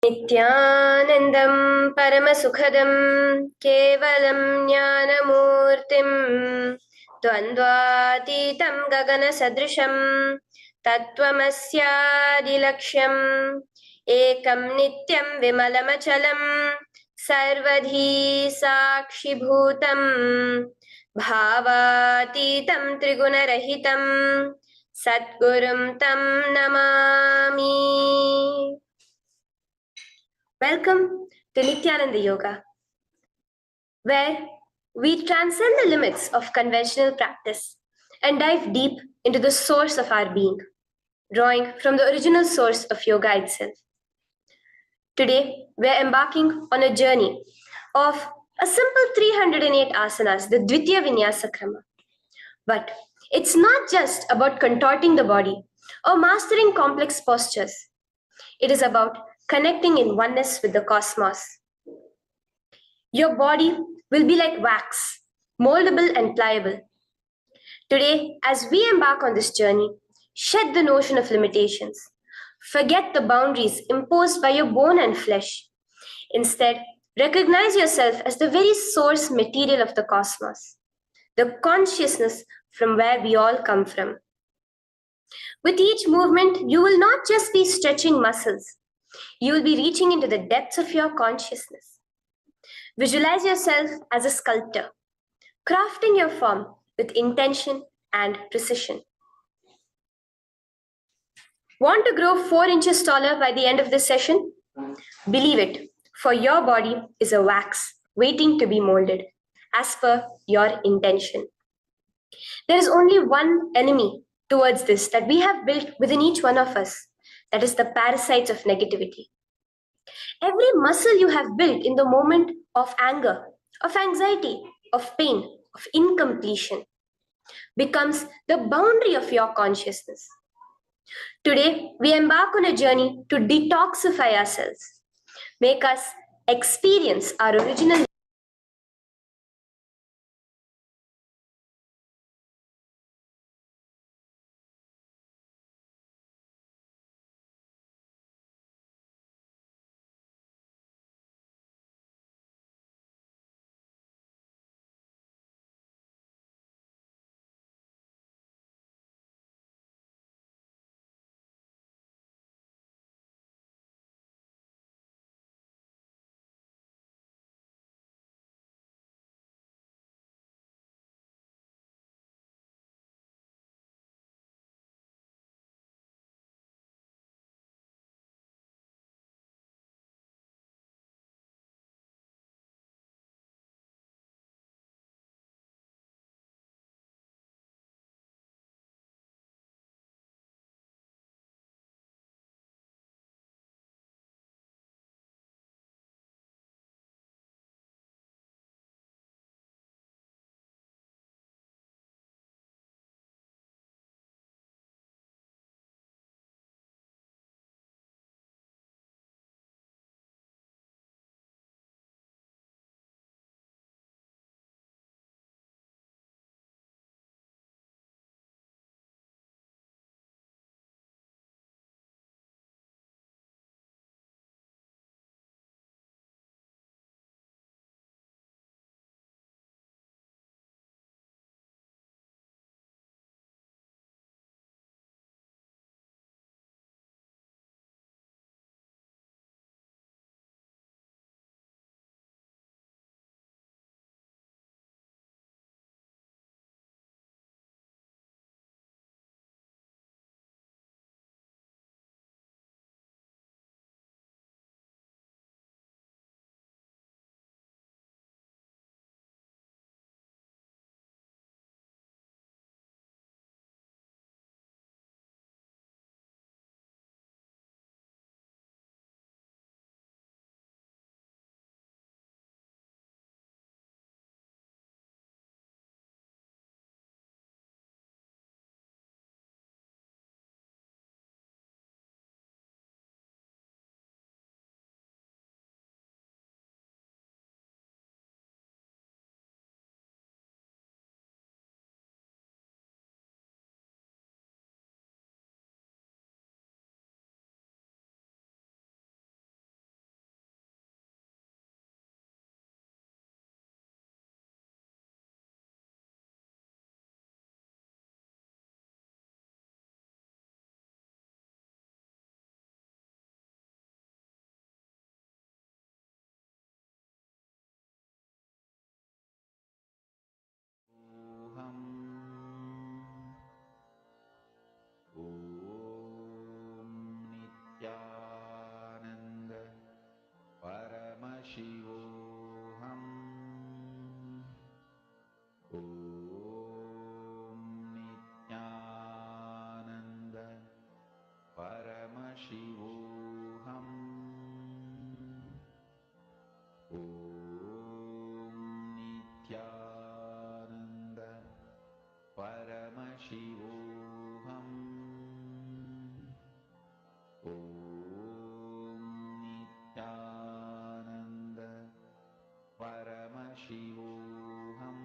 Nithyanandam Paramasukhadam Kevalam Jnanamurtim Dvandvatitam Gagana Sadrisham Tattvamasyaadilaksham Ekam Nityam Vimalamachalam Sarvadhi Sakshibhutam Bhavatitam Trigunarahitam Satgurum Tam Namami. Welcome to Nithyananda Yoga, where we transcend the limits of conventional practice and dive deep into the source of our being, drawing from the original source of yoga itself. Today, we're embarking on a journey of a simple 308 asanas, the Dvitiya Vinyasa Krama. But it's not just about contorting the body or mastering complex postures. It is about connecting in oneness with the cosmos. Your body will be like wax, moldable and pliable. Today, as we embark on this journey, shed the notion of limitations. Forget the boundaries imposed by your bone and flesh. Instead, recognize yourself as the very source material of the cosmos, the consciousness from where we all come from. With each movement, you will not just be stretching muscles, you will be reaching into the depths of your consciousness. Visualize yourself as a sculptor, crafting your form with intention and precision. Want to grow 4 inches taller by the end of this session? Believe it, for your body is a wax waiting to be molded as per your intention. There is only one enemy towards this that we have built within each one of us, that is the parasites of negativity. Every muscle you have built in the moment of anger, of anxiety, of pain, of incompletion becomes the boundary of your consciousness. Today, we embark on a journey to detoxify ourselves, make us experience our original Nithyananda Paramashivoham Om Nithyananda Paramashivoham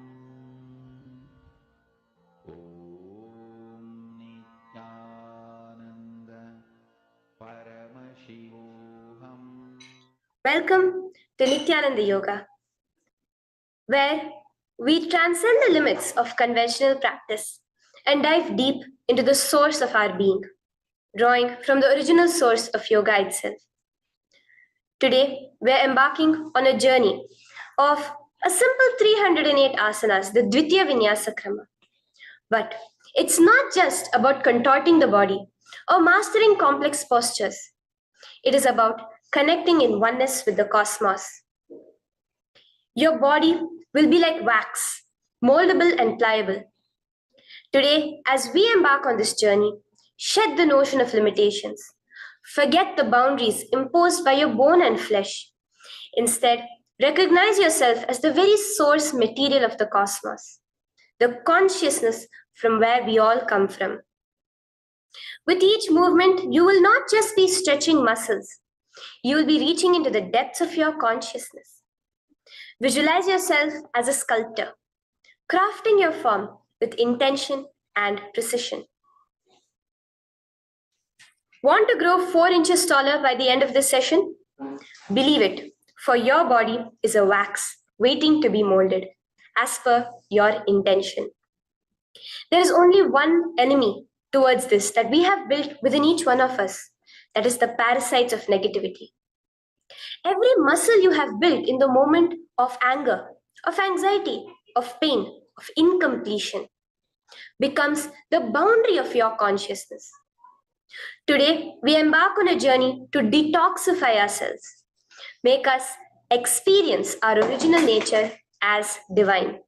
Om Nithyananda Paramashivoham. Welcome to Nithyananda Yoga, where we transcend the limits of conventional practice and dive deep into the source of our being, drawing from the original source of yoga itself. Today, we're embarking on a journey of a simple 308 asanas, the Dvitiya Vinyasa Krama. But it's not just about contorting the body or mastering complex postures. It is about connecting in oneness with the cosmos. Your body will be like wax, moldable and pliable. Today, as we embark on this journey, shed the notion of limitations. Forget the boundaries imposed by your bone and flesh. Instead, recognize yourself as the very source material of the cosmos, the consciousness from where we all come from. With each movement, you will not just be stretching muscles, you will be reaching into the depths of your consciousness. Visualize yourself as a sculptor, crafting your form with intention and precision. Want to grow 4 inches taller by the end of this session? Believe it, for your body is a wax waiting to be molded as per your intention. There is only one enemy towards this that we have built within each one of us, that is the parasites of negativity. Every muscle you have built in the moment of anger, of anxiety, of pain, of incompletion becomes the boundary of your consciousness. Today, we embark on a journey to detoxify ourselves, make us experience our original nature as divine.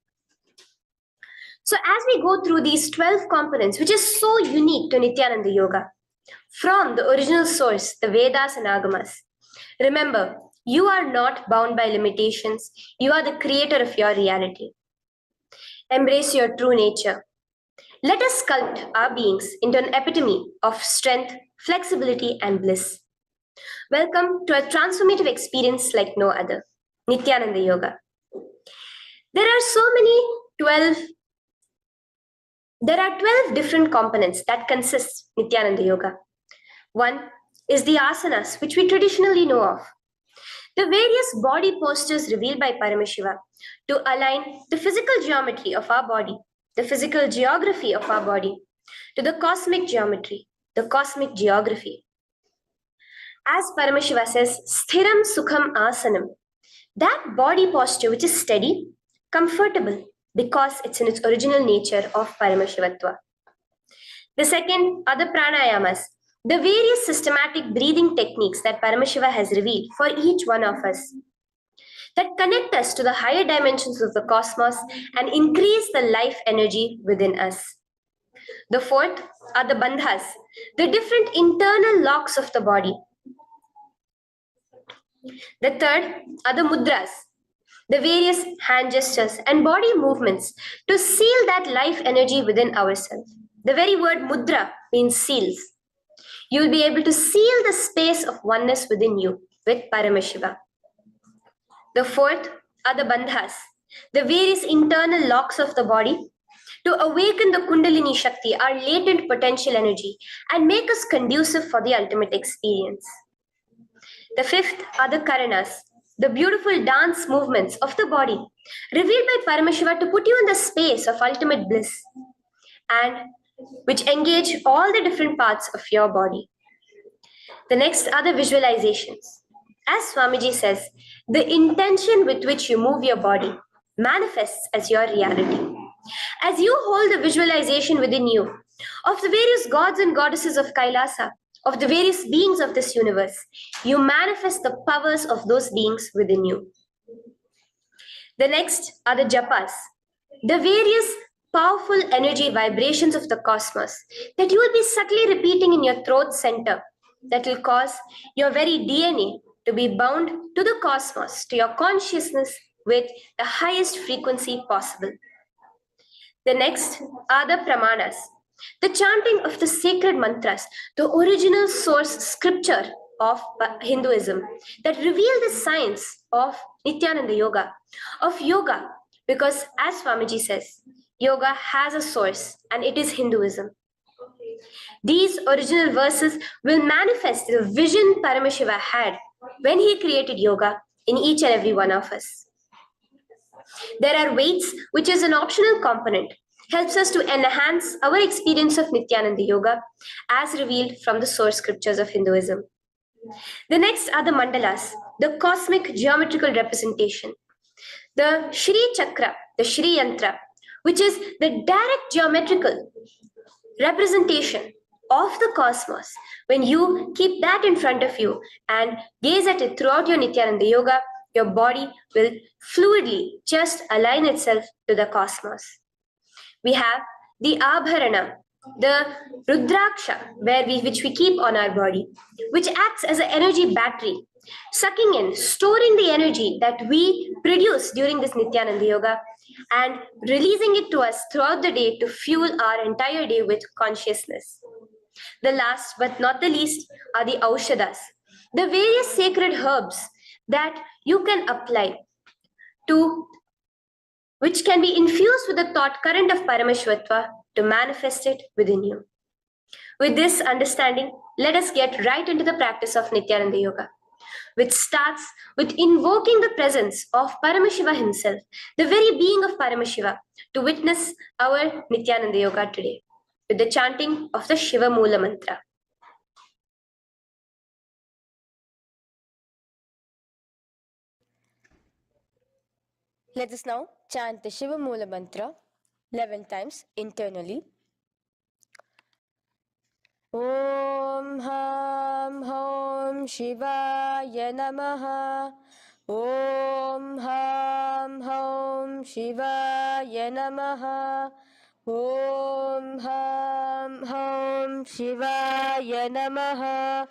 So as we go through these 12 components, which is so unique to Nithyananda Yoga, from the original source, the Vedas and Agamas, remember, you are not bound by limitations. You are the creator of your reality. Embrace your true nature. Let us sculpt our beings into an epitome of strength, flexibility, and bliss. Welcome to a transformative experience like no other, Nithyananda Yoga. There are 12 different components that consist Nithyananda Yoga. One is the asanas, which we traditionally know of. The various body postures revealed by Paramashiva to align the physical geometry of our body, the physical geography of our body, to the cosmic geometry, the cosmic geography. As Paramashiva says, sthiram sukham asanam, that body posture which is steady, comfortable, because it's in its original nature of Paramashivatva. The second are the pranayamas, the various systematic breathing techniques that Paramashiva has revealed for each one of us, that connect us to the higher dimensions of the cosmos and increase the life energy within us. The fourth are the bandhas, the different internal locks of the body. The third are the mudras, the various hand gestures and body movements to seal that life energy within ourselves. The very word mudra means seals. You will be able to seal the space of oneness within you with Paramashiva. The fourth are the bandhas, the various internal locks of the body to awaken the Kundalini Shakti, our latent potential energy, and make us conducive for the ultimate experience. The fifth are the karanas, the beautiful dance movements of the body, revealed by Paramashiva to put you in the space of ultimate bliss, and which engage all the different parts of your body. The next are the visualizations. As Swamiji says, the intention with which you move your body manifests as your reality. As you hold the visualization within you of the various gods and goddesses of KAILASA, of the various beings of this universe, you manifest the powers of those beings within you. The next are the japas, the various powerful energy vibrations of the cosmos that you will be subtly repeating in your throat center, that will cause your very DNA to be bound to the cosmos, to your consciousness with the highest frequency possible. The next are the pramanas, the chanting of the sacred mantras, the original source scripture of Hinduism that reveal the science of Nithyananda Yoga, of yoga, because as Swamiji says, yoga has a source and it is Hinduism. These original verses will manifest the vision Paramashiva had when he created yoga in each and every one of us. There are weights, which is an optional component, helps us to enhance our experience of Nithyananda Yoga as revealed from the source scriptures of Hinduism. The next are the mandalas, the cosmic geometrical representation. The Shri Chakra, the Shri Yantra, which is the direct geometrical representation of the cosmos. When you keep that in front of you and gaze at it throughout your Nithyananda Yoga, your body will fluidly just align itself to the cosmos. We have the Abharana, the Rudraksha, which we keep on our body, which acts as an energy battery, sucking in, storing the energy that we produce during this Nithyananda Yoga and releasing it to us throughout the day to fuel our entire day with consciousness. The last but not the least are the Aushadas, the various sacred herbs that you can apply to, which can be infused with the thought current of Paramashvatva to manifest it within you. With this understanding, let us get right into the practice of Nithyananda Yoga, which starts with invoking the presence of Paramashiva himself, the very being of Paramashiva, to witness our Nithyananda Yoga today, with the chanting of the Shiva Mula Mantra. Let us now chant the Shiva Mula Mantra 11 times internally. Om Ham Hom Shivaya Namaha. Om Ham Hom Shivaya Namaha. Om Ham Hom Shivaya Namaha.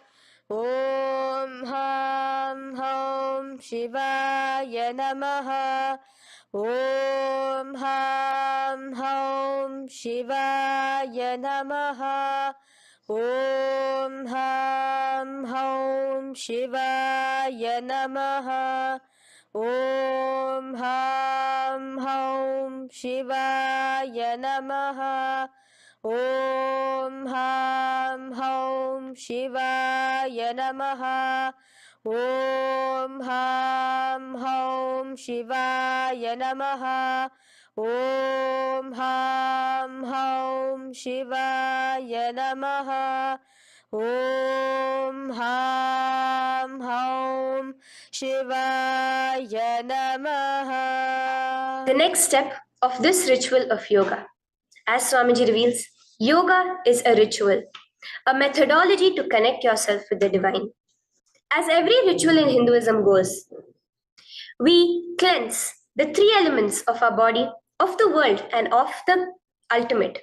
Om Ham Hom Shivaya Namaha. Om Ham Hom Shivaya Namaha. Om Ham Hom Shivaya Namaha. Om Ham Hom Shivaya Namaha. Om Ham Hom Shivaya Namaha. Om Ham Hom Shivaya Namaha. Om Ham Hom Shivaya Namaha. Om Ham Hom Shivaya Namaha. The next step of this ritual of yoga, as Swamiji reveals, yoga is a ritual, a methodology to connect yourself with the divine. As every ritual in Hinduism goes, we cleanse the three elements of our body, of the world, and of the ultimate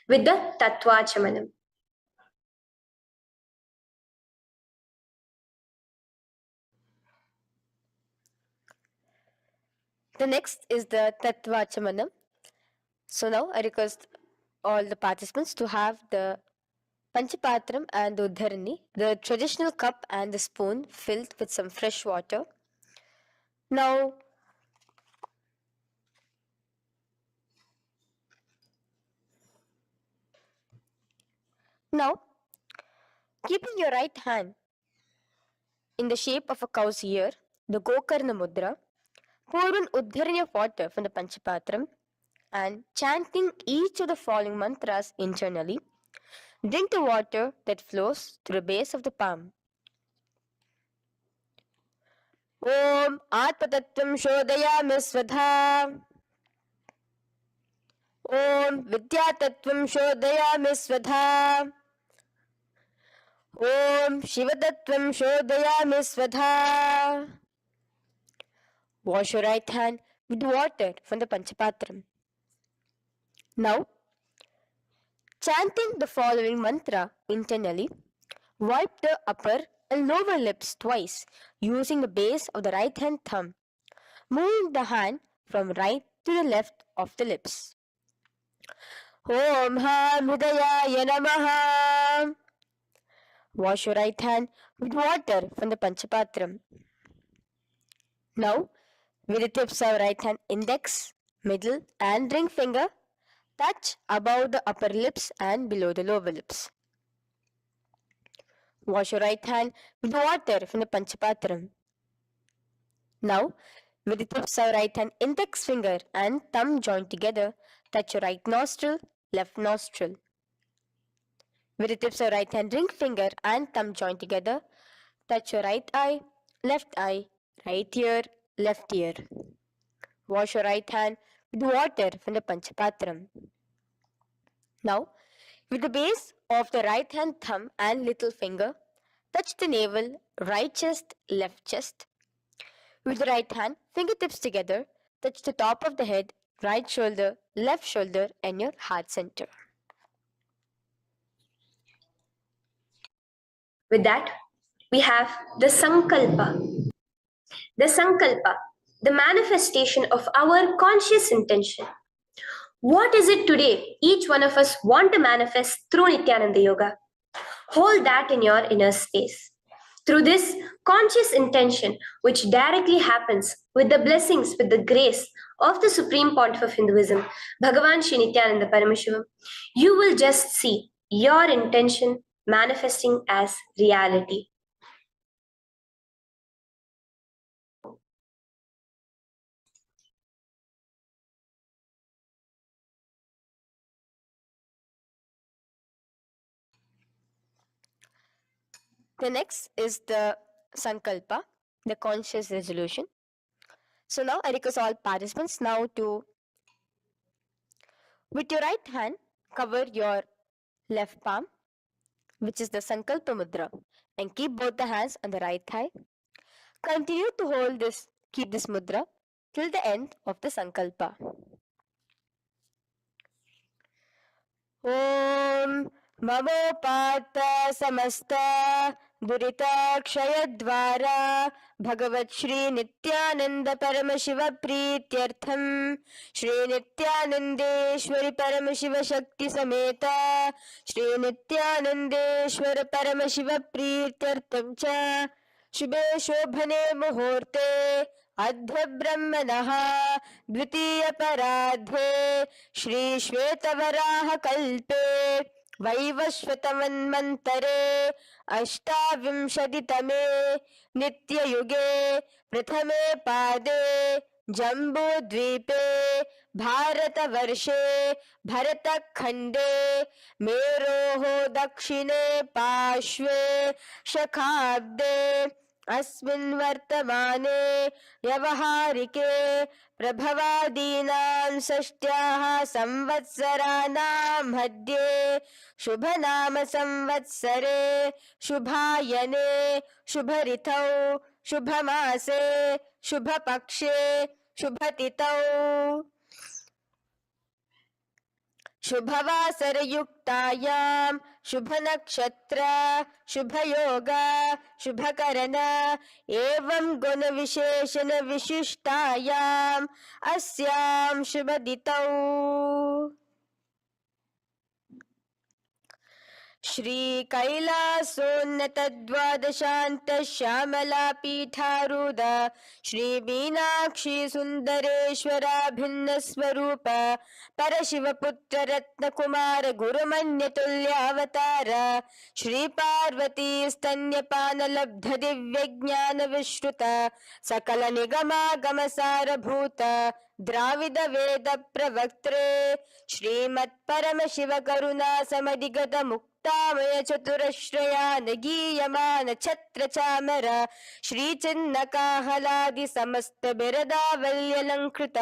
with the Tattvachamanam. The next is the Tattvachamanam. So now I request all the participants to have the Panchapatram and the Uddharani, the traditional cup and the spoon filled with some fresh water. Now, keeping your right hand in the shape of a cow's ear, the Gokarna Mudra, pour an Uddharani of water from the Panchapatram and chanting each of the following mantras internally, drink the water that flows through the base of the palm. Om Atmatattvam Shodayami Svadha. Om Vidyatattvam Shodayami Svadha. Om Shivatattvam Shodayami Svadha. Wash your right hand with water from the Panchapatram. Now, chanting the following mantra internally, wipe the upper and lower lips twice using the base of the right hand thumb. moving the hand from right to the left of the lips. Om Ham Hridayaya Namaha. Wash your right hand with water from the Panchapatram. Now, with the tips of right hand index, middle and ring finger, touch above the upper lips and below the lower lips. Wash your right hand with water from the Panchapatram. Now, with the tips of right hand index finger and thumb joined together, touch your right nostril, left nostril. With the tips of right hand ring finger and thumb joined together, touch your right eye, right ear, left ear. Wash your right hand with water from the Panchapatram. Now, with the base of the right hand thumb and little finger, touch the navel, right chest, left chest. With the right hand, fingertips together, touch the top of the head, right shoulder, left shoulder, and your heart center. With that, we have the Sankalpa. The Sankalpa, the manifestation of our conscious intention. What is it today each one of us want to manifest through Nithyananda Yoga? Hold that in your inner space. Through this conscious intention, which directly happens with the blessings, with the grace of the Supreme Pontiff of Hinduism, Bhagavan Sri Nithyananda Paramashivoham, you will just see your intention manifesting as reality. The next is the Sankalpa, the conscious resolution. So now I request all participants now to, with your right hand, cover your left palm, which is the Sankalpa Mudra, and keep both the hands on the right thigh. Continue to keep this mudra till the end of the Sankalpa. Om Mamopata Samasta Durita Kshayadvara Bhagavat Shri Nithyananda Paramashiva Prityartham Shri Nithyanandeshwari Paramashiva Shakti Sameta Shri Nithyanandeshwara Paramashiva Prityartham Cha Shubhe Shobhane Muhurte Adha Brahmanaha Dvitiya Paradhe Shri Shvetavaraha Kalpe Vaivashvatamanmantare Ashtavimshaditame Nityayuge Prathame Pade Jambudvipe Bharatavarshe Bharatakhande Meroho Dakshine Pashve Shakhabde अस्मिन् वर्तमाने व्यवहारिके प्रभवादीनां षष्ट्याः संवत्सराणां मध्ये शुभनाम संवत्सरे शुभायने शुभऋतौ शुभमासे शुभपक्षे शुभतिथौ शुभवासरयुक्तायां शुभनक्षत्र शुभयोग शुभकरण एवं गुणविशेषण विशिष्टायाम् अस्यां शुभदितौ श्री कैलासोन्नत द्वादशान्त श्यामला पीठारूढ श्री मीनाक्षी सुंदरेश्वरा भिन्न स्वरूप परशिवपुत्र रत्नकुमार गुरुमन्यतुल्यावतार श्री पार्वती स्तन्यपान लब्ध दिव्य ज्ञान विश्रुत सकल निगमागम सारभूत द्राविड वेद प्रवक्त्रे श्रीमत् परम शिव करुणा समधिगत मुक्तामय चतुरश्रयान गीयमान छत्र चामर श्री चिन्ह काहलादि समस्त बिरदावल्यलंकृत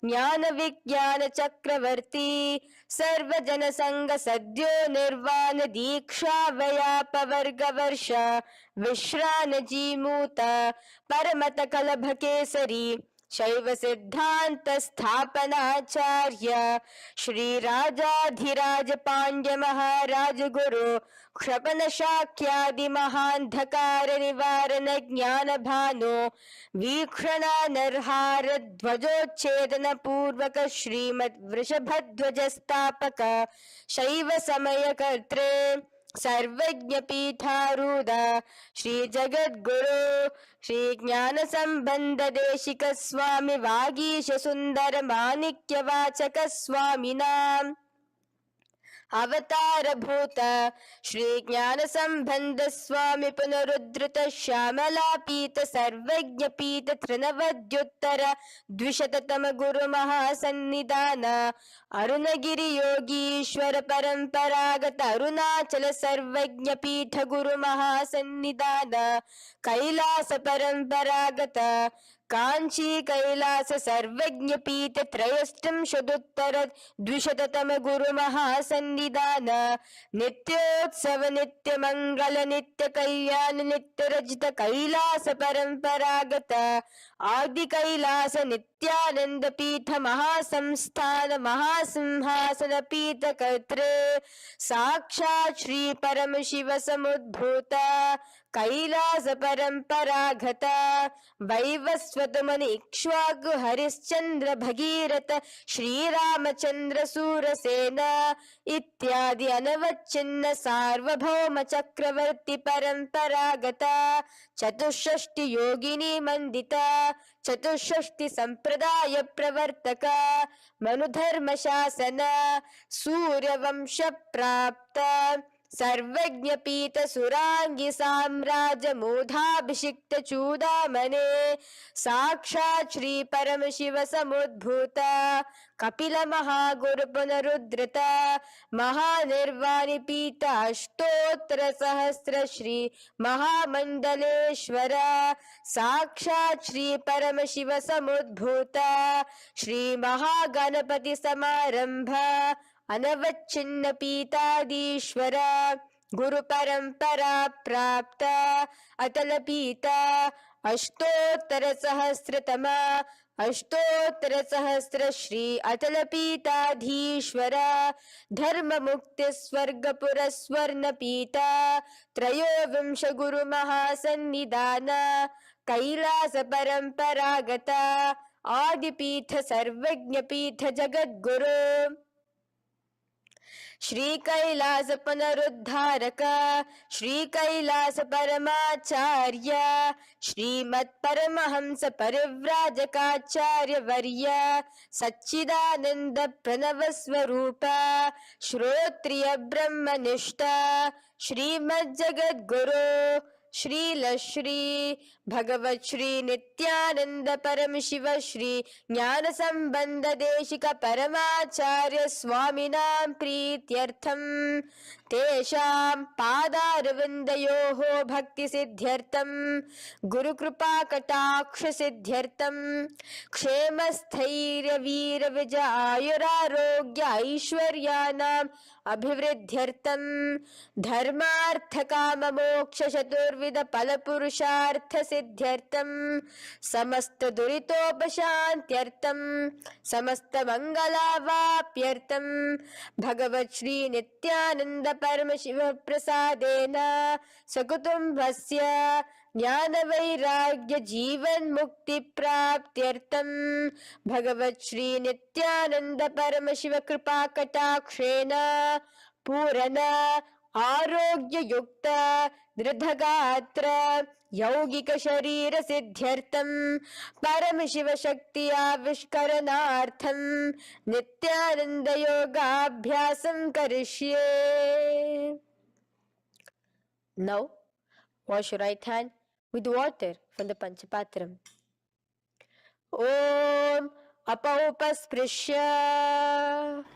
ज्ञान विज्ञान चक्रवर्ती सर्वजन संग सद्यो निर्वाण दीक्षा व्याप वर्ग वर्ष विश्रान जीमूत परमत कलभ केसरी शैव सिद्धांत स्थापनाचार्य श्री राजाधिराज पांड्य महाराज गुरु क्षपन शाक्यादि महांधकार निवारण ज्ञान भानु वीक्षणानर्हार ध्वजोच्छेदन पूर्वक श्रीमद् वृषभध्वज स्थापक शैव समय कर्त्रे सर्वज्ञ पीठारूढ़ श्री जगद्गुरु श्री ज्ञान संबंध देशिक स्वामी वागीश सुंदर माणिक्य वाचक स्वामिनाम अवतार भूत श्री ज्ञान संबंध स्वामी पुनरुद्धृत श्यामला पीत सर्वज्ञ पीत त्रिनवद्युत्तर द्विशततम गुरु महासन्निधान अरुणगिरि योगीश्वर परंपरागत अरुणाचल सर्वज्ञ पीठ गुरु महासन्निधान कैलास परंपरागत कांची कैलास सर्वज्ञ पीठ त्रयस्त्रिंशदुत्तर द्विशततम गुरु महासन्निधान नित्योत्सव नित्य मंगल नित्य कल्याण नित्य रजित कैलास परंपरागत आदि कैलास नित्यानंद पीठ महासंस्थान महासिंहासन पीठ कर्त्रे साक्षात् श्री परम शिव समुद्भूत कैलास परंपरागत वैवस्वत मुनि इक्ष्वाकु हरिश्चंद्र भगीरथ श्रीरामचंद्र सूरसेन इत्यादि अनवच्छिन्न सार्वभौम चक्रवर्ती परंपरागत चतुष्षष्टि योगिनी मंडित चतुष्षष्टि संप्रदाय प्रवर्तक मनुधर्म शासन सूर्यवंश प्राप्त सर्वज्ञ पीठ सुरांगी साम्राज्य मूधाभिषिक्त चूडामणे साक्षात् श्री परम शिव समुद्भूत कपिल महागुरु पुनरुद्धृत महानिर्वाणि पीठ अष्टोत्तर सहस्र श्री महामंडलेश्वर साक्षात् श्री परम शिव समुद्भूत श्री महागणपति समारंभ अनवच्छिन्न पीताधीश्वर गुरु परंपरा प्राप्त अतल पीता अष्टोत्तर सहस्रतम अष्टोत्तर सहस्र श्री अतल पीताधीश्वर धर्म मुक्ति स्वर्गपुर स्वर्ण पीता त्रयोविंश गुरु महासन्निधान कैलास परंपरागत आदिपीठ सर्वज्ञ पीठ जगद्गुरु श्री कैलास पुनरुद्धारक श्री कैलास परमाचार्य श्रीमत् परमहंस परिव्राजकाचार्य वर्य सच्चिदानंद प्रणव स्वरूप श्रोत्रिय ब्रह्मनिष्ठ श्रीमद् जगद्गुरु श्रील श्री भगवत श्री नित्यानंद परम शिव श्री ज्ञान संबंध देशिक परमाचार्य स्वामिनां प्रीत्यर्थम तेषां पादारविन्दयोः भक्ति सिद्ध्यर्थम गुरु कृपा कटाक्ष सिद्ध्यर्थम क्षेम स्थैर्य वीर विजय आयुरारोग्य ऐश्वर्यानाम् अभिवृद्ध्यर्थम धर्मार्थ काम मोक्ष चतुर्विध फल पुरुषार्थ सिद्ध्यर्थम समस्त दुरितोपशांत्यर्थम समस्त मंगलावाप्यर्थम भगवत श्री नित्यानंद परम शिव प्रसादेन सकुटुंबस्य ज्ञान वैराग्य जीवन मुक्ति प्राप्त्यर्थम भगवत श्री नित्यानंद परम शिव कृपा कटाक्षेन पूर्ण आरोग्य युक्त दृढ़गात्र यौगिक शरीर सिद्ध्यर्थम परम शिव शक्ति आविष्करणार्थम नित्यानंद योगाभ्यासं करिष्ये. Now wash your right hand with water from the Panchapatram. Om Apaupasprisya.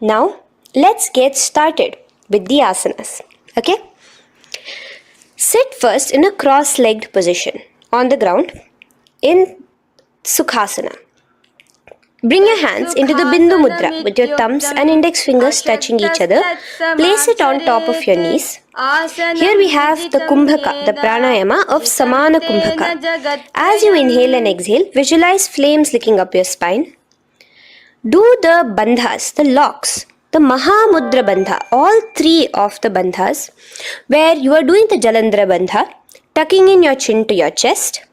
Now, let's get started with the asanas. Okay? Sit first in a cross-legged position on the ground in Sukhasana. Bring your hands into the Bindu Mudra with your thumbs and index fingers touching each other. Place it on top of your knees. Here we have the Kumbhaka, the pranayama of Samana Kumbhaka. As you inhale and exhale, visualize flames licking up your spine. Do the bandhas, the locks, the Mahamudra Bandha, all three of the bandhas, where you are doing the Jalandhara Bandha, tucking in your chin to your chest,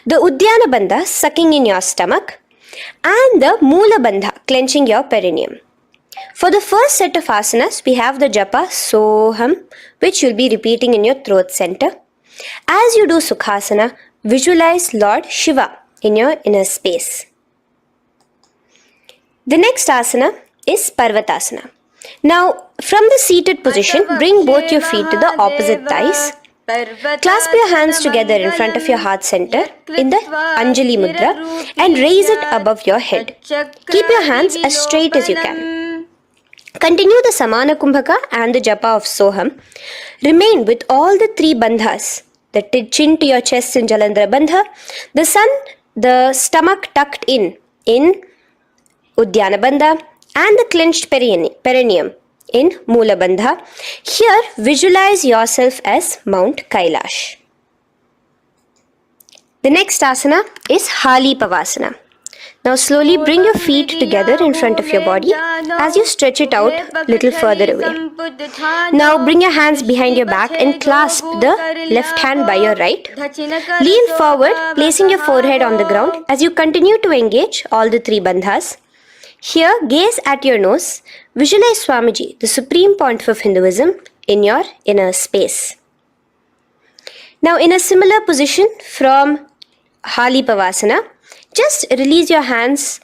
the Udyana Bandha, sucking in your stomach, and the Moola Bandha, clenching your perineum. For the first set of asanas, we have the japa Soham, which you'll be repeating in your throat center. As you do Sukhasana, visualize Lord Shiva in your inner space. The next asana is Parvatasana. Now, from the seated position, bring both your feet to the opposite thighs. Clasp your hands together in front of your heart center in the Anjali Mudra and raise it above your head. Keep your hands as straight as you can. Continue the Samana Kumbhaka and the Japa of Soham. Remain with all the three bandhas, the chin to your chest in Jalandhara Bandha, the stomach tucked in Udyana Bandha, and the clenched perineum in Moola Bandha. Here, visualize yourself as Mount Kailash. The next asana is Hali Pavasana. Now slowly bring your feet together in front of your body as you stretch it out a little further away. Now bring your hands behind your back and clasp the left hand by your right. Lean forward, placing your forehead on the ground as you continue to engage all the three bandhas. Here, gaze at your nose. Visualize Swamiji, the Supreme Pontiff of Hinduism, in your inner space. Now, in a similar position from Hali Pavasana, just release your hands,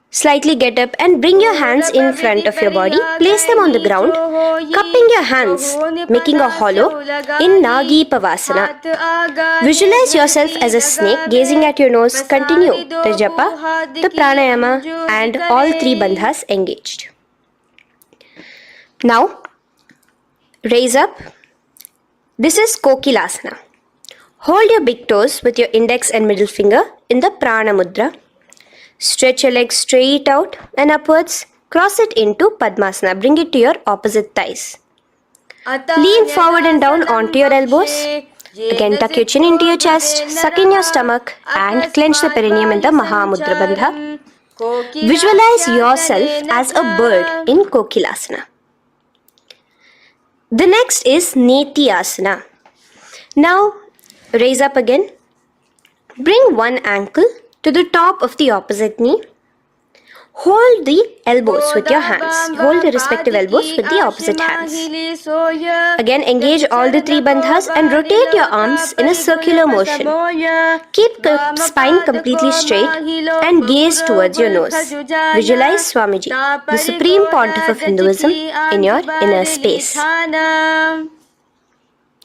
slightly get up and bring your hands in front of your body. Place them on the ground, cupping your hands, making a hollow in Nagi Pavasana. Visualize yourself as a snake, gazing at your nose. Continue the japa, the pranayama, and all three bandhas engaged. Now, raise up. This is Kokilasana. Hold your big toes with your index and middle finger in the Prana Mudra. Stretch your legs straight out and upwards. Cross it into Padmasana. Bring it to your opposite thighs. Lean forward and down onto your elbows. Again, tuck your chin into your chest, suck in your stomach, and clench the perineum in the Mahamudra Bandha. Visualize yourself as a bird in Kokilasana. The next is Nithyananda. Now, raise up again. Bring one ankle to the top of the opposite knee. Hold the elbows with your hands. Hold the respective elbows with the opposite hands. Again, engage all the three bandhas and rotate your arms in a circular motion. Keep the spine completely straight and gaze towards your nose. Visualize Swamiji, the Supreme Pontiff of Hinduism, in your inner space.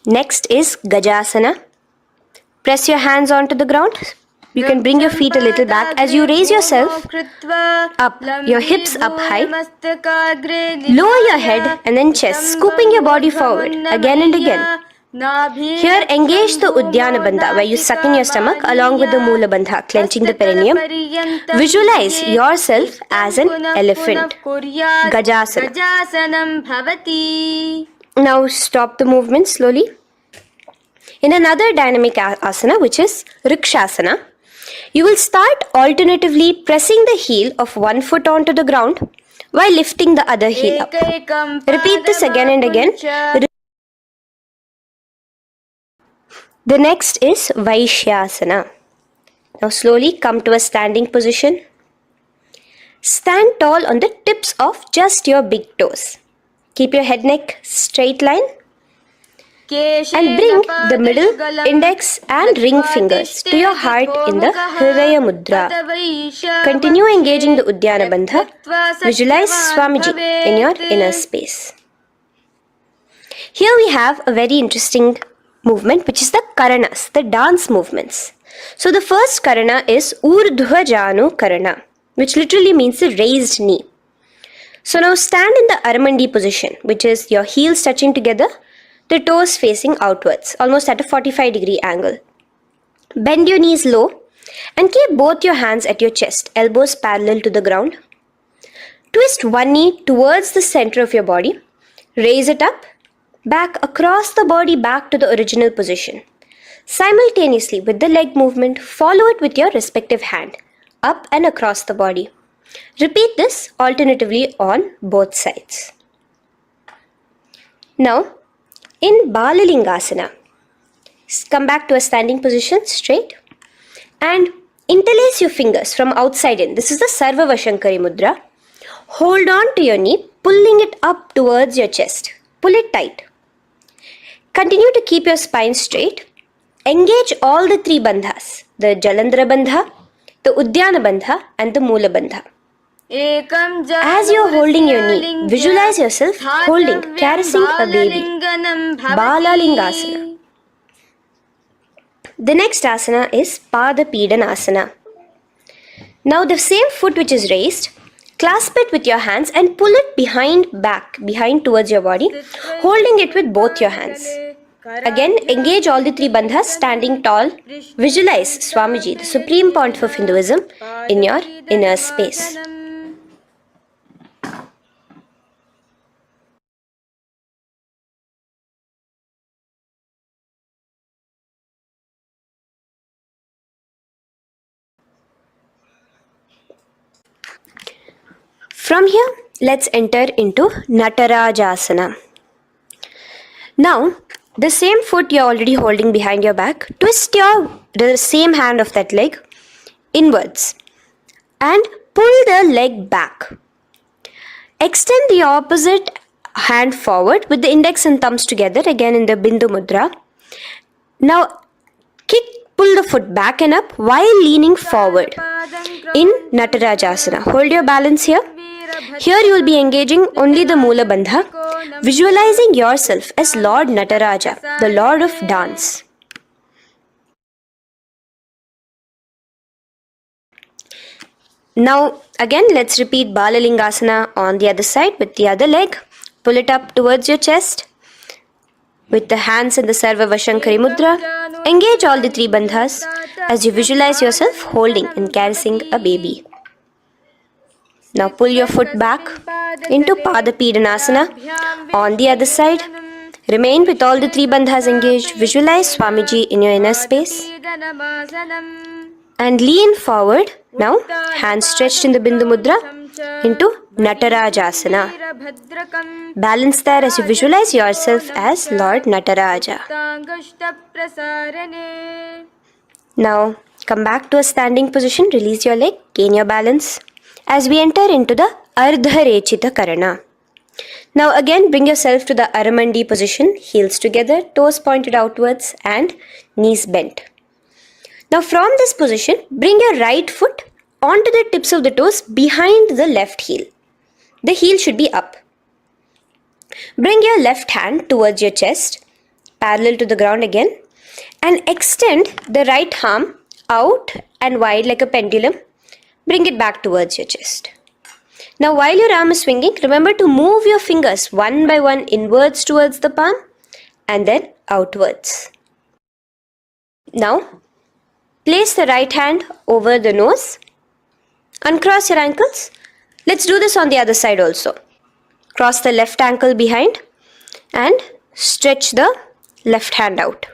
Next is Gajasana. Press your hands onto the ground. You can bring your feet a little back as you raise yourself up, your hips up high. Lower your head and then chest, scooping your body forward again and again. Here, engage the Udyana Bandha, where you suck in your stomach along with the Moola Bandha, clenching the perineum. Visualize yourself as an elephant. Gajasana. Now stop the movement slowly. In another dynamic asana, which is Rikshasana, you will start alternatively pressing the heel of one foot onto the ground while lifting the other heel up. Repeat this again and again. The next is Vaishyasana. Now slowly come to a standing position. Stand tall on the tips of just your big toes. Keep your head neck straight line. And bring the middle, index and ring fingers to your heart in the Hridaya Mudra. Continue engaging the Udyana Bandha. Visualize Swamiji in your inner space. Here we have a very interesting movement, which is the Karanas, the dance movements. So the first Karana is Urdhva Janu Karana, which literally means the raised knee. So now stand in the Aramandi position, which is your heels touching together, the toes facing outwards, almost at a 45-degree angle. Bend your knees low And keep both your hands at your chest, elbows parallel to the ground. Twist one knee towards the center of your body. Raise it up, back across the body back to the original position. Simultaneously with the leg movement, follow it with your respective hand, up and across the body. Repeat this alternatively on both sides. Now, in Balalingasana, come back to a standing position straight and interlace your fingers from outside in. This is the Sarva Vashankari Mudra. Hold on to your knee, pulling it up towards your chest. Pull it tight. Continue to keep your spine straight. Engage all the three bandhas, the Jalandhara Bandha, the Udyana Bandha and the Moola Bandha. As you are holding your knee, visualize yourself holding, caressing a baby. Balalingasana. The next asana is Pada Pidanasana. Now the same foot which is raised, clasp it with your hands and pull it behind towards your body, holding it with both your hands. Again, engage all the three bandhas, standing tall. Visualize Swamiji, the Supreme Pontiff of Hinduism, in your inner space. From here, let's enter into Natarajasana. Now, the same foot you're already holding behind your back, twist the same hand of that leg inwards and pull the leg back. Extend the opposite hand forward with the index and thumbs together, again in the Bindu Mudra. Now, pull the foot back and up while leaning forward in Natarajasana. Hold your balance here. Here you will be engaging only the Moola Bandha, visualizing yourself as Lord Nataraja, the Lord of Dance. Now again let's repeat Balalingasana on the other side with the other leg. Pull it up towards your chest with the hands in the Sarva Vashankari Mudra. Engage all the three bandhas as you visualize yourself holding and caressing a baby. Now pull your foot back into Pada Pidanasana on the other side. Remain with all the three bandhas engaged. Visualize Swamiji in your inner space. And lean forward. Now, hands stretched in the Bindu Mudra into Natarajasana. Balance there as you visualize yourself as Lord Nataraja. Now, come back to a standing position. Release your leg. Gain your balance. As we enter into the Ardharechita Karana. Now again bring yourself to the Aramandi position, heels together, toes pointed outwards and knees bent. Now from this position, bring your right foot onto the tips of the toes behind the left heel. The heel should be up. Bring your left hand towards your chest, parallel to the ground again, and extend the right arm out and wide like a pendulum. Bring it back towards your chest. Now while your arm is swinging, remember to move your fingers one by one inwards towards the palm and then outwards. Now place the right hand over the nose. Uncross your ankles. Let's do this on the other side also. Cross the left ankle behind and stretch the left hand out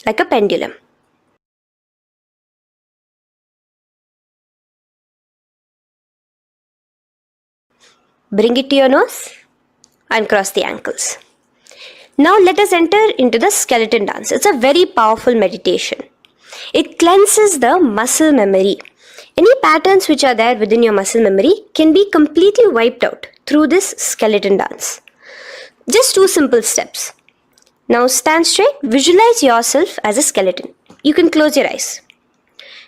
like a pendulum. Bring it to your nose and cross the ankles. Now let us enter into the skeleton dance. It's a very powerful meditation. It cleanses the muscle memory. Any patterns which are there within your muscle memory can be completely wiped out through this skeleton dance. Just 2 simple steps. Now stand straight. Visualize yourself as a skeleton. You can close your eyes.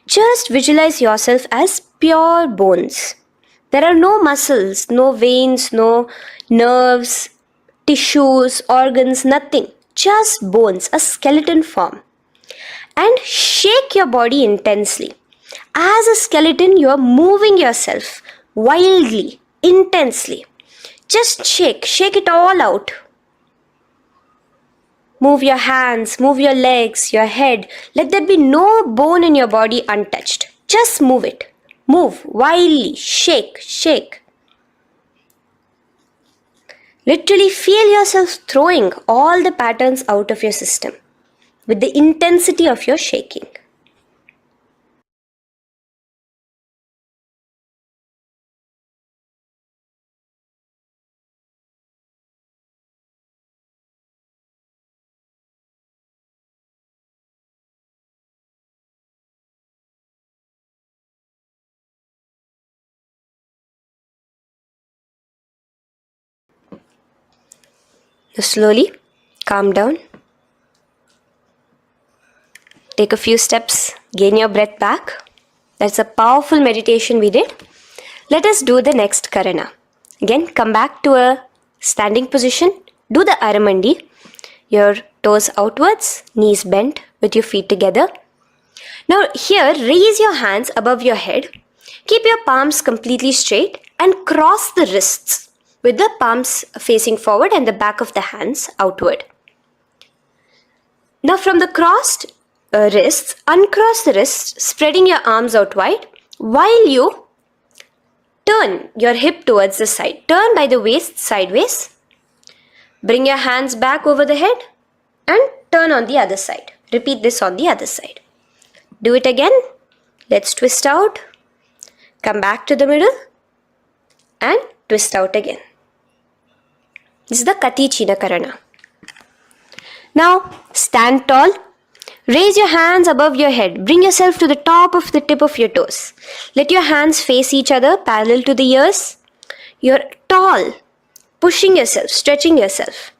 Just visualize yourself as pure bones. There are no muscles, no veins, no nerves, tissues, organs, nothing. Just bones, a skeleton form. And shake your body intensely. As a skeleton, you are moving yourself wildly, intensely. Just shake it all out. Move your hands, move your legs, your head. Let there be no bone in your body untouched. Just move it. Move wildly. Shake, shake. Literally feel yourself throwing all the patterns out of your system with the intensity of your shaking. Now slowly calm down. Take a few steps, gain your breath back. That's a powerful meditation we did. Let us do the next Karana. Again, come back to a standing position. Do the Aramandi. Your toes outwards, knees bent with your feet together. Now here, raise your hands above your head. Keep your palms completely straight and cross the wrists with the palms facing forward and the back of the hands outward. Now from the crossed wrists, uncross the wrists, spreading your arms out wide while you turn your hip towards the side. Turn by the waist sideways. Bring your hands back over the head and turn on the other side. Repeat this on the other side. Do it again. Let's twist out. Come back to the middle and twist out again. This is the Kati China Karana. Now stand tall. Raise your hands above your head. Bring yourself to the top of the tip of your toes. Let your hands face each other parallel to the ears. You're tall, pushing yourself, stretching yourself.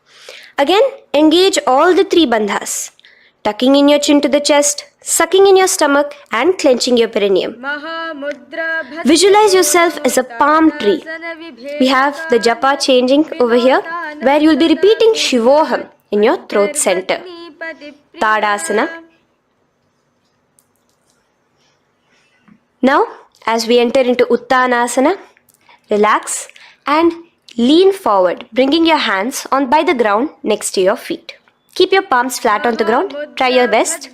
Again, engage all the three bandhas. Tucking in your chin to the chest, sucking in your stomach and clenching your perineum. Visualize yourself as a palm tree. We have the japa changing over here where you'll be repeating Shivoham in your throat center. Tadasana. Now, as we enter into Uttanasana, relax and lean forward, bringing your hands on by the ground next to your feet. Keep your palms flat on the ground. Try your best.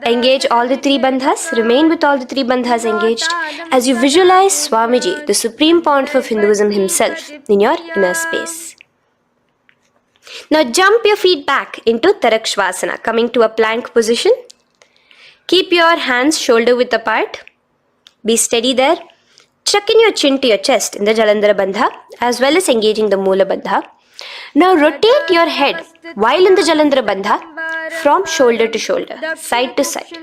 Engage all the three bandhas. Remain with all the three bandhas engaged as you visualize Swamiji, the Supreme Pontiff of Hinduism himself, in your inner space. Now jump your feet back into Tarakshvasana, coming to a plank position. Keep your hands shoulder width apart. Be steady there. Chuck in your chin to your chest in the Jalandhara Bandha as well as engaging the Moola Bandha. Now rotate your head while in the Jalandhara Bandha from shoulder to shoulder, side to side.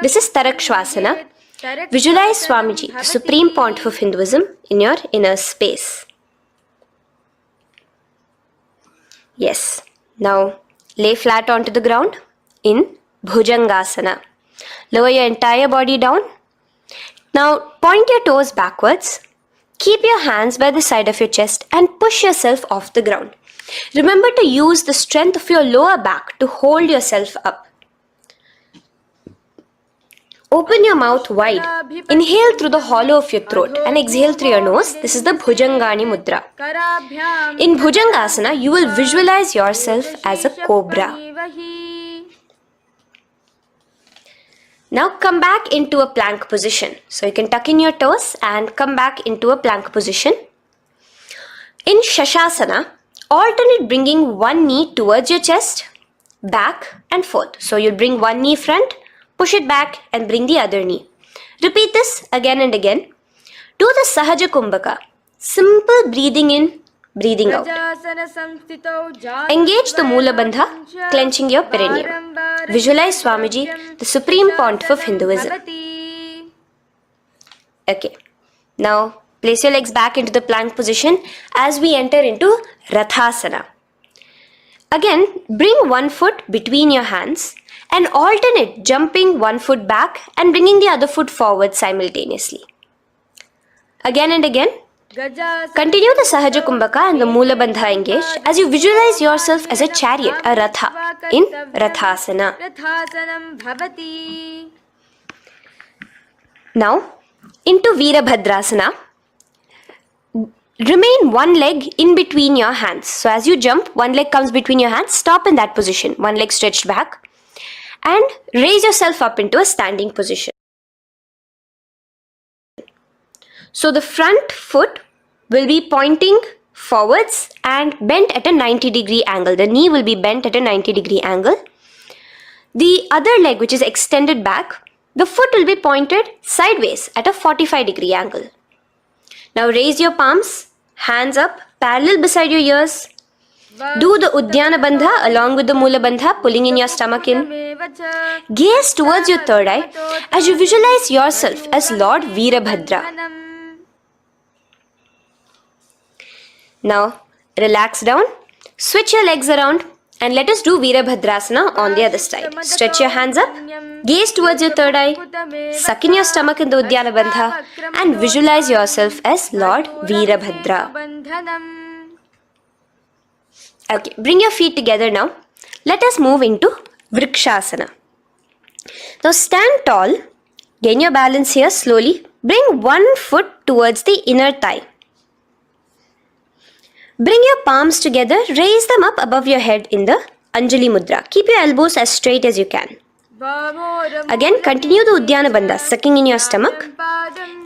This is Tarakshvasana. Visualize Swamiji, the Supreme Pontiff of Hinduism, in your inner space. Yes. Now lay flat onto the ground in Bhujangasana. Lower your entire body down. Now point your toes backwards. Keep your hands by the side of your chest and push yourself off the ground. Remember to use the strength of your lower back to hold yourself up. Open your mouth wide. Inhale through the hollow of your throat and exhale through your nose. This is the Bhujangani Mudra. In Bhujangasana, you will visualize yourself as a cobra. Now come back into a plank position. So you can tuck in your toes and come back into a plank position. In Shashasana, alternate bringing one knee towards your chest, back and forth. So you'll bring one knee front, push it back and bring the other knee. Repeat this again and again. Do the Sahaja Kumbhaka. Simple breathing in, breathing out. Engage the Moola Bandha, clenching your perineum. Visualize Swamiji, the Supreme Pontiff of Hinduism. Okay. Now place your legs back into the plank position as we enter into Rathasana. Again, bring one foot between your hands and alternate jumping one foot back and bringing the other foot forward simultaneously. Again and again. Continue the Sahaja Kumbhaka and the Moola Bandha engaged as you visualize yourself as a chariot, a Ratha, in Rathasana. Now, into Veerabhadrasana. remain one leg in between your hands. So as you jump, one leg comes between your hands, stop in that position, one leg stretched back, and raise yourself up into a standing position. So the front foot will be pointing forwards and bent at a 90-degree angle. The knee will be bent at a 90-degree angle. The other leg, which is extended back, the foot will be pointed sideways at a 45-degree angle. Now raise your palms, hands up, parallel beside your ears. Do the Uddiyana Bandha along with the Mula Bandha, pulling in your stomach in. Gaze towards your third eye as you visualize yourself as Lord Veerabhadra. Now relax down, switch your legs around, and let us do Veerabhadrasana on the other side. Stretch your hands up, gaze towards your third eye, suck in your stomach in the Uddiyana Bandha, and visualize yourself as Lord Veerabhadra. Okay, bring your feet together now. Let us move into Vrikshasana. Now stand tall, gain your balance here slowly. Bring one foot towards the inner thigh. Bring your palms together, raise them up above your head in the Anjali Mudra. Keep your elbows as straight as you can. Again, continue the Uddiyana Bandha, sucking in your stomach.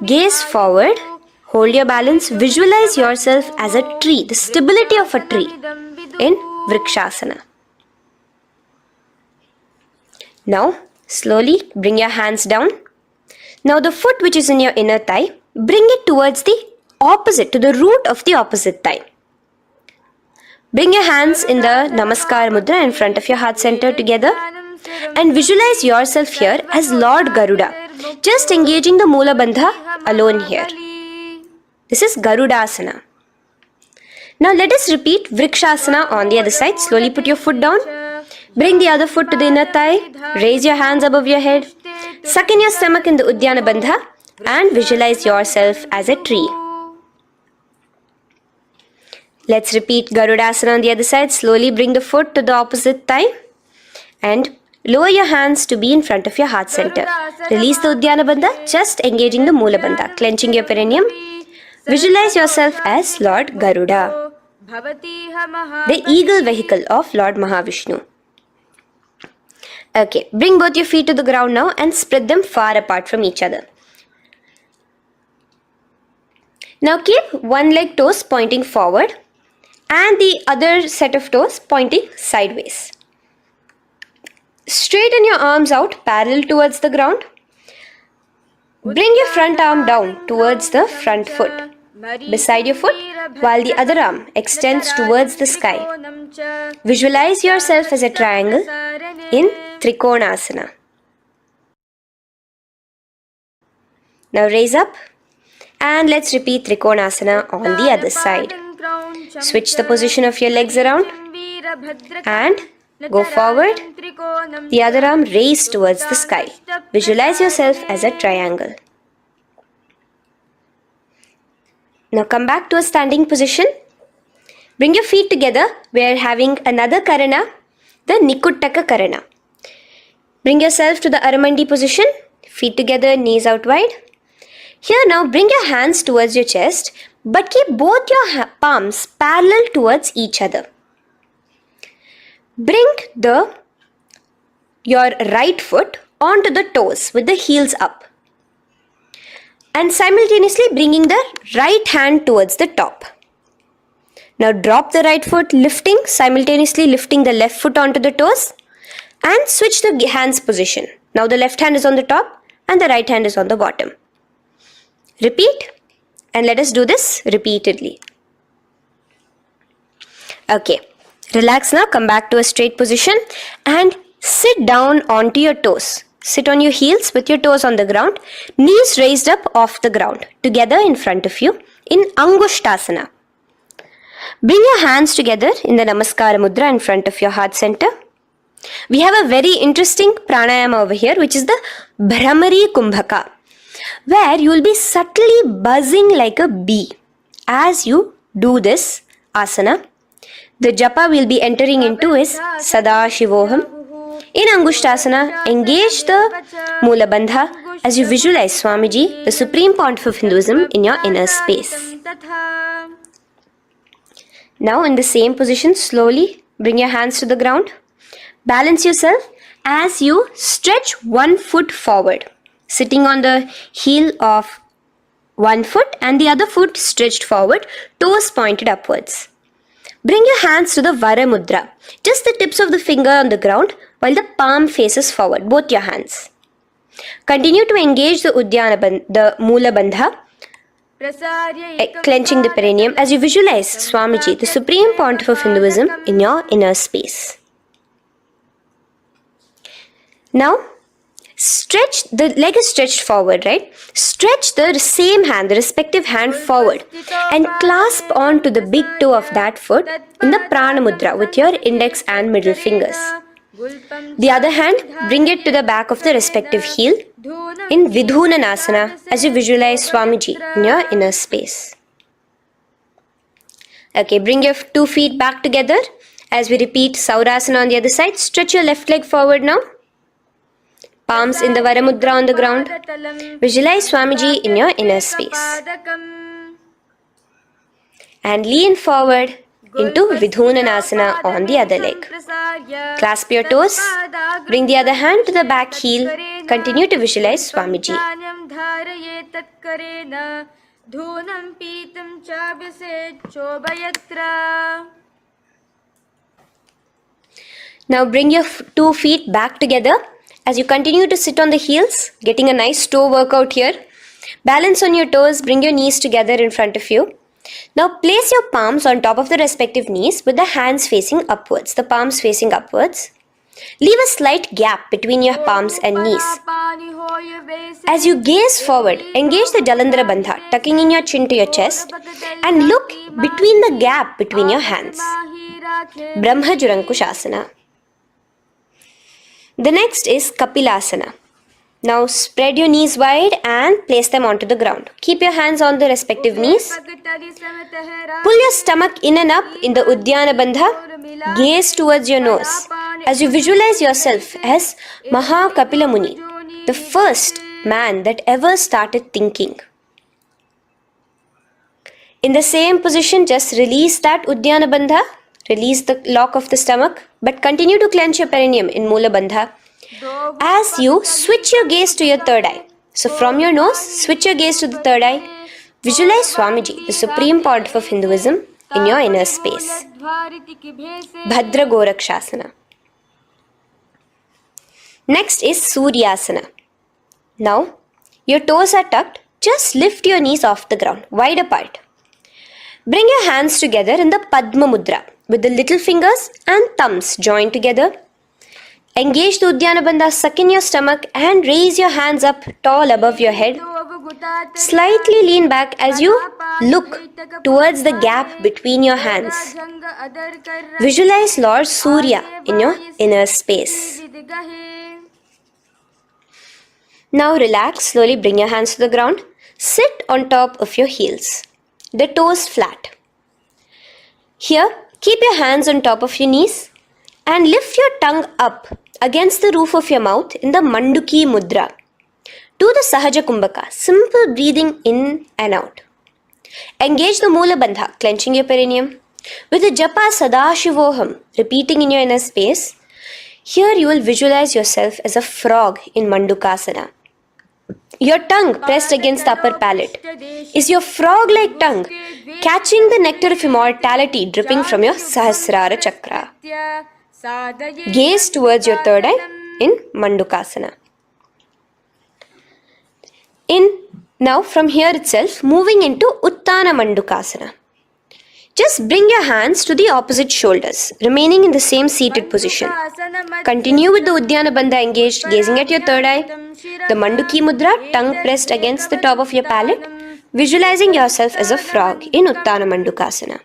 Gaze forward, hold your balance, visualize yourself as a tree, the stability of a tree in Vrikshasana. Now, slowly bring your hands down. Now the foot which is in your inner thigh, bring it towards the opposite, to the root of the opposite thigh. Bring your hands in the Namaskar Mudra in front of your heart center together and visualize yourself here as Lord Garuda, just engaging the Mula Bandha alone here. This is Garudasana. Now let us repeat Vrikshasana on the other side. Slowly put your foot down. Bring the other foot to the inner thigh. Raise your hands above your head. Suck in your stomach in the Uddiyana Bandha and visualize yourself as a tree. Let's repeat Garudasana on the other side. Slowly bring the foot to the opposite thigh and lower your hands to be in front of your heart center. Release the Uddiyana Bandha, just engaging the Mula Bandha, clenching your perineum. Visualize yourself as Lord Garuda, the eagle vehicle of Lord Mahavishnu. Okay, bring both your feet to the ground now and spread them far apart from each other. Now keep one leg toes pointing forward and the other set of toes pointing sideways. Straighten your arms out parallel towards the ground. Bring your front arm down towards the front foot, beside your foot, while the other arm extends towards the sky. Visualize yourself as a triangle in Trikonasana. Now raise up and let's repeat Trikonasana on the other side. Switch the position of your legs around and go forward. The other arm raised towards the sky. Visualize yourself as a triangle. Now come back to a standing position. Bring your feet together. We are having another Karana, the Nikuttaka Karana. Bring yourself to the Aramandi position. Feet together, knees out wide. Here now bring your hands towards your chest, but keep both your palms parallel towards each other. Bring your right foot onto the toes with the heels up. And simultaneously bringing the right hand towards the top. Now drop the right foot, simultaneously lifting the left foot onto the toes and switch the hands position. Now the left hand is on the top and the right hand is on the bottom. Repeat and let us do this repeatedly. Okay, relax now, come back to a straight position and sit down onto your toes. Sit on your heels with your toes on the ground, knees raised up off the ground, together in front of you in Angushtasana. Bring your hands together in the Namaskara Mudra in front of your heart center. We have a very interesting pranayama over here, which is the Bhramari Kumbhaka, where you will be subtly buzzing like a bee as you do this asana. The japa we will be entering into is Sadashivoham. In Angushtasana, engage the Mula Bandha as you visualize Swamiji, the Supreme Pontiff of Hinduism, in your inner space. Now in the same position, slowly bring your hands to the ground. Balance yourself as you stretch one foot forward, sitting on the heel of one foot and the other foot stretched forward, toes pointed upwards. Bring your hands to the Vara Mudra, just the tips of the finger on the ground while the palm faces forward, both your hands. Continue to engage the Mula Bandha, clenching the perineum as you visualize Swamiji, the Supreme Pontiff of Hinduism, in your inner space. Now, stretch, the leg is stretched forward, right? Stretch the same hand, the respective hand forward and clasp onto the big toe of that foot in the Prana Mudra with your index and middle fingers. The other hand, bring it to the back of the respective heel in Vidhunanasana as you visualize Swamiji in your inner space. Okay, bring your 2 feet back together as we repeat Saurasana on the other side. Stretch your left leg forward now. Palms in the Vara Mudra on the ground. Visualize Swamiji in your inner space. And lean forward into Vidhunanasana on the other leg. Clasp your toes. Bring the other hand to the back heel. Continue to visualize Swamiji. Now bring your 2 feet back together as you continue to sit on the heels, getting a nice toe workout here. Balance on your toes, bring your knees together in front of you. Now place your palms on top of the respective knees with the hands facing upwards, the palms facing upwards. Leave a slight gap between your palms and knees. As you gaze forward, engage the Jalandhara Bandha, tucking in your chin to your chest, and look between the gap between your hands. Brahma Jurankushasana. The next is Kapilasana. Now spread your knees wide and place them onto the ground. Keep your hands on the respective knees. Pull your stomach in and up in the Uddiyana Bandha. Gaze towards your nose as you visualize yourself as Maha Kapila Muni, the first man that ever started thinking. In the same position, just release that Uddiyana Bandha. Release the lock of the stomach, but continue to clench your perineum in Mula Bandha as you switch your gaze to your third eye. So from your nose, switch your gaze to the third eye. Visualize Swamiji, the Supreme Pontiff of Hinduism, in your inner space. Bhadra Gorakshasana. Next is Suryasana. Now, your toes are tucked. Just lift your knees off the ground, wide apart. Bring your hands together in the Padma Mudra with the little fingers and thumbs joined together. Engage the Uddiyana Bandha, suck in your stomach and raise your hands up tall above your head. Slightly lean back as you look towards the gap between your hands. Visualize Lord Surya in your inner space. Now relax, slowly bring your hands to the ground. Sit on top of your heels, the toes flat. Here, keep your hands on top of your knees and lift your tongue up against the roof of your mouth in the Manduki Mudra. Do the Sahaja Kumbhaka, simple breathing in and out. Engage the Mula Bandha, clenching your perineum. With the Japa Sadashivoham, repeating in your inner space, here you will visualize yourself as a frog in Mandukasana. Your tongue pressed against the upper palate. Is your frog-like tongue catching the nectar of immortality dripping from your Sahasrara Chakra? Gaze towards your third eye in Mandukasana. Now from here itself, moving into Uttana Mandukasana. Just bring your hands to the opposite shoulders, remaining in the same seated position. Continue with the Uddiyana Bandha engaged, gazing at your third eye. The Manduki Mudra, tongue pressed against the top of your palate, visualizing yourself as a frog in Uttana Mandukasana.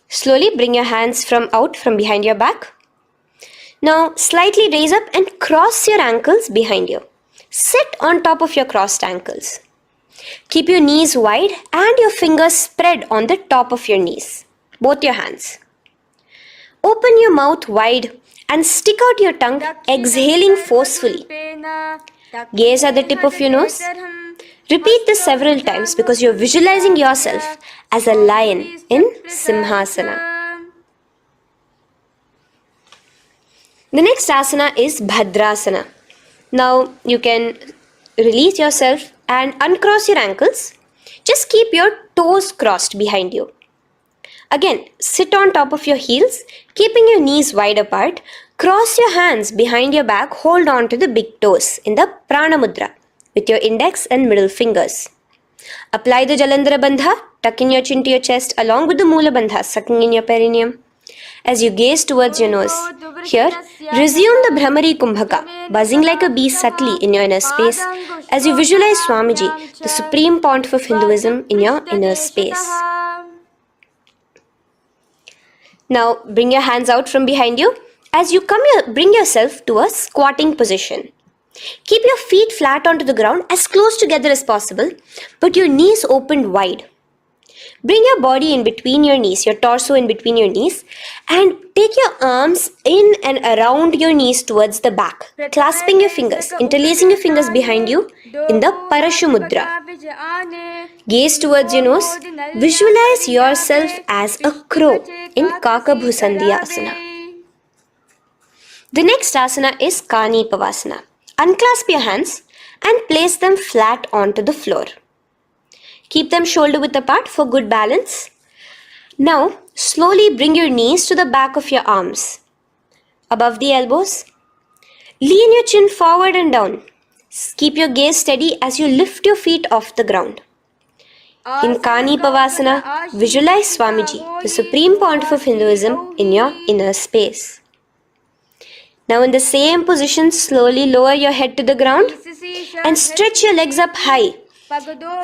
Slowly bring your hands out from behind your back. Now slightly raise up and cross your ankles behind you. Sit on top of your crossed ankles. Keep your knees wide and your fingers spread on the top of your knees, both your hands. Open your mouth wide and stick out your tongue, exhaling forcefully. Gaze at the tip of your nose. Repeat this several times because you're visualizing yourself as a lion in Simhasana. The next asana is Bhadrasana. Now you can release yourself and uncross your ankles. Just keep your toes crossed behind you. Again, sit on top of your heels, keeping your knees wide apart. Cross your hands behind your back, hold on to the big toes in the Prana Mudra with your index and middle fingers. Apply the Jalandhara Bandha, tucking your chin to your chest along with the Mula Bandha, sucking in your perineum. As you gaze towards your nose, here, resume the Brahmari Kumbhaka, buzzing like a bee subtly in your inner space as you visualize Swamiji, the Supreme Pontiff of Hinduism, in your inner space. Now, bring your hands out from behind you. As you bring yourself to a squatting position. Keep your feet flat onto the ground as close together as possible, but your knees opened wide. Bring your body in between your knees, your torso in between your knees, and take your arms in and around your knees towards the back, clasping your fingers, interlacing your fingers behind you in the Parashu Mudra. Gaze towards your nose. Visualize yourself as a crow in Kakabhusandiya Asana. The next asana is Kani Pavasana. Unclasp your hands and place them flat onto the floor. Keep them shoulder width apart for good balance. Now, slowly bring your knees to the back of your arms, above the elbows. Lean your chin forward and down. Keep your gaze steady as you lift your feet off the ground. In Kani Pavasana, visualize Swamiji, the Supreme Pontiff of Hinduism, in your inner space. Now in the same position, slowly lower your head to the ground and stretch your legs up high,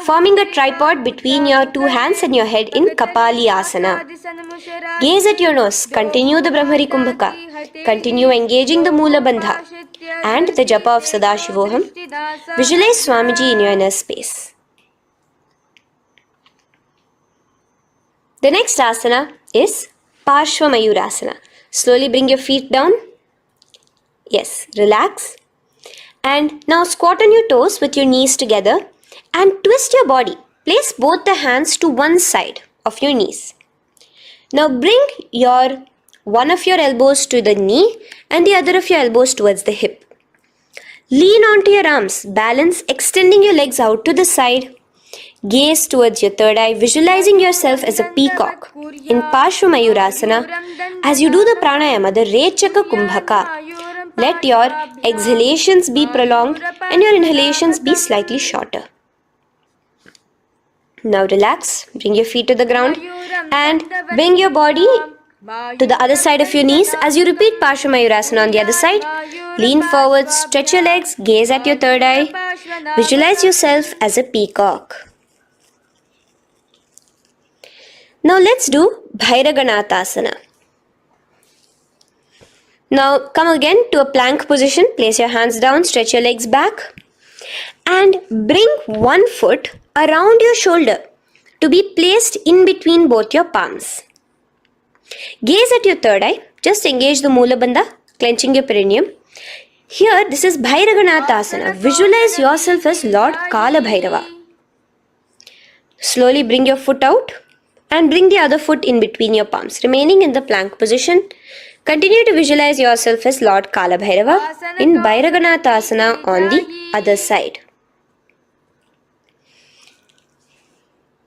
forming a tripod between your two hands and your head in Kapali Asana. Gaze at your nose, continue the Brahmari Kumbhaka, continue engaging the Mula Bandha and the Japa of Sadashivoham. Visualize Swamiji in your inner space. The next asana is Parshva Mayurasana. Slowly bring your feet down. Yes, relax. And now squat on your toes with your knees together and twist your body. Place both the hands to one side of your knees. Now bring one of your elbows to the knee and the other of your elbows towards the hip. Lean onto your arms, balance, extending your legs out to the side. Gaze towards your third eye, visualizing yourself as a peacock in Parshva Mayurasana. As you do the pranayama, the Rechaka Kumbhaka, let your exhalations be prolonged and your inhalations be slightly shorter. Now relax, bring your feet to the ground and bring your body to the other side of your knees. As you repeat Parshva Mayurasana on the other side, lean forward, stretch your legs, gaze at your third eye, visualize yourself as a peacock. Now let's do Bhairaganathasana. Now come again to a plank position. Place your hands down, stretch your legs back and bring one foot around your shoulder to be placed in between both your palms. Gaze at your third eye. Just engage the Mula Bandha, clenching your perineum. Here, this is Bhairaganathasana. Visualize yourself as Lord Kala Bhairava. Slowly bring your foot out and bring the other foot in between your palms, remaining in the plank position. Continue to visualize yourself as Lord Kala Bhairava in Bhairaganathasana on the other side.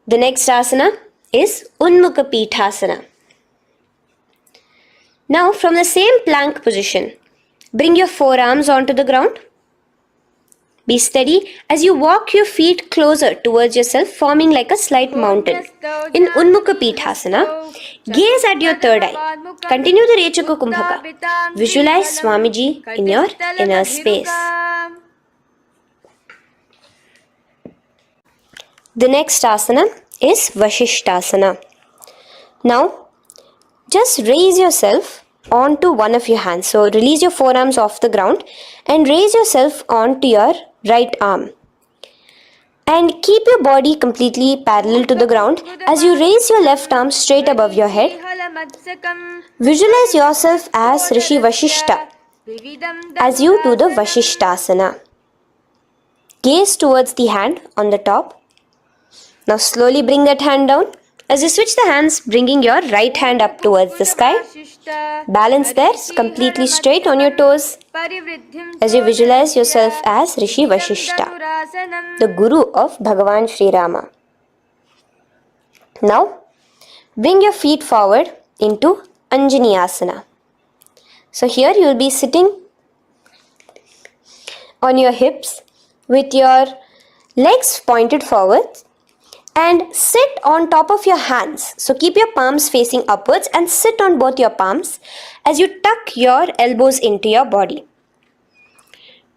The next asana is Unmukha Pithasana. Now from the same plank position, bring your forearms onto the ground. Be steady as you walk your feet closer towards yourself, forming like a slight mountain. In Unmukha Pithasana, gaze at your third eye. Continue the Rechaka Kumbhaka. Visualize Swamiji in your inner space. The next asana is Vashishthasana. Now, just raise yourself onto one of your hands. So, release your forearms off the ground and raise yourself onto your right arm. And keep your body completely parallel to the ground as you raise your left arm straight above your head. Visualize yourself as Rishi Vashishta as you do the Vashishthasana. Gaze towards the hand on the top. Now slowly bring that hand down. As you switch the hands, bringing your right hand up towards the sky. Balance there, completely straight on your toes. As you visualize yourself as Rishi Vashishta, the Guru of Bhagavan Sri Rama. Now, bring your feet forward into Anjaneyasana. So here you will be sitting on your hips with your legs pointed forward and sit on top of your hands. So keep your palms facing upwards and sit on both your palms as you tuck your elbows into your body.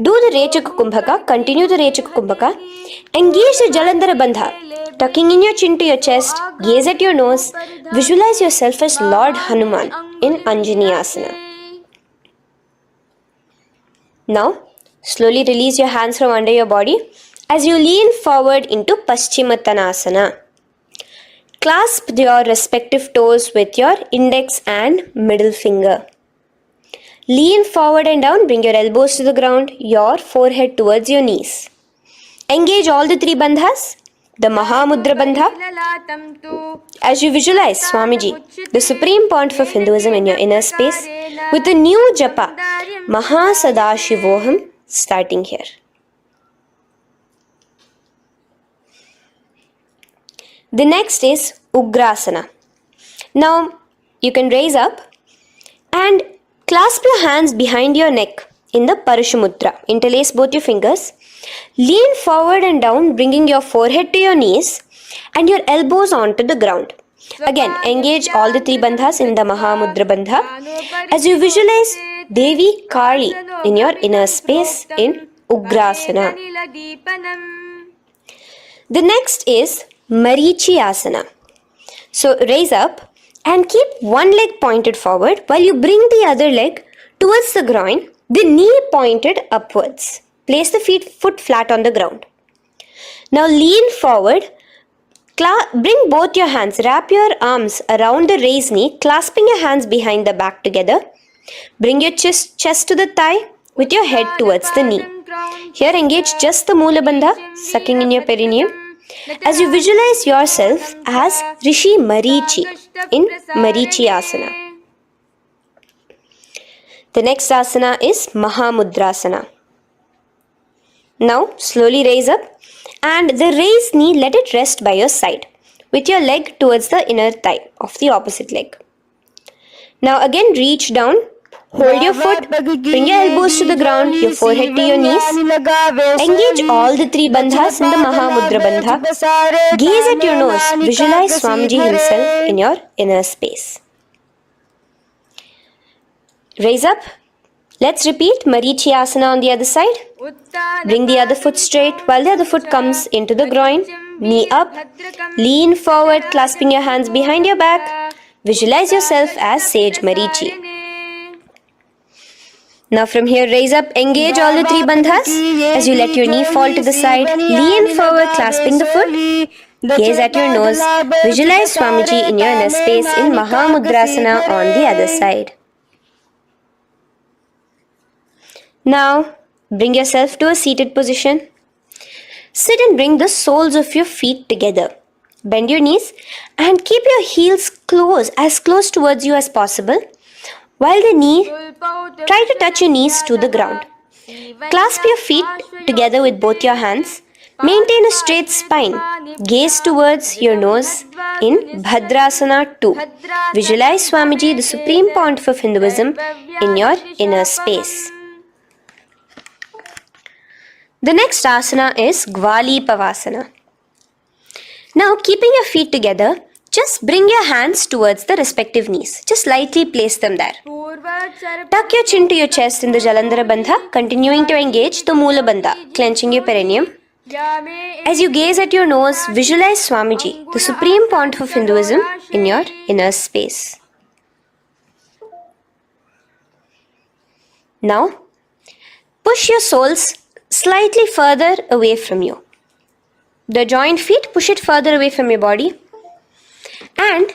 Do the Rechaka Kumbhaka, continue the Rechaka Kumbhaka. Engage the Jalandhara Bandha, tucking in your chin to your chest, gaze at your nose, visualize yourself as Lord Hanuman in Anjaneyasana. Now, slowly release your hands from under your body as you lean forward into Paschimottanasana. Clasp your respective toes with your index and middle finger. Lean forward and down, bring your elbows to the ground, your forehead towards your knees. Engage all the three bandhas, the Mahamudra Bandha. As you visualize Swamiji, the Supreme Pontiff of Hinduism in your inner space, with a new japa, Mahasadashivoham, starting here. The next is Ugrasana. Now, you can raise up and clasp your hands behind your neck in the Parashumudra. Interlace both your fingers. Lean forward and down, bringing your forehead to your knees and your elbows onto the ground. Again, engage all the three bandhas in the Mahamudra Bandha as you visualize Devi Kali in your inner space in Ugrasana. The next is Marichyasana. So raise up and keep one leg pointed forward while you bring the other leg towards the groin, the knee pointed upwards. Place the foot flat on the ground. Now lean forward, bring both your hands, wrap your arms around the raised knee, clasping your hands behind the back together. Bring your chest to the thigh with your head towards the knee. Here engage just the Moola Bandha, sucking in your perineum, as you visualize yourself as Rishi Marichi in Marichyasana. The next asana is Mahamudrasana. Now slowly raise up and the raised knee, let it rest by your side with your leg towards the inner thigh of the opposite leg. Now again reach down, hold your foot, bring your elbows to the ground, your forehead to your knees. Engage all the three bandhas in the Mahamudra Bandha. Gaze at your nose, visualize Swamiji himself in your inner space. Raise up. Let's repeat Marichyasana on the other side. Bring the other foot straight while the other foot comes into the groin. Knee up. Lean forward, clasping your hands behind your back. Visualize yourself as Sage Marichi. Now from here, raise up, engage all the three bandhas as you let your knee fall to the side. Lean forward, clasping the foot. Gaze at your nose. Visualize Swamiji in your inner space in Mahamudrasana on the other side. Now, bring yourself to a seated position. Sit and bring the soles of your feet together. Bend your knees and keep your heels as close towards you as possible. While try to touch your knees to the ground. Clasp your feet together with both your hands. Maintain a straight spine. Gaze towards your nose in Bhadrasana 2. Visualize Swamiji, the Supreme Pontiff of Hinduism, in your inner space. The next asana is Gwali Pavasana. Now, keeping your feet together, just bring your hands towards the respective knees. Just lightly place them there. Tuck your chin to your chest in the Jalandhara Bandha, continuing to engage the Moola Bandha, clenching your perineum. As you gaze at your nose, visualize Swamiji, the Supreme Pontiff of Hinduism, in your inner space. Now, push your soles slightly further away from you. The joined feet, push it further away from your body. And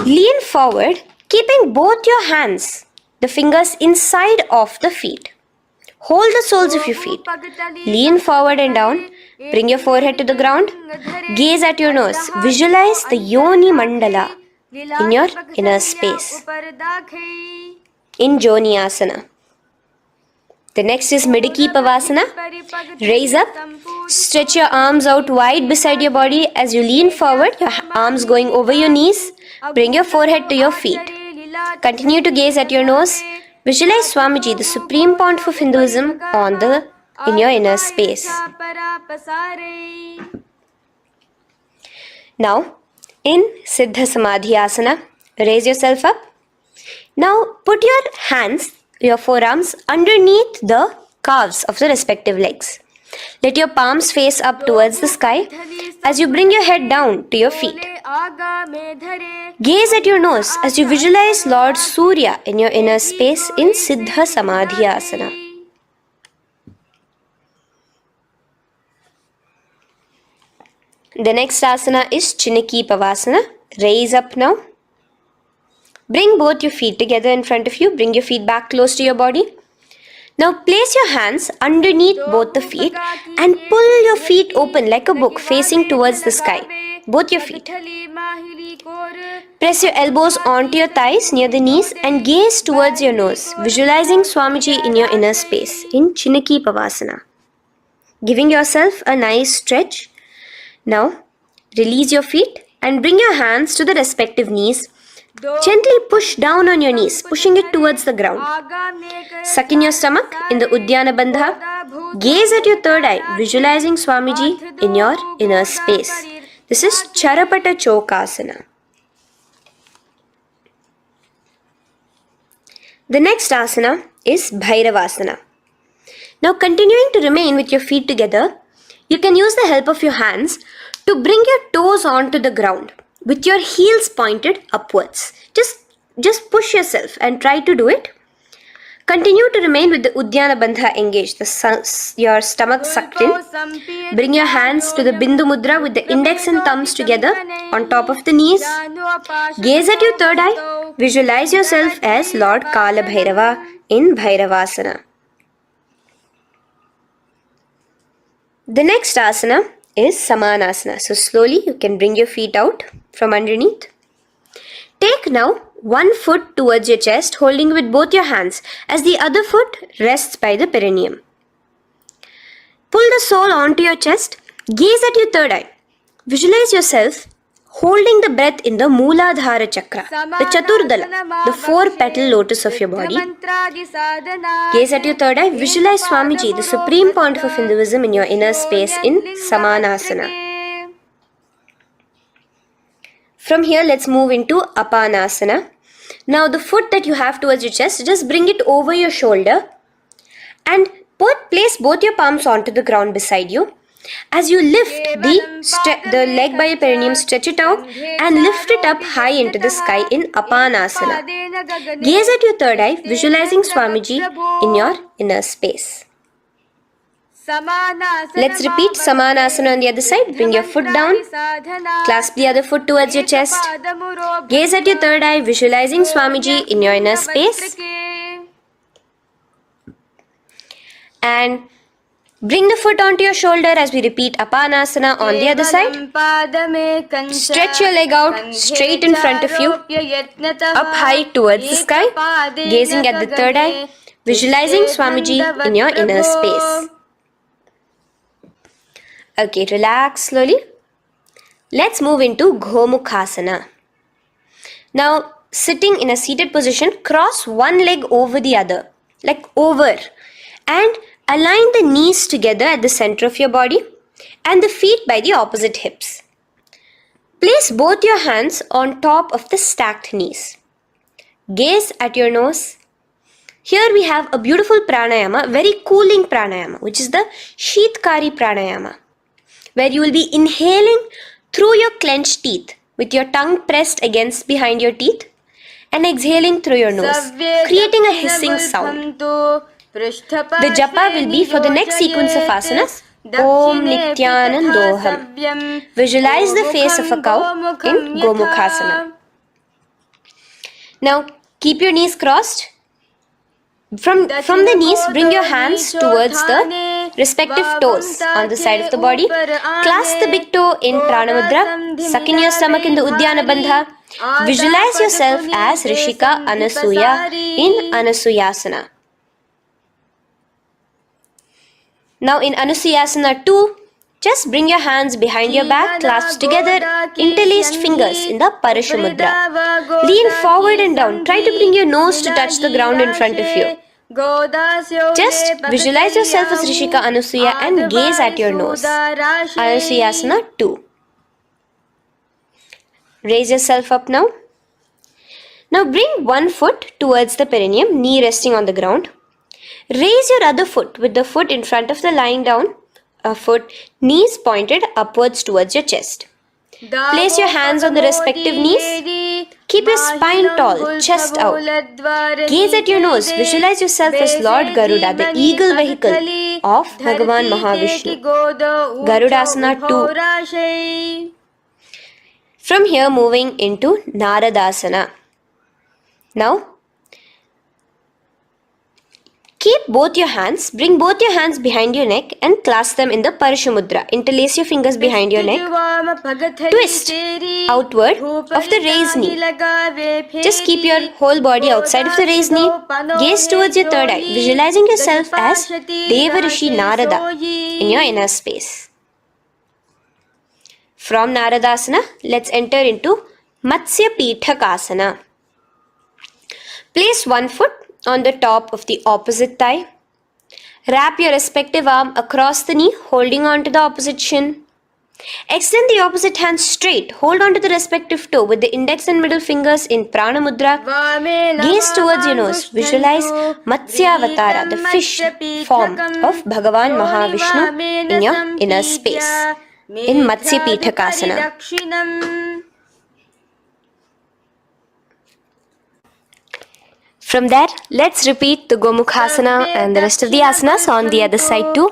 lean forward, keeping both your hands, the fingers inside of the feet. Hold the soles of your feet. Lean forward and down. Bring your forehead to the ground. Gaze at your nose. Visualize the Yoni Mandala in your inner space. In Joni Asana. The next is Midiki Pavasana. Raise up. Stretch your arms out wide beside your body as you lean forward, your arms going over your knees. Bring your forehead to your feet. Continue to gaze at your nose. Visualize Swamiji, the Supreme Pontiff of Hinduism, in your inner space. Now, in Siddha Samadhi Asana, raise yourself up. Now, put your forearms underneath the calves of the respective legs. Let your palms face up towards the sky as you bring your head down to your feet. Gaze at your nose as you visualize Lord Surya in your inner space in Siddha Samadhi Asana. The next asana is Chiniki Pavasana. Raise up now. Bring both your feet together in front of you. Bring your feet back close to your body. Now place your hands underneath both the feet and pull your feet open like a book facing towards the sky. Both your feet. Press your elbows onto your thighs near the knees and gaze towards your nose, visualizing Swamiji in your inner space in Chiniki Pavasana. Giving yourself a nice stretch. Now release your feet and bring your hands to the respective knees. Gently push down on your knees, pushing it towards the ground. Suck in your stomach in the Uddiyana Bandha. Gaze at your third eye, visualizing Swamiji in your inner space. This is Charapata Chokasana. The next asana is Bhairavasana. Now continuing to remain with your feet together, you can use the help of your hands to bring your toes onto the ground with your heels pointed upwards. Just push yourself and try to do it. Continue to remain with the Uddiyana Bandha engaged, your stomach sucked in. Bring your hands to the Bindu Mudra with the index and thumbs together on top of the knees. Gaze at your third eye. Visualize yourself as Lord Kala Bhairava in Bhairavasana. The next asana is Samanasana. So slowly you can bring your feet out from underneath. Take now one foot towards your chest, holding with both your hands as the other foot rests by the perineum. Pull the sole onto your chest. Gaze at your third eye. Visualize yourself holding the breath in the Mooladhara Chakra, the Chaturdala, the 4-petal lotus of your body. Gaze at your third eye. Visualize Swamiji, the Supreme Pontiff of Hinduism, in your inner space in Samanasana. From here, let's move into Apanasana. Now, the foot that you have towards your chest, just bring it over your shoulder and place both your palms onto the ground beside you. As you lift the leg by your perineum, stretch it out and lift it up high into the sky in Apanasana. Gaze at your third eye, visualizing Swamiji in your inner space. Let's repeat Samanasana on the other side. Bring your foot down. Clasp the other foot towards your chest. Gaze at your third eye, visualizing Swamiji in your inner space. And bring the foot onto your shoulder as we repeat Apanasana on the other side. Stretch your leg out straight in front of you, up high towards the sky, gazing at the third eye, visualizing Swamiji in your inner space. Okay, relax slowly. Let's move into Gomukhasana. Now, sitting in a seated position, cross one leg over the other, like over, and align the knees together at the center of your body and the feet by the opposite hips. Place both your hands on top of the stacked knees. Gaze at your nose. Here we have a beautiful pranayama, very cooling pranayama, which is the Sheetkari pranayama, where you will be inhaling through your clenched teeth with your tongue pressed against behind your teeth and exhaling through your nose, creating a hissing sound. The japa will be for the next sequence of asanas. Om Nithyananda. Visualize the face of a cow in Gomukhasana. Now keep your knees crossed. From the knees, bring your hands towards the respective toes on the side of the body. Clasp the big toe in Prana Mudra. Suck in your stomach in the Uddiyana Bandha. Visualize yourself as Rishika Anasuya in Anasuyasana. Now in Anusuyasana 2, just bring your hands behind your back, clasped together, interlaced fingers in the Parashamudra. Lean forward and down. Try to bring your nose to touch the ground in front of you. Just visualize yourself as Rishika Anasuya and gaze at your nose. Anusuyasana 2. Raise yourself up now. Now bring one foot towards the perineum, knee resting on the ground. Raise your other foot with the foot in front of the lying down, a foot, knees pointed upwards towards your chest. Place your hands on the respective knees. Keep your spine tall, chest out. Gaze at your nose. Visualize yourself as Lord Garuda, the eagle vehicle of Bhagavan Mahavishnu. Garudasana 2. From here, moving into Naradasana. Now, keep both your hands, bring both your hands behind your neck and clasp them in the Parashamudra. Interlace your fingers behind your neck. Twist outward of the raised knee. Just keep your whole body outside of the raised knee. Gaze towards your third eye, visualizing yourself as Devarishi Narada in your inner space. From Naradasana, let's enter into Matsya Pithakasana. Place one foot on the top of the opposite thigh. Wrap your respective arm across the knee, holding on to the opposite shin. Extend the opposite hand straight. Hold on to the respective toe with the index and middle fingers in Prana Mudra. Gaze towards your nose. Visualize Matsyavatara, the fish form of Bhagavan Mahavishnu in your inner space. In Matsya Pithakasana. From there, let's repeat the Gomukhasana and the rest of the asanas on the other side too.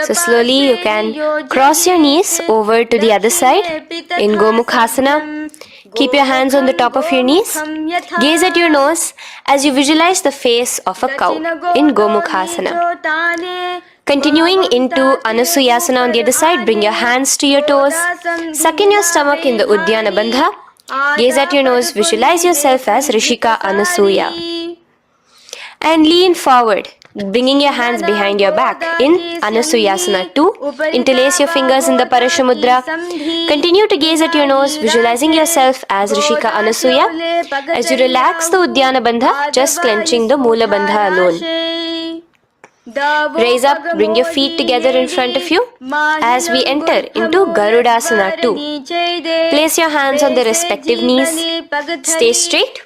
So slowly you can cross your knees over to the other side in Gomukhasana. Keep your hands on the top of your knees. Gaze at your nose as you visualize the face of a cow in Gomukhasana. Continuing into Anusuyasana on the other side, bring your hands to your toes. Suck in your stomach in the Uddiyana Bandha. Gaze at your nose, visualize yourself as Rishika Anasuya. And lean forward, bringing your hands behind your back in Anusuyasana 2. Interlace your fingers in the Parashamudra. Continue to gaze at your nose, visualizing yourself as Rishika Anasuya. As you relax the Uddiyana Bandha, just clenching the Mula Bandha alone. Raise up, bring your feet together in front of you as we enter into Garudasana 2. Place your hands on the respective knees. Stay straight.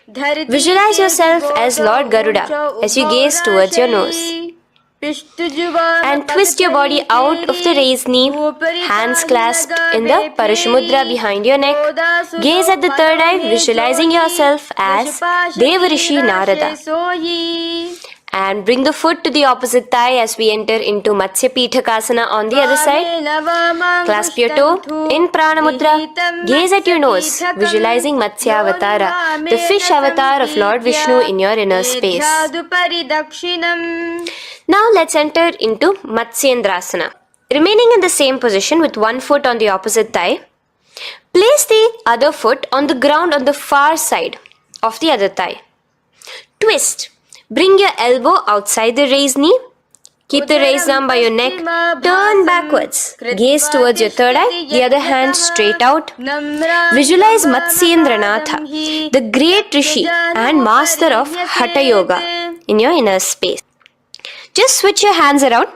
Visualize yourself as Lord Garuda as you gaze towards your nose. And twist your body out of the raised knee, hands clasped in the Parashamudra behind your neck. Gaze at the third eye, visualizing yourself as Devarishi Narada. And bring the foot to the opposite thigh as we enter into Matsya Pithakasana on the other side. Clasp your toe in Prana Mudra. Gaze at your nose, visualizing Matsya Avatara, the fish avatar of Lord Vishnu in your inner space. Now let's enter into Matsyendrasana. Remaining in the same position with one foot on the opposite thigh, place the other foot on the ground on the far side of the other thigh. Twist. Bring your elbow outside the raised knee. Keep the raised arm by your neck. Turn backwards. Gaze towards your third eye, the other hand straight out. Visualize Matsyendranatha, the great Rishi and master of Hatha Yoga in your inner space. Just switch your hands around.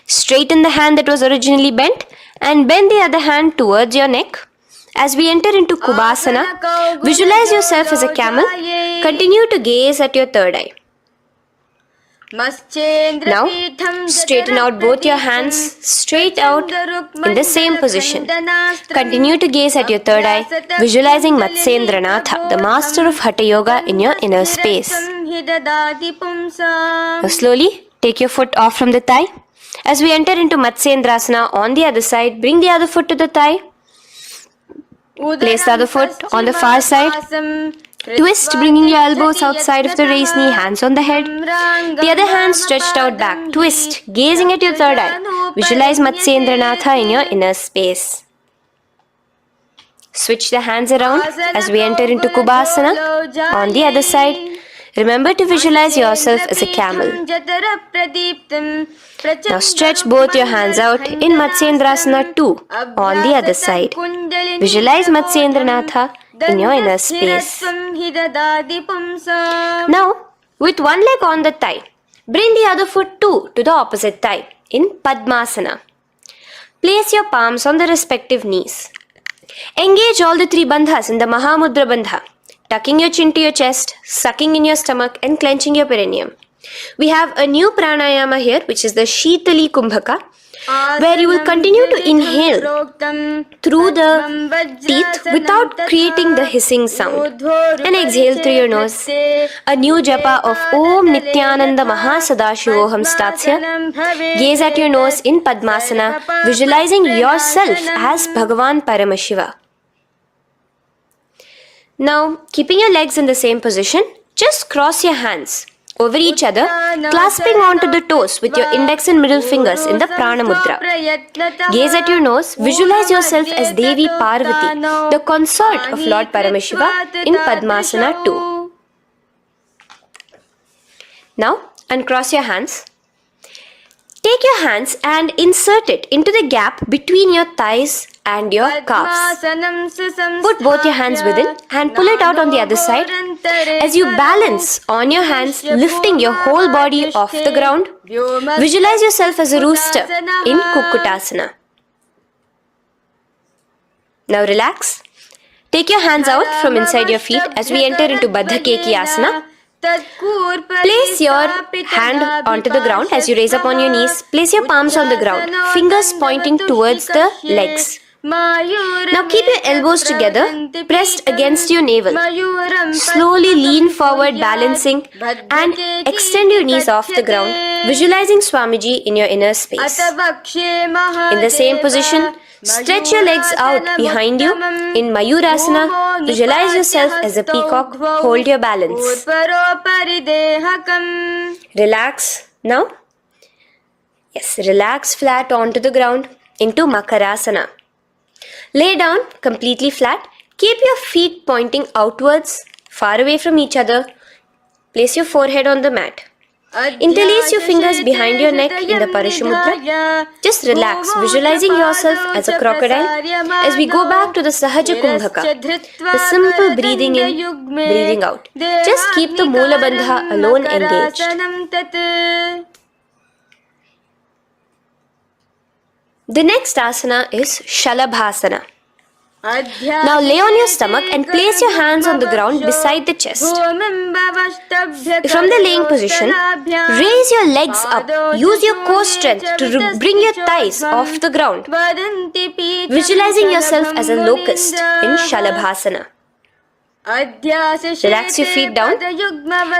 Straighten the hand that was originally bent and bend the other hand towards your neck. As we enter into Kubhasana, visualize yourself as a camel. Continue to gaze at your third eye. Now, straighten out both your hands straight out in the same position. Continue to gaze at your third eye, visualizing Matsyendranatha, the master of Hatha Yoga in your inner space. Now slowly, take your foot off from the thigh. As we enter into Matsyendrasana on the other side, bring the other foot to the thigh. Place the other foot on the far side. Twist, bringing your elbows outside of the raised knee, hands on the head. The other hand stretched out back. Twist, gazing at your third eye. Visualize Matsyendranatha in your inner space. Switch the hands around as we enter into Kubhasana on the other side. Remember to visualize yourself as a camel. Now stretch both your hands out in Matsyendrasana 2 on the other side. Visualize Matsyendranatha in your inner space. Now, with one leg on the thigh, bring the other foot too to the opposite thigh in Padmasana. Place your palms on the respective knees. Engage all the three bandhas in the Mahamudra Bandha, tucking your chin to your chest, sucking in your stomach and clenching your perineum. We have a new pranayama here, which is the Shitali Kumbhaka, where you will continue to inhale through the teeth without creating the hissing sound, and exhale through your nose. A new japa of Om Nithyananda Sadashivoham starts here. Gaze at your nose in Padmasana, visualizing yourself as Bhagavan Paramashiva. Now, keeping your legs in the same position, just cross your hands over each other, clasping onto the toes with your index and middle fingers in the Prana Mudra. Gaze at your nose, visualize yourself as Devi Parvati, the consort of Lord Paramashiva in Padmasana 2. Now, uncross your hands. Take your hands and insert it into the gap between your thighs and your calves. Put both your hands within and pull it out on the other side. As you balance on your hands, lifting your whole body off the ground, visualize yourself as a rooster in Kukkutasana. Now relax. Take your hands out from inside your feet as we enter into Baddha Kekiyasana. Place your hand onto the ground as you raise up on your knees. Place your palms on the ground, fingers pointing towards the legs. Now keep your elbows together, pressed against your navel. Slowly lean forward, balancing, and extend your knees off the ground, visualizing Swamiji in your inner space. In the same position, stretch your legs out behind you. In Mayurasana, visualize yourself as a peacock. Hold your balance. Relax now. Yes, relax flat onto the ground into Makarasana. Lay down completely flat. Keep your feet pointing outwards, far away from each other. Place your forehead on the mat. Interlace your fingers behind your neck in the Parishamudra. Just relax, visualizing yourself as a crocodile as we go back to the Sahaja Kumbhaka, the simple breathing in, breathing out. Just keep the Moola Bandha alone engaged. The next asana is Shalabhasana. Now lay on your stomach and place your hands on the ground beside the chest. From the laying position, raise your legs up. Use your core strength to bring your thighs off the ground. Visualizing yourself as a locust in Shalabhasana. Relax your feet down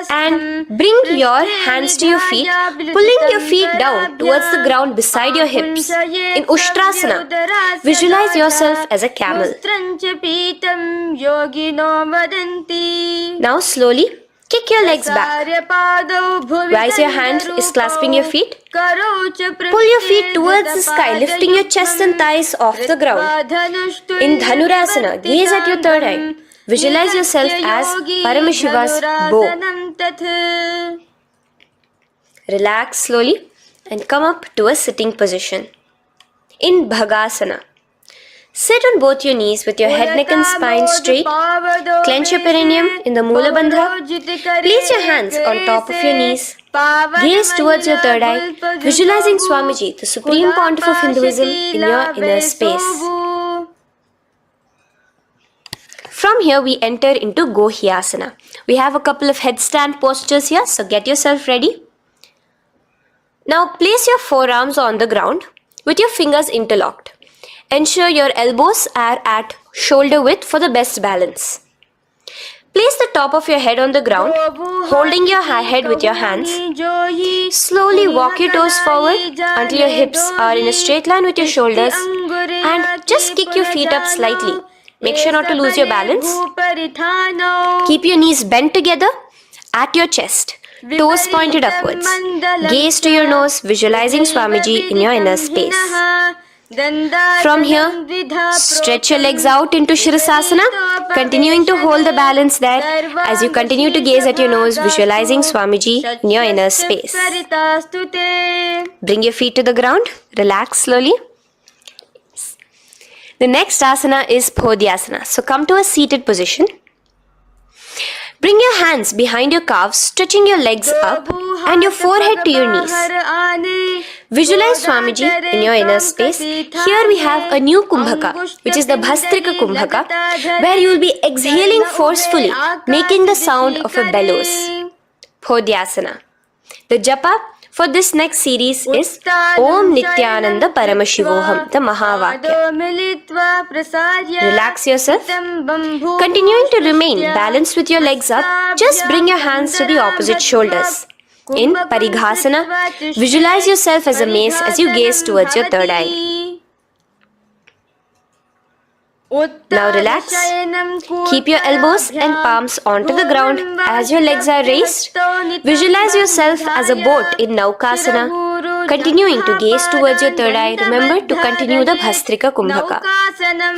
and bring your hands to your feet, pulling your feet down towards the ground beside your hips. In Ushtrasana, visualize yourself as a camel. Now slowly kick your legs back. Rise your hand is clasping your feet. Pull your feet towards the sky, lifting your chest and thighs off the ground. In Dhanurasana, gaze at your third eye. Visualize yourself as Paramashiva's bow. Relax slowly and come up to a sitting position. In Bhagasana, sit on both your knees with your head, neck and spine straight. Clench your perineum in the Moola Bandha. Place your hands on top of your knees. Gaze towards your third eye, visualizing Swamiji, the Supreme Pontiff of Hinduism, in your inner space. From here we enter into Gohyasana. We have a couple of headstand postures here, so get yourself ready. Now place your forearms on the ground with your fingers interlocked. Ensure your elbows are at shoulder width for the best balance. Place the top of your head on the ground, holding your head with your hands. Slowly walk your toes forward until your hips are in a straight line with your shoulders, and just kick your feet up slightly, Make sure not to lose your balance. Keep your knees bent together at your chest. Toes pointed upwards. Gaze to your nose, visualizing Swamiji in your inner space. From here, stretch your legs out into Shirasasana, continuing to hold the balance there as you continue to gaze at your nose, visualizing Swamiji in your inner space. Bring your feet to the ground, relax slowly. The next asana is Podhyasana. So come to a seated position. Bring your hands behind your calves, stretching your legs up and your forehead to your knees. Visualize Swamiji in your inner space. Here we have a new Kumbhaka, which is the Bhastrika Kumbhaka, where you will be exhaling forcefully, making the sound of a bellows. Podhyasana. The japa for this next series is Om Nithyananda Paramashivoham, the Mahavakya. Relax yourself. Continuing to remain balanced with your legs up, just bring your hands to the opposite shoulders. In Parighasana, visualize yourself as a mace as you gaze towards your third eye. Now relax. Keep your elbows and palms onto the ground as your legs are raised. Visualize yourself as a boat in Naukasana. Continuing to gaze towards your third eye, remember to continue the Bhastrika Kumbhaka.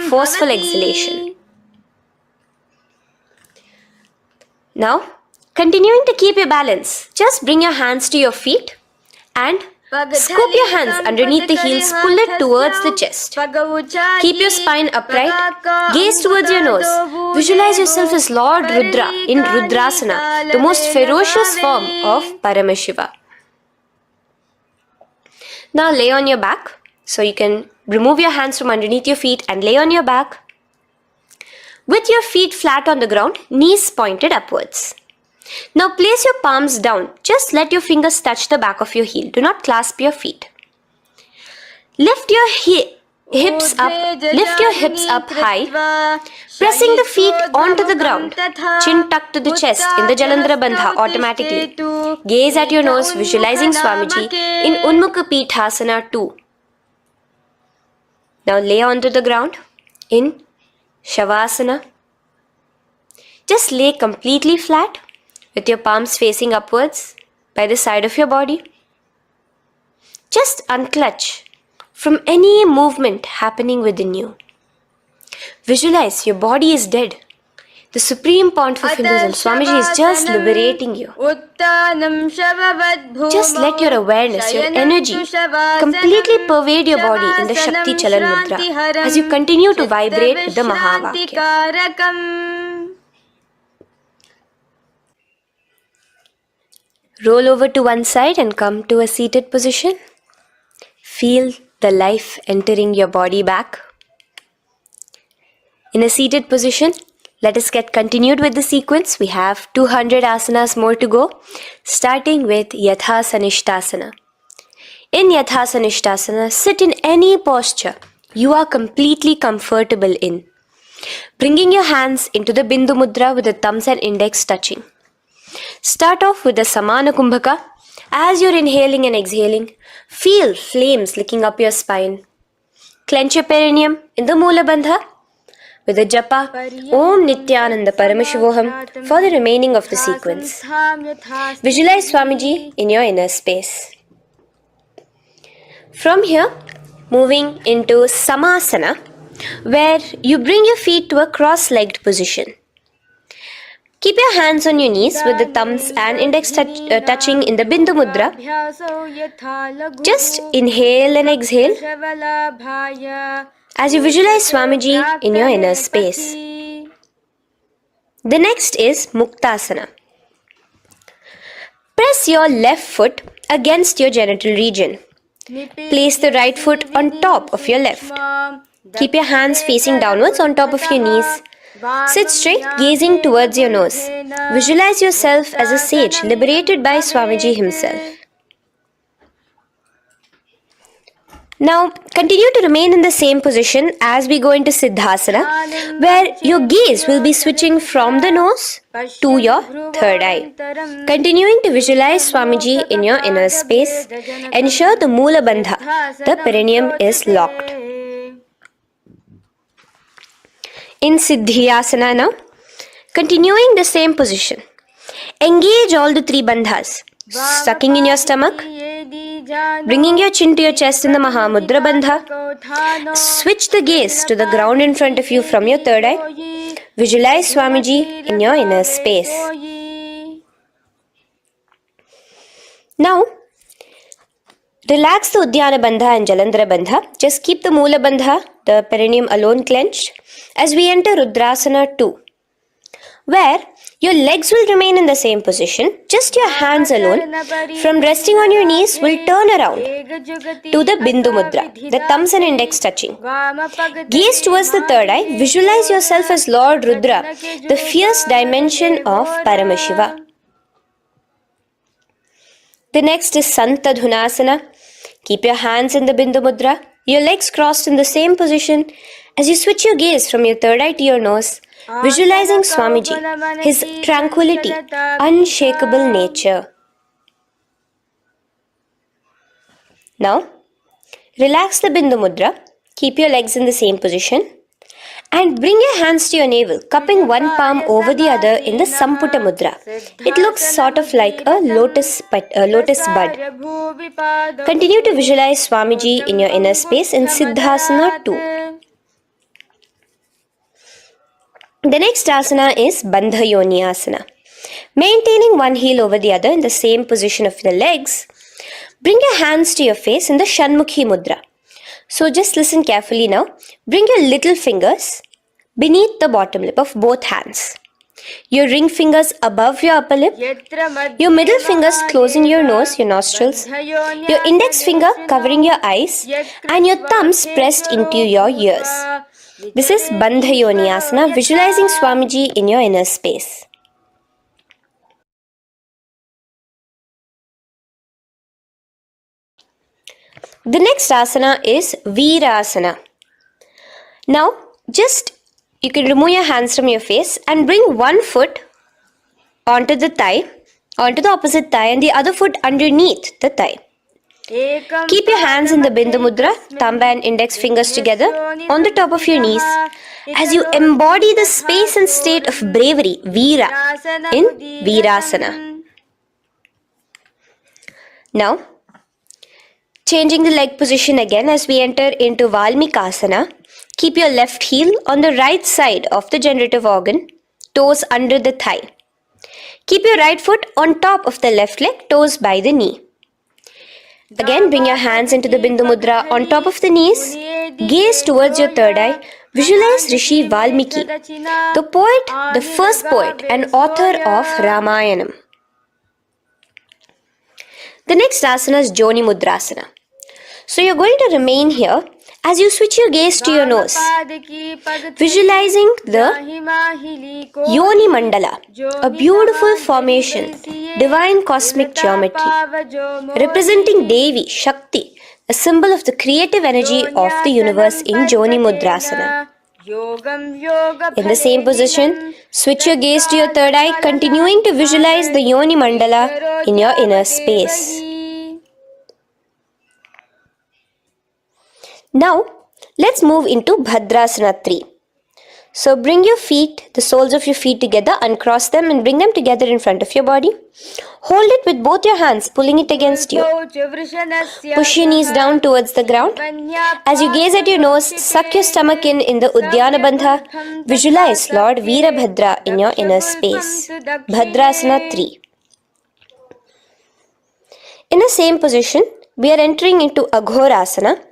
Forceful exhalation. Now, continuing to keep your balance, just bring your hands to your feet and scoop your hands underneath the heels, pull it towards the chest. Keep your spine upright, gaze towards your nose. Visualize yourself as Lord Rudra in Rudrasana, the most ferocious form of Paramashiva. Now lay on your back. So you can remove your hands from underneath your feet and lay on your back. With your feet flat on the ground, knees pointed upwards. Now place your palms down. Just let your fingers touch the back of your heel. Do not clasp your feet. Lift your hips up high, pressing the feet onto the ground. Chin tucked to the chest in the Jalandhara Bandha automatically. Gaze at your nose, visualizing Swamiji in Unmukha Pithasana 2. Now lay onto the ground in Shavasana. Just lay completely flat with your palms facing upwards by the side of your body. Just unclutch from any movement happening within you. Visualize your body is dead. The Supreme Pontiff of Hinduism, Swamiji, is just liberating you. Just let your awareness, your energy completely pervade your body in the Shakti Chalan Mudra as you continue to vibrate with the Mahavakya. Roll over to one side and come to a seated position. Feel the life entering your body back. In a seated position, let us get continued with the sequence. We have 200 asanas more to go, starting with Yatha Sanishtasana. In Yatha Sanishtasana, sit in any posture you are completely comfortable in. Bringing your hands into the Bindu Mudra with the thumbs and index touching. Start off with the Samana Kumbhaka. As you're inhaling and exhaling, feel flames licking up your spine. Clench your perineum in the Moola Bandha with the japa Om Nithyananda Paramashivoham for the remaining of the sequence. Visualize Swamiji in your inner space. From here, moving into Samasana, where you bring your feet to a cross-legged position. Keep your hands on your knees with the thumbs and index touching in the Bindu Mudra. Just inhale and exhale as you visualize Swamiji in your inner space. The next is Muktasana. Press your left foot against your genital region. Place the right foot on top of your left. Keep your hands facing downwards on top of your knees. Sit straight, gazing towards your nose. Visualize yourself as a sage liberated by Swamiji himself. Now, continue to remain in the same position as we go into Siddhasana, where your gaze will be switching from the nose to your third eye. Continuing to visualize Swamiji in your inner space, ensure the Moola Bandha, the perineum, is locked. in Siddhyasana now. Continuing the same position. Engage all the three bandhas. Sucking in your stomach, bringing your chin to your chest in the Mahamudra Bandha. Switch the gaze to the ground in front of you from your third eye. Visualize Swamiji in your inner space. Now, relax the Udyana Bandha and Jalandhara Bandha. Just keep the Moola Bandha, the perineum alone clenched, as we enter Rudrasana 2, where your legs will remain in the same position, just your hands alone, from resting on your knees, will turn around to the Bindu Mudra, the thumbs and index touching. Gaze towards the third eye, visualize yourself as Lord Rudra, the fierce dimension of Paramashiva. The next is Santadhunasana. Keep your hands in the Bindu Mudra, your legs crossed in the same position. As you switch your gaze from your third eye to your nose, visualizing Swamiji, his tranquility, unshakable nature. Now, relax the Bindu Mudra, keep your legs in the same position, and bring your hands to your navel, cupping one palm over the other in the Samputa Mudra. It looks sort of like a lotus bud. Continue to visualize Swamiji in your inner space in Siddhasana 2. The next asana is Bandha Yoni Asana. Maintaining one heel over the other in the same position of the legs, bring your hands to your face in the Shanmukhi Mudra. So just listen carefully now. Bring your little fingers beneath the bottom lip of both hands. Your ring fingers above your upper lip. Your middle fingers closing your nose, your nostrils. Your index finger covering your eyes. And your thumbs pressed into your ears. This is Bandha Yoni Asana, visualizing Swamiji in your inner space. The next asana is Virasana. Now, you can remove your hands from your face and bring one foot onto the thigh, onto the opposite thigh, and the other foot underneath the thigh. Keep your hands in the Bindu Mudra, thumb and index fingers together on the top of your knees as you embody the space and state of bravery, Veera, in Virasana. Now, changing the leg position again as we enter into Valmikasana. Keep your left heel on the right side of the generative organ, toes under the thigh. Keep your right foot on top of the left leg, toes by the knee. Again, bring your hands into the Bindu Mudra on top of the knees. Gaze towards your third eye. Visualize Rishi Valmiki, the poet, the first poet and author of Ramayanam. The next asana is Joni Mudrasana. So you're going to remain here as you switch your gaze to your nose, visualizing the Yoni Mandala, a beautiful formation, divine cosmic geometry, representing Devi, Shakti, a symbol of the creative energy of the universe in Joni Mudrasana. In the same position, switch your gaze to your third eye, continuing to visualize the Yoni Mandala in your inner space. Now, let's move into Bhadrasana 3. So bring your feet, the soles of your feet together, uncross them and bring them together in front of your body. Hold it with both your hands, pulling it against you. Push your knees down towards the ground. As you gaze at your nose, suck your stomach in the Udyana Bandha. Visualize Lord Veerabhadra in your inner space. Bhadrasana 3. In the same position, we are entering into Aghorasana,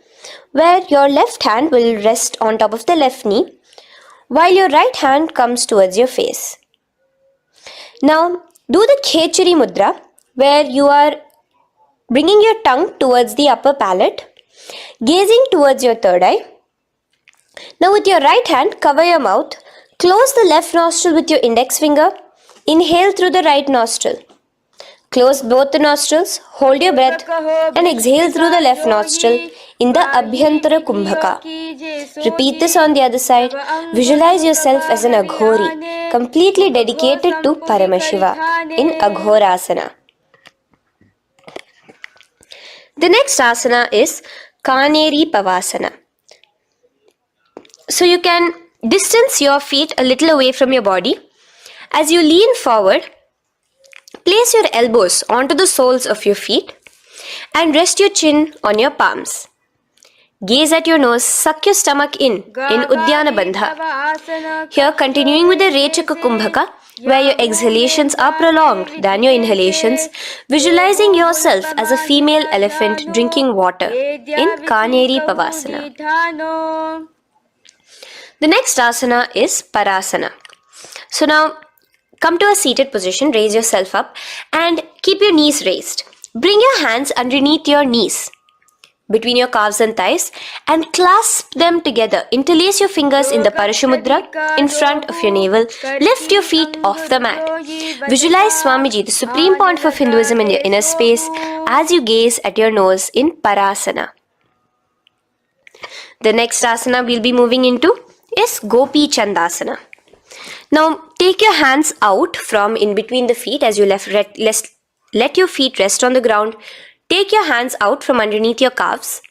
where your left hand will rest on top of the left knee, while your right hand comes towards your face. Now, do the Khechari Mudra, where you are bringing your tongue towards the upper palate, gazing towards your third eye. Now, with your right hand, cover your mouth, close the left nostril with your index finger, inhale through the right nostril. Close both the nostrils, hold your breath and exhale through the left nostril in the Abhyantara Kumbhaka. Repeat this on the other side. Visualize yourself as an Aghori, completely dedicated to Paramashiva in Aghorasana. The next asana is Kaneri Pavasana. So you can Distance your feet a little away from your body. As you lean forward, place your elbows onto the soles of your feet and rest your chin on your palms. Gaze at your nose, suck your stomach in Uddiyana Bandha. Here, continuing with the Rechaka Kumbhaka, where your exhalations are prolonged than your inhalations, visualizing yourself as a female elephant drinking water in Kaneri Pavasana. The next asana is Parasana. So now, come to a seated position, raise yourself up and keep your knees raised. Bring your hands underneath your knees, between your calves and thighs, and clasp them together. Interlace your fingers in the Parashamudra in front of your navel. Lift your feet off the mat. Visualize Swamiji, the Supreme Pontiff of Hinduism, in your inner space as you gaze at your nose in Parasana. The next asana we'll be moving into is Gopi Chandasana. Now take your hands out from in between the feet as you let your feet rest on the ground. Take your hands out from underneath your calves.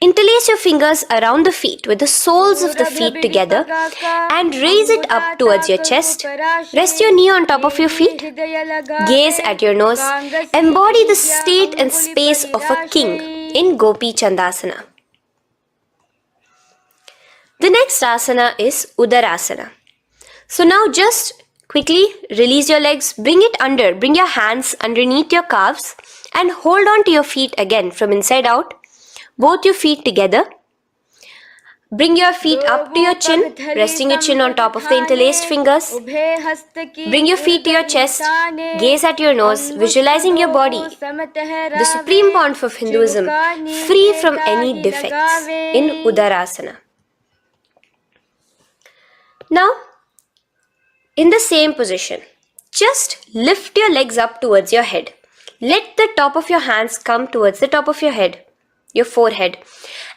Interlace your fingers around the feet with the soles of the feet together and raise it up towards your chest. Rest your knee on top of your feet. Gaze at your nose. Embody the state and space of a king in Gopi Chandasana. The next asana is Udarasana. So now just quickly release your legs, bring your hands underneath your calves and hold on to your feet again from inside out. Both your feet together. Bring your feet up to your chin, resting your chin on top of the interlaced fingers. Bring your feet to your chest, gaze at your nose, visualizing your body, the Supreme Pontiff of Hinduism, free from any defects in Udarasana. Now, in the same position, just lift your legs up towards your head. Let the top of your hands come towards the top of your head, your forehead.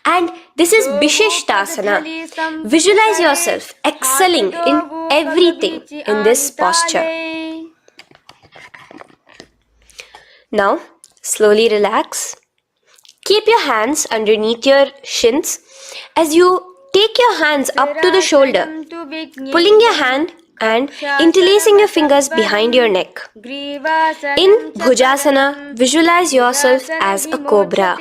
And this is Vishishtasana. Visualize yourself excelling in everything in this posture. Now, slowly relax. Keep your hands underneath your shins as you take your hands up to the shoulder, pulling your hand and interlacing your fingers behind your neck. In Bhujasana, visualize yourself as a cobra.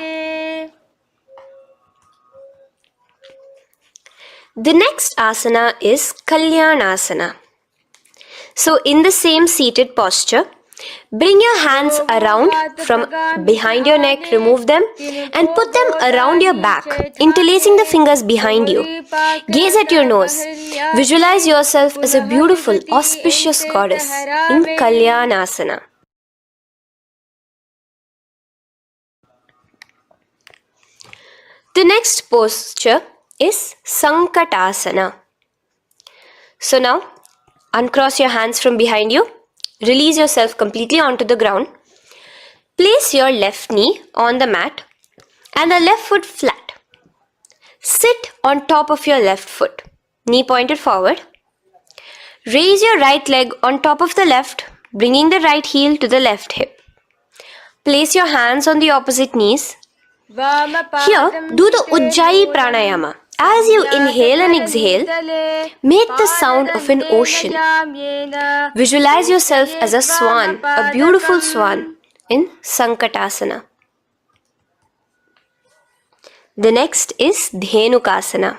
The next asana is Kalyanasana. So in the same seated posture, bring your hands around from behind your neck, remove them and put them around your back, interlacing the fingers behind you. Gaze at your nose. Visualize yourself as a beautiful, auspicious goddess in Kalyanasana. The next posture is Sankatasana. So now, uncross your hands from behind you. Release yourself completely onto the ground. Place your left knee on the mat and the left foot flat. Sit on top of your left foot, knee pointed forward. Raise your right leg on top of the left, bringing the right heel to the left hip. Place your hands on the opposite knees. Here, do the Ujjayi Pranayama. As you inhale and exhale, make the sound of an ocean. Visualize yourself as a swan, a beautiful swan in Sankatasana. The next is Dhenukasana.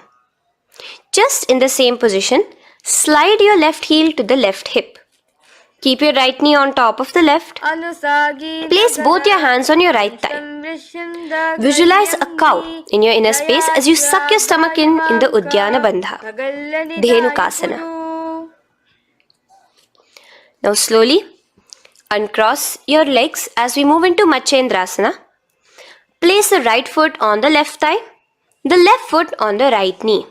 Just in the same position, slide your left heel to the left hip. Keep your right knee on top of the left. Place both your hands on your right thigh. Visualize a cow in your inner space as you suck your stomach in the Uddiyana Bandha, Dhenukasana. Now slowly uncross your legs as we move into Matsyendrasana. Place the right foot on the left thigh, the left foot on the right knee.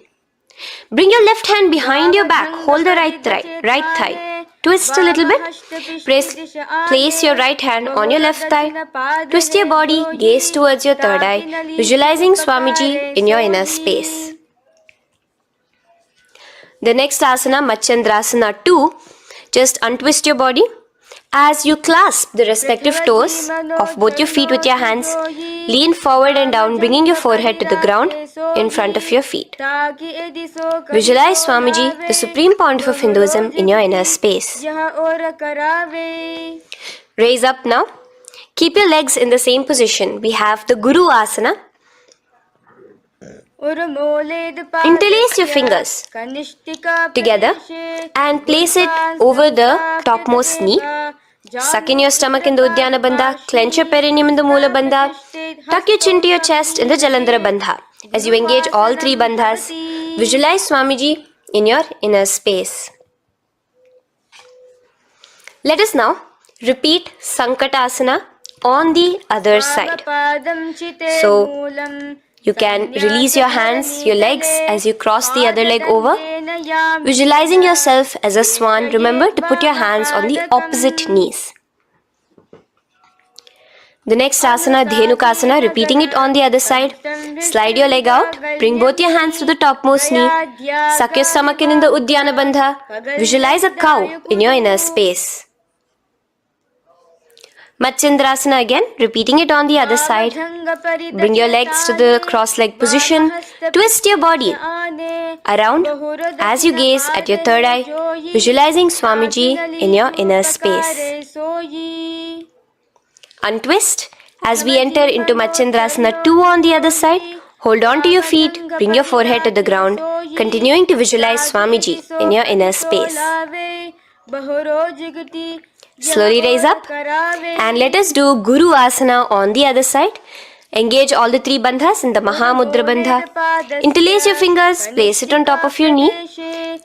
Bring your left hand behind your back, hold the right thigh. Twist a little bit. Place your right hand on your left thigh. Twist your body, gaze towards your third eye, visualizing Swamiji in your inner space. The next asana, Matsyendrasana 2, just untwist your body. As you clasp the respective toes of both your feet with your hands, lean forward and down, bringing your forehead to the ground in front of your feet. Visualize Swamiji, the Supreme Pontiff of Hinduism, in your inner space. Raise up now. Keep your legs in the same position. We have the Guru Asana. Interlace your fingers together and place it over the topmost knee. Suck in your stomach in the Uddiyana Bandha, clench your perineum in the Moola Bandha, tuck your chin to your chest in the Jalandhara Bandha. As you engage all three bandhas, visualize Swamiji in your inner space. Let us now repeat Sankatasana on the other side. So, you can release your hands, your legs as you cross the other leg over. Visualizing yourself as a swan, remember to put your hands on the opposite knees. The next asana, Dhenukasana, repeating it on the other side. Slide your leg out, bring both your hands to the topmost knee. Suck your stomach in the Uddiyana Bandha. Visualize a cow in your inner space. Matsyendrasana again, repeating it on the other side. Bring your legs to the cross-leg position. Twist your body around as you gaze at your third eye, visualizing Swamiji in your inner space. Untwist as we enter into Matsyendrasana 2 on the other side. Hold on to your feet, bring your forehead to the ground, continuing to visualize Swamiji in your inner space. Slowly raise up and let us do Guru Asana on the other side. Engage all the three bandhas in the Mahamudra Bandha. Interlace your fingers, place it on top of your knee.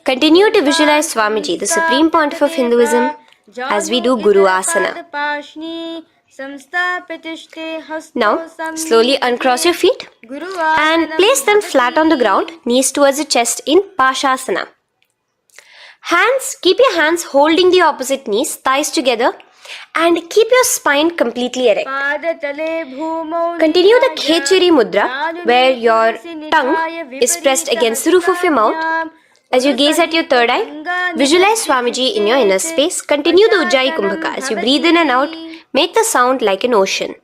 Continue to visualize Swamiji, the Supreme Pontiff of Hinduism, as we do Guru Asana. Now, slowly uncross your feet and place them flat on the ground, knees towards the chest in Pashasana. Keep your hands holding the opposite knees, thighs together, and keep your spine completely erect. Continue the Khechari Mudra, where your tongue is pressed against the roof of your mouth. As you gaze at your third eye, visualize Swamiji in your inner space. Continue the Ujjayi Kumbhaka. As you breathe in and out, make the sound like an ocean.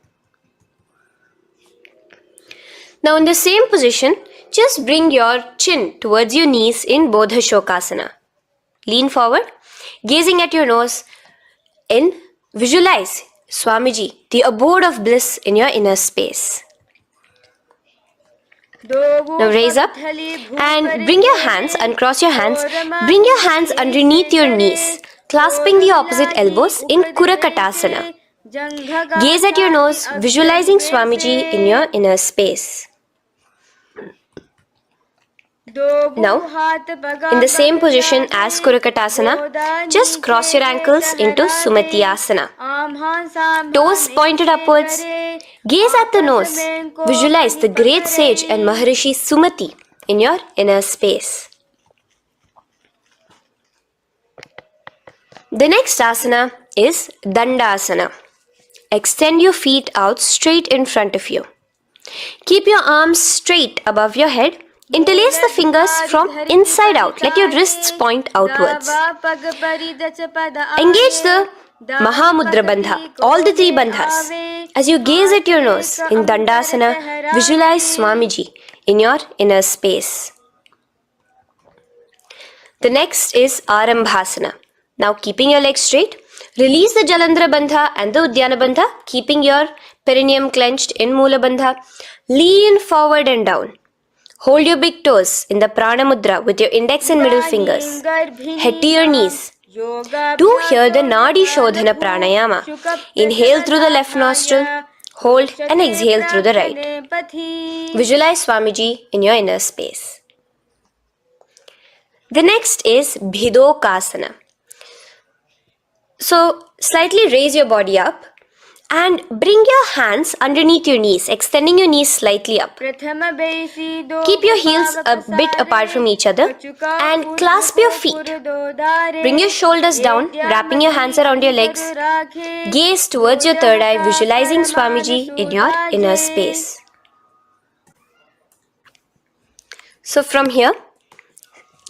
Now in the same position, just bring your chin towards your knees in Bodha Shokasana. Lean forward, gazing at your nose, and visualize Swamiji, the abode of bliss in your inner space. Now raise up and bring your hands, uncross your hands, bring your hands underneath your knees, clasping the opposite elbows in Kurakatasana. Gaze at your nose, visualizing Swamiji in your inner space. Now, in the same position as Kurakatasana, just cross your ankles into Sumatiyasana. Toes pointed upwards. Gaze at the nose. Visualize the great sage and Maharishi Sumati in your inner space. The next asana is Dandasana. Extend your feet out straight in front of you. Keep your arms straight above your head. Interlace the fingers from inside out. Let your wrists point outwards. Engage the Mahamudra Bandha, all the three bandhas. As you gaze at your nose in Dandasana, visualize Swamiji in your inner space. The next is Arambhasana. Now keeping your legs straight, release the Jalandhara Bandha and the Uddiyana Bandha, keeping your perineum clenched in Moola Bandha. Lean forward and down. Hold your big toes in the Prana Mudra with your index and middle fingers. Head to your knees. Do here the Nadi Shodhana Pranayama. Inhale through the left nostril, hold and exhale through the right. Visualize Swamiji in your inner space. The next is Bhidokasana. So, slightly raise your body up and bring your hands underneath your knees, extending your knees slightly up. Keep your heels a bit apart from each other and clasp your feet. Bring your shoulders down, wrapping your hands around your legs. Gaze towards your third eye, visualizing Swamiji in your inner space. So from here,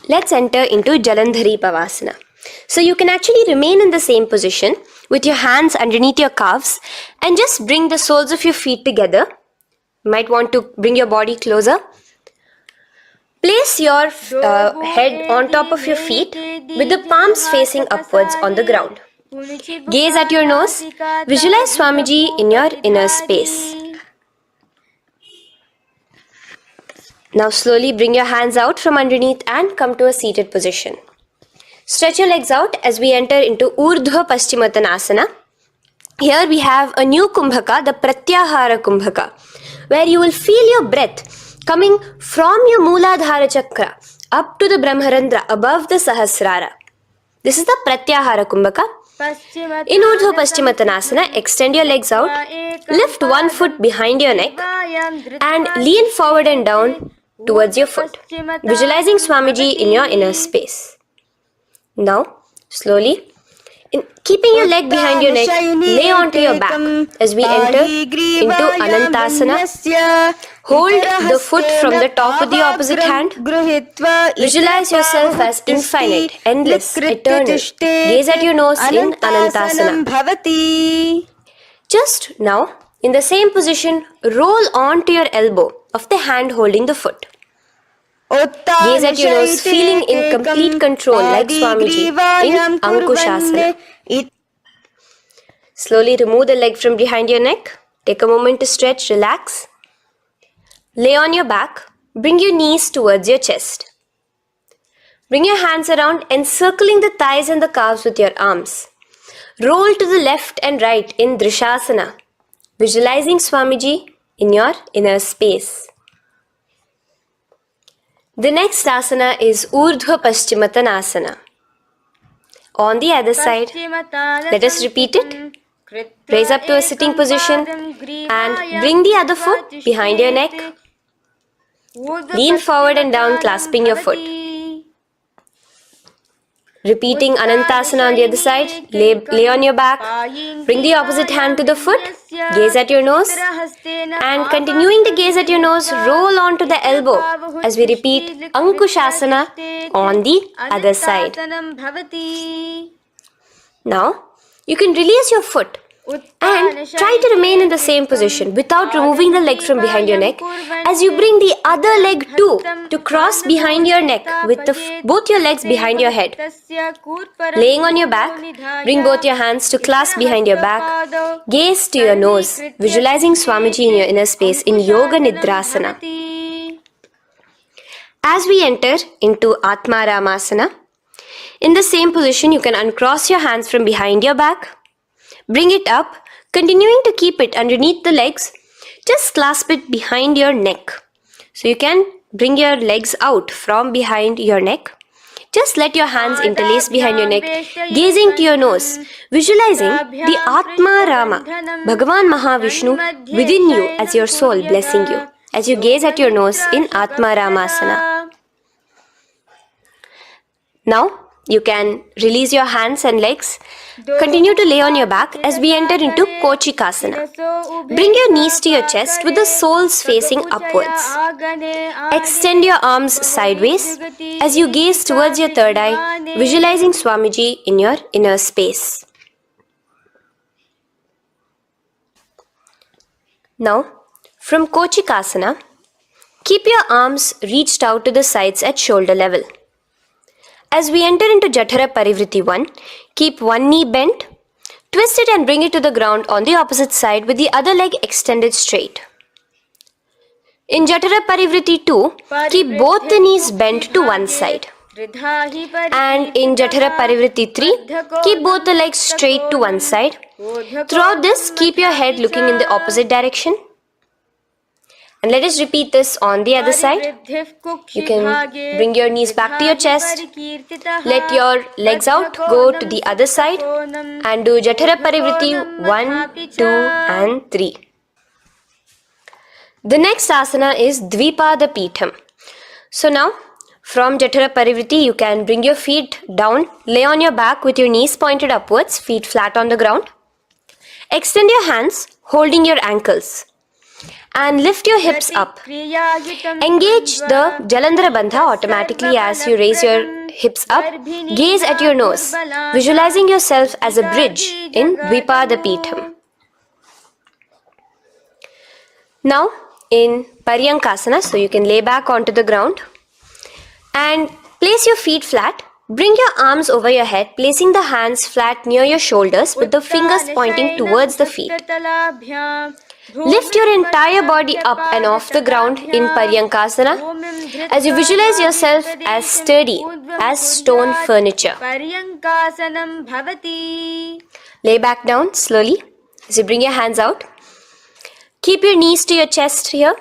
let's enter into Jalandhari Pavasana. So you can actually remain in the same position with your hands underneath your calves and just bring the soles of your feet together. You might want to bring your body closer. Place your head on top of your feet with the palms facing upwards on the ground. Gaze at your nose. Visualize Swamiji in your inner space. Now slowly bring your hands out from underneath and come to a seated position. Stretch your legs out as we enter into Urdhva Paschimottanasana. Here we have a new Kumbhaka, the Pratyahara Kumbhaka, where you will feel your breath coming from your Mooladhara Chakra up to the Brahmarandra above the Sahasrara. This is the Pratyahara Kumbhaka. In Urdhva Paschimottanasana, extend your legs out, lift one foot behind your neck and lean forward and down towards your foot, visualizing Swamiji in your inner space. Now, slowly, keeping your leg behind your neck, lay onto your back as we enter into Anantasana. Hold the foot from the top of the opposite hand. Visualize yourself as infinite, endless, eternal. Gaze at your nose in Anantasana. Just now, in the same position, roll onto your elbow of the hand holding the foot. Gaze at your nose, feeling in complete control like Swamiji in Ankushasana. Slowly remove the leg from behind your neck. Take a moment to stretch, relax. Lay on your back. Bring your knees towards your chest. Bring your hands around, encircling the thighs and the calves with your arms. Roll to the left and right in Drishasana, visualizing Swamiji in your inner space. The next asana is Urdhva Paschimottanasana. On the other side, let us repeat it. Raise up to a sitting position and bring the other foot behind your neck. Lean forward and down, clasping your foot. Repeating Anantasana on the other side, lay on your back, bring the opposite hand to the foot, gaze at your nose, and continuing to gaze at your nose, roll onto the elbow as we repeat Ankushasana on the other side. Now, you can release your foot and try to remain in the same position without removing the leg from behind your neck as you bring the other leg too to cross behind your neck with both your legs behind your head. Laying on your back, bring both your hands to clasp behind your back. Gaze to your nose, visualizing Swamiji in your inner space in Yoga Nidrasana. As we enter into Atmaramasana, in the same position you can uncross your hands from behind your back. Bring it up, continuing to keep it underneath the legs. Just clasp it behind your neck. So you can bring your legs out from behind your neck. Just let your hands interlace behind your neck, gazing to your nose, visualizing the Atma Rama, Bhagavan Mahavishnu within you as your soul blessing you, as you gaze at your nose in Atma Ramasana. Now, you can release your hands and legs. Continue to lay on your back as we enter into Kochikasana. Bring your knees to your chest with the soles facing upwards. Extend your arms sideways as you gaze towards your third eye, visualizing Swamiji in your inner space. Now, from Kochikasana, keep your arms reached out to the sides at shoulder level. As we enter into Jatara Parivriti 1, keep one knee bent, twist it and bring it to the ground on the opposite side with the other leg extended straight. In Jatara Parivriti 2, keep both the knees bent to one side. And in Jatara Parivriti 3, keep both the legs straight to one side. Throughout this, keep your head looking in the opposite direction. And let us repeat this on the other side. You can bring your knees back to your chest. Let your legs out, go to the other side and do Jatara Parivriti 1, 2 and 3. The next asana is Dvipada Pitham. So now, from Jatara Parivriti, you can bring your feet down, lay on your back with your knees pointed upwards, feet flat on the ground. Extend your hands, holding your ankles. And lift your hips up. Engage the Jalandhara Bandha automatically as you raise your hips up, gaze at your nose, visualizing yourself as a bridge in Dvipadapitham. Now in Paryankasana, so you can lay back onto the ground and place your feet flat. Bring your arms over your head, placing the hands flat near your shoulders with the fingers pointing towards the feet. Lift your entire body up and off the ground in Paryankasana as you visualize yourself as sturdy as stone furniture. Lay back down slowly as you bring your hands out. Keep your knees to your chest here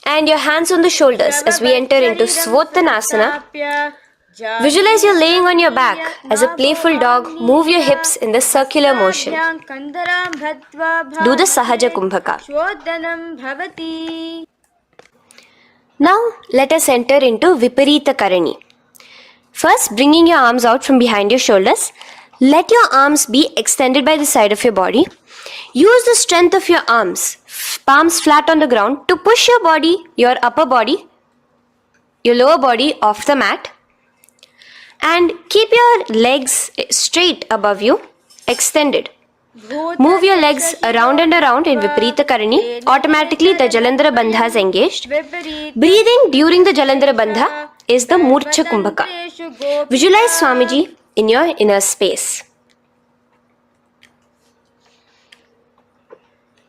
and your hands on the shoulders as we enter into Svottanasana. Visualize you're laying on your back as a playful dog. Move your hips in the circular motion. Do the Sahaja Kumbhaka. Now let us enter into Viparita Karani. First, bringing your arms out from behind your shoulders. Let your arms be extended by the side of your body. Use the strength of your arms, palms flat on the ground, to push your body, your upper body, your lower body off the mat. And keep your legs straight above you, extended. Move your legs around and around in Viparita Karani. Automatically the Jalandhara Bandha is engaged. Breathing during the Jalandhara Bandha is the Murcha Kumbhaka. Visualize Swamiji in your inner space.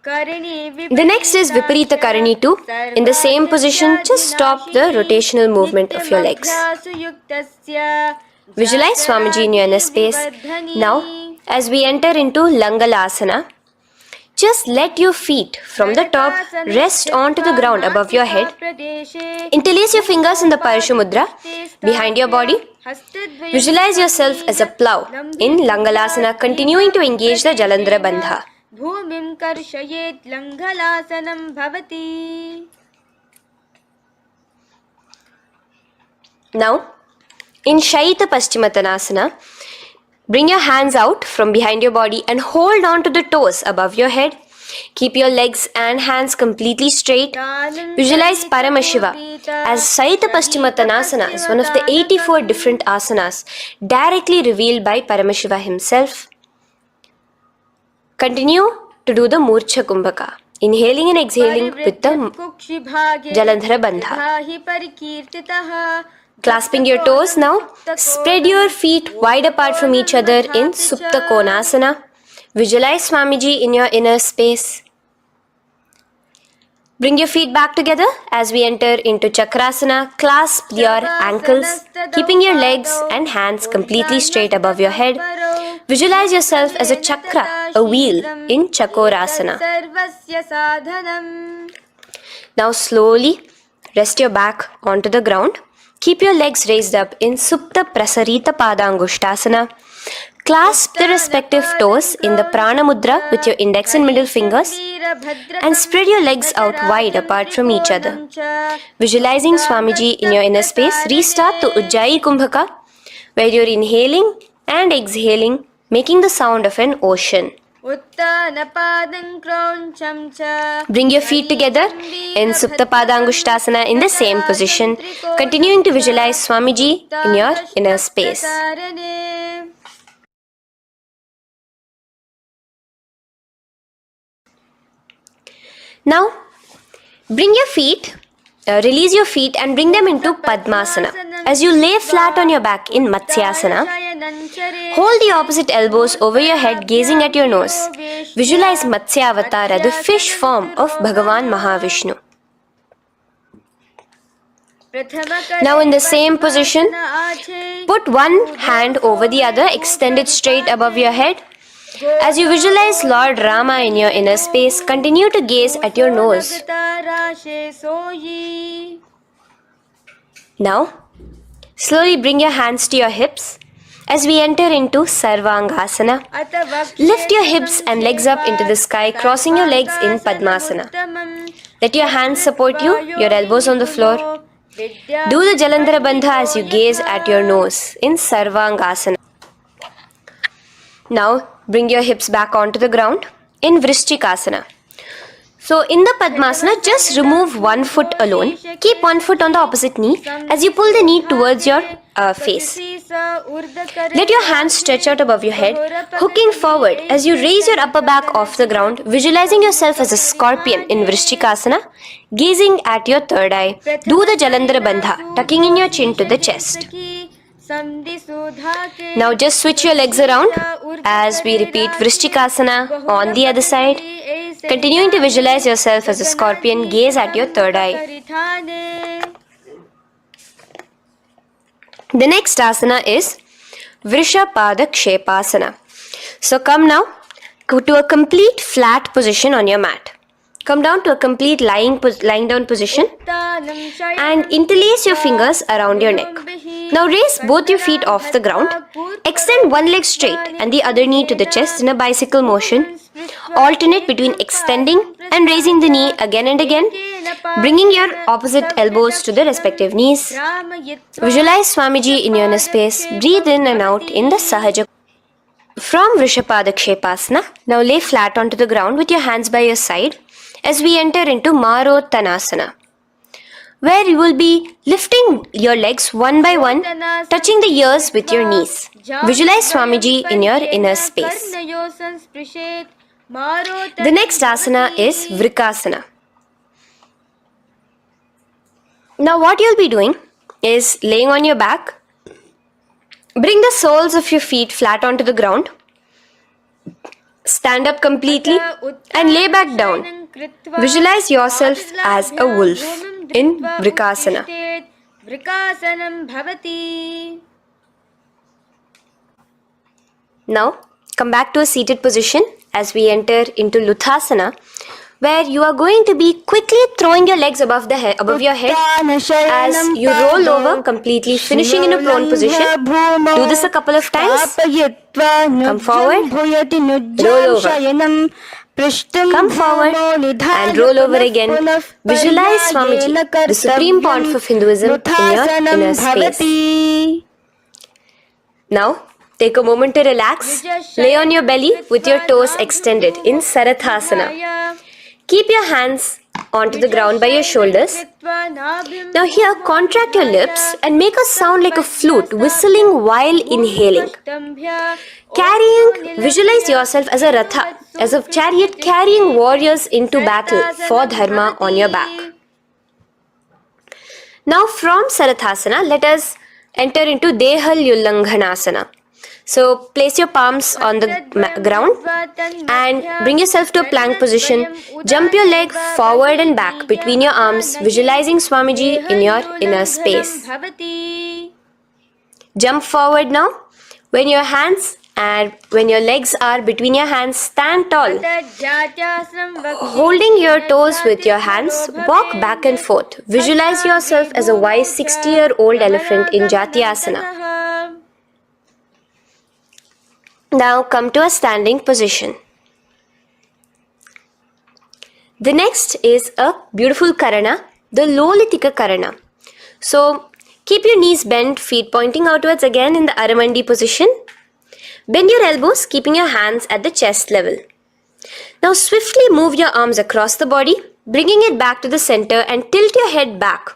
The next is Viparita Karani 2. In the same position, just stop the rotational movement of your legs. Visualize Swamiji in your inner space. Now, as we enter into Langalasana, just let your feet from the top rest onto the ground above your head. Interlace your fingers in the Parashu Mudra behind your body. Visualize yourself as a plow in Langalasana, continuing to engage the Jalandhara Bandha. भूमिं कर्षयेत् लङ्घलासनं भवति. Now, in Shaita Paschimottanasana, bring your hands out from behind your body and hold on to the toes above your head. Keep your legs and hands completely straight. Visualize Paramashiva as Shaita Paschimottanasana is one of the 84 different asanas directly revealed by Paramashiva himself. Continue to do the Murcha Kumbhaka, inhaling and exhaling with the Jalandhara Bandha. Clasping your toes now, spread your feet wide apart from each other in Supta Konasana. Visualize Swamiji in your inner space. Bring your feet back together as we enter into Chakrasana. Clasp your ankles, keeping your legs and hands completely straight above your head. Visualize yourself as a chakra, a wheel in Chakorasana. Now slowly rest your back onto the ground. Keep your legs raised up in Supta Prasarita Padangushtasana. Clasp the respective toes in the Prana Mudra with your index and middle fingers and spread your legs out wide apart from each other. Visualizing Swamiji in your inner space, restart the Ujjayi Kumbhaka where you're inhaling and exhaling, making the sound of an ocean. Bring your feet together in Supta Padangushtasana in the same position, continuing to visualize Swamiji in your inner space. Now, release your feet and bring them into Padmasana. As you lay flat on your back in Matsyasana, hold the opposite elbows over your head, gazing at your nose. Visualize Matsyavatara, the fish form of Bhagavan Mahavishnu. Now in the same position, put one hand over the other, extended straight above your head. As you visualize Lord Rama in your inner space, continue to gaze at your nose. Now, slowly bring your hands to your hips as we enter into Sarvangasana. Lift your hips and legs up into the sky, crossing your legs in Padmasana. Let your hands support you, your elbows on the floor. Do the Jalandhara Bandha as you gaze at your nose in Sarvangasana. Now, bring your hips back onto the ground in Vrishchikasana. So in the Padmasana, just remove one foot alone. Keep one foot on the opposite knee as you pull the knee towards your face. Let your hands stretch out above your head, hooking forward as you raise your upper back off the ground, visualizing yourself as a scorpion in Vrishtikasana, gazing at your third eye. Do the Jalandhara Bandha, tucking in your chin to the chest. Now just switch your legs around as we repeat Vrishtikasana on the other side. Continuing to visualize yourself as a scorpion, gaze at your third eye. The next asana is Vrishapada Kshepasana. So come now to a complete flat position on your mat. Come down to a complete lying down position and interlace your fingers around your neck. Now raise both your feet off the ground. Extend one leg straight and the other knee to the chest in a bicycle motion. Alternate between extending and raising the knee again and again, bringing your opposite elbows to the respective knees. Visualize Swamiji in your inner space. Breathe in and out in the Sahaja. From Vrishapada Kshepasana, now lay flat onto the ground with your hands by your side as we enter into Marottanasana, where you will be lifting your legs one by one, touching the ears with your knees. Visualize Swamiji in your inner space. The next asana is Vrikasana. Now what you'll be doing is laying on your back. Bring the soles of your feet flat onto the ground. Stand up completely and lay back down. Visualize yourself as a wolf in Vrikasana. Now come back to a seated position as we enter into Luthasana, where you are going to be quickly throwing your legs above your head as you roll over completely, finishing in a prone position. Do this a couple of times. Come forward, roll over. Come forward and roll over again. Visualize Swamiji, the Supreme Pontiff of Hinduism, in your inner space. Now, take a moment to relax. Lay on your belly with your toes extended in Sarathasana. Keep your hands onto the ground by your shoulders. Now here, contract your lips and make a sound like a flute, whistling while inhaling. Visualize yourself as a ratha, as a chariot carrying warriors into battle for dharma on your back. Now from Sarathasana, let us enter into Dehal Ullanghanasana. So place your palms on the ground and bring yourself to a plank position. Jump your leg forward and back between your arms, visualizing Swamiji in your inner space. Jump forward now. When your legs are between your hands, stand tall. Holding your toes with your hands, walk back and forth. Visualize yourself as a wise 60-year-old elephant in Jatyasana. Now come to a standing position. The next is a beautiful Karana, the Lolitika Karana. So keep your knees bent, feet pointing outwards again in the Aramandi position. Bend your elbows, keeping your hands at the chest level. Now swiftly move your arms across the body, bringing it back to the center and tilt your head back.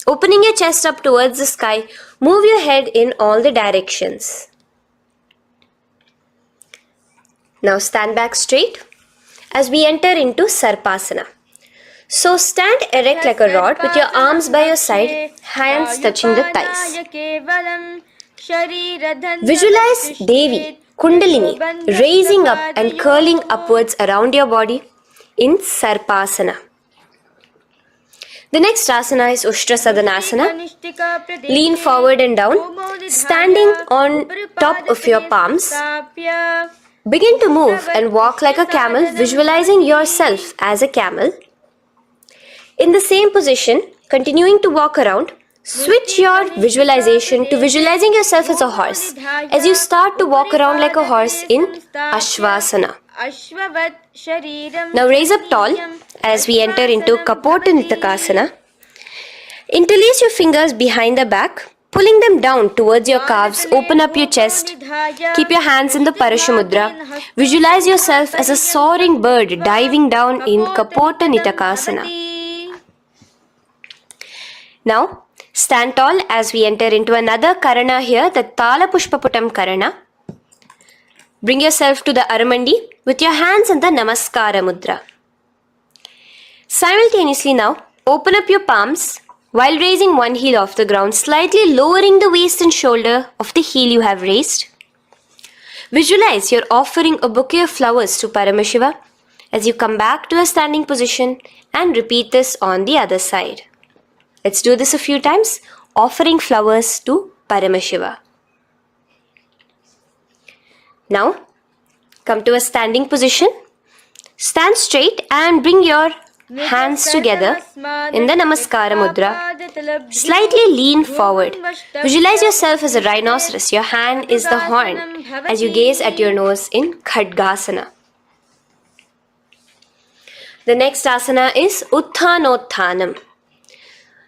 Opening your chest up towards the sky, move your head in all the directions. Now stand back straight as we enter into Sarpasana. So stand erect like a rod with your arms by your side, hands touching the thighs. Visualize Devi, Kundalini, raising up and curling upwards around your body in Sarpasana. The next asana is Ushtra Sadanasana. Lean forward and down, standing on top of your palms. Begin to move and walk like a camel, visualizing yourself as a camel. In the same position, continuing to walk around, switch your visualization to visualizing yourself as a horse as you start to walk around like a horse in Ashvasana. Now raise up tall as we enter into Kapota Nitakasana. Interlace your fingers behind the back Pulling them down towards your calves, open up your chest. Keep your hands in the Parashamudra. Visualize yourself as a soaring bird diving down in Kapota Nitakasana. Now, stand tall as we enter into another Karana here, the Tala Pushpaputam Karana. Bring yourself to the Aramandi with your hands in the Namaskara Mudra. Simultaneously now, open up your palms while raising one heel off the ground, slightly lowering the waist and shoulder of the heel you have raised. Visualize you're offering a bouquet of flowers to Paramashiva as you come back to a standing position, and repeat this on the other side. Let's do this a few times, offering flowers to Paramashiva. Now, come to a standing position. Stand straight and bring your hands together in the Namaskara Mudra. Slightly lean forward. Visualize yourself as a rhinoceros. Your hand is the horn as you gaze at your nose in Khadgasana. The next asana is Utthanotthanam.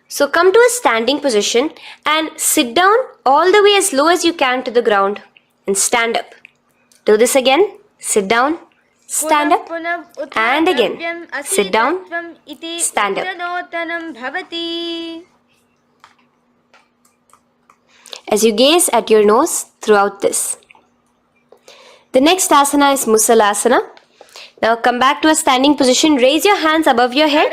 So come to a standing position and sit down all the way as low as you can to the ground and stand up. Do this again. Sit down, stand up, and again. Sit down, stand up. As you gaze at your nose throughout this. The next asana is Musalasana. Now come back to a standing position. Raise your hands above your head.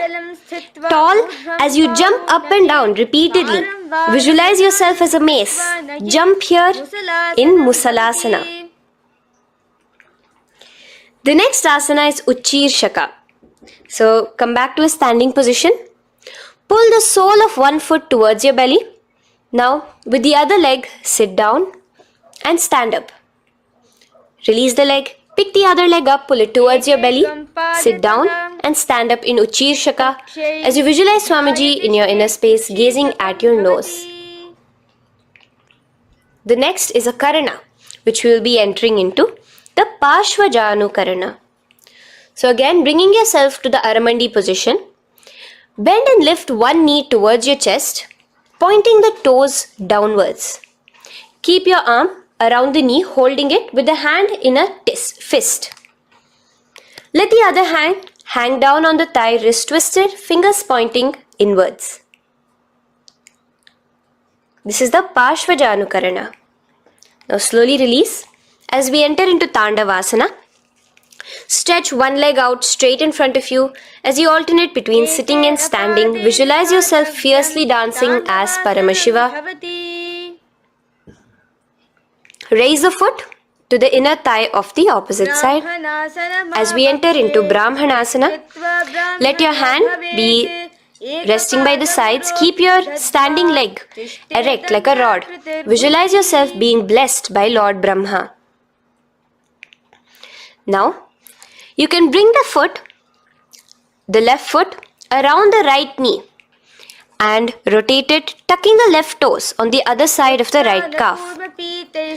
Tall as you jump up and down repeatedly. Visualize yourself as a mace. Jump here in Musalasana. The next asana is Uchirshaka. So come back to a standing position. Pull the sole of one foot towards your belly. Now with the other leg, sit down and stand up. Release the leg. Pick the other leg up, pull it towards your belly. Sit down and stand up in Uchirshaka as you visualize Swamiji in your inner space, gazing at your nose. The next is a Karana, which we will be entering into, the Parshvajanu Karana. So again, bringing yourself to the Aramandi position. Bend and lift one knee towards your chest, pointing the toes downwards. Keep your arm around the knee, holding it with the hand in a fist. Let the other hand hang down on the thigh, wrist twisted, fingers pointing inwards. This is the Parshvajanu Karana. Now slowly release as we enter into Tandavasana. Stretch one leg out straight in front of you as you alternate between sitting and standing. Visualize yourself fiercely dancing as Paramashiva. Raise the foot to the inner thigh of the opposite side. As we enter into Brahmanasana, let your hand be resting by the sides. Keep your standing leg erect like a rod. Visualize yourself being blessed by Lord Brahma. Now, you can bring the left foot around the right knee and rotate it, tucking the left toes on the other side of the right calf.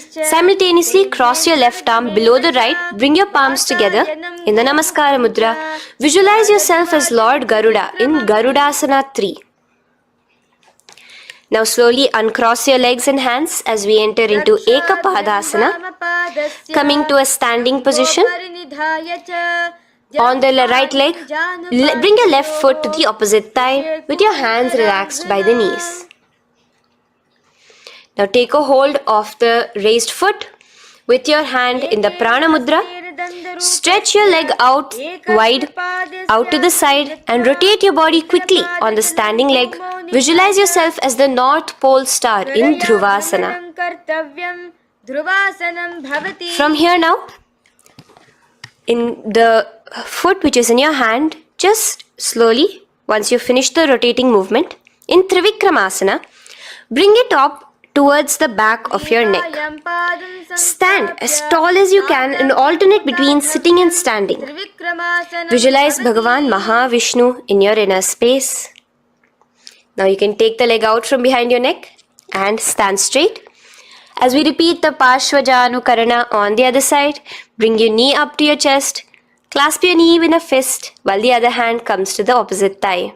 Simultaneously, cross your left arm below the right, bring your palms together in the Namaskara Mudra. Visualize yourself as Lord Garuda in Garudasana 3. Now slowly uncross your legs and hands as we enter into Ekapadasana, coming to a standing position. On the right leg, bring your left foot to the opposite thigh with your hands relaxed by the knees. Now take a hold of the raised foot with your hand in the Prana Mudra. Stretch your leg out wide, out to the side, and rotate your body quickly on the standing leg. Visualize yourself as the North Pole star in Dhruvasana. From here now, in the foot which is in your hand, just slowly, once you finish the rotating movement, in Trivikramasana, bring it up towards the back of your neck. Stand as tall as you can and alternate between sitting and standing. Visualize Bhagavan Mahavishnu in your inner space. Now you can take the leg out from behind your neck and stand straight. As we repeat the Parshvajanu Karana on the other side, bring your knee up to your chest, clasp your knee in a fist while the other hand comes to the opposite thigh.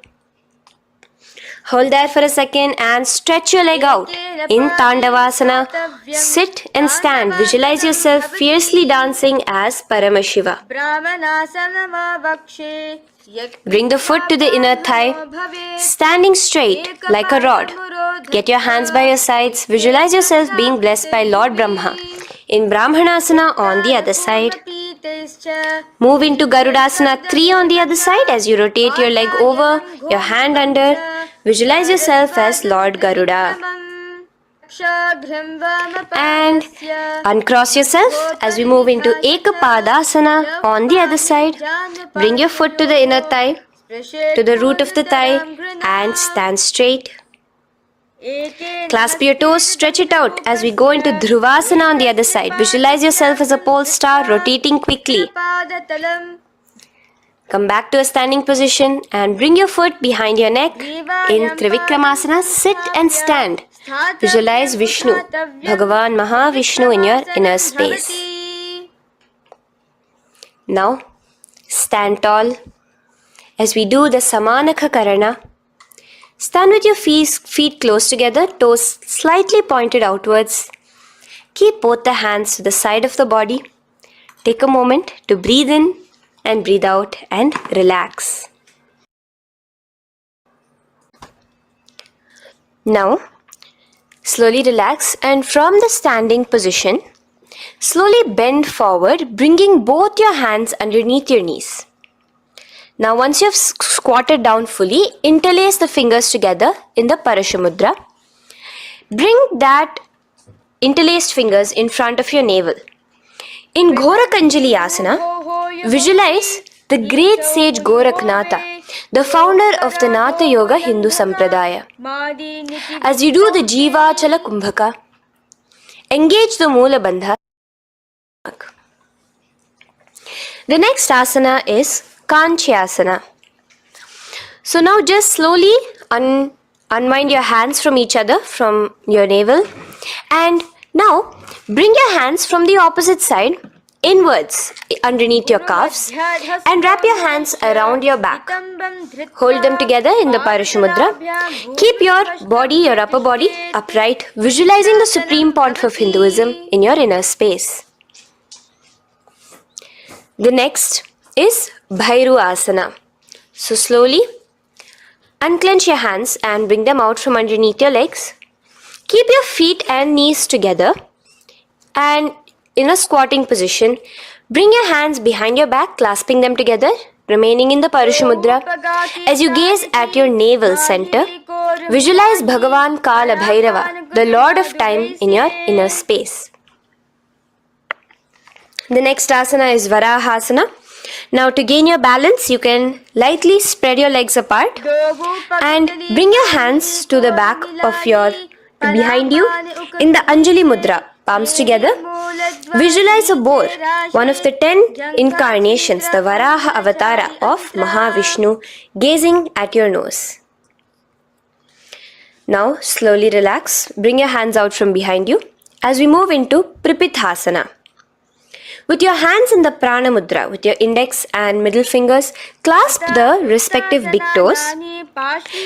Hold there for a second and stretch your leg out. In Tandavasana, sit and stand. Visualize yourself fiercely dancing as Paramashiva. Bring the foot to the inner thigh, standing straight like a rod. Get your hands by your sides. Visualize yourself being blessed by Lord Brahma. In Brahmanasana on the other side. Move into Garudasana 3 on the other side as you rotate your leg over, your hand under. Visualize yourself as Lord Garuda. And uncross yourself as we move into Ekapadasana on the other side. Bring your foot to the inner thigh, to the root of the thigh, and stand straight. Clasp your toes, stretch it out as we go into Dhruvasana on the other side. Visualize yourself as a pole star rotating quickly. Come back to a standing position and bring your foot behind your neck. In Trivikramasana, sit and stand. Visualize Vishnu, Bhagavan Mahavishnu in your inner space. Now, stand tall as we do the Samanakha Karana. Stand with your feet close together, toes slightly pointed outwards. Keep both the hands to the side of the body. Take a moment to breathe in and breathe out and relax. Now, slowly relax and from the standing position, slowly bend forward, bringing both your hands underneath your knees. Now once you have squatted down fully, interlace the fingers together in the Parashamudra. Bring that interlaced fingers in front of your navel. In Ghorakanjali Asana, visualize the great sage Goraknatha, the founder of the Natha Yoga Hindu Sampradaya. As you do the Jiva Chala Kumbhaka, engage the Moola Bandha. The next asana is Kanchyasana. So now just slowly unwind your hands from each other, from your navel, and now bring your hands from the opposite side inwards underneath your calves and wrap your hands around your back. Hold them together in the Parashamudra. Keep your body, your upper body upright, visualizing the Supreme Pontiff of Hinduism in your inner space. The next is Bhairu Asana. So slowly unclench your hands and bring them out from underneath your legs. Keep your feet and knees together and in a squatting position, bring your hands behind your back, clasping them together, remaining in the Parashamudra. As you gaze at your navel center, visualize Bhagavan Kala Bhairava, the Lord of Time, in your inner space. The next asana is Varahasana. Now to gain your balance, you can lightly spread your legs apart and bring your hands to the back of your behind you in the Anjali Mudra, palms together. Visualize a boar, one of the 10 incarnations, the Varaha Avatara of Mahavishnu, gazing at your nose. Now slowly relax, bring your hands out from behind you as we move into Pripithasana. With your hands in the Prana Mudra, with your index and middle fingers, clasp the respective big toes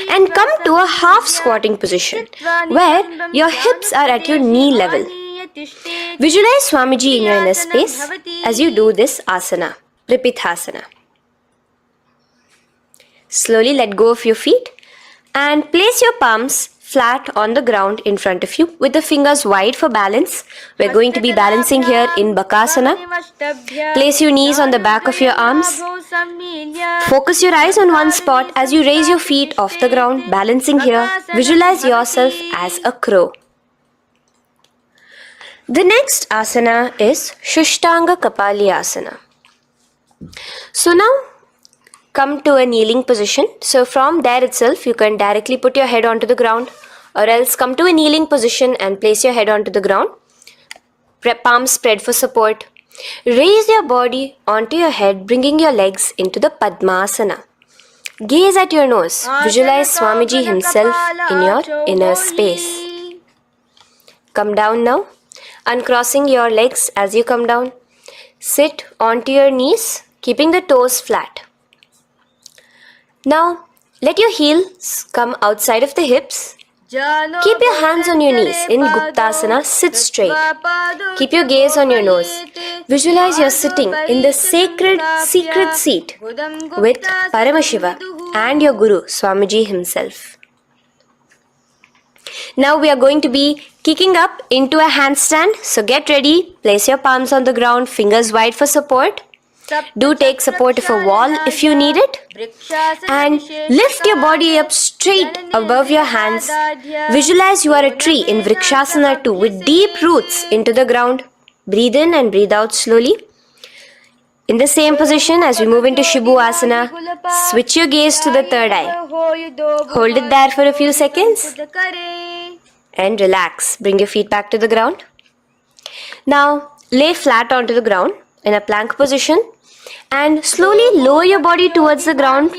and come to a half squatting position where your hips are at your knee level. Visualize Swamiji in your inner space as you do this asana, Pripithasana. Slowly let go of your feet and place your palms flat on the ground in front of you with the fingers wide for balance. We're going to be balancing here in Bakasana. Place your knees on the back of your arms. Focus your eyes on one spot as you raise your feet off the ground, balancing here. Visualize yourself as a crow. The next asana is Shushtanga Kapali Asana. So now come to a kneeling position. So from there itself, you can directly put your head onto the ground, or else come to a kneeling position and place your head onto the ground. Palms spread for support. Raise your body onto your head, bringing your legs into the Padmasana. Gaze at your nose. Visualize Swamiji himself in your inner space. Come down now, uncrossing your legs as you come down. Sit onto your knees, keeping the toes flat. Now, Let your heels come outside of the hips. Keep your hands on your knees. In Guptasana, sit straight. Keep your gaze on your nose. Visualize you're sitting in the sacred secret seat with Paramashiva and your Guru, Swamiji himself. Now we are going to be kicking up into a handstand. So get ready. Place your palms on the ground, fingers wide for support. Do take support of a wall if you need it. And lift your body up straight above your hands. Visualize you are a tree in Vrikshasana 2 with deep roots into the ground. Breathe in and breathe out slowly. In the same position as we move into Shibhuasana, switch your gaze to the third eye. Hold it there for a few seconds and relax. Bring your feet back to the ground. Now lay flat onto the ground in a plank position and slowly lower your body towards the ground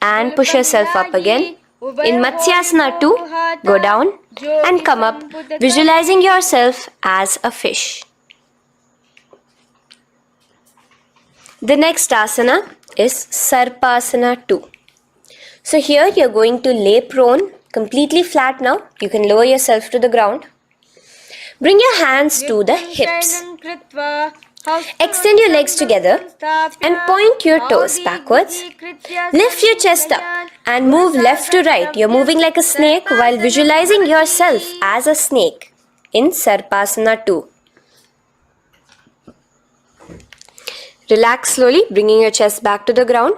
and push yourself up again. In Matsyasana 2, go down and come up, visualizing yourself as a fish. The next asana is Sarpasana 2. So here you're going to lay prone, completely flat now. You can lower yourself to the ground. Bring your hands to the hips. Extend your legs together and point your toes backwards. Lift your chest up and move left to right. You're moving like a snake while visualizing yourself as a snake in Sarpasana 2. Relax slowly, bringing your chest back to the ground.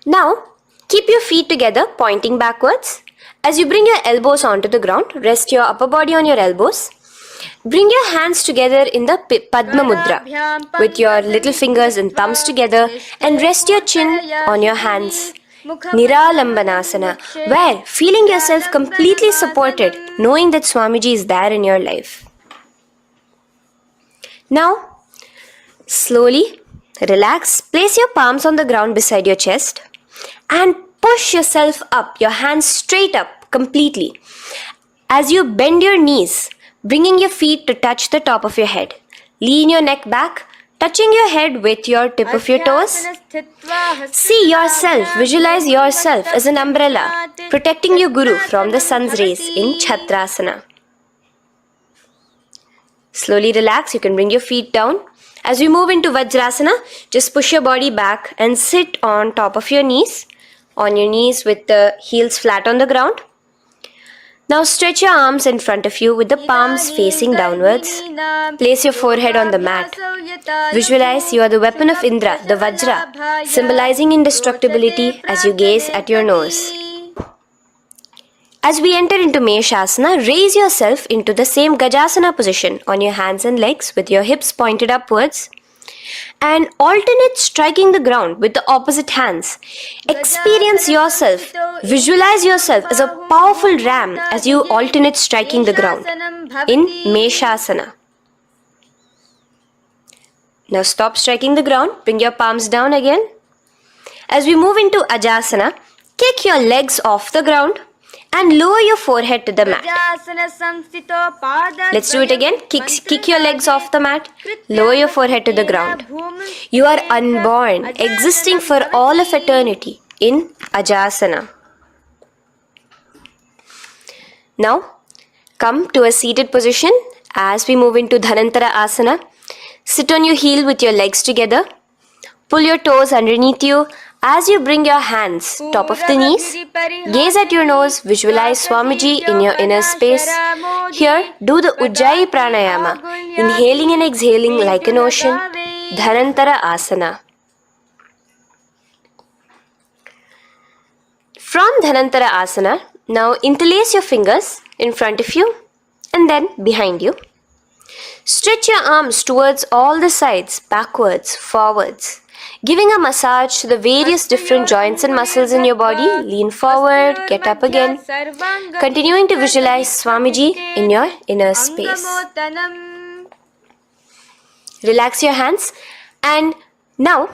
Now, keep your feet together, pointing backwards. As you bring your elbows onto the ground, rest your upper body on your elbows. Bring your hands together in the Padma Mudra with your little fingers and thumbs together and rest your chin on your hands. Niralambanasana, where feeling yourself completely supported, knowing that Swamiji is there in your life. Now, slowly relax, place your palms on the ground beside your chest and push yourself up, your hands straight up completely. As you bend your knees, bringing your feet to touch the top of your head. Lean your neck back, touching your head with your tip of your toes. See yourself, visualize yourself as an umbrella, protecting your Guru from the sun's rays in Chhatrasana. Slowly relax, you can bring your feet down. As we move into Vajrasana, just push your body back and sit on top of your knees, with the heels flat on the ground. Now stretch your arms in front of you with the palms facing downwards. Place your forehead on the mat. Visualize you are the weapon of Indra, the Vajra, symbolizing indestructibility as you gaze at your nose. As we enter into Meshasana, raise yourself into the same Gajasana position on your hands and legs with your hips pointed upwards and alternate striking the ground with the opposite hands. Experience yourself, visualize yourself as a powerful ram as you alternate striking the ground in Meshasana. Now stop striking the ground, bring your palms down again. As we move into Ajasana, kick your legs off the ground and lower your forehead to the mat. Let's do it again. Kick your legs off the mat. Lower your forehead to the ground. You are unborn, existing for all of eternity in Ajasana. Now, come to a seated position as we move into Dhanantara Asana. Sit on your heel with your legs together. Pull your toes underneath you. As you bring your hands top of the knees, gaze at your nose, visualize Swamiji in your inner space. Here, do the Ujjayi Pranayama, inhaling and exhaling like an ocean, Dhanantara Asana. From Dhanantara Asana, now interlace your fingers in front of you and then behind you. Stretch your arms towards all the sides, backwards, forwards, giving a massage to the various different joints and muscles in your body. Lean forward, get up again, continuing to visualize Swamiji in your inner space. Relax your hands and now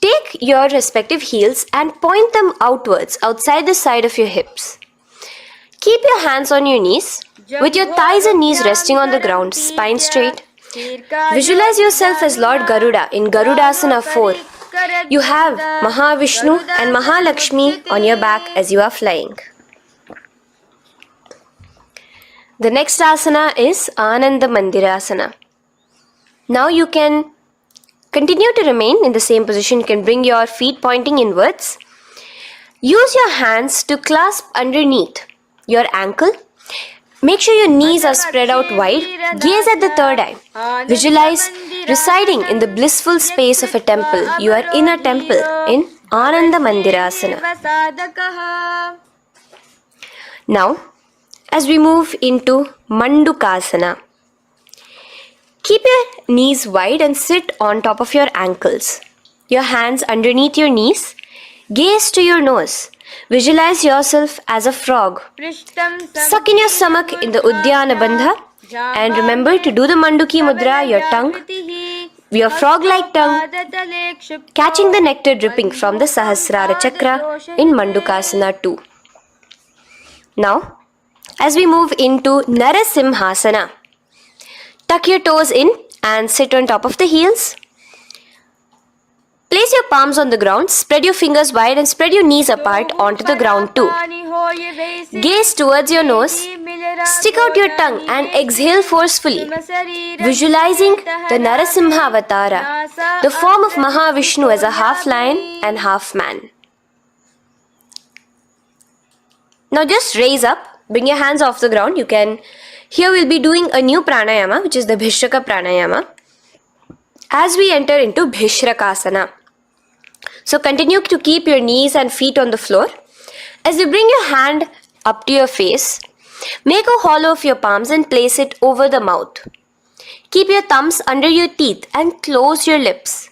take your respective heels and point them outwards, outside the side of your hips. Keep your hands on your knees, with your thighs and knees resting on the ground, spine straight. Visualize yourself as Lord Garuda in Garudasana 4, You have Mahavishnu and Mahalakshmi on your back as you are flying. The next asana is Ananda Mandirasana. Now you can continue to remain in the same position. You can bring your feet pointing inwards. Use your hands to clasp underneath your ankle. Make sure your knees are spread out wide. Gaze at the third eye. Visualize residing in the blissful space of a temple. You are in a temple in Ananda Mandirasana. Now, as we move into Mandukasana, keep your knees wide and sit on top of your ankles. Your hands underneath your knees. Gaze to your nose. Visualize yourself as a frog. Suck in your stomach in the Uddiyana Bandha and remember to do the Manduki Mudra, your tongue, your frog-like tongue, catching the nectar dripping from the Sahasrara Chakra in Mandukasana 2. Now, as we move into Narasimhasana, tuck your toes in and sit on top of the heels. Place your palms on the ground, spread your fingers wide and spread your knees apart onto the ground too. Gaze towards your nose, stick out your tongue and exhale forcefully, visualizing the Narasimha Avatara, the form of Mahavishnu as a half lion and half man. Now just raise up, bring your hands off the ground. Here we'll be doing a new pranayama, which is the Bhishraka pranayama, as we enter into Bhishrakasana. So continue to keep your knees and feet on the floor. As you bring your hand up to your face, make a hollow of your palms and place it over the mouth. Keep your thumbs under your teeth and close your lips.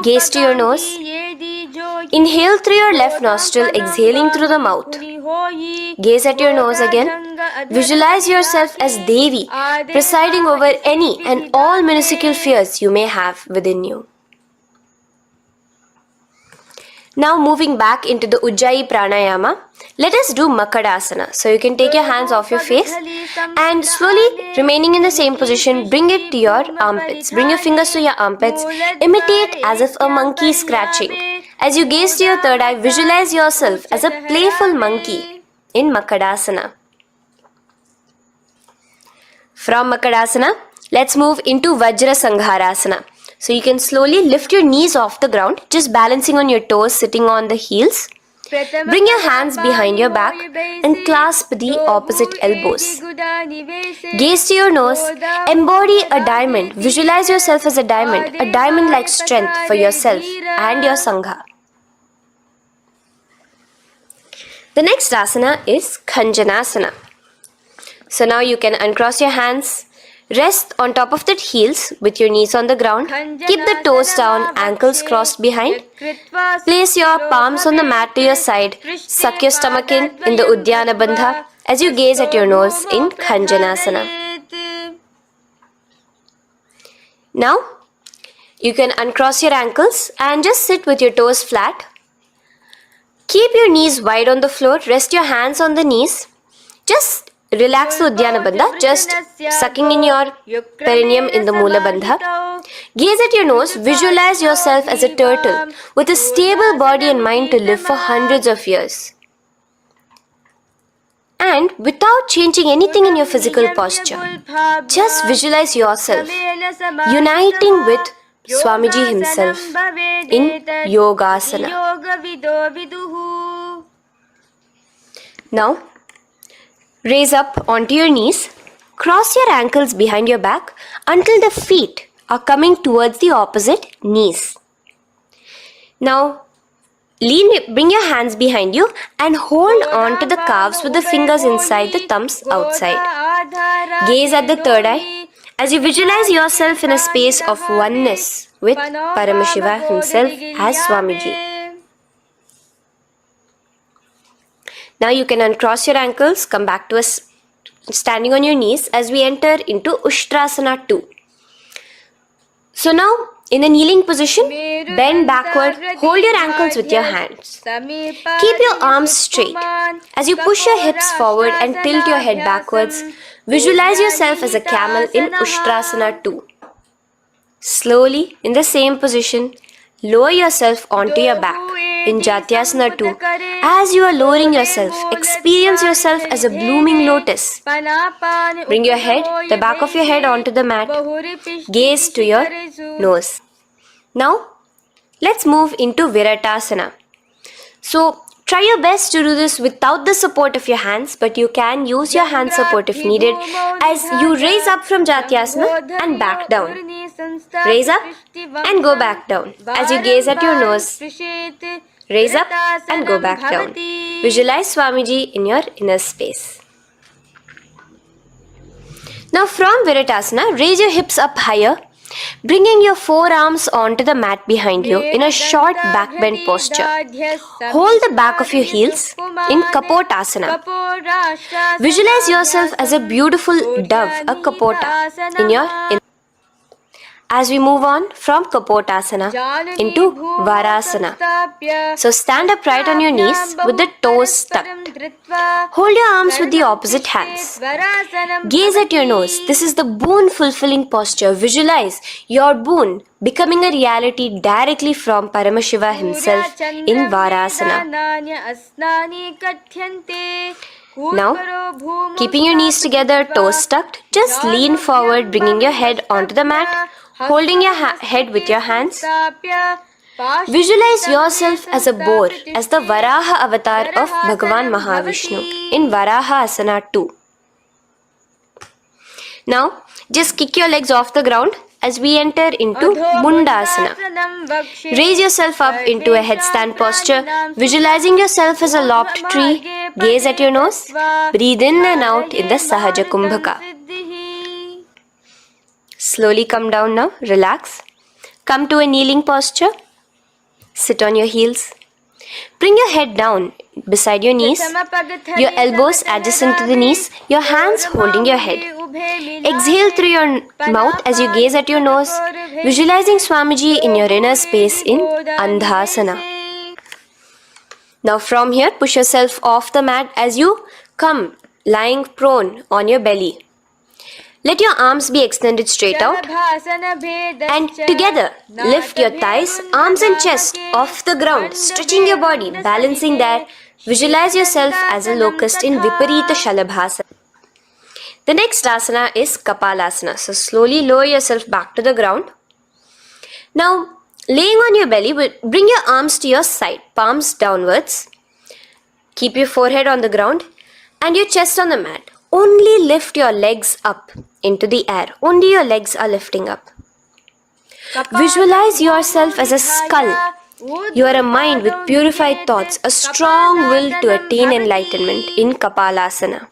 Gaze to your nose. Inhale through your left nostril, exhaling through the mouth. Gaze at your nose again. Visualize yourself as Devi, presiding over any and all minuscule fears you may have within you. Now moving back into the Ujjayi Pranayama, let us do Makadasana. So you can take your hands off your face and slowly remaining in the same position, bring it to your armpits. Bring your fingers to your armpits. Imitate as if a monkey is scratching. As you gaze to your third eye, visualize yourself as a playful monkey in Makadasana. From Makadasana, let's move into Vajra Sangharasana. So you can slowly lift your knees off the ground, just balancing on your toes, sitting on the heels. Bring your hands behind your back and clasp the opposite elbows. Gaze to your nose, embody a diamond. Visualize yourself as a diamond-like strength for yourself and your Sangha. The next asana is Khanjanasana. So now you can uncross your hands, rest on top of the heels with your knees on the ground. Keep the toes down, ankles crossed behind. Place your palms on the mat to your side. Suck your stomach in the Uddiyana Bandha as you gaze at your nose in Khanjanasana. Now, you can uncross your ankles and just sit with your toes flat. Keep your knees wide on the floor. Rest your hands on the knees. Just relax the Uddiyana Bandha, just sucking in your perineum in the Mula Bandha. Gaze at your nose, visualize yourself as a turtle with a stable body and mind to live for hundreds of years. And without changing anything in your physical posture, just visualize yourself uniting with Swamiji himself in Yogasana. Now, raise up onto your knees, cross your ankles behind your back until the feet are coming towards the opposite knees. Now, bring your hands behind you and hold on to the calves with the fingers inside, the thumbs outside. Gaze at the third eye as you visualize yourself in a space of oneness with Paramashivoham himself as Swamiji. Now you can uncross your ankles, come back to us standing on your knees as we enter into Ushtrasana 2. So now, in a kneeling position, bend backward, hold your ankles with your hands. Keep your arms straight. As you push your hips forward and tilt your head backwards, visualize yourself as a camel in Ushtrasana 2. Slowly, in the same position, lower yourself onto your back in Jatyasana 2. As you are lowering yourself, experience yourself as a blooming lotus. Bring your head, the back of your head onto the mat. Gaze to your nose. Now, let's move into Viratasana. So, try your best to do this without the support of your hands, but you can use your hand support if needed as you raise up from Jatyasana and back down. Raise up and go back down as you gaze at your nose. Raise up and go back down. Visualize Swamiji in your inner space. Now from Viratasana, raise your hips up higher, bringing your forearms onto the mat behind you in a short back bend posture. Hold the back of your heels in Kapotasana. Visualize yourself as a beautiful dove, a Kapota, in your inner. As we move on from Kapotasana into Varasana. So stand upright on your knees with the toes tucked. Hold your arms with the opposite hands. Gaze at your nose. This is the boon fulfilling posture. Visualize your boon becoming a reality directly from Paramashiva himself in Varasana. Now, keeping your knees together, toes tucked, just lean forward, bringing your head onto the mat, holding your head with your hands. Visualize yourself as a boar, as the Varaha avatar of Bhagavan Mahavishnu in Varaha Asana 2. Now, just kick your legs off the ground as we enter into Mundasana. Raise yourself up into a headstand posture, visualizing yourself as a lopped tree. Gaze at your nose. Breathe in and out in the Sahaja Kumbhaka. Slowly come down now. Relax. Come to a kneeling posture. Sit on your heels. Bring your head down beside your knees, your elbows adjacent to the knees, your hands holding your head. Exhale through your mouth as you gaze at your nose, visualizing Swamiji in your inner space in Andhasana. Now from here, push yourself off the mat as you come lying prone on your belly. Let your arms be extended straight out and together lift your thighs, arms and chest off the ground, stretching your body, balancing there. Visualize yourself as a locust in Viparita Shalabhasana. The next asana is Kapalasana. So slowly lower yourself back to the ground. Now laying on your belly, bring your arms to your side, palms downwards. Keep your forehead on the ground and your chest on the mat. Only lift your legs up into the air. Only your legs are lifting up. Visualize yourself as a skull. You are a mind with purified thoughts, a strong will to attain enlightenment in Kapalasana.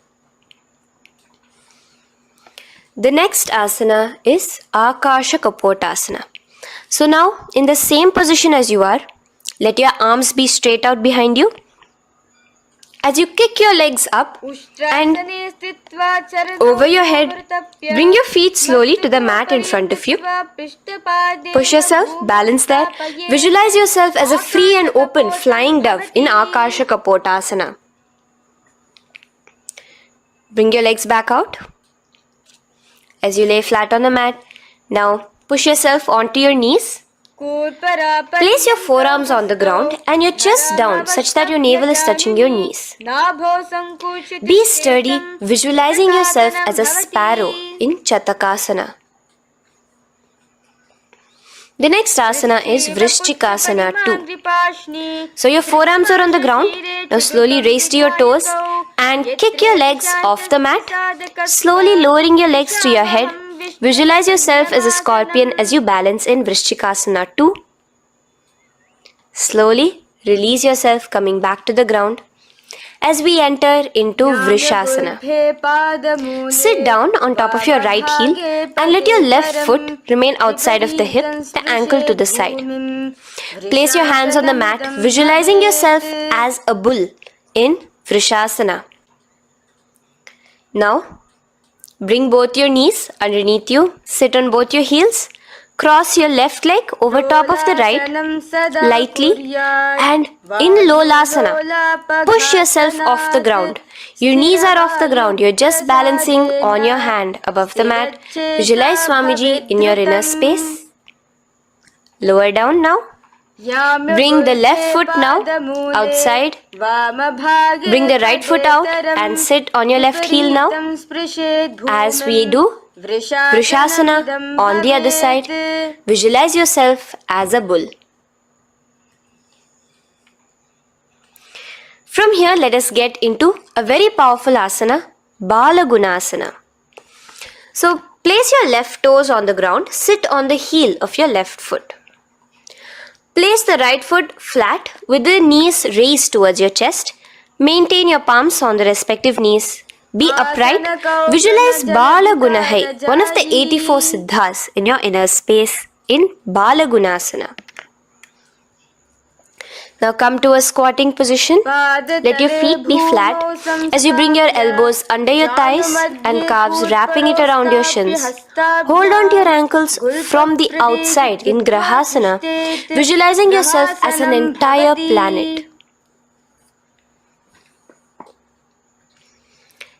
The next asana is Akasha Kapotasana. So now, in the same position as you are, let your arms be straight out behind you. As you kick your legs up and over your head, bring your feet slowly to the mat in front of you. Push yourself, balance there. Visualize yourself as a free and open flying dove in Akasha Kapotasana. Bring your legs back out as you lay flat on the mat. Now push yourself onto your knees. Place your forearms on the ground and your chest down such that your navel is touching your knees. Be sturdy, visualizing yourself as a sparrow in Chatakasana. The next asana is Vrishchikasana 2. So your forearms are on the ground. Now slowly raise to your toes and kick your legs off the mat. Slowly lowering your legs to your head. Visualize yourself as a scorpion as you balance in Vrishchikasana 2. Slowly release yourself, coming back to the ground as we enter into Vrishasana. Sit down on top of your right heel and let your left foot remain outside of the hip, the ankle to the side. Place your hands on the mat, visualizing yourself as a bull in Vrishasana. Now, bring both your knees underneath you, sit on both your heels, cross your left leg over top of the right lightly and in Lolasana, push yourself off the ground. Your knees are off the ground, you're just balancing on your hand above the mat. Visualize Swamiji in your inner space. Lower down now. Bring the left foot now outside. Bring the right foot out and sit on your left heel now. As we do Vrishasana on the other side, visualize yourself as a bull. From here, let us get into a very powerful asana, Balagunasana. So, place your left toes on the ground, sit on the heel of your left foot. Place the right foot flat with the knees raised towards your chest. Maintain your palms on the respective knees. Be upright. Visualize Balagunahai, one of the 84 siddhas in your inner space in Balagunasana. Now come to a squatting position. Let your feet be flat as you bring your elbows under your thighs and calves, wrapping it around your shins. Hold on to your ankles from the outside in Grahasana, visualizing yourself as an entire planet.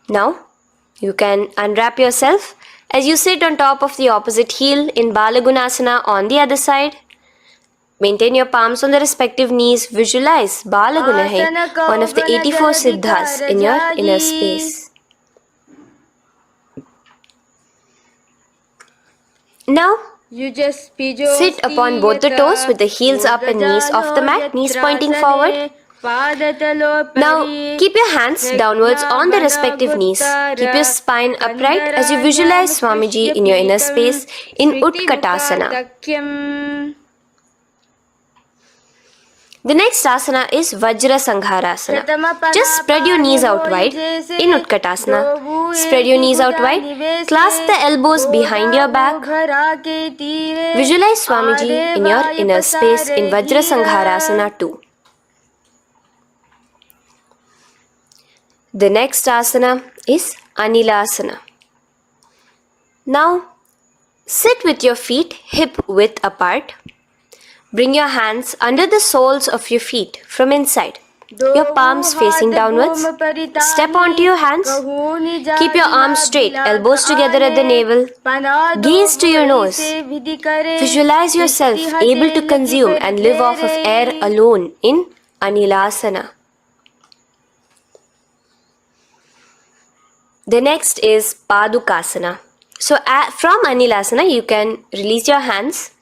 Now, you can unwrap yourself as you sit on top of the opposite heel in Balagunasana on the other side. Maintain your palms on the respective knees. Visualize Balagunahai, one of the 84 siddhas in your inner space. Now, sit upon both the toes with the heels up and knees off the mat, knees pointing forward. Now, keep your hands downwards on the respective knees. Keep your spine upright as you visualize Swamiji in your inner space in Utkatasana. The next asana is Vajra Sangharasana. Just spread your knees out wide in Utkatasana. Spread your knees out wide. Clasp the elbows behind your back. Visualize Swamiji in your inner space in Vajra Sangharasana too. The next asana is Anilasana. Now, sit with your feet hip width apart. Bring your hands under the soles of your feet from inside. Your palms facing downwards. Step onto your hands. Keep your arms straight, elbows together at the navel. Gaze to your nose. Visualize yourself able to consume and live off of air alone in Anilasana. The next is Padukasana. So from Anilasana, you can release your hands.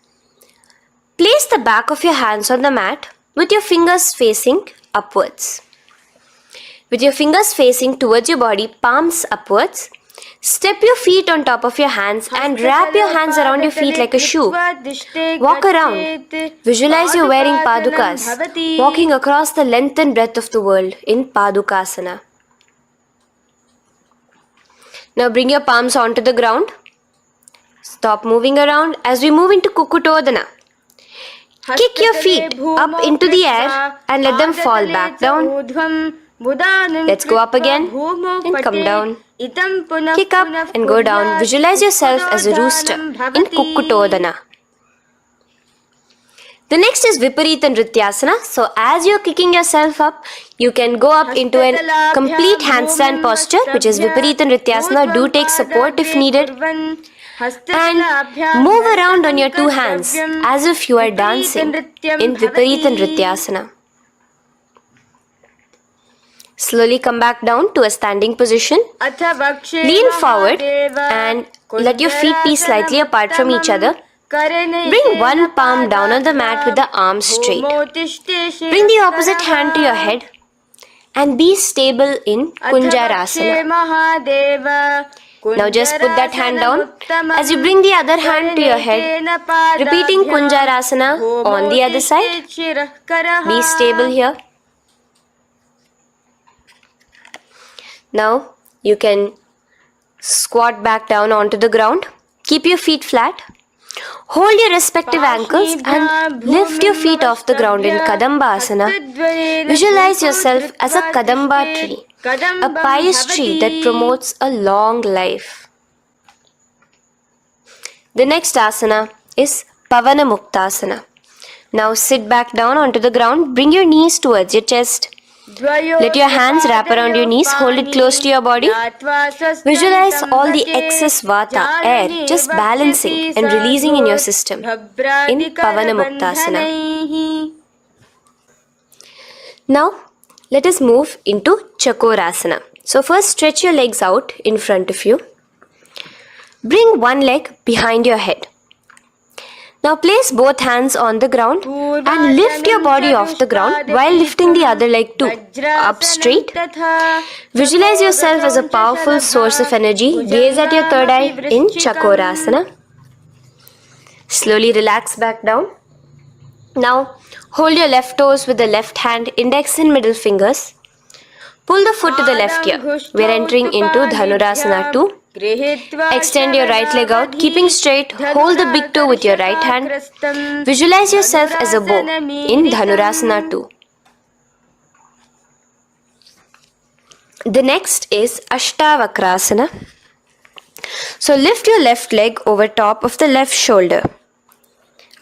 Place the back of your hands on the mat with your fingers facing upwards. With your fingers facing towards your body, palms upwards. Step your feet on top of your hands and wrap your hands around your feet like a shoe. Walk around. Visualize you're wearing padukas, walking across the length and breadth of the world in Padukasana. Now bring your palms onto the ground. Stop moving around as we move into Kukutodana. Kick your feet up into the air and let them fall back down. Let's go up again and come down. Kick up and go down. Visualize yourself as a rooster in Kukutodana. The next is Viparita Nrityasana. So as you're kicking yourself up, you can go up into a complete handstand posture, which is Viparita Nrityasana. Do take support if needed. And move around on your two hands as if you are dancing in Viparita Nrityasana. Slowly come back down to a standing position. Lean forward and let your feet be slightly apart from each other. Bring one palm down on the mat with the arms straight. Bring the opposite hand to your head and be stable in Kunjarasana. Now just put that hand down as you bring the other hand to your head, repeating Kunjarasana on the other side. Be stable here. Now you can squat back down onto the ground. Keep your feet flat. Hold your respective ankles and lift your feet off the ground in Kadambasana. Visualize yourself as a Kadamba tree, a pious tree that promotes a long life. The next asana is Pavana Muktasana. Now sit back down onto the ground. Bring your knees towards your chest. Let your hands wrap around your knees, hold it close to your body. Visualize all the excess vata, air, just balancing and releasing in your system in Pavana Muktasana. Now, let us move into Chakorasana. So first stretch your legs out in front of you. Bring one leg behind your head. Now place both hands on the ground and lift your body off the ground while lifting the other leg too, up straight. Visualize yourself as a powerful source of energy. Gaze at your third eye in Chakorasana. Slowly relax back down. Now hold your left toes with the left hand, index and middle fingers. Pull the foot to the left ear. We are entering into Dhanurasana 2. Extend your right leg out, keeping straight. Hold the big toe with your right hand. Visualize yourself as a bow in Dhanurasana 2. The next is Ashtavakrasana. So lift your left leg over top of the left shoulder.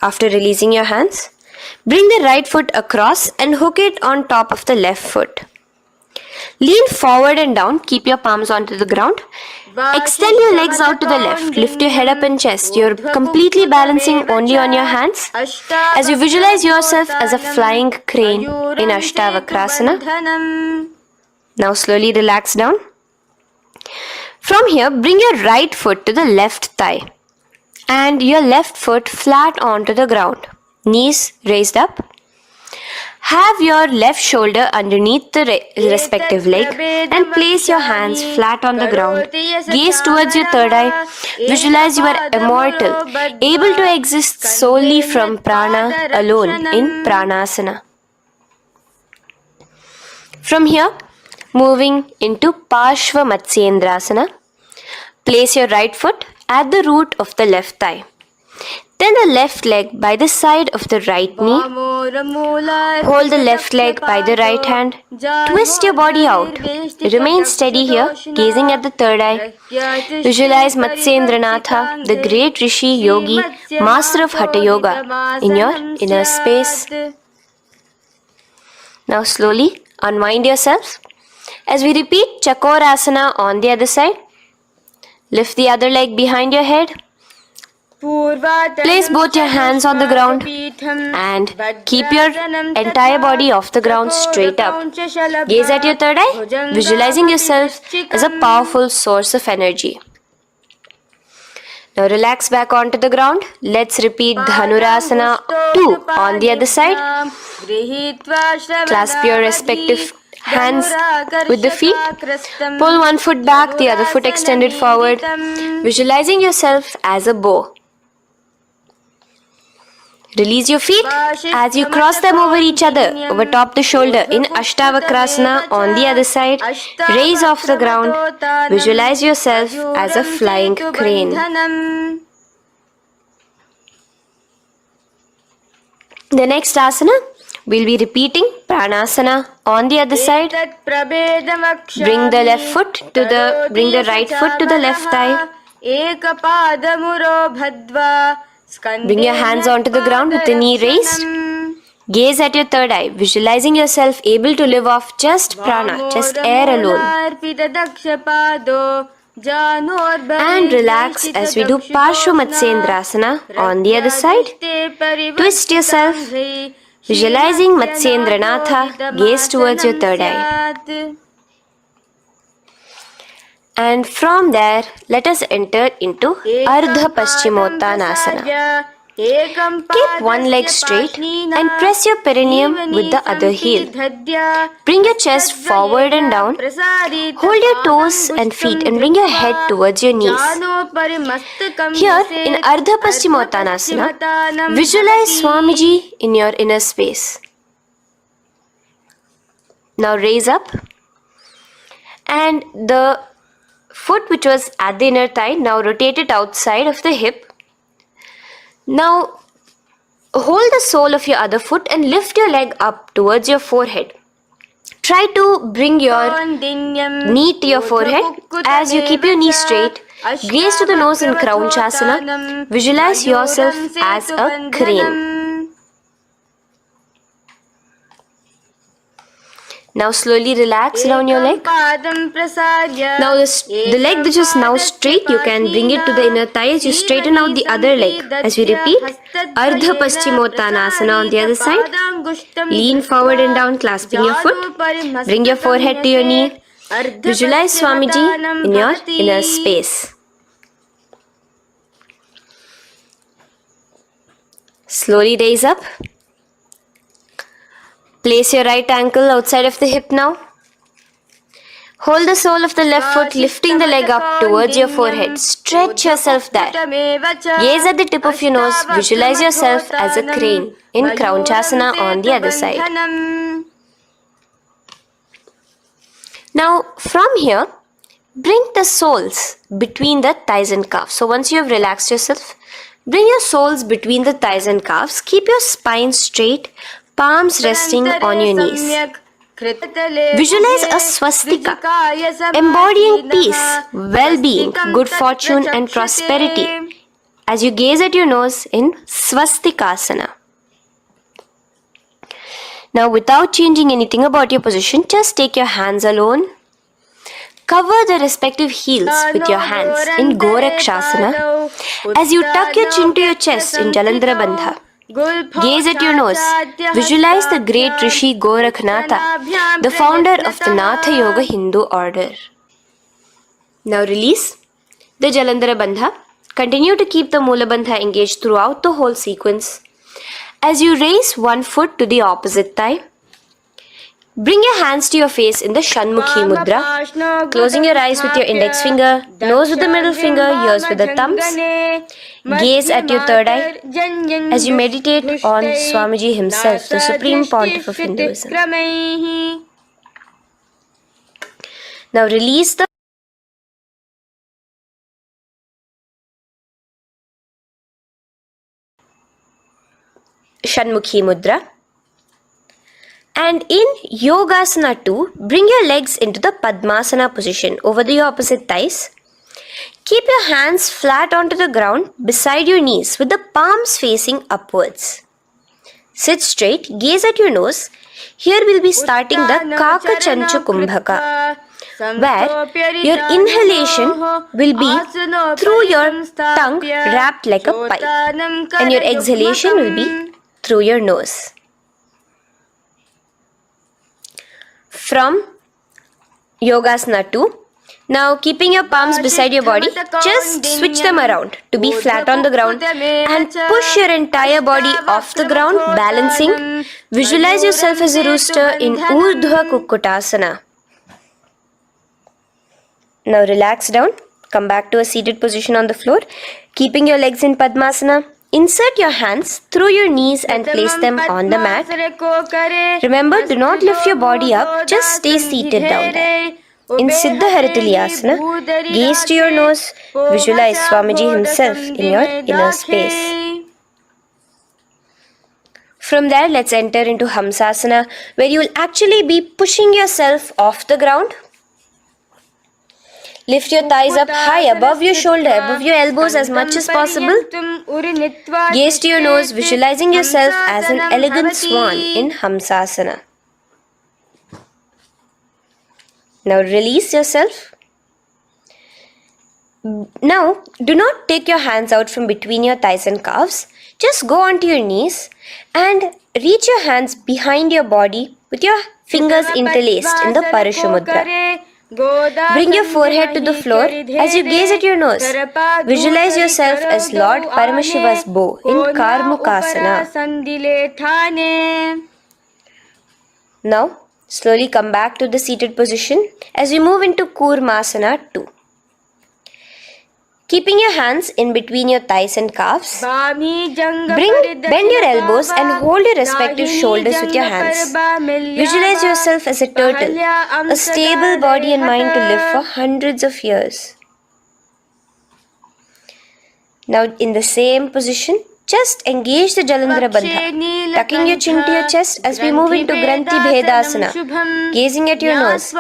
After releasing your hands, bring the right foot across and hook it on top of the left foot. Lean forward and down, keep your palms onto the ground. Extend your legs out to the left, lift your head up and chest. You're completely balancing only on your hands as you visualize yourself as a flying crane in Ashtavakrasana. Now slowly relax down. From here, bring your right foot to the left thigh and your left foot flat onto the ground. Knees raised up. Have your left shoulder underneath the respective leg and place your hands flat on the ground. Gaze towards your third eye. Visualize you are immortal, able to exist solely from prana alone in Pranasana. From here, moving into Parshva Matsyendrasana. Place your right foot at the root of the left thigh. Then the left leg by the side of the right knee. Hold the left leg by the right hand. Twist your body out. Remain steady here, gazing at the third eye. Visualize Matsyendranatha, the great Rishi, Yogi, master of Hatha Yoga, in your inner space. Now slowly unwind yourselves. As we repeat Chakorasana on the other side, lift the other leg behind your head. Place both your hands on the ground and keep your entire body off the ground straight up. Gaze at your third eye, visualizing yourself as a powerful source of energy. Now relax back onto the ground. Let's repeat Dhanurasana 2 on the other side. Clasp your respective hands with the feet. Pull one foot back, the other foot extended forward, visualizing yourself as a bow. Release your feet as you cross them over each other, over top the shoulder in Ashtavakrasana on the other side. Raise off the ground. Visualize yourself as a flying crane. The next asana, we'll be repeating Pranasana on the other side. Bring the right foot to the left thigh. Bring your hands onto the ground with the knee raised. Gaze at your third eye, visualizing yourself able to live off just prana, just air alone. And relax as we do Parshva Matsyendrasana on the other side. Twist yourself, visualizing Matsyendranatha, gaze towards your third eye. And from there, let us enter into Ardha Paschimottanasana. Keep one leg straight and press your perineum with the other heel. Bring your chest forward and down. Hold your toes and feet and bring your head towards your knees. Here in Ardha Paschimottanasana, visualize Swamiji in your inner space. Now raise up and the foot which was at the inner thigh, now rotate it outside of the hip. Now hold the sole of your other foot and lift your leg up towards your forehead. Try to bring your knee to your forehead as you keep your knee straight. Gaze to the nose in Kraunchasana. Visualize yourself as a crane. Now slowly relax down your leg. Now the leg which is now straight, you can bring it to the inner thigh as you straighten out the other leg. As we repeat, Ardha Paschimottanasana on the other side. Lean forward and down, clasping your foot. Bring your forehead to your knee. Visualize Swamiji in your inner space. Slowly raise up. Place your right ankle outside of the hip now. Hold the sole of the left foot, lifting the leg up towards your forehead. Stretch yourself there. Gaze at the tip of your nose. Visualize yourself as a crane in Kraunchasana on the other side. Now, from here, bring the soles between the thighs and calves. So once you have relaxed yourself, bring your soles between the thighs and calves. Keep your spine straight, palms resting on your knees. Visualize a swastika, embodying peace, well-being, good fortune and prosperity as you gaze at your nose in swastikasana. Now without changing anything about your position, just take your hands alone. Cover the respective heels with your hands in Gorakshasana as you tuck your chin to your chest in Jalandhara Bandha. Gaze at your nose. Visualize the great Rishi Gorakhnatha, the founder of the Natha Yoga Hindu order. Now release the Jalandhara Bandha. Continue to keep the Mula Bandha engaged throughout the whole sequence. As you raise one foot to the opposite thigh, bring your hands to your face in the Shanmukhi Mudra, closing your eyes with your index finger, nose with the middle finger, ears with the thumbs. Gaze at your third eye as you meditate on Swamiji himself, the Supreme Pontiff of Hinduism. Now release the Shanmukhi Mudra. And in Yogasana 2, bring your legs into the Padmasana position over the opposite thighs. Keep your hands flat onto the ground beside your knees with the palms facing upwards. Sit straight, gaze at your nose. Here we'll be starting the Kaka Chancha Kumbhaka, where your inhalation will be through your tongue wrapped like a pipe, and your exhalation will be through your nose. From Yogasana 2, now keeping your palms beside your body, just switch them around to be flat on the ground and push your entire body off the ground, balancing. Visualize yourself as a rooster in Urdhva Kukkutasana. Now relax down, come back to a seated position on the floor, keeping your legs in Padmasana. Insert your hands through your knees and place them on the mat. Remember, do not lift your body up, just stay seated down there. In Siddha Harituliyasana, gaze to your nose, visualize Swamiji himself in your inner space. From there, let's enter into Hamsasana, where you will actually be pushing yourself off the ground. Lift your thighs up high above your shoulder, above your elbows as much as possible. Gaze to your nose, visualizing yourself as an elegant swan in Hamsasana. Now release yourself. Now, do not take your hands out from between your thighs and calves. Just go onto your knees and reach your hands behind your body with your fingers interlaced in the Parashu Mudra. Bring your forehead to the floor as you gaze at your nose. Visualize yourself as Lord Paramashiva's bow in Karmukasana. Now, slowly come back to the seated position as we move into Kurmasana 2. Keeping your hands in between your thighs and calves, bend your elbows and hold your respective shoulders with your hands. Visualize yourself as a turtle, a stable body and mind to live for hundreds of years. Now in the same position, just engage the Jalandhara Bandha, tucking your chin to your chest as we move into Granthi Bhedasana, gazing at your nose.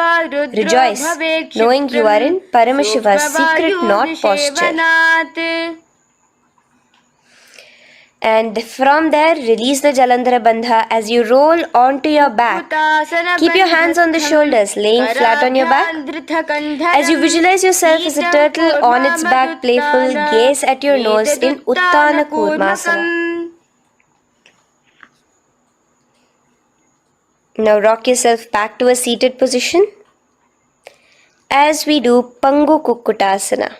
Rejoice, knowing you are in Paramashiva's secret knot posture. And from there, release the Jalandhara Bandha as you roll onto your back. Keep your hands on the shoulders, laying flat on your back. As you visualize yourself as a turtle on its back, playful, gaze at your nose in Uttana Kurmasana. Now rock yourself back to a seated position as we do Pangu Kukkutasana.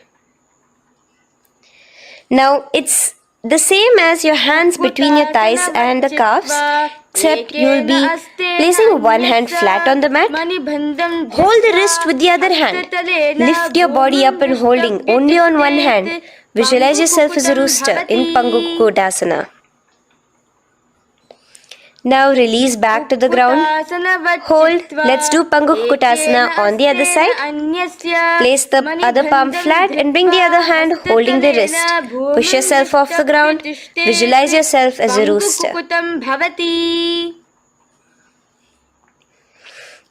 Now it's the same as your hands between your thighs and the calves, except you will be placing one hand flat on the mat. Hold the wrist with the other hand. Lift your body up and holding only on one hand. Visualize yourself as a rooster in Pangu Kukkutasana. Now release back to the ground. Hold. Let's do Pangu Kukkutasana on the other side. Place the other palm flat and bring the other hand holding the wrist. Push yourself off the ground. Visualize yourself as a rooster.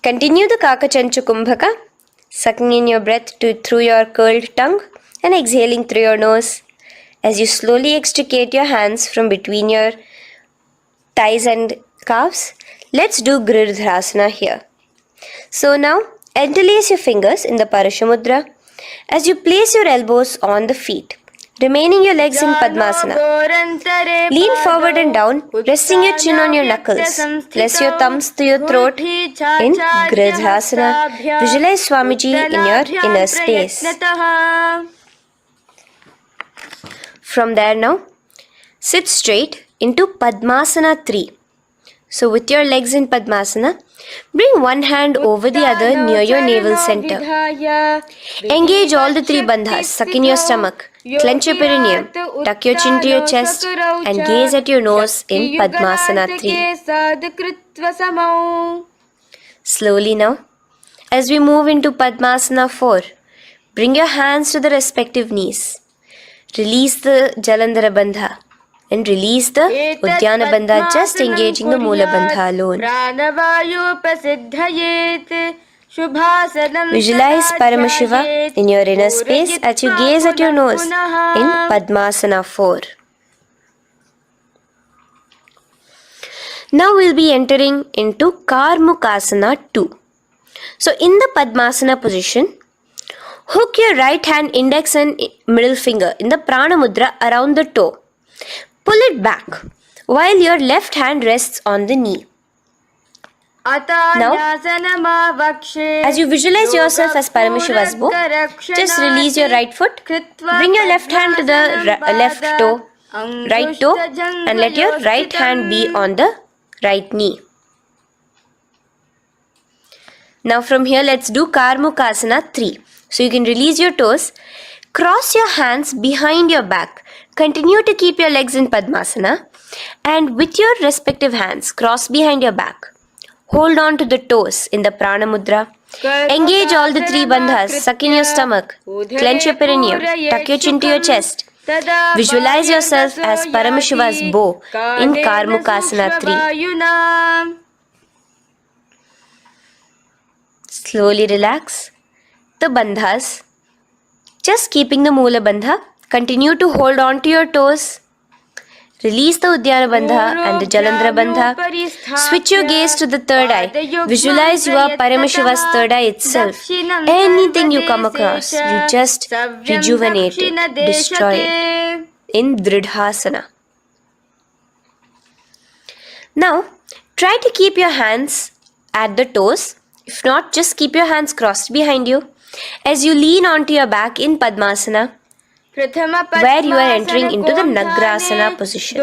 Continue the Kakachanchu Kumbhaka, sucking in your breath through your curled tongue and exhaling through your nose. As you slowly extricate your hands from between your thighs and calves, let's do Girdharasana here. So now, interlace your fingers in the Parashamudra as you place your elbows on the feet, remaining your legs in Padmasana. Lean forward and down, resting your chin on your knuckles. Place your thumbs to your throat in Girdharasana. Visualize Swamiji in your inner space. From there now, sit straight into Padmasana 3. So with your legs in Padmasana, bring one hand over the other near your navel center. Engage all the three bandhas, suck in your stomach, clench your perineum, tuck your chin to your chest and gaze at your nose in Padmasana 3. Slowly now, as we move into Padmasana 4, bring your hands to the respective knees. Release the Jalandhara Bandha and release the Uddiyana Bandha, just engaging the Moola Bandha alone. Visualize Paramashiva in your inner space as you gaze at your nose in Padmasana 4. Now we'll be entering into Karmukasana 2. So in the Padmasana position, hook your right hand index and middle finger in the Prana Mudra around the toe. Pull it back while your left hand rests on the knee. Now, as you visualize yourself as Paramashiva's bow, just release your right foot, bring your left hand to the left toe, right toe, and let your right hand be on the right knee. Now from here, let's do Karmukasana 3. So you can release your toes, cross your hands behind your back, continue to keep your legs in Padmasana, and with your respective hands, cross behind your back. Hold on to the toes in the Prana Mudra. Engage all the three bandhas, suck in your stomach, clench your perineum, tuck your chin to your chest. Visualize yourself as Paramashiva's bow in Karmukasana 3. Slowly relax the bandhas, just keeping the Moola Bandha. Continue to hold on to your toes. Release the Uddiyana Bandha and the Jalandhara Bandha. Switch your gaze to the third eye. Visualize you are Paramashiva's third eye itself. Anything you come across, you just rejuvenate it, destroy it in Dridhasana. Now, try to keep your hands at the toes. If not, just keep your hands crossed behind you as you lean onto your back in Padmasana, where you are entering into the Nagrasana position.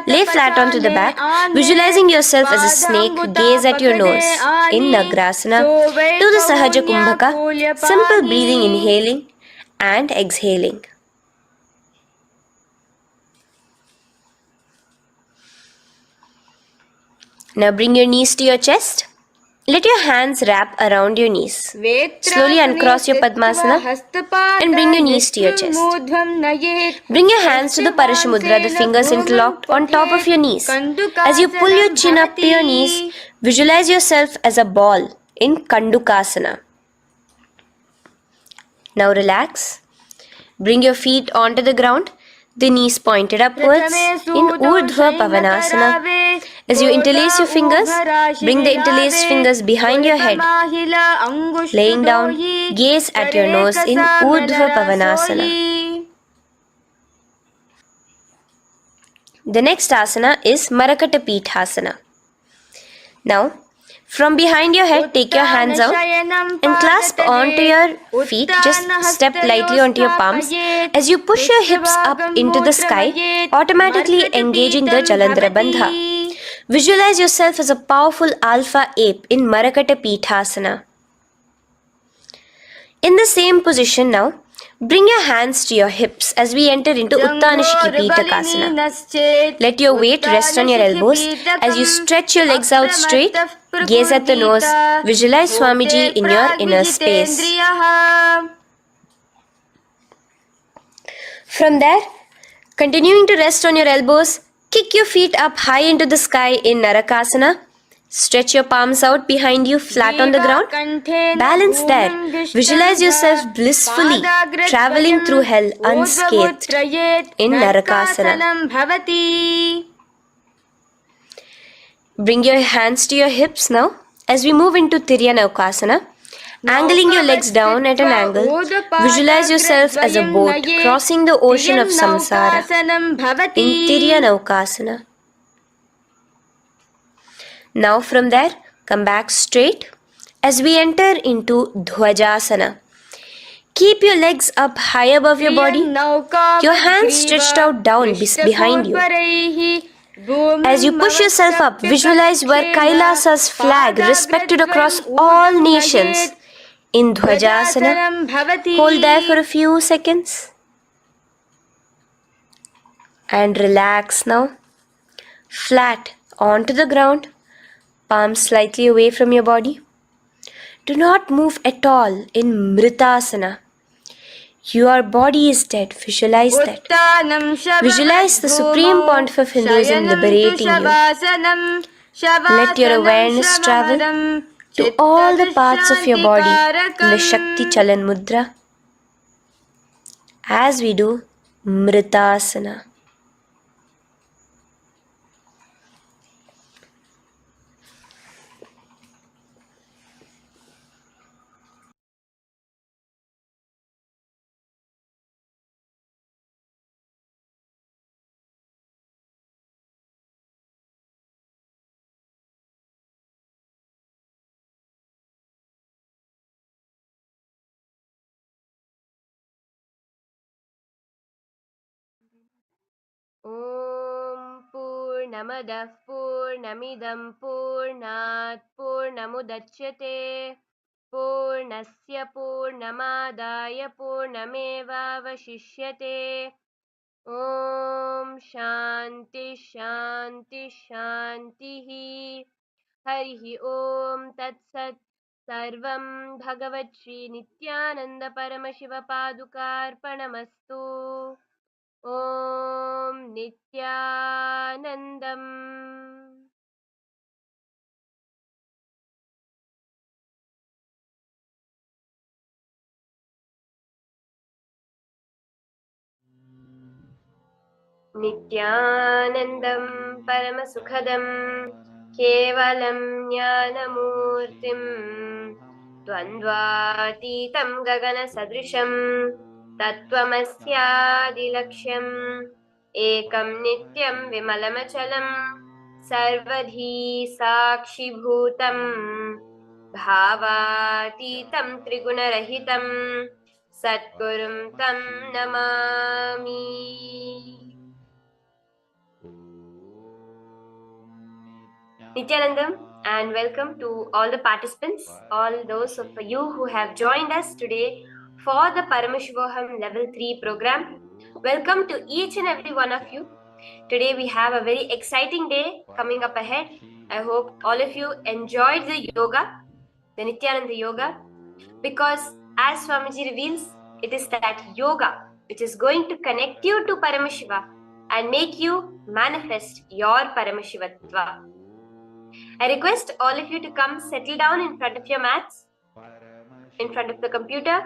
Lay flat onto the back, visualizing yourself as a snake, gaze at your nose in Nagrasana. Do the Sahaja Kumbhaka, simple breathing, inhaling and exhaling. Now bring your knees to your chest. Let your hands wrap around your knees. Slowly uncross your Padmasana and bring your knees to your chest. Bring your hands to the Parashamudra, the fingers interlocked on top of your knees. As you pull your chin up to your knees, visualize yourself as a ball in Kandukasana. Now relax. Bring your feet onto the ground. the knees pointed upwards in Urdhva Pavanasana. As you interlace your fingers, bring the interlaced fingers behind your head. Laying down, gaze at your nose in Urdhva Pavanasana. The next asana is Marakata Pithasana. Now, from behind your head, take your hands out and clasp onto your feet. Just step lightly onto your palms. As you push your hips up into the sky, automatically engaging the Jalandhara Bandha. Visualize yourself as a powerful alpha ape in Marakata Pithasana. In the same position now, bring your hands to your hips as we enter into Uttanashiki Pitakasana. Let your weight rest on your elbows as you stretch your legs out straight. Gaze at the nose. Visualize Swamiji in your inner space. From there, continuing to rest on your elbows, kick your feet up high into the sky in Narakasana. Stretch your palms out behind you, flat on the ground. Balance there. Visualize yourself blissfully traveling through hell unscathed in Narakasana. Bring your hands to your hips now as we move into Tiryanaukasana. Angling your legs down at an angle, visualize yourself as a boat crossing the ocean of samsara in Tiryanaukasana. Now from there, come back straight as we enter into Dhwajasana. Keep your legs up high above your body, your hands stretched out down behind you. As you push yourself up, visualize where KAILASA's flag respected across all nations in Dhwajasana. Hold there for a few seconds and relax now. Flat onto the ground, palms slightly away from your body. Do not move at all in Mritasana. Your body is dead. Visualize that. Visualize the Supreme Pontiff of Hinduism liberating you. Let your awareness travel to all the parts of your body in the Shakti Chalan Mudra as we do Mritasana. Om Purnamadah Purnamidam Purnat Purnamudachyate Purnasya Purnamadaya Purnamevavashishyate. Om Shanti Shanti Shantihi. Harihi Om Tat Sat. Sarvam Bhagavat Shri Nithyananda Paramashiva Padukarpanamastu. Om Nithyanandam. Nithyanandam Paramasukhadam Kevalam Jnanamurtim Dvandvatitam Gagana Sadrisham Tattvamasyaadilaksham Ekam Nityam Vimalamachalam Sarvadhi Sakshibhutam Bhavatitam Trigunarahitam Satgurum Tam Namami. Nithyanandam, and welcome to all the participants, all those of you who have joined us today for the Paramashivoham Level 3 program. Welcome to each and every one of you. Today we have a very exciting day coming up ahead. I hope all of you enjoyed the yoga, the Nithyananda yoga, because as Swamiji reveals, it is that yoga which is going to connect you to Paramashiva and make you manifest your Paramashivatva. I request all of you to come settle down in front of your mats, in front of the computer.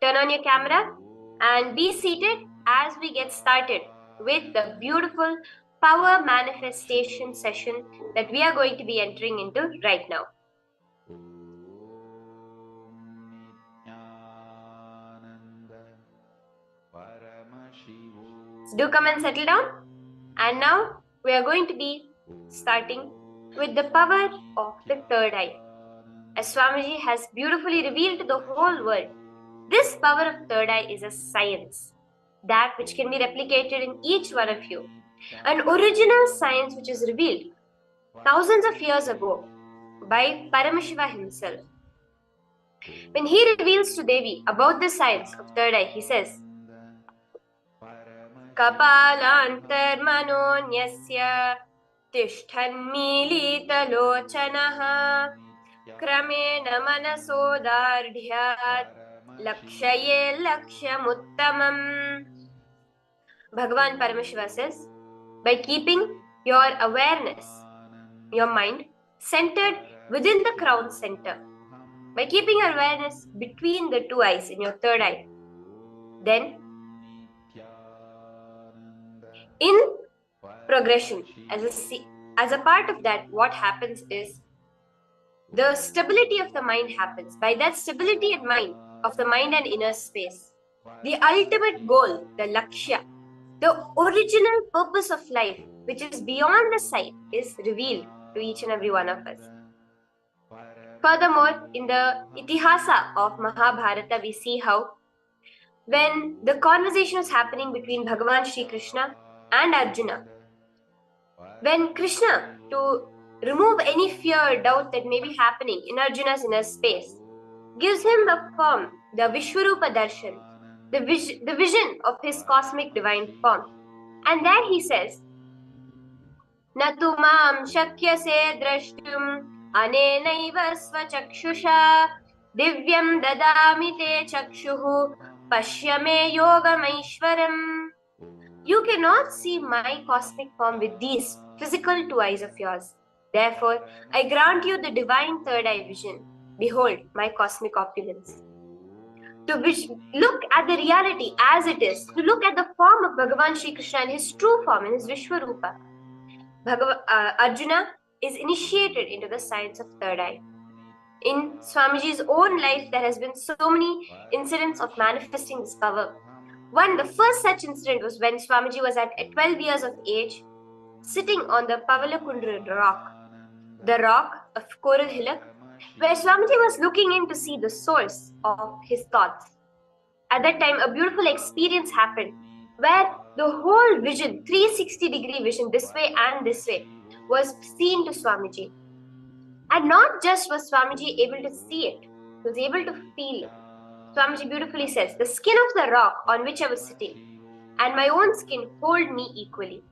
Turn on your camera and be seated as we get started with the beautiful power manifestation session that we are going to be entering into right now. So do come and settle down. And now we are going to be starting with the power of the third eye. As Swamiji has beautifully revealed to the whole world, this power of third eye is a science, that which can be replicated in each one of you. An original science which is revealed thousands of years ago by Paramashiva himself. When he reveals to Devi about the science of third eye, he says, Kapalantarmanonyasya tishthanmilitalochanaha kramena manasodardhyat lakshaye lakshamuttamam. Bhagavan Paramashiva says, by keeping your awareness, your mind, centered within the crown center, by keeping your awareness between the two eyes in your third eye, then in progression, as a part of that, what happens is the stability of the mind happens. By that stability in mind, of the mind and inner space, the ultimate goal, the lakshya, the original purpose of life, which is beyond the sight, is revealed to each and every one of us. Furthermore, in the Itihasa of Mahabharata, we see how when the conversation was happening between Bhagavan Shri Krishna and Arjuna, when Krishna, to remove any fear, doubt that may be happening in Arjuna's inner space, gives him the form, the Vishwarupa Darshan, the vision of his cosmic divine form. And there he says, Natu mam shakyase drashtum anenaiva svachakshusha divyam dadami te chakshuhu pashyame yogamaishwaram. You cannot see my cosmic form with these physical two eyes of yours. Therefore, I grant you the divine third eye vision. Behold my cosmic opulence. To look at the reality as it is, to look at the form of Bhagavan Shri Krishna in his true form, in his Vishwarupa, Arjuna is initiated into the science of third eye. In Swamiji's own life, there has been so many incidents of manifesting this power. The first such incident was when Swamiji was at 12 years of age, sitting on the Pavalakundra rock, the rock of Koral Hilak, where Swamiji was looking in to see the source of his thoughts. At that time, a beautiful experience happened where the whole vision, 360-degree vision, this way and this way, was seen to Swamiji. And not just was Swamiji able to see it, he was able to feel it. Swamiji beautifully says, the skin of the rock on which I was sitting and my own skin hold me equally.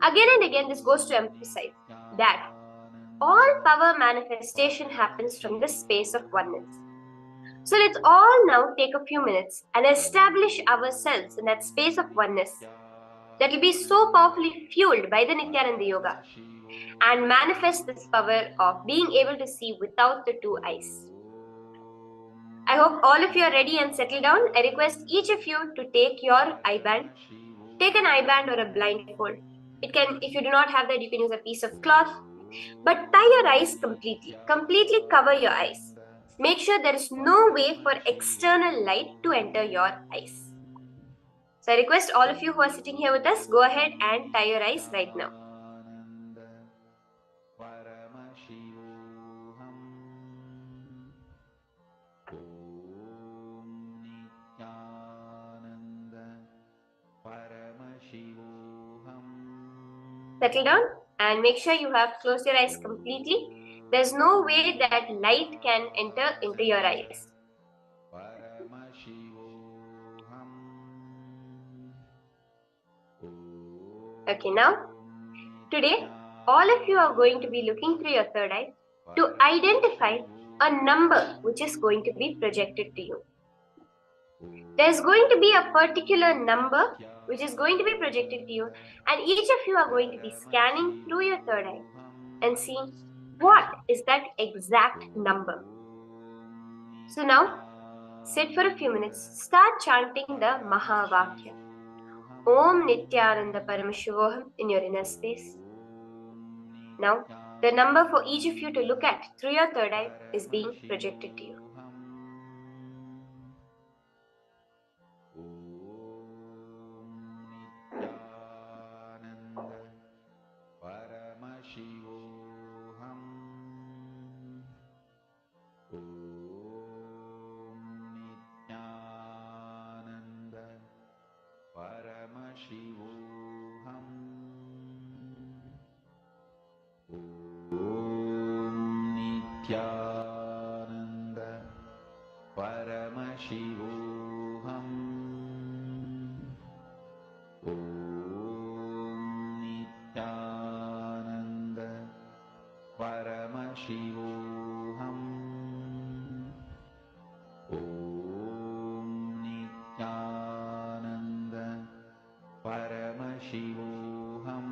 Again and again, this goes to emphasize that all power manifestation happens from the space of oneness. So let's all now take a few minutes and establish ourselves in that space of oneness that will be so powerfully fueled by the Nithyananda Yoga and manifest this power of being able to see without the two eyes. I hope all of you are ready and settled down. I request each of you to take your eye band. Take an eye band or a blindfold. If you do not have that, you can use a piece of cloth. But tie your eyes completely. Completely cover your eyes. Make sure there is no way for external light to enter your eyes. So I request all of you who are sitting here with us, go ahead and tie your eyes right now. Settle down and make sure you have closed your eyes completely. There's no way that light can enter into your eyes. Okay, now, today, all of you are going to be looking through your third eye to identify a number which is going to be projected to you. There's going to be a particular number which is going to be projected to you, and each of you are going to be scanning through your third eye and seeing what is that exact number. So now, sit for a few minutes, start chanting the Mahavakya. Om Nithyananda Paramashivoham in your inner space. Now, the number for each of you to look at through your third eye is being projected to you. Paramashivoham. Nithyananda Paramashivoham. Nithyananda Paramashivoham. Nithyananda Paramashivoham. Nithyananda Paramashivoham.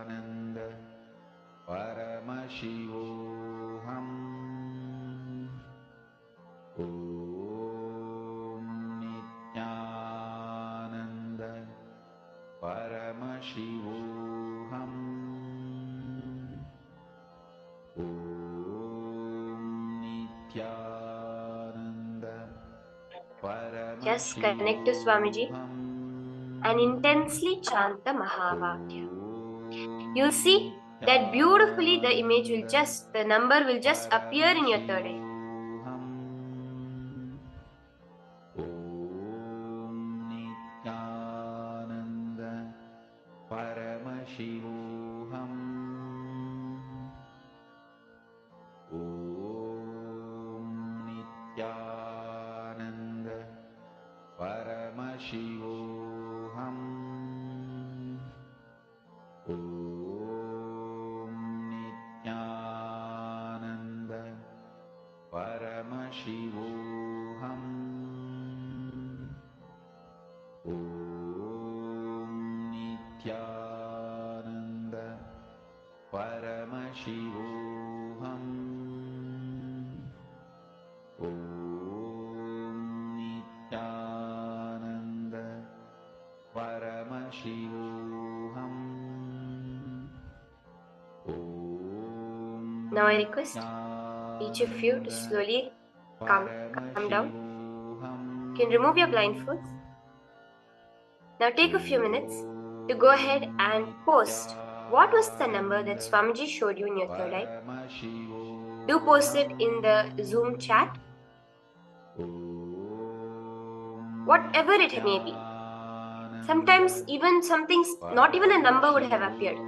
Nithyananda Paramashivoham. Nithyananda Paramashivoham. Nithyananda Just connect to Swamiji and intensely chant the Mahavakya. You'll see that beautifully the image will the number will just appear in your third eye. Nithyananda Paramashivoham. Nithyananda Paramashivoham. Nithyananda Paramashivoham. Nithyananda Paramashivoham. Nithyananda Paramashivoham. Now I request each of you to slowly calm down. You can remove your blindfolds. Now take a few minutes to go ahead and post what was the number that Swamiji showed you in your third eye. Do post it in the Zoom chat. Whatever it may be. Sometimes even not even a number would have appeared.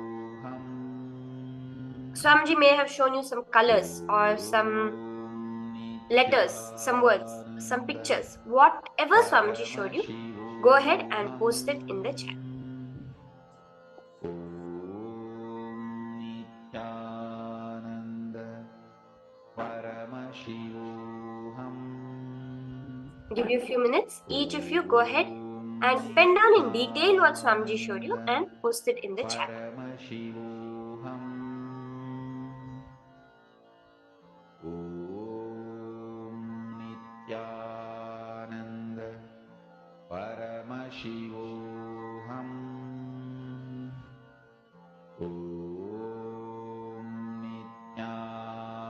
Swamiji may have shown you some colors or some letters, some words, some pictures. Whatever Swamiji showed you, go ahead and post it in the chat. Nithyananda Paramashivoham. Give you a few minutes. Each of you go ahead and pen down in detail what Swamiji showed you and post it in the chat. Paramashivoham. Nithyananda Paramashivoham.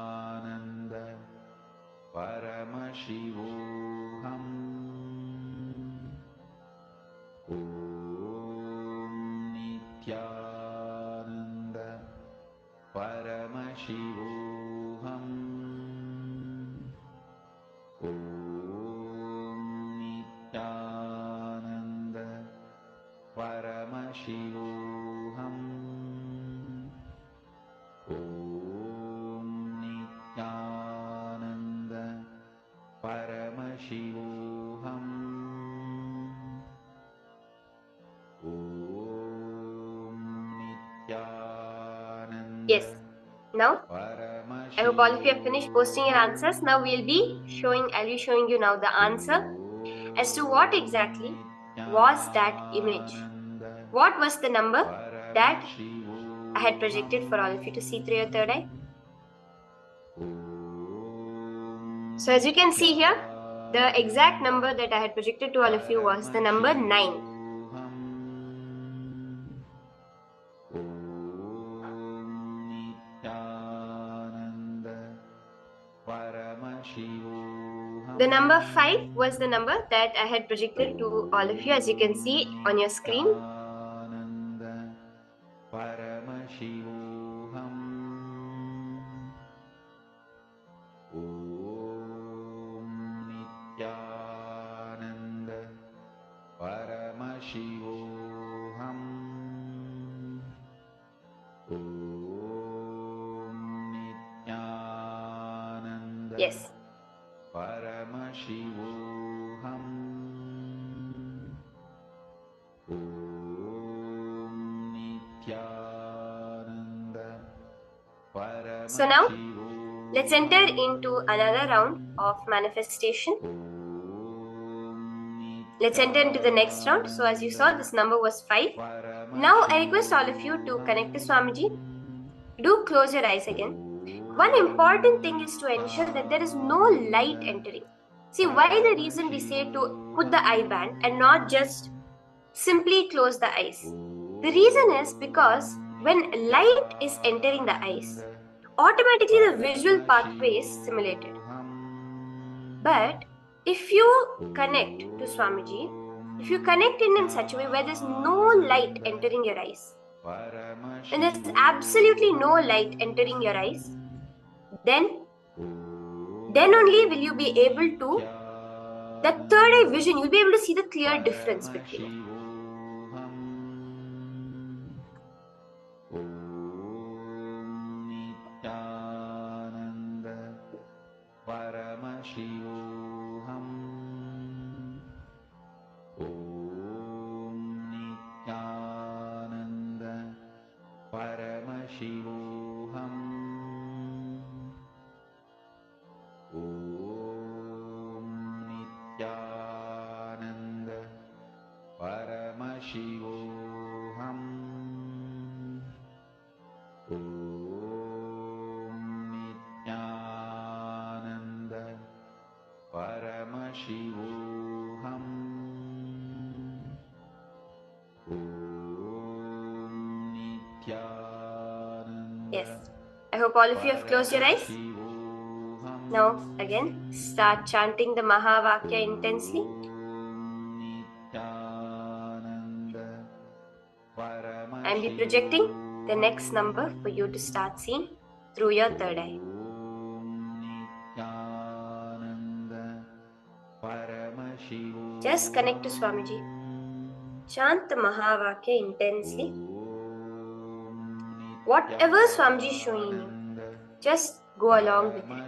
Nithyananda Paramashivoham. Nithyananda Paramashivoham. Nithyananda Paramashivoham. Nithyananda Paramashivoham. Yes. Now, I hope all of you have finished posting your answers. Now I'll be showing you now the answer as to what exactly was that image. What was the number that I had projected for all of you to see through your third eye. So as you can see here, the exact number that I had projected to all of you was the number 9. The number 5 was the number that I had projected to all of you, as you can see on your screen. Yes. So now, let's enter into another round of manifestation. Let's enter into the next round. So as you saw, this number was 5. Now I request all of you to connect to Swamiji. Do close your eyes again. One important thing is to ensure that there is no light entering. See, why the reason we say to put the eye band and not just simply close the eyes? The reason is because when light is entering the eyes, automatically the visual pathway is simulated. But if you connect to Swamiji, if you connect in such a way where there's no light entering your eyes, when there's absolutely no light entering your eyes, then only will you be able to, that third eye vision, you'll be able to see the clear difference between it. Yes, I hope all of you have closed your eyes. Now again, start chanting the Mahavakya intensely. And be projecting the next number for you to start seeing through your third eye. Just connect to Swamiji. Chant the Mahavakya intensely. Whatever Swamiji is showing you, just go along with it.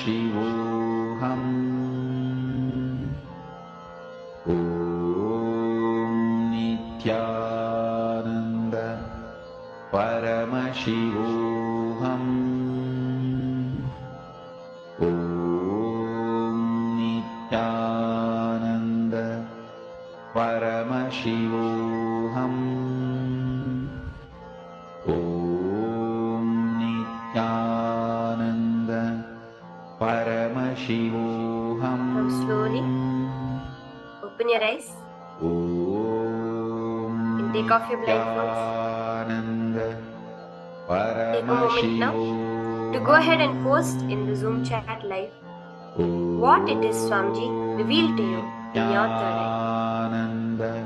Paramashivoham Om Nithyananda Paramashivoham Om Nithyananda Paramashivoham Om Nithyananda Paramashivoham. Now slowly open your eyes Om and take off your blindfolds. Nithyananda Take a moment now to go ahead and post in the Zoom chat live what it is Swamiji revealed to you in your third eye.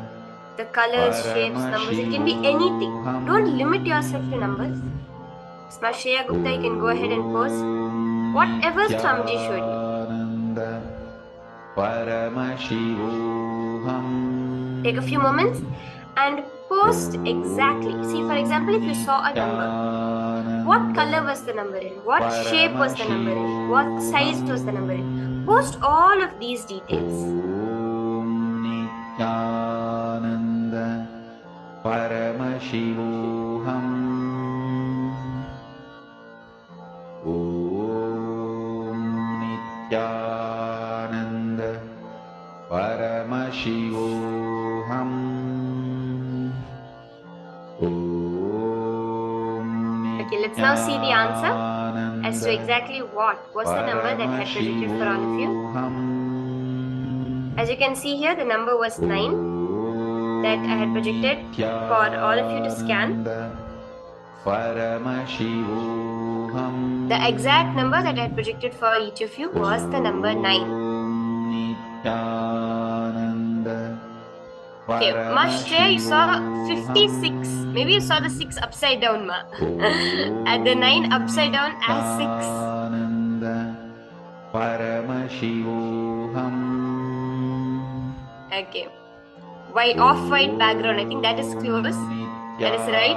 The colors, shapes, numbers, it can be anything. Don't limit yourself to numbers. Smart Shreya Gupta, you can go ahead and post whatever Swamiji showed you. Take a few moments and post exactly. See, for example, if you saw a number, what color was the number in? What shape was the number in? What size was the number in? Post all of these details. Om Nithyananda Paramashivoham Om Nithyananda Paramashivoham Okay, let's now see the answer as to exactly what was the number that I had projected for all of you. As you can see here, the number was 9 that I had projected for all of you to scan. The exact number that I had projected for each of you was the number 9. Okay, Mashreya, you saw 56. Maybe you saw the 6 upside down, ma. And the 9 upside down as 6. Okay. White, off-white background. I think that is close. That is right.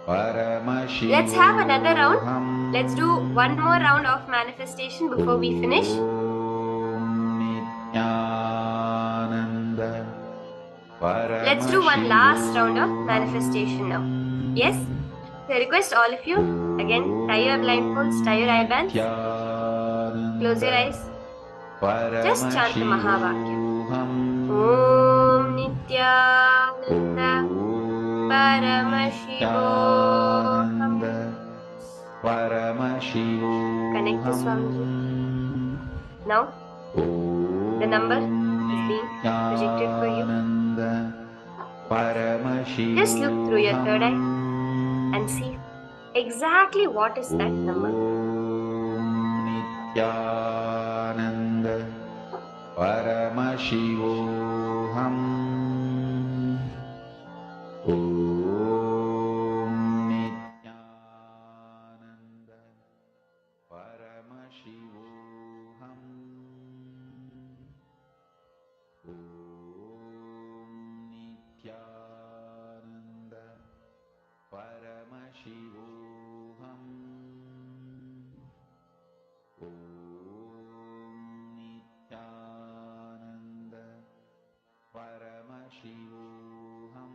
Let's have another round. Let's do one more round of manifestation before we finish. Let's do one last round of manifestation now. Yes? So I request all of you, again, tie your blindfolds, tie your eye bands, close your eyes. Just chant the Mahavakya. Om Nithyananda Paramashivoham. Connect to Swamiji. Now, the number is being projected for you. Just look through your third eye and see exactly what is that number. Nithyananda Paramashivoham Om Nithyananda Paramashivoham Om Nithyananda Paramashivoham Om Nithyananda Paramashivoham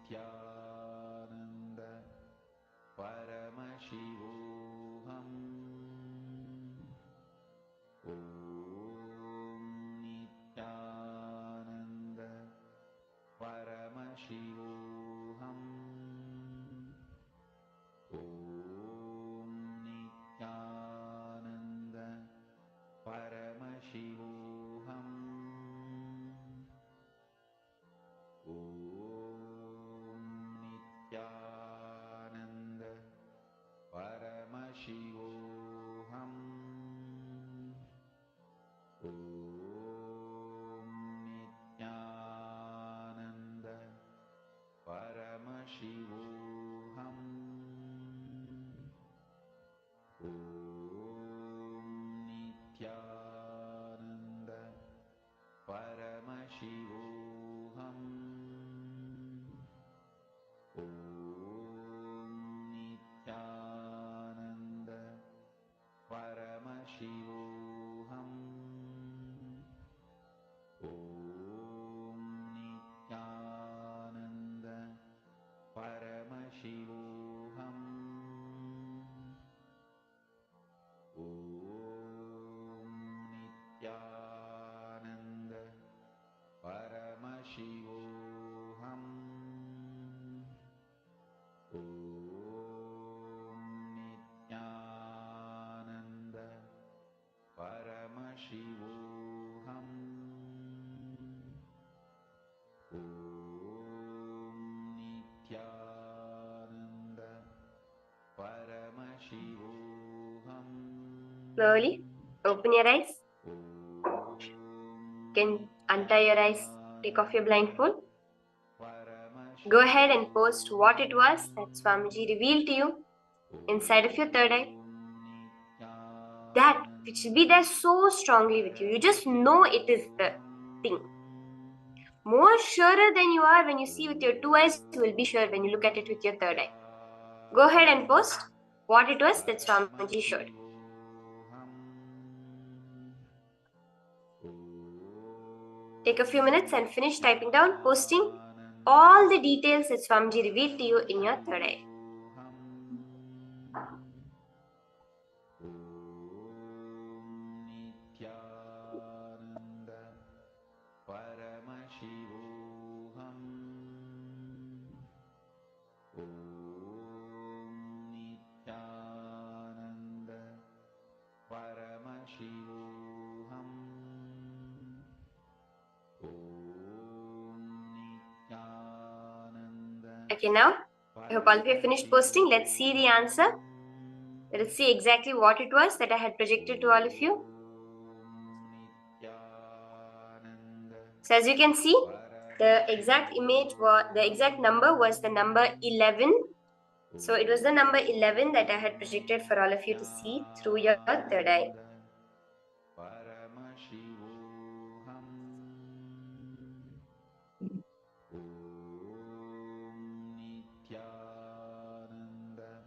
Nithyananda Paramashivoham Nithyananda Paramashivoham Nithyananda Paramashivoham Nithyananda Paramashivoham Nithyananda Paramashivoham Nithyananda Paramashivoham Nithyananda Paramashivoham Nithyananda Paramashivoham Nithyananda Paramashivoham Nithyananda Paramashivoham Nithyananda Paramashivoham. Slowly open your eyes. You can untie your eyes, take off your blindfold. Go ahead and post what it was that Swamiji revealed to you inside of your third eye. That which will be there so strongly with you. You just know it is the thing. More surer than you are when you see with your two eyes, you will be sure when you look at it with your third eye. Go ahead and post what it was that Swamiji showed. Take a few minutes and finish typing down, posting all the details that Swamiji revealed to you in your third eye. Nithyananda Paramashivoham Nithyananda Paramashivoham Nithyananda. Okay, now I hope all of you have finished posting. Let's see the answer. Let's see exactly what it was that I had projected to all of you. So as you can see, the exact image was, the exact number was the number 11. So it was the number 11 that I had projected for all of you to see through your third eye. Paramashivoham Nithyananda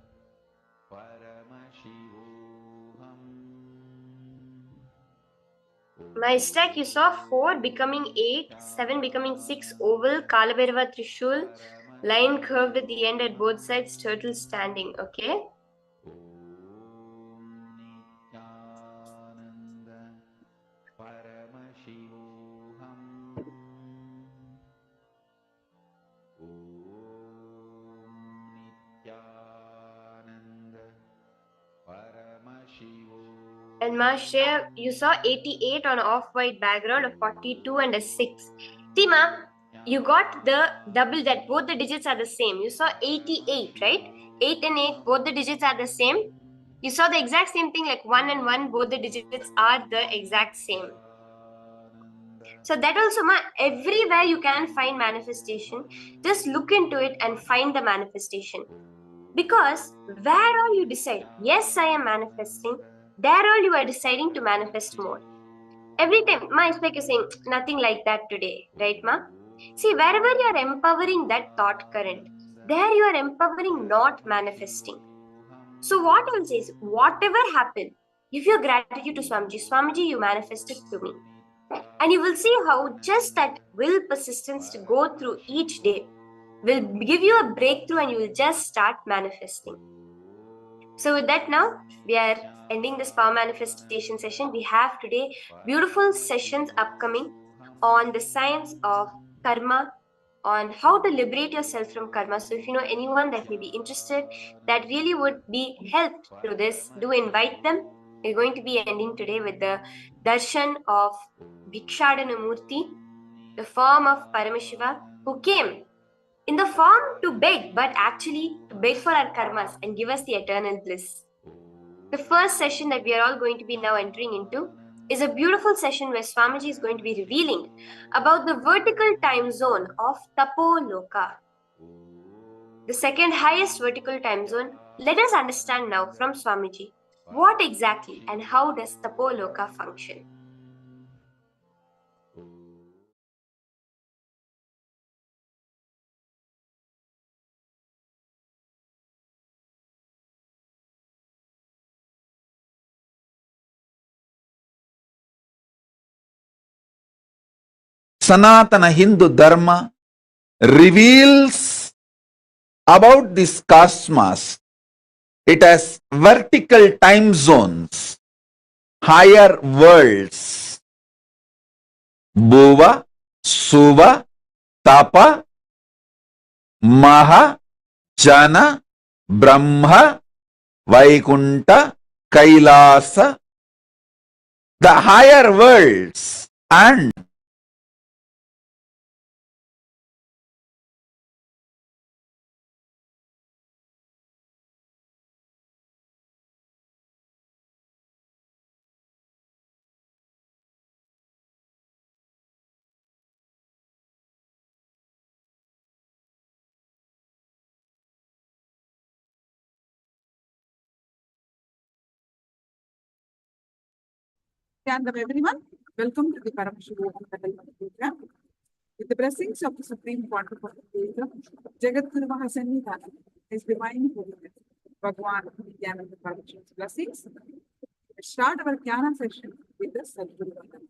Paramashivoham. My stack, you saw 4 becoming 8, 7 becoming 6, oval, Kalabhairava Trishul, line curved at the end at both sides, turtle standing, okay? Nithyananda Paramashivoham Nithyananda Paramashivoham. And Master, you saw 88 on off-white background, a 42 and a 6. Tima, you got the double that both the digits are the same. You saw 88, right? 8 and 8, both the digits are the same. You saw the exact same thing, like 1 and 1, both the digits are the exact same. So that also, everywhere you can find manifestation, just look into it and find the manifestation. Because where all you decide, yes, I am manifesting, there all you are deciding to manifest more. Every time, Ma, it's like you're saying, nothing like that today, right, Ma? See, wherever you are empowering that thought current, there you are empowering, not manifesting. So what I will say is, whatever happened, give your gratitude to Swamiji. Swamiji, you manifested to me. And you will see how just that will persistence to go through each day will give you a breakthrough and you will just start manifesting. So with that now, we are ending this power manifestation session. We have today beautiful sessions upcoming on the science of karma, on how to liberate yourself from karma. So if you know anyone that may be interested, that really would be helped through this, do invite them. We're going to be ending today with the darshan of Bhikshadanamurti, the form of Paramashiva, who came in the form to beg, but actually to beg for our karmas and give us the eternal bliss. The first session that we are all going to be now entering into is a beautiful session where Swamiji is going to be revealing about the vertical time zone of Tapoloka, the second highest vertical time zone. Let us understand now from Swamiji what exactly and how does Tapoloka function. Sanatana Hindu Dharma reveals about this cosmos. It has vertical time zones, higher worlds, Bhuva, Suva, Tapa, Maha, Jana, Brahma, Vaikunta, Kailasa, the higher worlds, and Namaskar everyone. Welcome to the Paramashivoham Level-1 program. With the blessings of the Supreme Pontiff of Hinduism, Jagat Guru Mahasannidhanam, His Divine Holiness, Bhagwan Nithyananda Prabhuji's blessings. We start our Jnana session with the Sadguru Vandana.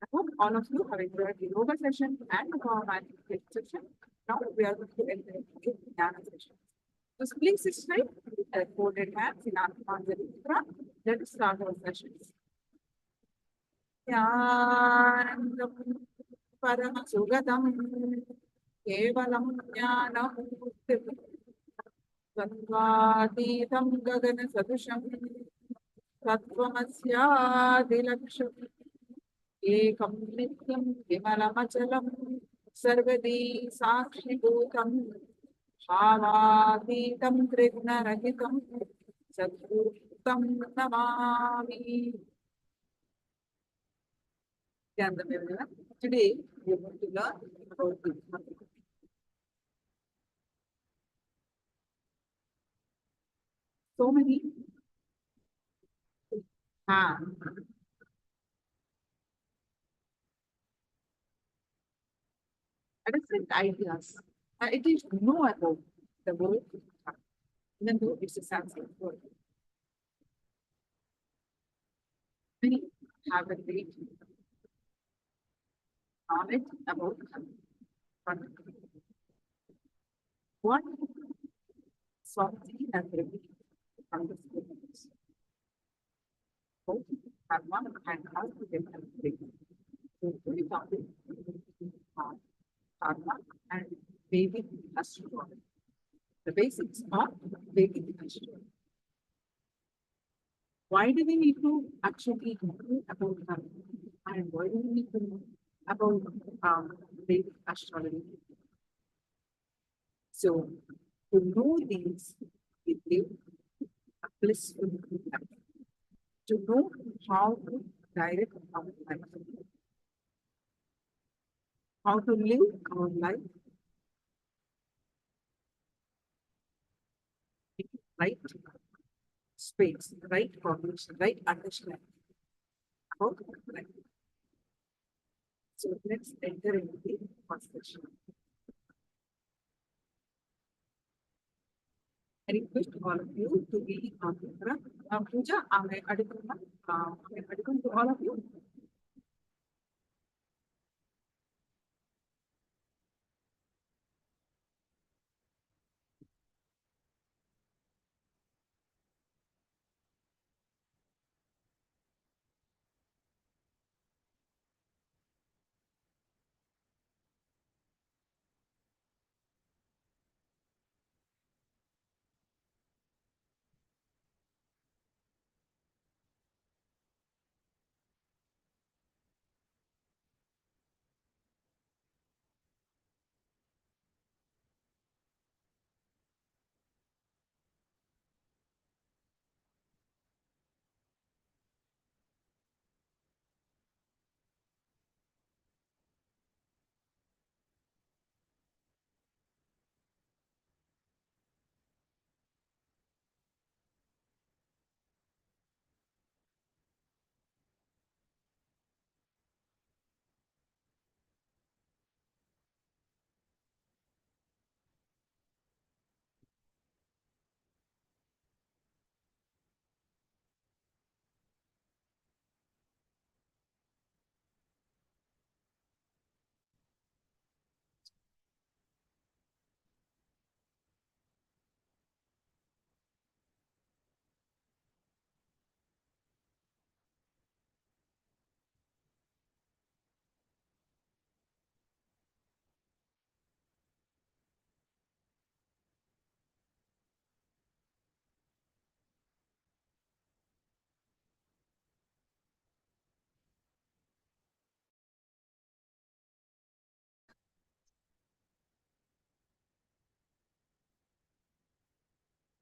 I hope all of you have enjoyed the yoga session and the power management session. Now we are going to enter into the Jnana session. So please sit straight with folded hands in Atmanjali Mudra. Let us start our sessions. Jnanam Paramashugadam Kevalam Jnanam Sattvatītam Gagana Sadusham Sattvamasya Ekam Nityam Vimalamachalam Sarvadi Sakshibhutam Bhavatītam Trigunarahitam Sadgurtam Namami. Today we are going to learn about the so many different ideas. It is to know about the word, even though it's a Sanskrit word. Many have a great knowledge about what Swamiji has revealed from the scriptures. Both have one and how to get them. So we talk about karma and Vedic astrology. The basics of Vedic astrology. Why do we need to actually know about karma? And why do we need to know about Vedic astrology? So, to know these, we live a blissful life. To know how to direct our life, how to live our life in right space, right formation, right understanding about life. So let's enter into the first session. I request all of you to be on camera. Pooja, I adukun to all of you.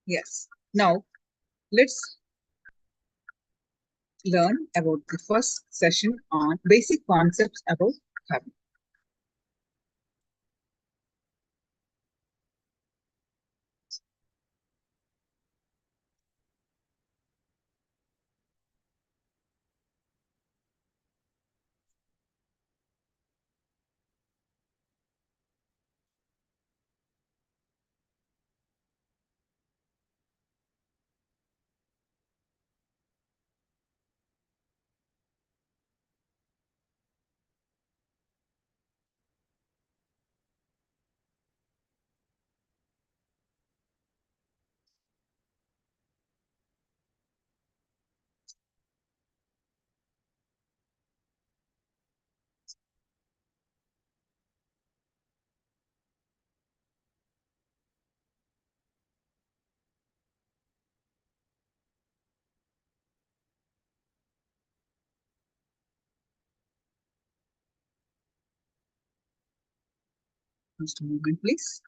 Yes. Now, let's learn about the first session on basic concepts about karma. Just a moment, please.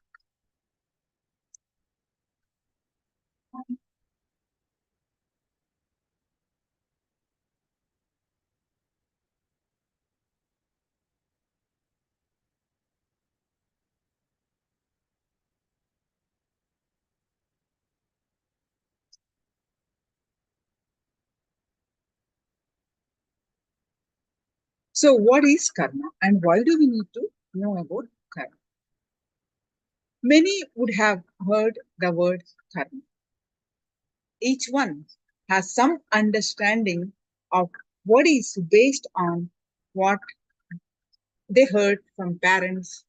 So, what is karma and why do we need to know about karma? Many would have heard the word karma. Each one has some understanding of what is based on what they heard from parents,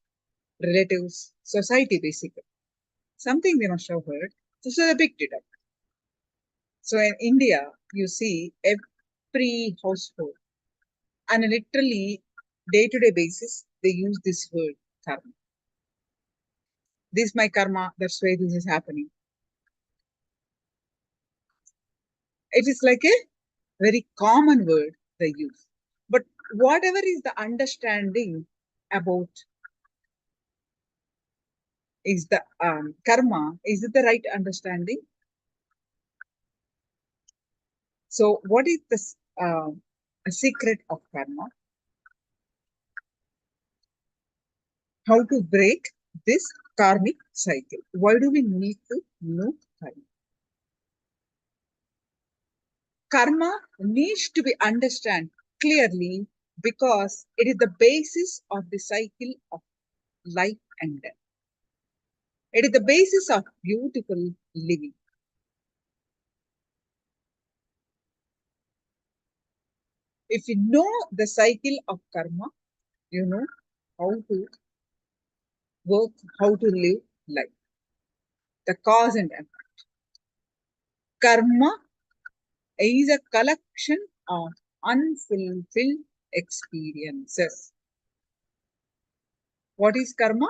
relatives, society, basically. Something they must have heard. This is a big deduct. So, in India, you see every household, and literally day to day basis, they use this word karma. This is my karma, that's why this is happening. It is like a very common word they use. But whatever is the understanding about is the karma, is it the right understanding? So, what is the secret of karma? How to break this karmic cycle? Why do we need to know karma? Karma needs to be understood clearly because it is the basis of the cycle of life and death. It is the basis of beautiful living. If you know the cycle of karma, you know how to work, how to live life. The cause and effect. Karma is a collection of unfulfilled experiences. What is karma?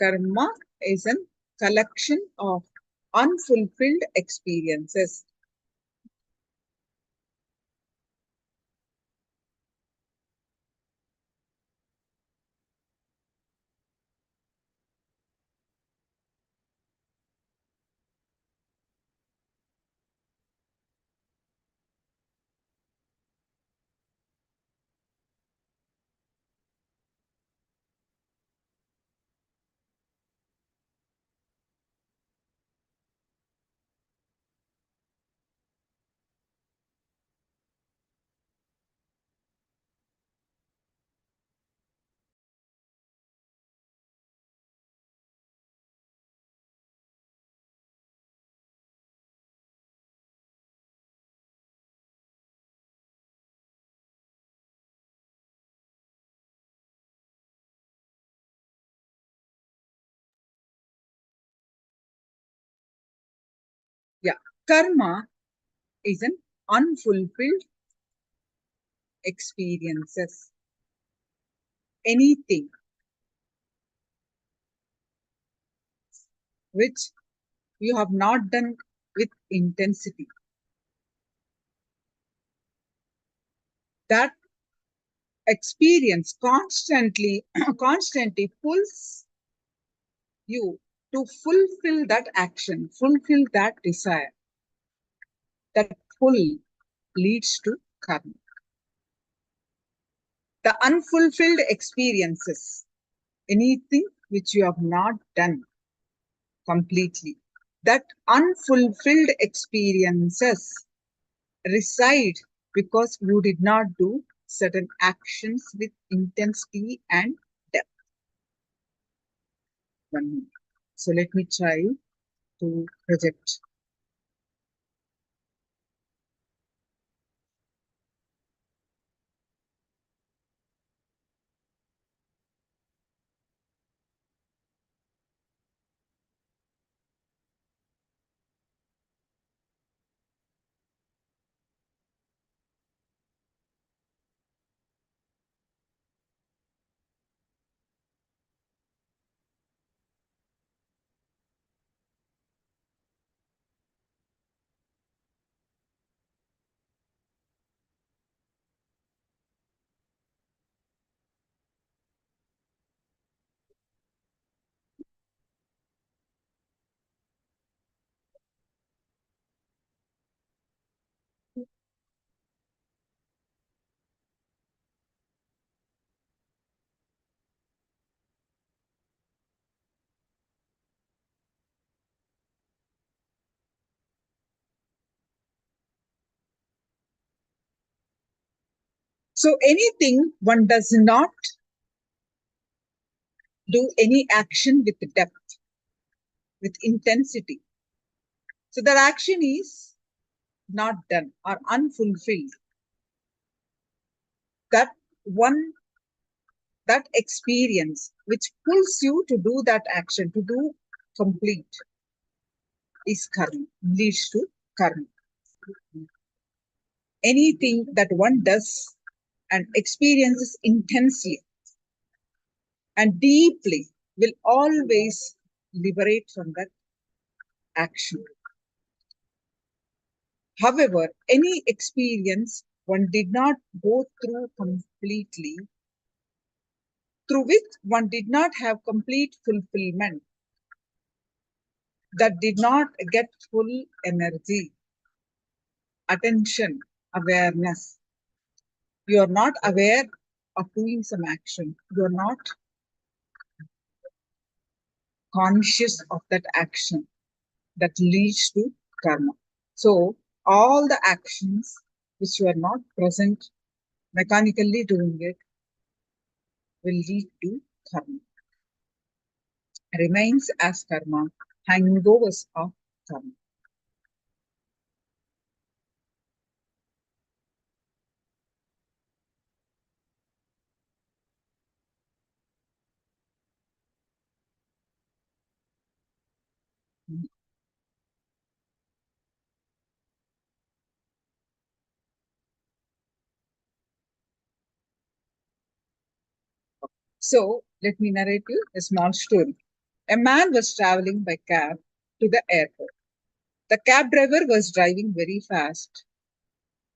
Karma is a collection of unfulfilled experiences. Yeah, karma is an unfulfilled experiences. Anything which you have not done with intensity, that experience constantly pulls you to fulfill that action, fulfill that desire. That pull leads to karma. The unfulfilled experiences, anything which you have not done completely, that unfulfilled experiences reside because you did not do certain actions with intensity and depth. 1 minute. So let me try to project. So anything one does not do any action with depth, with intensity. So that action is not done or unfulfilled. That one, that experience which pulls you to do that action, to do complete, is karma, leads to karma. Anything that one does and experiences intensely and deeply will always liberate from that action. However, any experience one did not go through completely, through which one did not have complete fulfillment, that did not get full energy, attention, awareness. You are not aware of doing some action. You are not conscious of that action that leads to karma. So all the actions which you are not present, mechanically doing it, will lead to karma. remains as karma, hangovers of karma. So, let me narrate you a small story. A man was traveling by cab to the airport. The cab driver was driving very fast,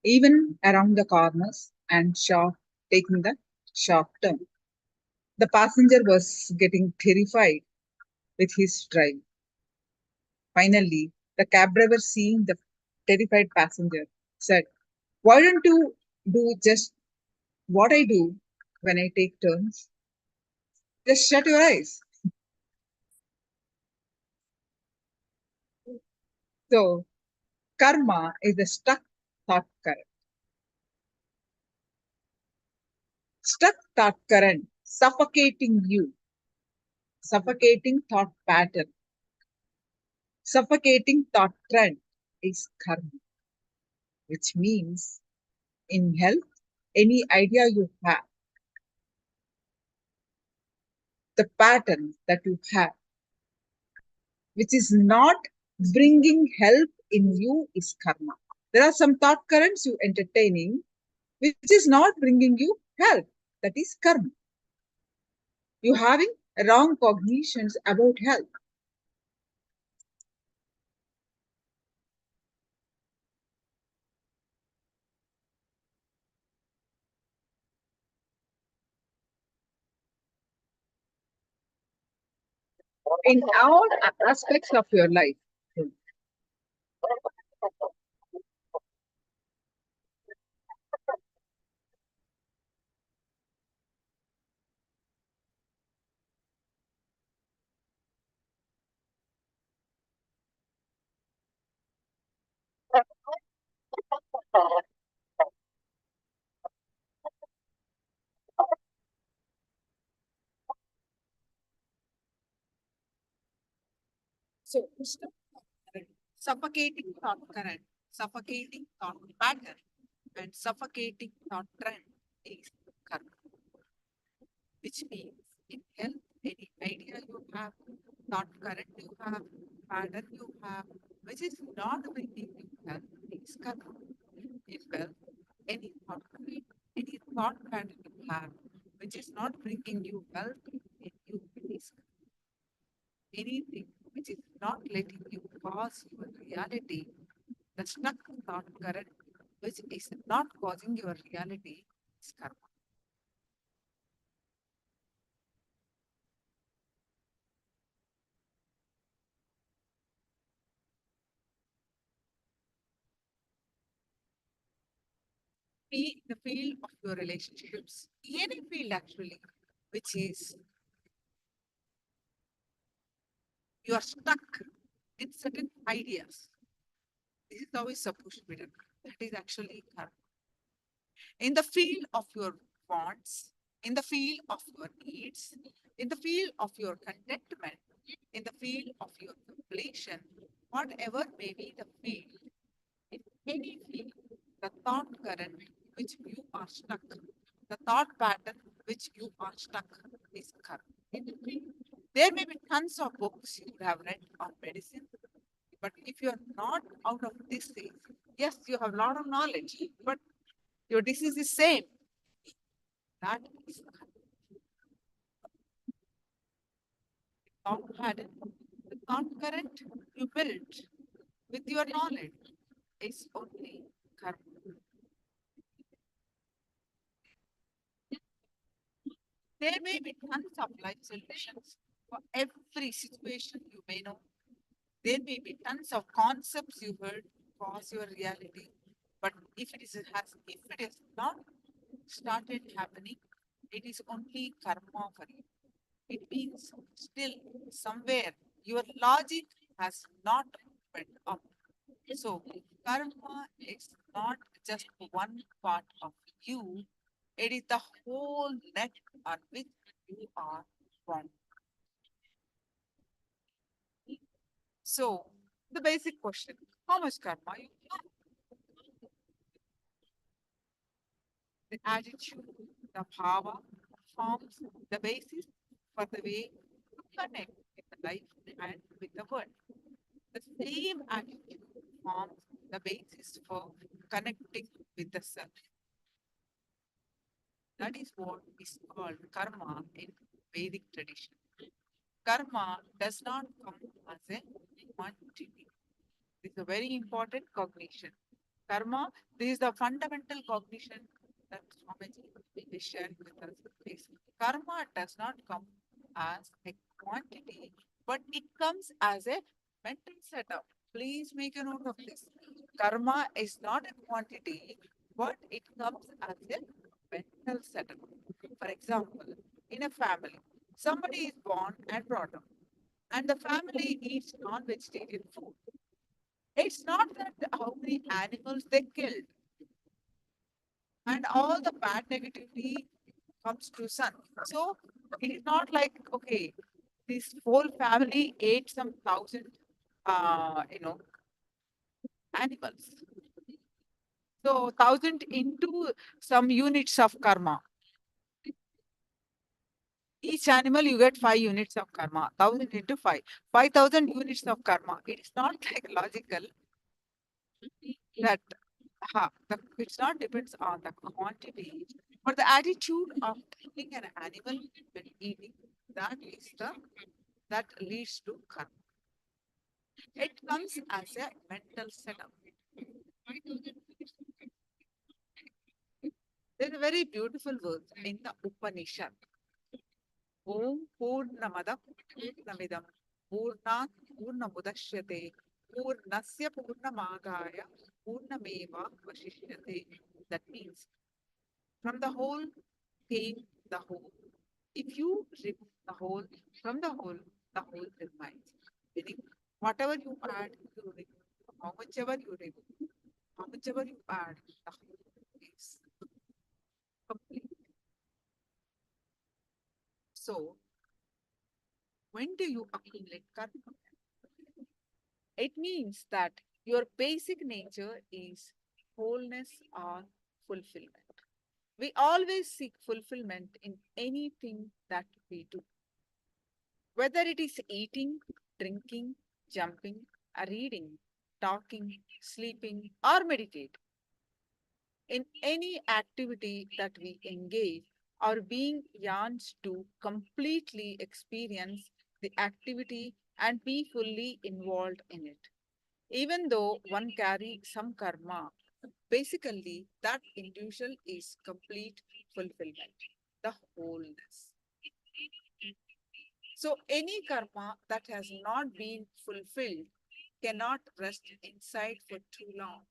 even around the corners and taking the sharp turn. The passenger was getting terrified with his drive. Finally, the cab driver, seeing the terrified passenger, said, "Why don't you do just what I do when I take turns? Just shut your eyes." So, karma is a stuck thought current. Stuck thought current, suffocating thought pattern, suffocating thought trend is karma, which means in health, any idea you have, the pattern that you have, which is not bringing help in you, is karma. There are some thought currents you entertaining, which is not bringing you help. That is karma. You having wrong cognitions about health. In all aspects of your life. So, suffocating thought current, suffocating thought pattern, and suffocating thought trend is karma, which means in health, any idea you have, thought current you have, pattern you have, which is not bringing you health, is karma. In wealth, any thought current, any thought pattern you have, which is not bringing you wealth, in you is karma. Anything which is not letting you cause your reality, the stuck thought current which is not causing your reality, is karma. Be the field of your relationships, any field actually, which is you are stuck in certain ideas. This is how it's supposed to be done. That is actually karma. In the field of your wants, in the field of your needs, in the field of your contentment, in the field of your completion, whatever may be the field, in any field, the thought current which you are stuck, the thought pattern which you are stuck is karma. There may be tons of books you have read on medicine, but if you are not out of this thing, yes, you have a lot of knowledge, but your disease is same. That is thought pattern. The thought current you build with your knowledge is only karma. There may be tons of life solutions for every situation you may know. There may be tons of concepts you heard cause your reality. But if it is not started happening, it is only karma for you. It means still somewhere your logic has not went up. So karma is not just one part of you, it is the whole net on which you are born. So, the basic question, how much karma you have? The attitude, the bhava forms the basis for the way to connect with the life and with the world. The same attitude forms the basis for connecting with the self. That is what is called karma in Vedic tradition. Karma does not come as a quantity. This is a very important cognition. Karma, this is the fundamental cognition that Swamiji is sharing with us. Is karma does not come as a quantity, but it comes as a mental setup. Please make a note of this. Karma is not a quantity, but it comes as a mental setup. For example, in a family, somebody is born and brought up, and the family eats non-vegetarian food. It's not that how many animals they killed, and all the bad negativity comes to son. So it is not like okay, this whole family ate some thousand, animals. So thousand into some units of karma. Each animal you get 5 units of karma. 1,000 into 5, 5,000 units of karma. It is not like logical that it's not depends on the quantity, but the attitude of treating an animal when eating, that is the that leads to karma. It comes as a mental setup. There's a very beautiful verse in the Upanishad. Om Purnamada Purnamidam Purnat Purnamudashyate Purnasya Purnamadaya Purnameva Vashishyate. That means from the whole came the whole. If you remove the whole from the whole remains. Meaning, whatever you add, you remove. How much ever you remove, how much ever you add, the whole is complete. So, when do you accumulate karma? It means that your basic nature is wholeness or fulfillment. We always seek fulfillment in anything that we do. Whether it is eating, drinking, jumping, reading, talking, sleeping, or meditate, in any activity that we engage, our being yearns to completely experience the activity and be fully involved in it. Even though one carries some karma, basically that individual is complete fulfillment, the wholeness. So any karma that has not been fulfilled cannot rest inside for too long.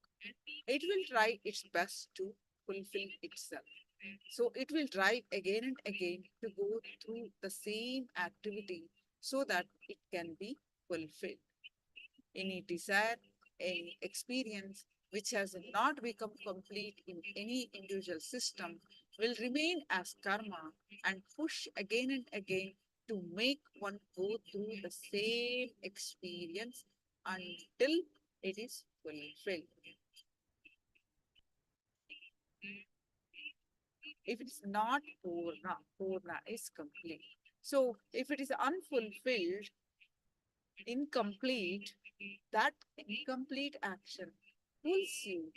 It will try its best to fulfill itself. So it will try again and again to go through the same activity so that it can be fulfilled. Any desire, any experience which has not become complete in any individual system will remain as karma and push again and again to make one go through the same experience until it is fulfilled. If it's not Purna, Purna is complete. So if it is unfulfilled, incomplete, that incomplete action pulls you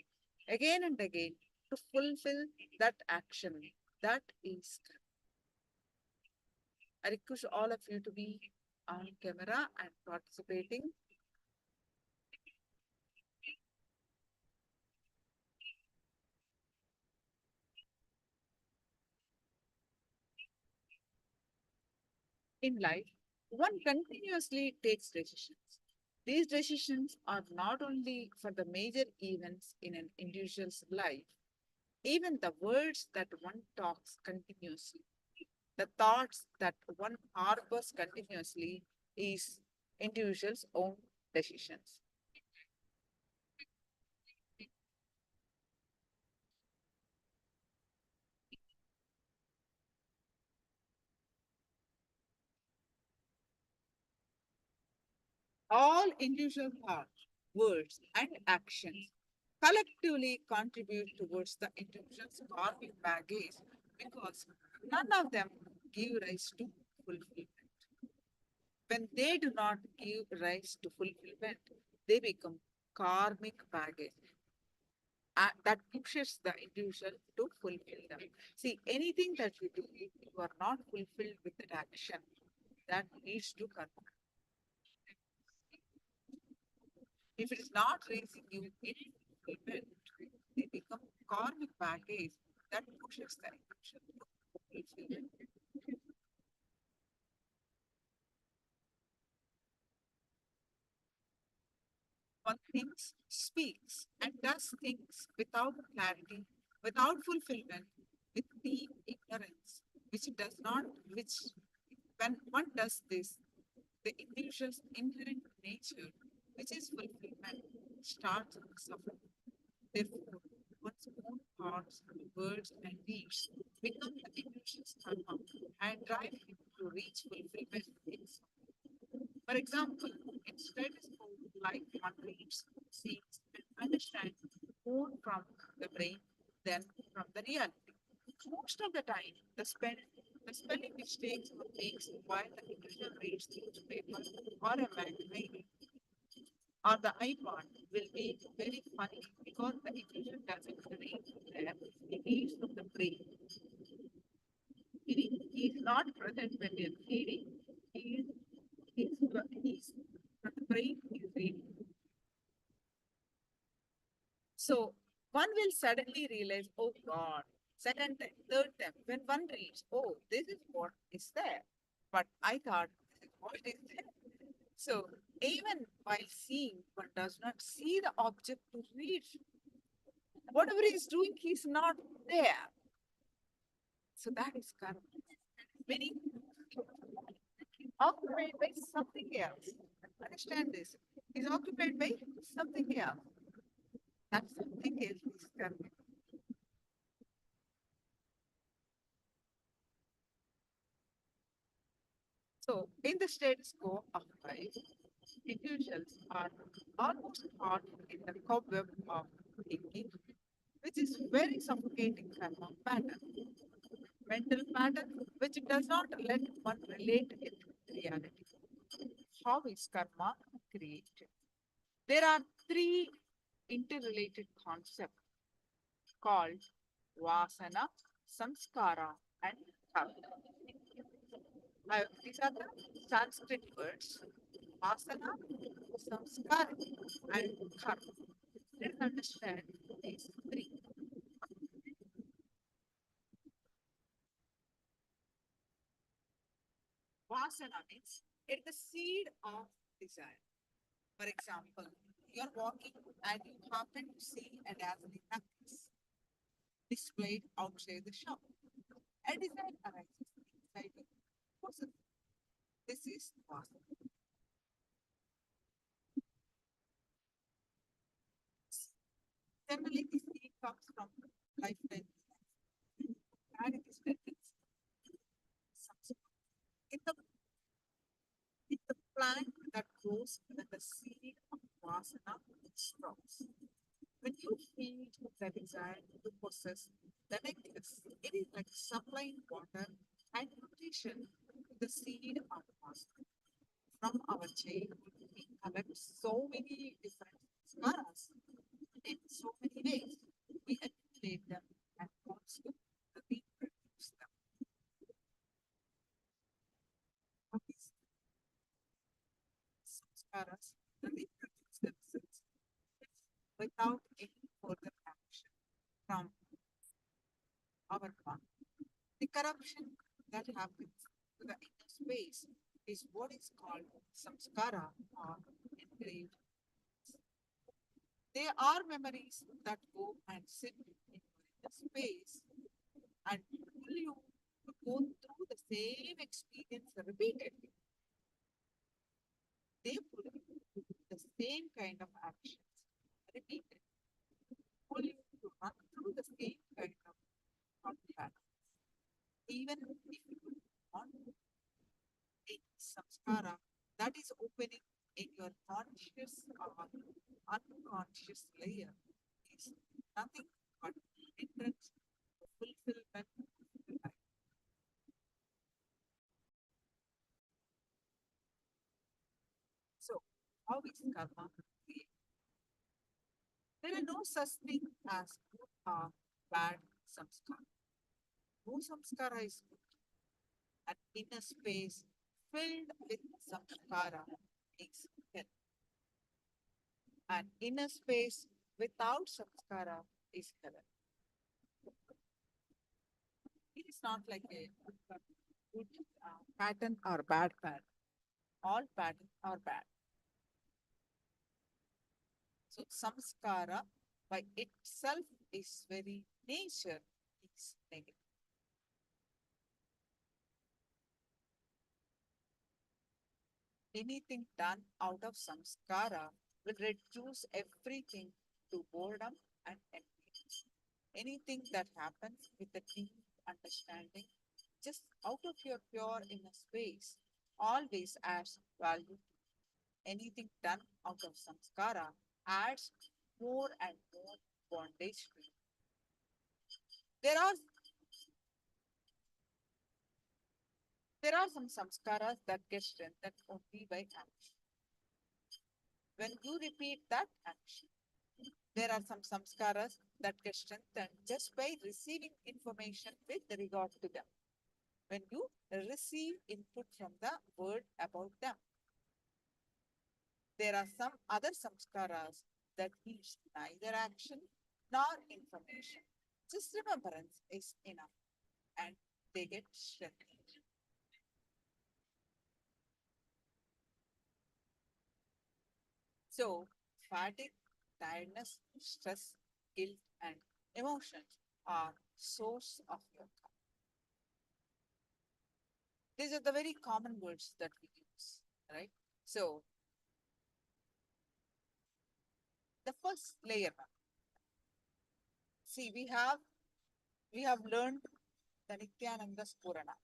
again and again to fulfill that action. That is, I request all of you to be on camera and participating. In life, one continuously takes decisions. These decisions are not only for the major events in an individual's life, even the words that one talks continuously, the thoughts that one harbors continuously is individual's own decisions. All individual thoughts, words, and actions collectively contribute towards the individual's karmic baggage because none of them give rise to fulfillment. When they do not give rise to fulfillment, they become karmic baggage that pushes the individual to fulfill them. See, anything that you do, if you are not fulfilled with that action, that leads to karma. If it is not raising you in fulfillment, they become karmic baggage that pushes the individual to fulfillment. One thinks, speaks, and does things without clarity, without fulfillment, with deep ignorance, which does not, which when one does this, the individual's inherent nature, which is fulfillment, starts suffering. Therefore, one's own thoughts, words, and deeds become the individual's karma and drive him to reach fulfillment. For example, instead of like one reads, sees, and understands more from the brain than from the reality. Most of the time, the spelling mistakes one makes while the individual reads the newspaper or a magazine or the iPod will be very funny because the individual doesn't read there, he reads from the brain. He is not present when he is reading. He's from the brain, he is reading. So one will suddenly realize, oh God, second time, third time, when one reads, oh, this is what is there. But I thought this is what is there. So even while seeing, one does not see the object to read. Whatever he is doing, he's not there. So that is karma. Many occupied by something else. Understand this. He's occupied by something else. That something else is karma. So, in the status quo of life, individuals are almost caught in the cobweb of thinking, which is very suffocating karma pattern, mental pattern, which does not let one relate it to reality. How is karma created? There are three interrelated concepts called vasana, samskara, and karma. These are the Sanskrit words asana, samskar, and karma. Let's understand these three. Vasana means it's the seed of desire. For example, you're walking and you happen to see a dazzling necklace displayed outside the shop. A desire arises inside you. This is vasana. Generally, this seed comes from lifetime and it is tendency. In the It's the plant that grows when the seed of vasana sprouts. When you feed the desire to possess the necklace, it is like supplying water and nutrition to the seed of vasana. From our childhood, we collect so many different skaras in so many ways. We accumulate them and also reproduce them. What is samskaras? The reproduce themselves without any further action from our part. The corruption that happens to the inner space is what is called samskara or engraved. They are memories that go and sit in the space and pull you to go through the same experience repeatedly. They pull you to do the same kind of actions repeatedly, pull you to run through the same kind of contact, even if you want a samskara that is opening in your conscious or unconscious layer is nothing but hindrance to fulfillment of the life. So, how is karma created? There are no such thing as good or bad samskara. No samskara is good. An inner space filled with samskara is hell. An inner space without samskara is heaven. It is not like a good pattern or bad pattern. All patterns are bad. So samskara by itself is very nature is negative. Anything done out of samskara will reduce everything to boredom and emptiness. Anything that happens with a deep understanding, just out of your pure inner space, always adds value. Anything done out of samskara adds more and more bondage to you. There are there are some samskaras that get strengthened only by action. When you repeat that action, there are some samskaras that get strengthened just by receiving information with regard to them. When you receive input from the word about them, there are some other samskaras that needs neither action nor information. Just remembrance is enough and they get strengthened. So, fatigue, tiredness, stress, guilt, and emotions are source of your karma. These are the very common words that we use, right? So, the first layer. See, we have learned the Nithyananda's Purana,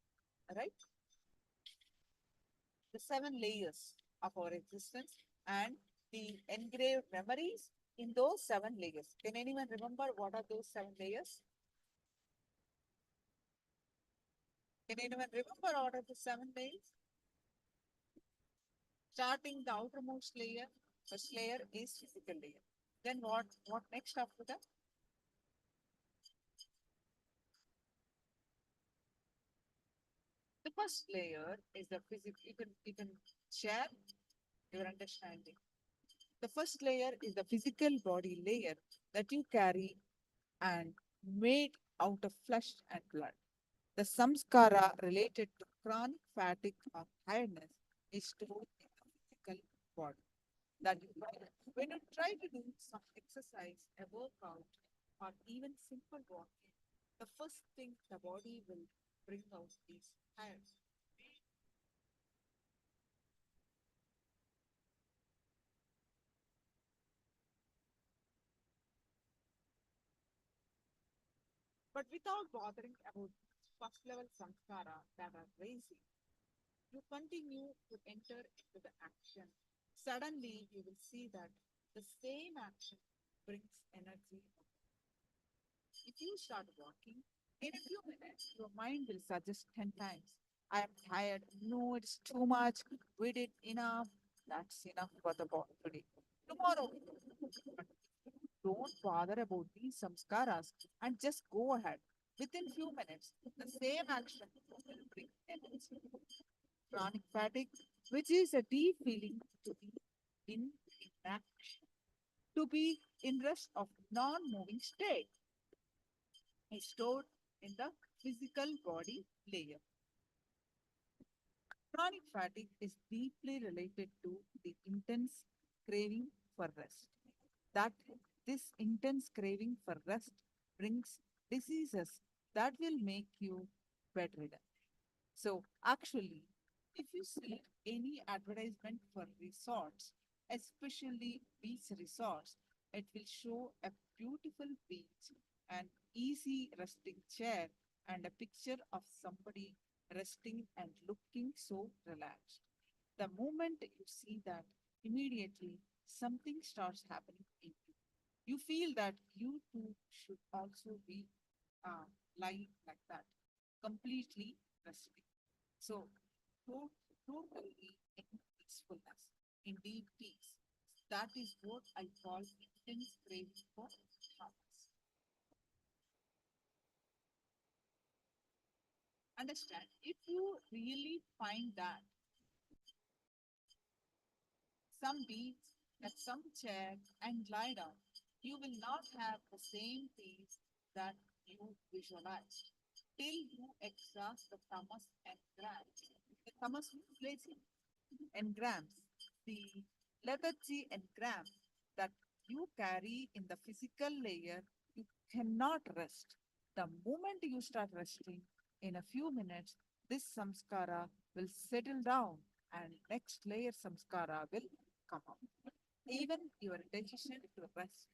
right? The 7 layers of our existence and the engraved memories in those 7 layers. Can anyone remember what are those 7 layers? Can anyone remember what are the 7 layers? Starting the outermost layer, first layer is physical layer. Then what next after that? The first layer is the physical. You can share your understanding. The first layer is the physical body layer that you carry and made out of flesh and blood. The samskara related to chronic fatigue or tiredness is stored in the physical body. That is why when you try to do some exercise, a workout, or even simple walking, the first thing the body will bring out is tiredness. But without bothering about first level samskara that are raising, you continue to enter into the action. Suddenly, you will see that the same action brings energy. If you start walking, in a few minutes, your mind will suggest 10 times, I am tired. No, it's too much. We did enough. That's enough for the body today. Tomorrow, don't bother about these samskaras and just go ahead. Within few minutes, the same action will bring energy. Chronic fatigue, which is a deep feeling to be in inaction, to be in rest of non-moving state, is stored in the physical body layer. Chronic fatigue is deeply related to the intense craving for rest. That this intense craving for rest brings diseases that will make you bedridden. So actually, if you see any advertisement for resorts, especially beach resorts, it will show a beautiful beach, an easy resting chair, and a picture of somebody resting and looking so relaxed. The moment you see that, immediately something starts happening in you. You feel that you too should also be lying like that, completely resting. So, totally in peacefulness, in deep peace. That is what I call intense craving for happiness. Understand, if you really find that some beats at some chair and lie down, you will not have the same peace that you visualize till you exhaust the tamas and grams. The tamas means lazy and grams, the lethargy and grams that you carry in the physical layer, you cannot rest. The moment you start resting, in a few minutes, this samskara will settle down and next layer samskara will come up. Even your decision to rest,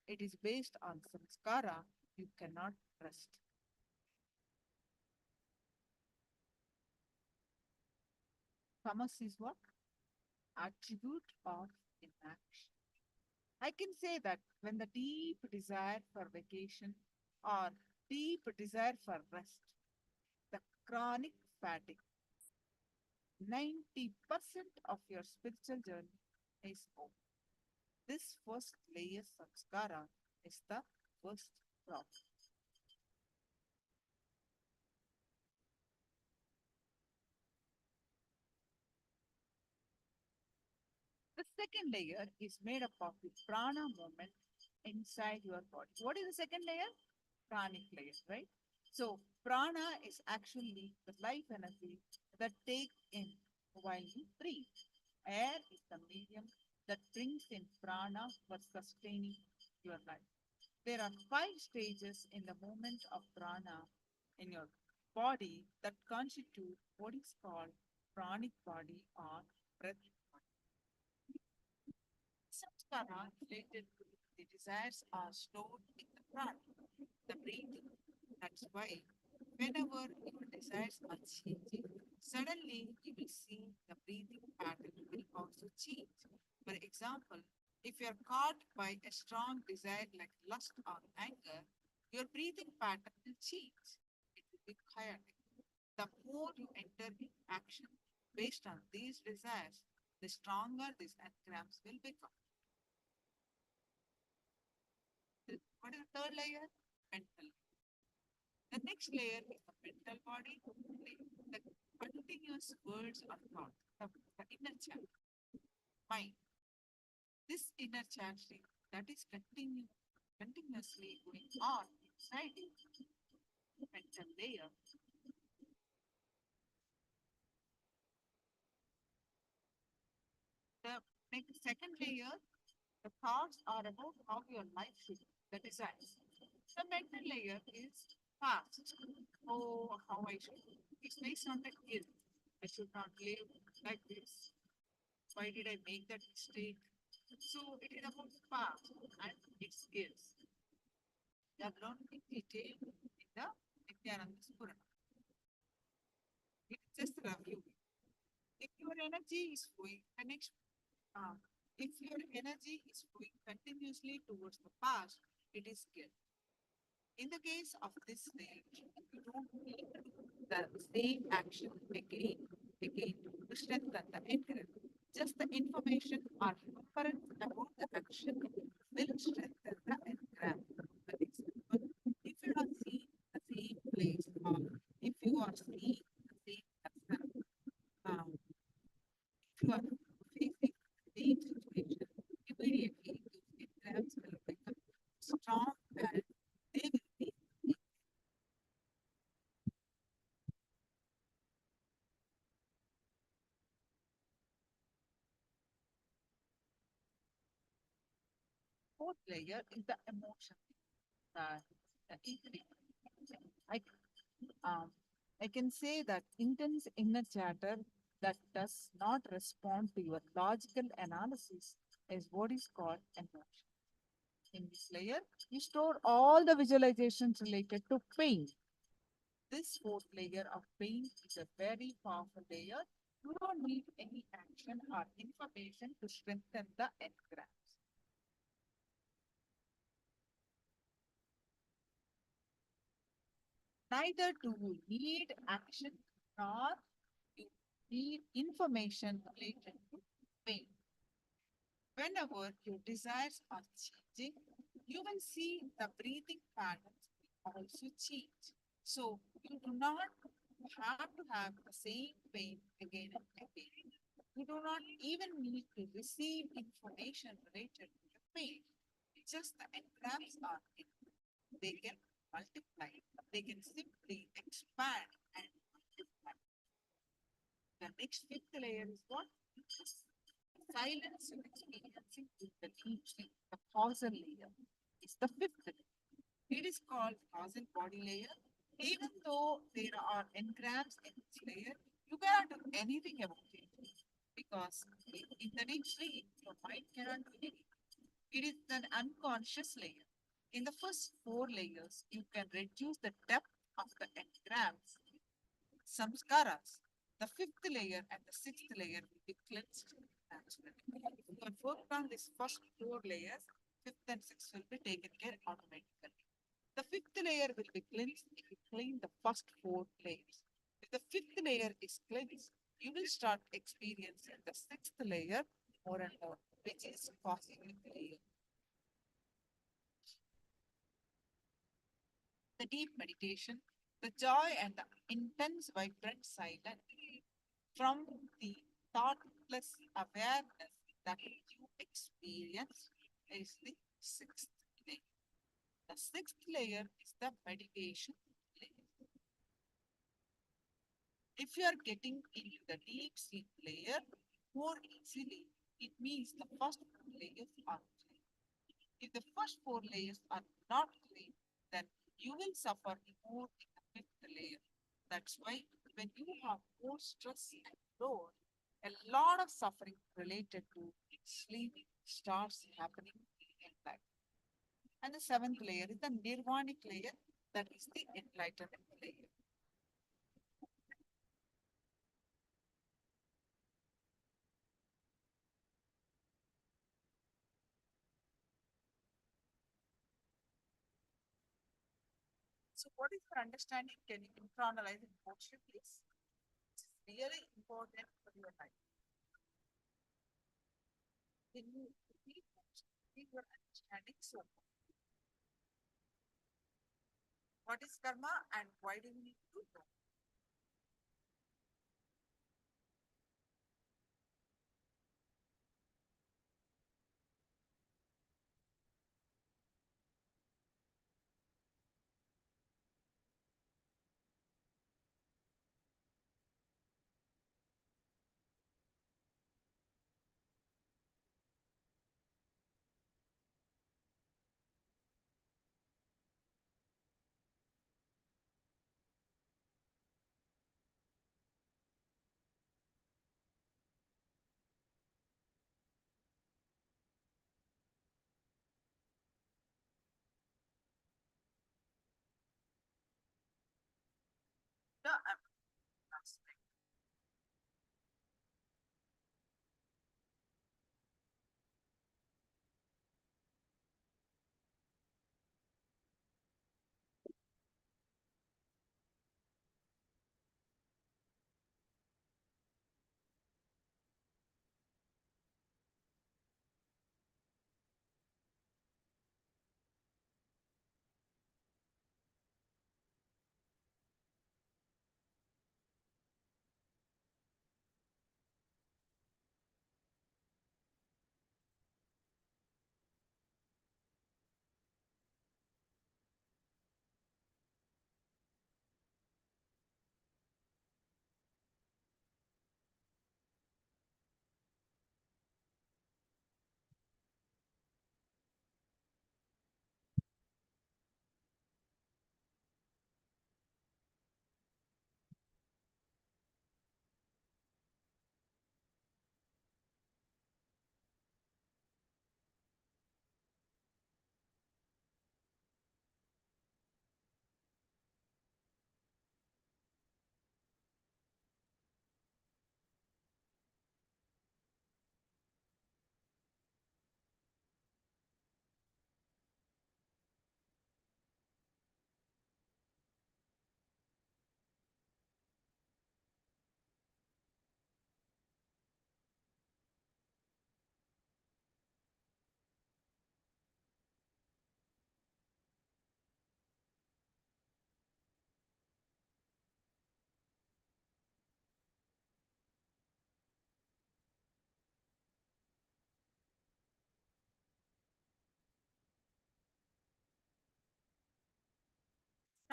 it is based on samskara, you cannot rest. Tamas is what? Attribute of inaction. I can say that when the deep desire for vacation or deep desire for rest, the chronic fatigue, 90% of your spiritual journey is over. This first layer samskara is the first problem. The second layer is made up of the prana movement inside your body. What is the second layer? Pranic layer, right? So prana is actually the life energy that takes in while you breathe. Air is the medium that brings in prana for sustaining your life. There are 5 stages in the movement of prana in your body that constitute what is called pranic body or breath. Samskara related to the desires are stored in the prana, the breathing. That's why whenever your desires are changing, suddenly you will see the breathing pattern will also change. For example, if you are caught by a strong desire like lust or anger, your breathing pattern will change. It will be chaotic. The more you enter in action based on these desires, the stronger these engrams will become. What is the third layer? Mental. The next layer is the mental body, the continuous words of thought, the inner chat, mind. This inner chanting that is continuously going on inside you, mental layer. The next second layer, the thoughts are about how your life should be, the desires. The mental layer is past. Oh, how I should. It's based on the guilt. I should not live like this. Why did I make that mistake? So it is about the past and its skills. They are learned in detail in the Nithyananda Purana. It's just a review. If your energy is flowing, the next, if your energy is flowing continuously towards the past, it is guilt. In the case of this stage, you don't need to do the same action again to strengthen the engram. Just the information or remembrance about the action will strengthen the engram. For example, if you are seeing the same place or if you are seeing the same person, if you are facing the same situation, immediately those engrams will become strong and they will be. Fourth layer is the emotion, uh, the infinite. I, um, I can say that intense inner chatter that does not respond to your logical analysis is what is called emotion. In this layer, you store all the visualizations related to pain. This fourth layer of pain is a very powerful layer You don't need any action or information to strengthen the engrams. Neither do you need action nor you need information related to pain. Whenever your desires are changing, you will see the breathing patterns will also change. So you do not have to have the same pain again and again. You do not even need to receive information related to the pain. Just the engrams are in. They can multiply. They can simply expand and multiply. The next fifth layer is what? Silence you're experiencing is the deep sleep. The causal layer is the fifth layer. It is called causal body layer. Even though there are engrams in this layer, you cannot do anything about it because in the deep sleep, your mind cannot do anything. It is an unconscious layer. In the first four layers, you can reduce the depth of the engrams, samskaras. The fifth layer and the sixth layer will be cleansed naturally. If you can work on these first four layers, fifth and sixth will be taken care automatically. The fifth layer will be cleansed if you clean the first four layers. If the fifth layer is cleansed, you will start experiencing the sixth layer more and more, which is cosmic layer. The deep meditation, the joy and the intense vibrant silence from the thoughtless awareness that you experience is the sixth layer. The sixth layer is the meditation layer. If you are getting into the deep sleep layer more easily, it means the first four layers are clean. If the first four layers are not clean, then you will suffer more in the fifth layer. That's why when you have more stress and load, a lot of suffering related to sleep starts happening in life. And the seventh layer is the nirvanic layer, that is the enlightenment layer. So, what is your understanding? Can you internalize it emotion, please? It's really important for your life. Can you repeat your understanding? So, what is karma and why do we need to do that?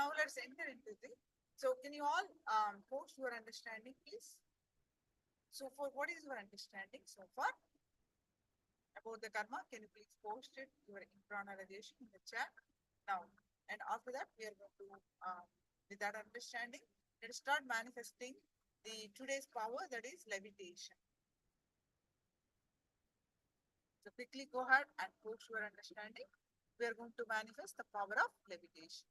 now let's enter into the. So can you all post your understanding, please? So for what is your understanding so far about the karma? Can you please post it your internalization in the chat now? And after that, we are going to with that understanding, let's start manifesting the today's power, that is levitation. So quickly go ahead and post your understanding. We are going to manifest the power of levitation.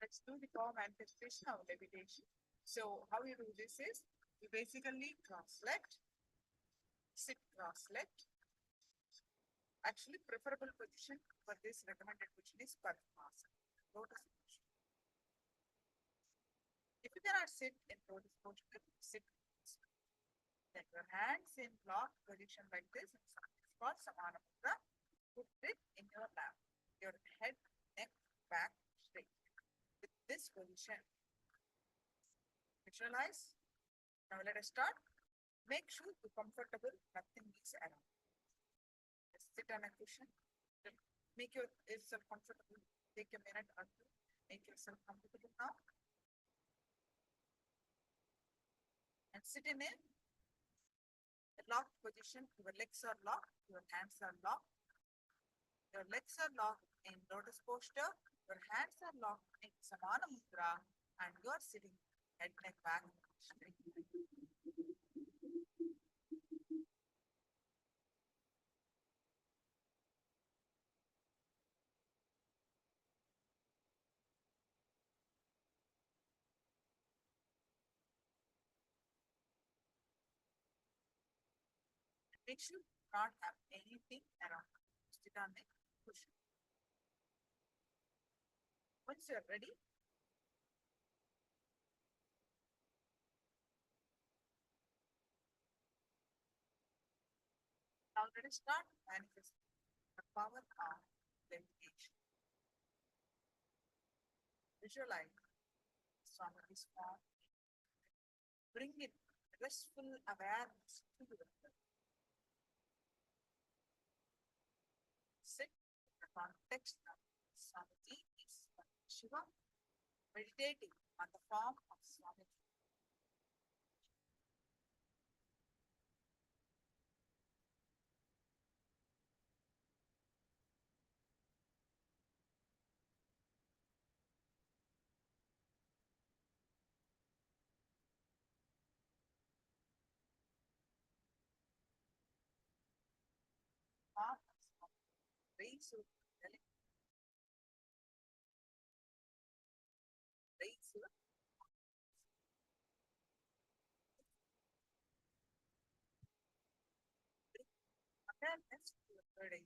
Let's do the power manifestation of levitation. So how you do this is you basically cross-legged, sit cross-legged. Actually, preferable position for this recommended position is Paramashivoham, lotus position. If you cannot sit in lotus position, sit. Then your hands in locked position like this. It's called Samana Mudra. Put it in your lap. Your head, neck, back straight. With this position, visualize. Now let us start. Make sure you're comfortable. Nothing is around. Just sit on a cushion. Make yourself comfortable. Take a minute or two. Make yourself comfortable now. And sit in a locked position. Your legs are locked. Your hands are locked. Your legs are locked in lotus posture. Your hands are locked in Samana Mudra. And you are sitting head, neck, back straight. Make sure you do not have anything around. Sit on the cushion. Once you are ready, now let us start manifesting the power of levitation. Visualize Swami's form. Bring it restful awareness to the breath. Sit in the context of Swamiji is Shiva, meditating on the form of Swamiji. Form of Swamiji. Raise your belly. Raise your awareness to your third eye.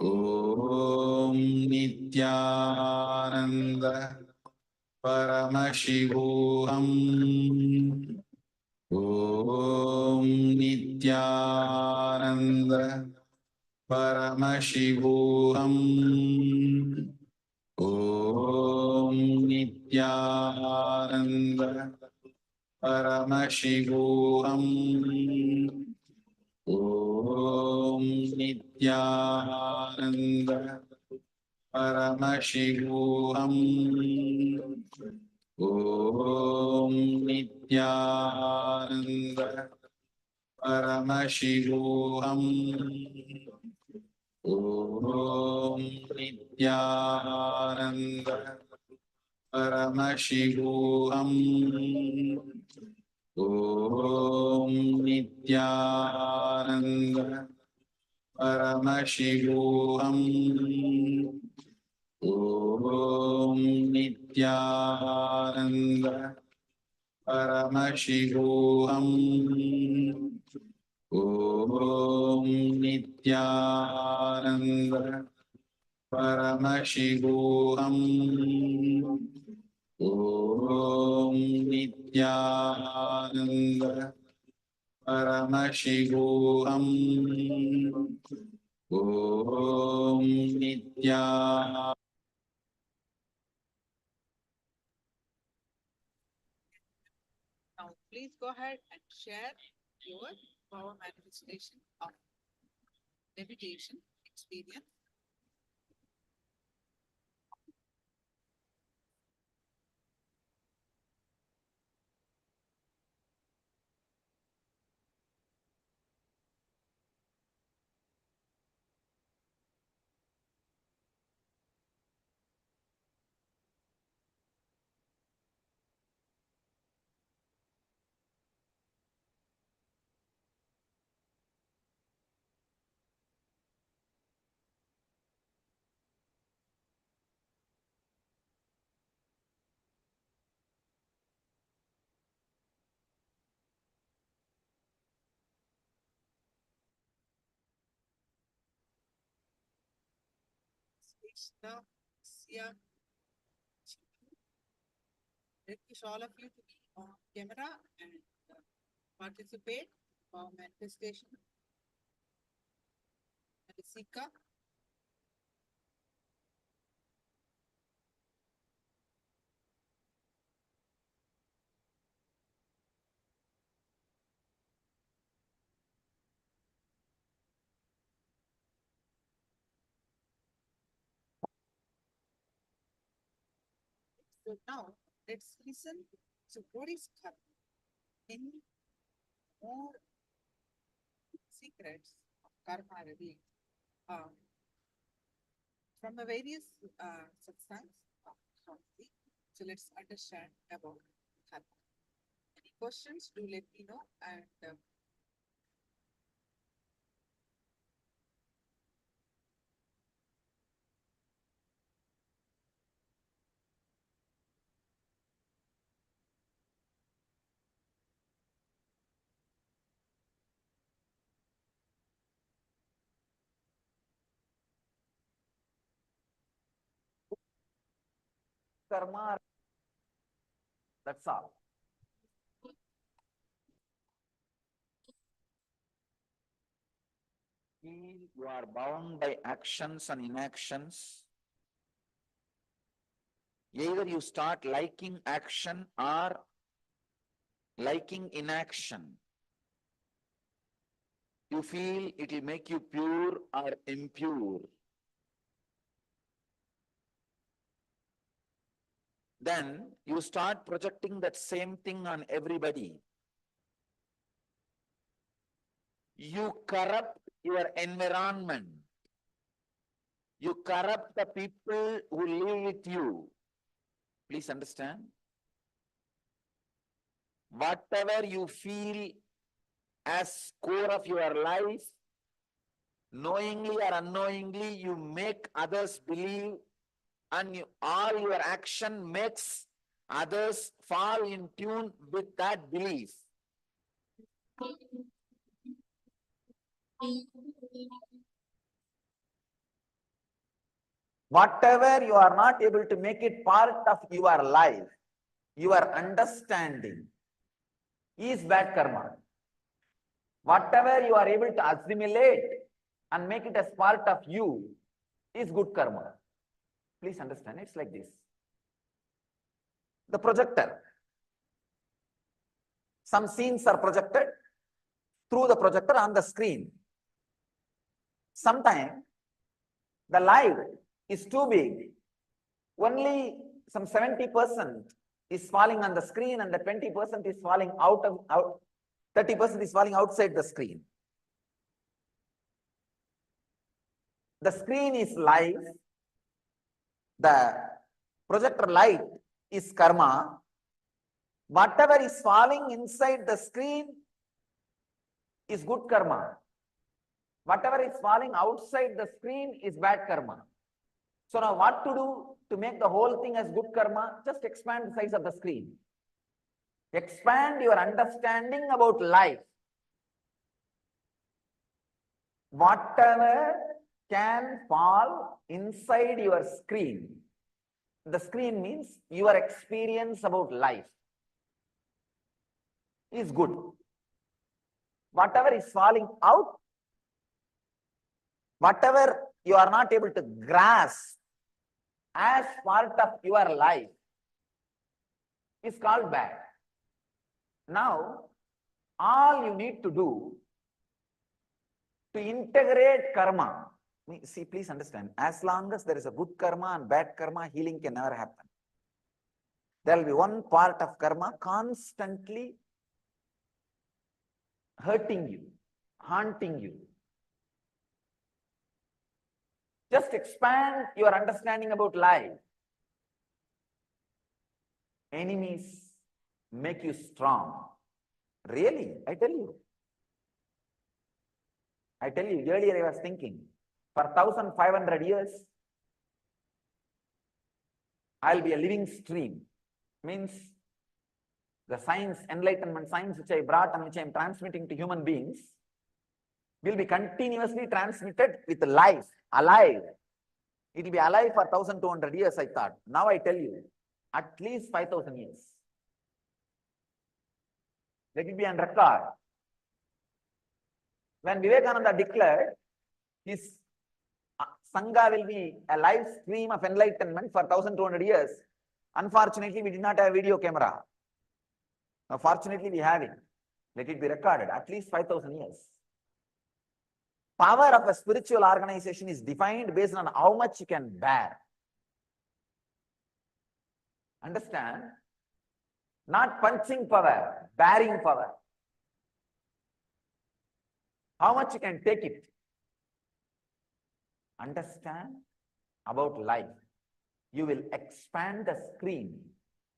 Om Nithyananda Paramashivoham. Om Nithyananda Paramashivoham. Om Nithyananda Paramashivoham. Om Nithyananda Paramashivoham. Om Nithyananda Paramashivoham. Om Nithyananda Paramashivoham. Om Nithyananda Paramashivoham. Om Nithyananda Paramashivoham. Om Nithyananda Paramashivoham. Om Nithyananda Paramashivoham. Om Nithyananda. Now, please go ahead and share your power manifestation of meditation experience. Krishna, Sia. Request all of you to be on camera and participate for manifestation. Sika. So now let's listen to what is karma in more secrets of karma revealed from the various satsangs of Shanti. So let's understand about karma. Any questions? Do let me know. And Karma, that's all. You are bound by actions and inactions. Either you start liking action or liking inaction. You feel it will make you pure or impure. Then you start projecting that same thing on everybody. You corrupt your environment. You corrupt the people who live with you. Please understand. Whatever you feel as core of your life, knowingly or unknowingly, you make others believe, and all your action makes others fall in tune with that belief. Whatever you are not able to make it part of your life, your understanding is bad karma. Whatever you are able to assimilate and make it as part of you is good karma. Please understand, it's like this. The projector. Some scenes are projected through the projector on the screen. Sometimes the light is too big. Only some 70% is falling on the screen and the 20% is falling out, 30% is falling outside the screen. The screen is life. The projector light is karma. Whatever is falling inside the screen is good karma. Whatever is falling outside the screen is bad karma. So now what to do to make the whole thing as good karma? Just expand the size of the screen. Expand your understanding about life. Whatever can fall inside your screen. The screen means your experience about life is good. Whatever is falling out, whatever you are not able to grasp as part of your life is called bad. Now, all you need to do to integrate karma, see, please understand, as long as there is a good karma and bad karma, healing can never happen. There will be one part of karma constantly hurting you, haunting you. Just expand your understanding about life. Enemies make you strong. Really, I tell you. Earlier I was thinking, for 1500 years, I'll be a living stream. Means the science, enlightenment science which I brought and which I am transmitting to human beings will be continuously transmitted with life, alive. It will be alive for 1200 years, I thought. Now I tell you, at least 5000 years. Let it be on record. When Vivekananda declared his Sangha will be a live stream of enlightenment for 1200 years, unfortunately, we did not have a video camera. Now, fortunately, we have it. Let it be recorded, at least 5000 years. Power of a spiritual organization is defined based on how much you can bear. Understand? Not punching power, bearing power. How much you can take it. Understand about life. You will expand the screen.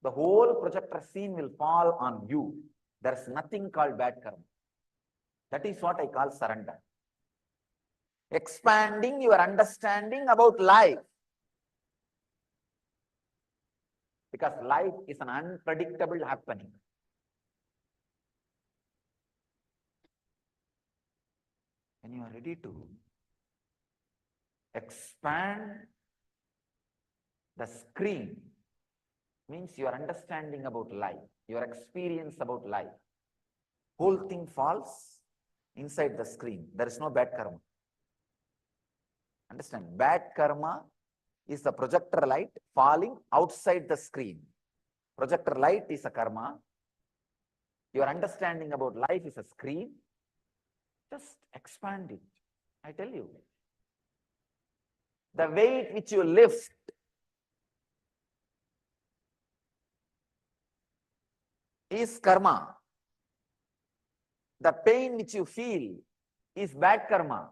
The whole projector scene will fall on you. There is nothing called bad karma. That is what I call surrender. Expanding your understanding about life. Because life is an unpredictable happening. When you are ready to expand the screen, means your understanding about life, your experience about life, whole thing falls inside the screen. There is no bad karma. Understand? Bad karma is the projector light falling outside the screen. Projector light is a karma. Your understanding about life is a screen. Just expand it. I tell you. The weight which you lift is karma. The pain which you feel is bad karma.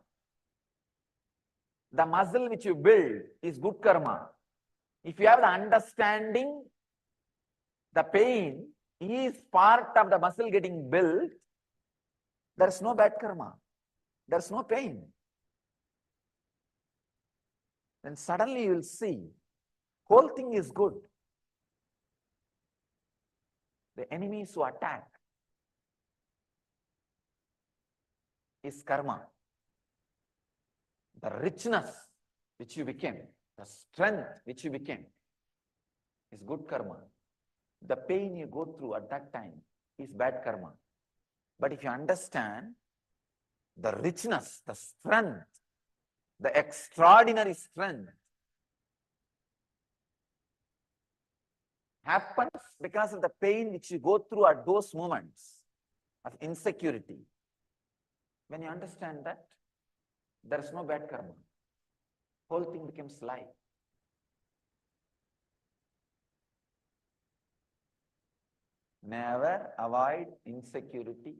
The muscle which you build is good karma. If you have the understanding, the pain is part of the muscle getting built, there is no bad karma. There is no pain. Then suddenly you will see, whole thing is good. The enemies who attack is karma. The richness which you became, The strength which you became is good karma. The pain you go through at that time is bad karma. But if you understand the richness, the strength, the extraordinary strength happens because of the pain which you go through at those moments of insecurity. When you understand that, there is no bad karma. Whole thing becomes light. Never avoid insecurity.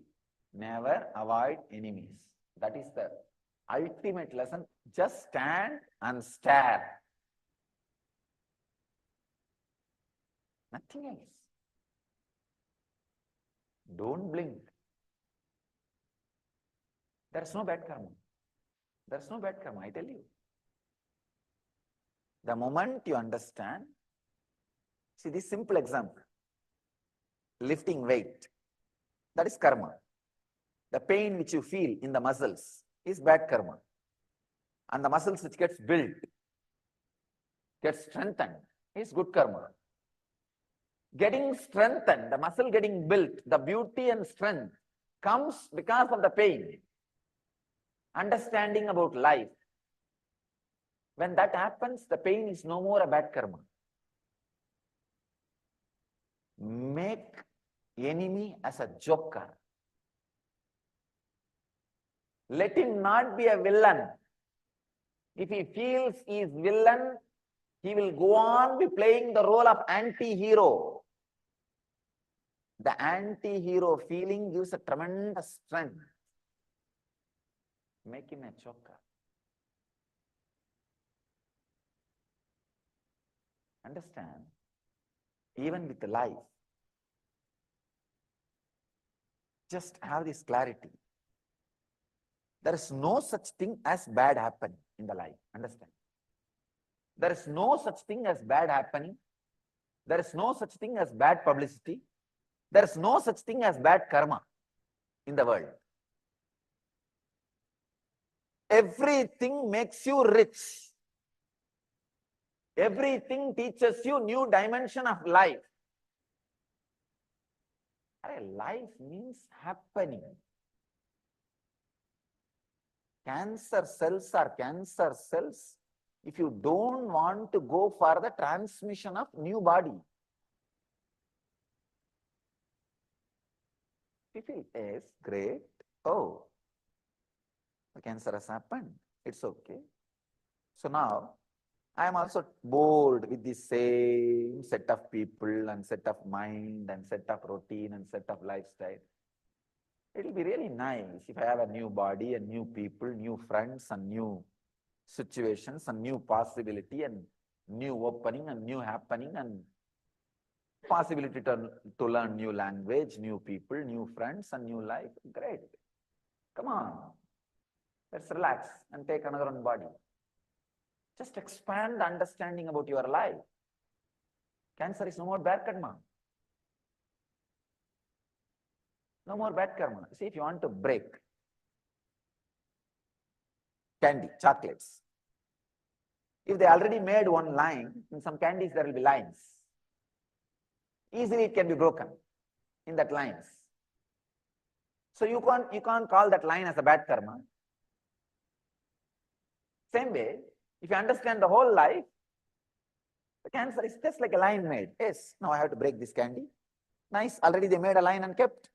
Never avoid enemies. That is the ultimate lesson. Just stand and stare. Nothing else. Don't blink. There is no bad karma. There is no bad karma, I tell you. The moment you understand, see this simple example, lifting weight, that is karma. The pain which you feel in the muscles is bad karma. And the muscles which gets built, gets strengthened, is good karma. Getting strengthened, the muscle getting built, the beauty and strength comes because of the pain. Understanding about life. When that happens, the pain is no more a bad karma. Make enemy as a joker. Let him not be a villain. If he feels he is villain, he will go on be playing the role of anti-hero. The anti-hero feeling gives a tremendous strength. Make him a joker. Understand? Even with life, just have this clarity. There is no such thing as bad happening in the life. Understand? There is no such thing as bad happening. There is no such thing as bad publicity. There is no such thing as bad karma in the world. Everything makes you rich. Everything teaches you new dimension of life. Life means happening. Cancer cells are cancer cells if you don't want to go for the transmission of new body. You feel, yes, great. Oh, the cancer has happened. It's okay. So now, I am also bored with the same set of people and set of mind and set of routine and set of lifestyle. It will be really nice if I have a new body and new people, new friends and new situations and new possibility and new opening and new happening and possibility to learn new language, new people, new friends and new life. Great. Come on. Let's relax and take another one body. Just expand the understanding about your life. Cancer is no more bad karma. No more bad karma. See, if you want to break candy, chocolates, if they already made one line, in some candies there will be lines. Easily it can be broken in that lines. So you can't call that line as a bad karma. Same way, if you understand the whole life, the cancer is just like a line made. Yes, now I have to break this candy. Nice, already they made a line and kept.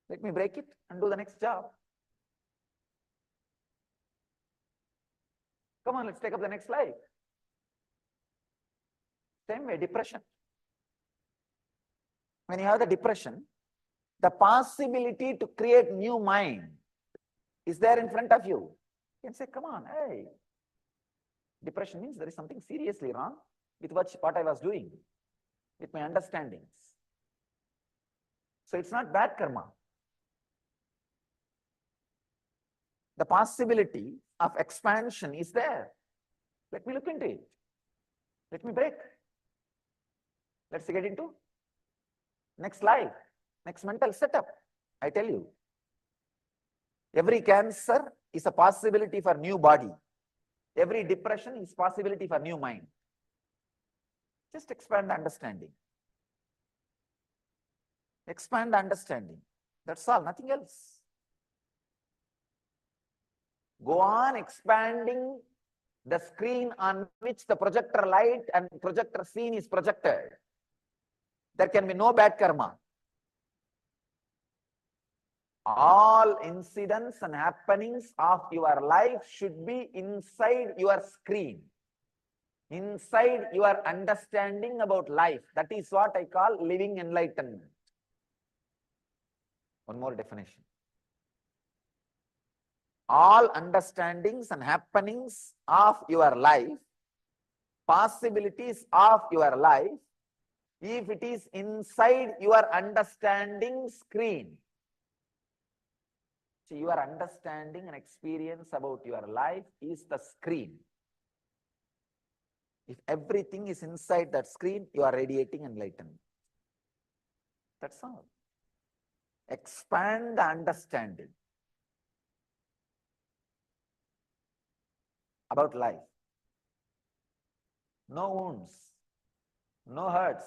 Let me break it and do the next job. Come on, let's take up the next life. Same way, depression. When you have the depression, the possibility to create new mind is there in front of you. You can say, come on, hey. Depression means there is something seriously wrong with what I was doing, with my understandings. So it's not bad karma. The possibility of expansion is there. Let me look into it. Let me break. Let's get into next life, next mental setup. I tell you, every cancer is a possibility for new body. Every depression is possibility for new mind. Just expand the understanding. Expand the understanding. That's all, nothing else. Go on expanding the screen on which the projector light and projector scene is projected. There can be no bad karma. All incidents and happenings of your life should be inside your screen, inside your understanding about life. That is what I call living enlightenment. One more definition. All understandings and happenings of your life, possibilities of your life, if it is inside your understanding screen, so your understanding and experience about your life is the screen. If everything is inside that screen, you are radiating enlightenment. That's all. Expand the understanding about life. No wounds, no hurts.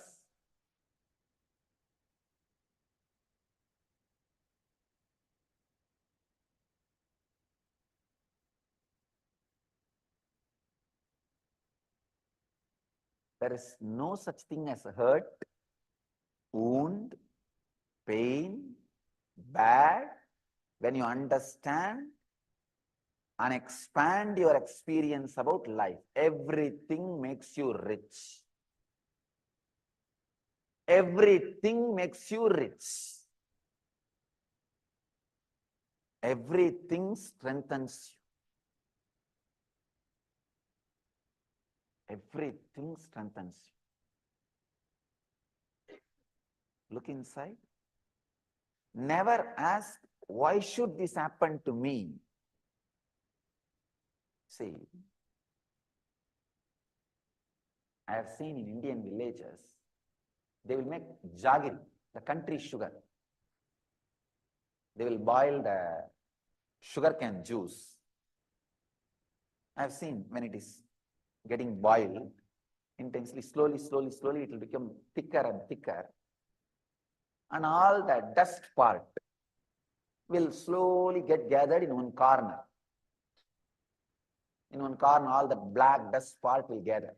There is no such thing as hurt, wound, pain, bad. When you understand and expand your experience about life, everything makes you rich. Everything makes you rich. Everything strengthens you. Everything strengthens you. Look inside. Never ask, why should this happen to me? See, I have seen in Indian villages, they will make jaggery, the country sugar. They will boil the sugarcane juice. I have seen when it is getting boiled intensely, slowly, it will become thicker and thicker. And all the dust part will slowly get gathered in one corner. In one corner, all the black dust part will gather.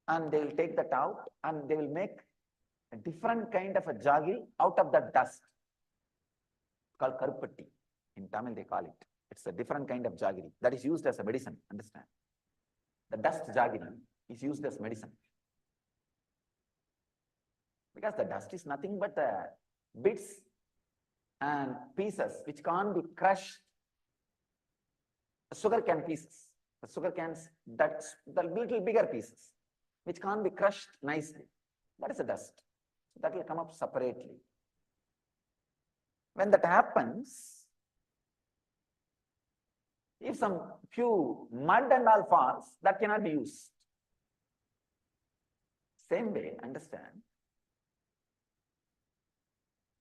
And they will take that out and they will make a different kind of a jaggery out of that dust. It's called karupatti. In Tamil they call it. It's a different kind of jaggery that is used as a medicine, understand? The dust jaggery is used as medicine. Because the dust is nothing but bits and pieces which can't be crushed. The sugar cane pieces. The sugar cans, that's the little bigger pieces which can't be crushed nicely. That is the dust. That will come up separately. When that happens, if some few mud and all falls, that cannot be used. Same way, understand.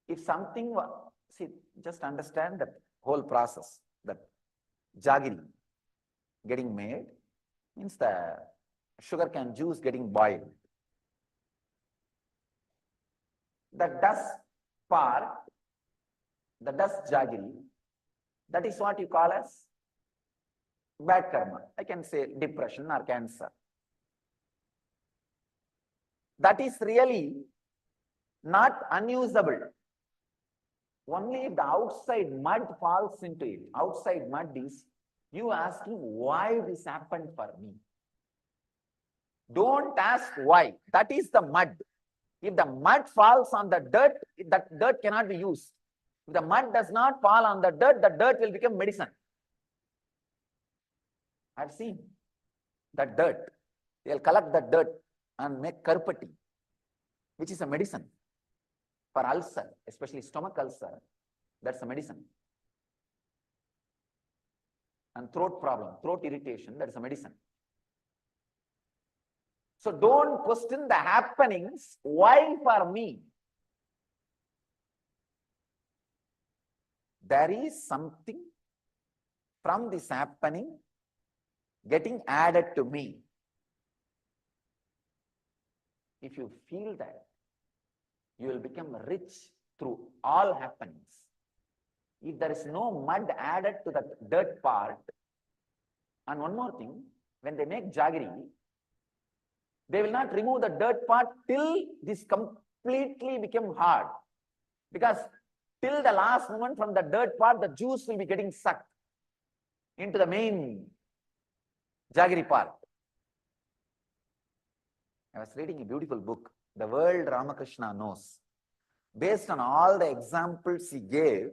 If something, see, just understand that whole process, that jaggery getting made means the sugarcane juice getting boiled. The dust part, the dust jaggery, that is what you call as bad karma. I can say depression or cancer. That is really not unusable. Only if the outside mud falls into it. Outside mud is you asking why this happened for me. Don't ask why. That is the mud. If the mud falls on the dirt, that dirt cannot be used. If the mud does not fall on the dirt will become medicine. I've seen that dirt. They'll collect that dirt and make karupatti, which is a medicine for ulcer, especially stomach ulcer. That's a medicine. And throat problem, throat irritation, that is a medicine. So don't question the happenings. Why for me? There is something from this happening getting added to me. If you feel that, you will become rich through all happenings. If there is no mud added to the dirt part, and one more thing, when they make jaggery, they will not remove the dirt part till this completely become hard. Because till the last moment from the dirt part, the juice will be getting sucked into the main jaggery part. I was reading a beautiful book, The World Ramakrishna Knows. Based on all the examples he gave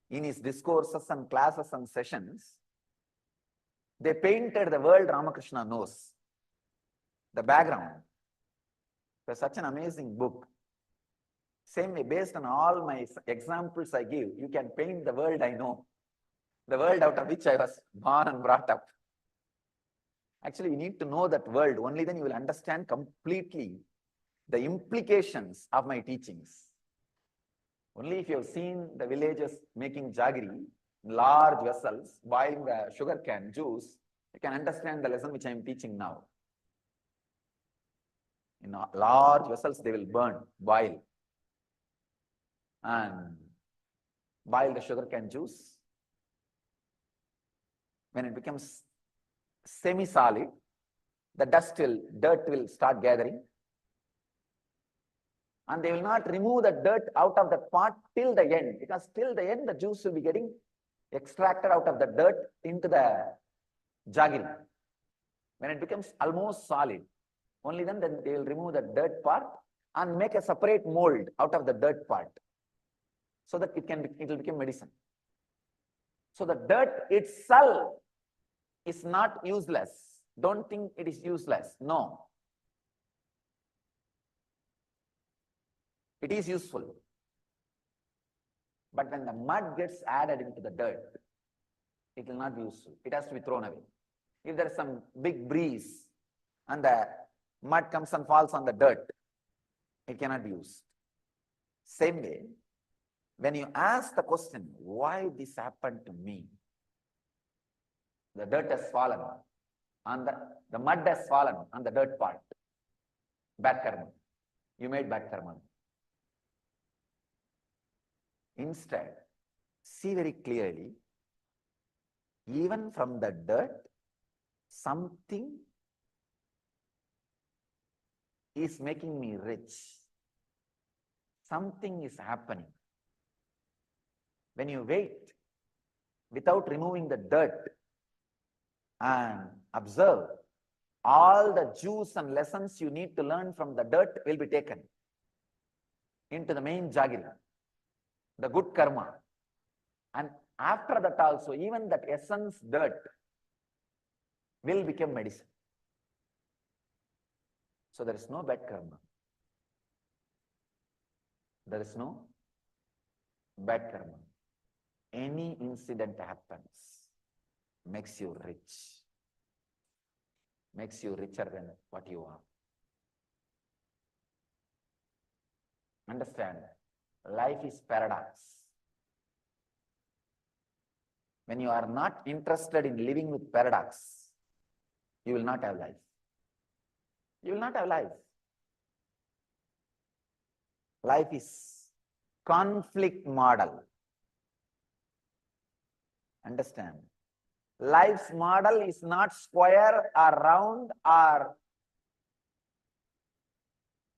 in his discourses and classes and sessions, they painted the world Ramakrishna knows, the background. It was such an amazing book. Same way, based on all my examples I give, you can paint the world I know, the world out of which I was born and brought up. Actually, you need to know that world. Only then you will understand completely the implications of my teachings. Only if you have seen the villagers making jaggery, large vessels, boiling the sugar cane juice, you can understand the lesson which I am teaching now. In large vessels, they will burn, boil, and boil the sugar cane juice. When it becomes semi-solid, the dirt will start gathering. And they will not remove the dirt out of the pot till the end, because till the end the juice will be getting extracted out of the dirt into the jaggery. When it becomes almost solid, only then they will remove the dirt part and make a separate mold out of the dirt part, so that it will become medicine. So the dirt itself is not useless. Don't think it is useless. No. It is useful. But when the mud gets added into the dirt, it will not be useful. It has to be thrown away. If there is some big breeze and the mud comes and falls on the dirt, it cannot be used. Same way, when you ask the question, why this happened to me? The dirt has fallen and the mud has fallen on the dirt part. Bad karma. You made bad karma. Instead, see very clearly, even from the dirt, something is making me rich. Something is happening. When you wait without removing the dirt and observe, all the juice and lessons you need to learn from the dirt will be taken into the main jaggery, the good karma. And after that also, even that essence dirt will become medicine. So there is no bad karma. There is no bad karma. Any incident happens, makes you rich, makes you richer than what you are. Understand? Life is paradox. When you are not interested in living with paradox, you will not have life. You will not have life. Life is conflict model. Understand? Life's model is not square or round or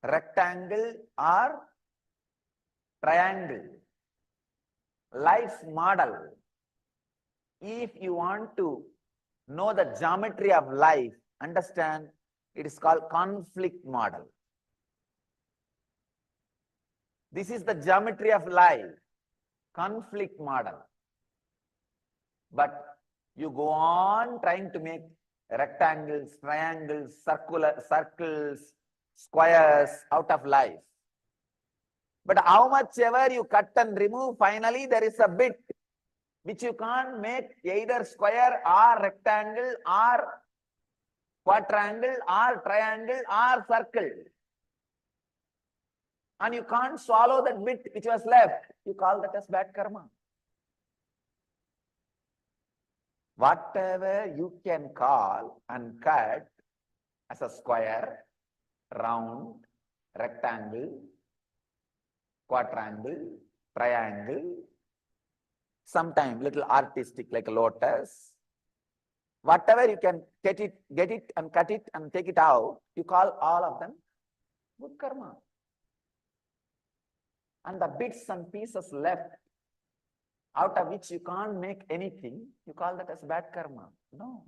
rectangle or triangle. Life's model, if you want to know the geometry of life, understand, it is called conflict model. This is the geometry of life, conflict model. But you go on trying to make rectangles, triangles, circles, squares out of life. But how much ever you cut and remove, finally there is a bit which you can't make either square or rectangle or quadrangle or triangle or circle. And you can't swallow that bit which was left. You call that as bad karma. Whatever you can call and cut as a square, round, rectangle, quadrangle, triangle, sometimes little artistic like a lotus, whatever you can get it and cut it and take it out, you call all of them good karma. And the bits and pieces left, out of which you can't make anything, you call that as bad karma. No.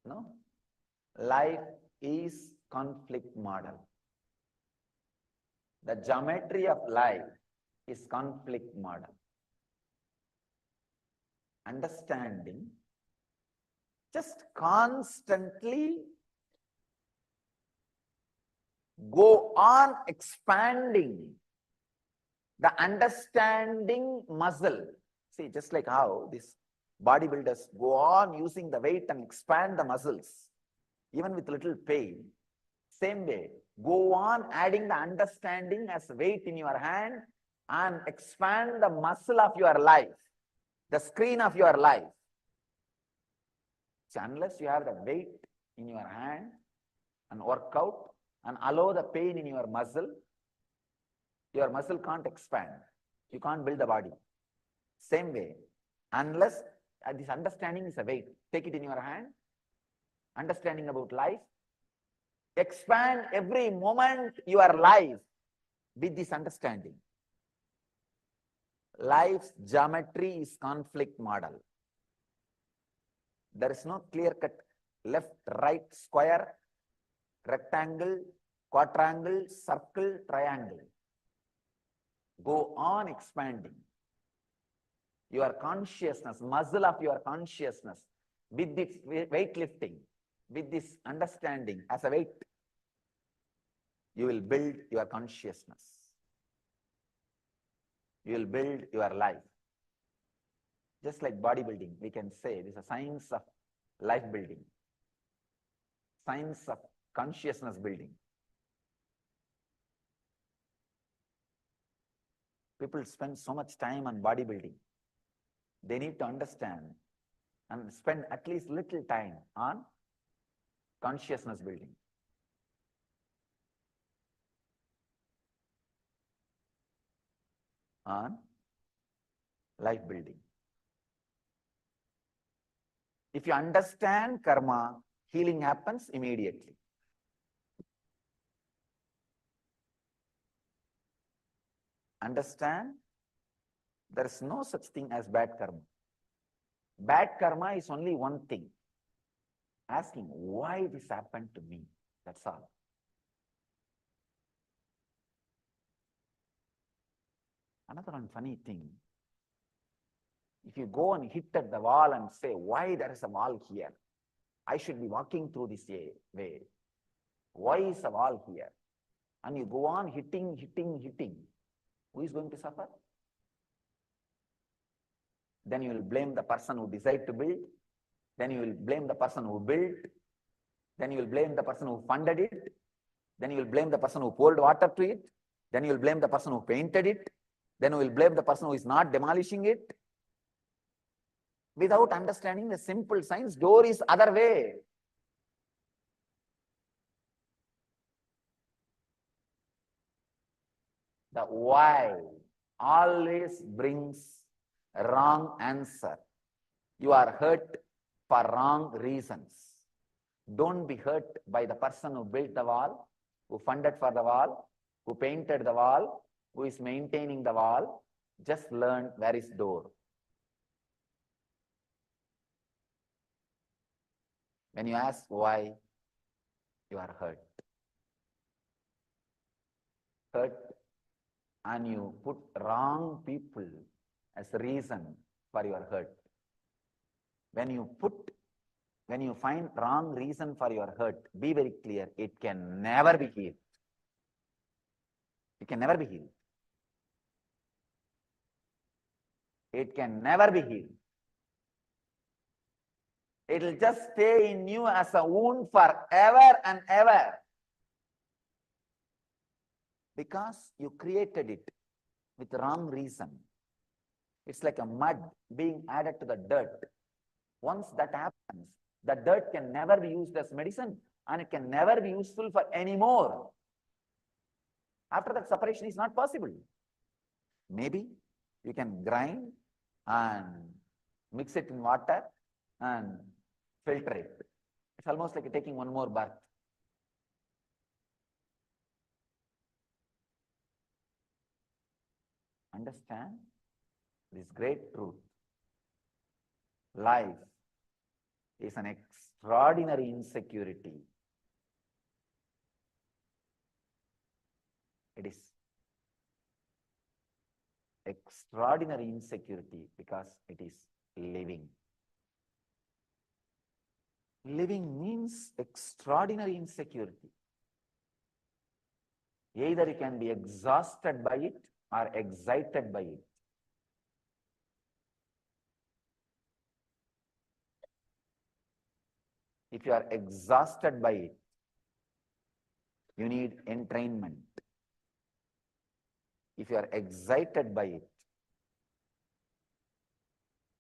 No. Life is conflict model. The geometry of life is conflict model. Understanding, just constantly go on expanding the understanding muscle. See, just like how these bodybuilders go on using the weight and expand the muscles, even with little pain. Same way, go on adding the understanding as weight in your hand and expand the muscle of your life, the screen of your life. So unless you have the weight in your hand and work out and allow the pain in your muscle can't expand. You can't build the body. Same way, unless this understanding is a weight, take it in your hand, understanding about life, expand every moment your life with this understanding. Life's geometry is conflict model. There is no clear-cut left, right, square, rectangle, quadrangle, circle, triangle. Go on expanding your consciousness, muscle of your consciousness, with this weightlifting, with this understanding as a weight. You will build your consciousness. You will build your life. Just like bodybuilding, we can say this is a science of life building, science of consciousness building. People spend so much time on bodybuilding. They need to understand and spend at least little time on consciousness building. On life building. If you understand karma, healing happens immediately. Understand, there is no such thing as bad karma. Bad karma is only one thing. Asking why this happened to me. That's all. Another one funny thing. If you go and hit at the wall and say, why there is a wall here? I should be walking through this way. Why is a wall here? And you go on hitting. Who is going to suffer? Then you will blame the person who decided to build. Then you will blame the person who built. Then you will blame the person who funded it. Then you will blame the person who poured water to it. Then you will blame the person who painted it. Then you will blame the person who is not demolishing it. Without understanding the simple science, door is other way. The why always brings a wrong answer. You are hurt for wrong reasons. Don't be hurt by the person who built the wall, who funded for the wall, who painted the wall, who is maintaining the wall. Just learn where is door. When you ask why, you are hurt. Hurt, and you put wrong people as a reason for your hurt. When you find wrong reason for your hurt, be very clear, it can never be healed. It can never be healed. It can never be healed. It will just stay in you as a wound forever and ever. Because you created it with wrong reason, It's like a mud being added to the dirt. Once that happens, the dirt can never be used as medicine and it can never be useful for any more. After that, separation is not possible. Maybe you can grind and mix it in water and filter it. It's almost like taking one more bath. Understand this great truth. Life is an extraordinary insecurity. It is extraordinary insecurity because it is living. Living means extraordinary insecurity. Either you can be exhausted by it or excited by it. If you are exhausted by it, you need entrainment. If you are excited by it,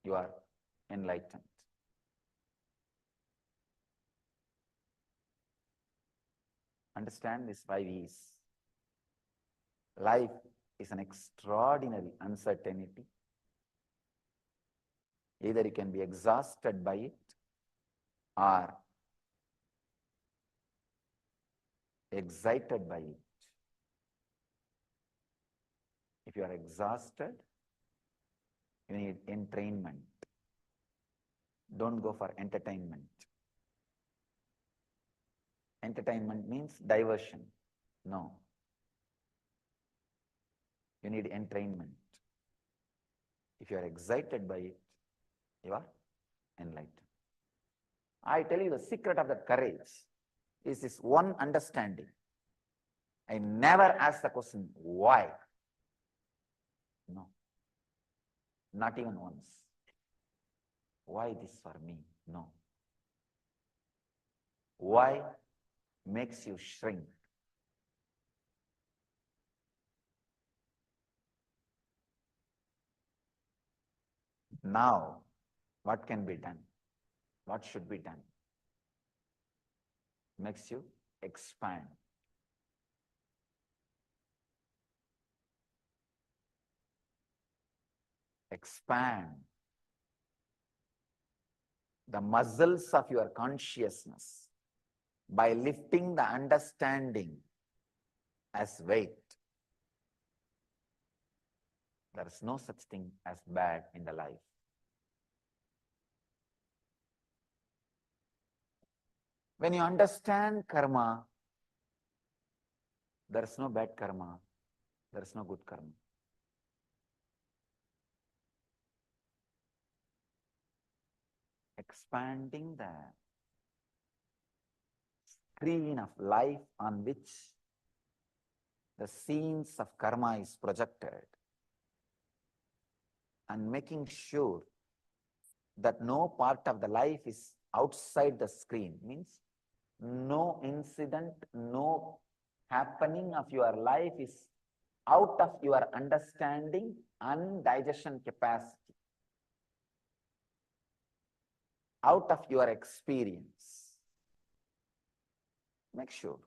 you are enlightened. Understand these 5 E's. Life is an extraordinary uncertainty. Either you can be exhausted by it or excited by it. If you are exhausted, you need entrainment. Don't go for entertainment. Entertainment means diversion. No. You need entrainment. If you are excited by it, you are enlightened. I tell you, the secret of that courage is this one understanding. I never ask the question, why? No. Not even once. Why this for me? No. Why makes you shrink? Now, what can be done? What should be done? Makes you expand. Expand the muscles of your consciousness by lifting the understanding as weight. There is no such thing as bad in the life. When you understand karma, there is no bad karma, there is no good karma. Expanding the screen of life on which the scenes of karma is projected and making sure that no part of the life is outside the screen means no incident, no happening of your life is out of your understanding and digestion capacity, out of your experience. Make sure.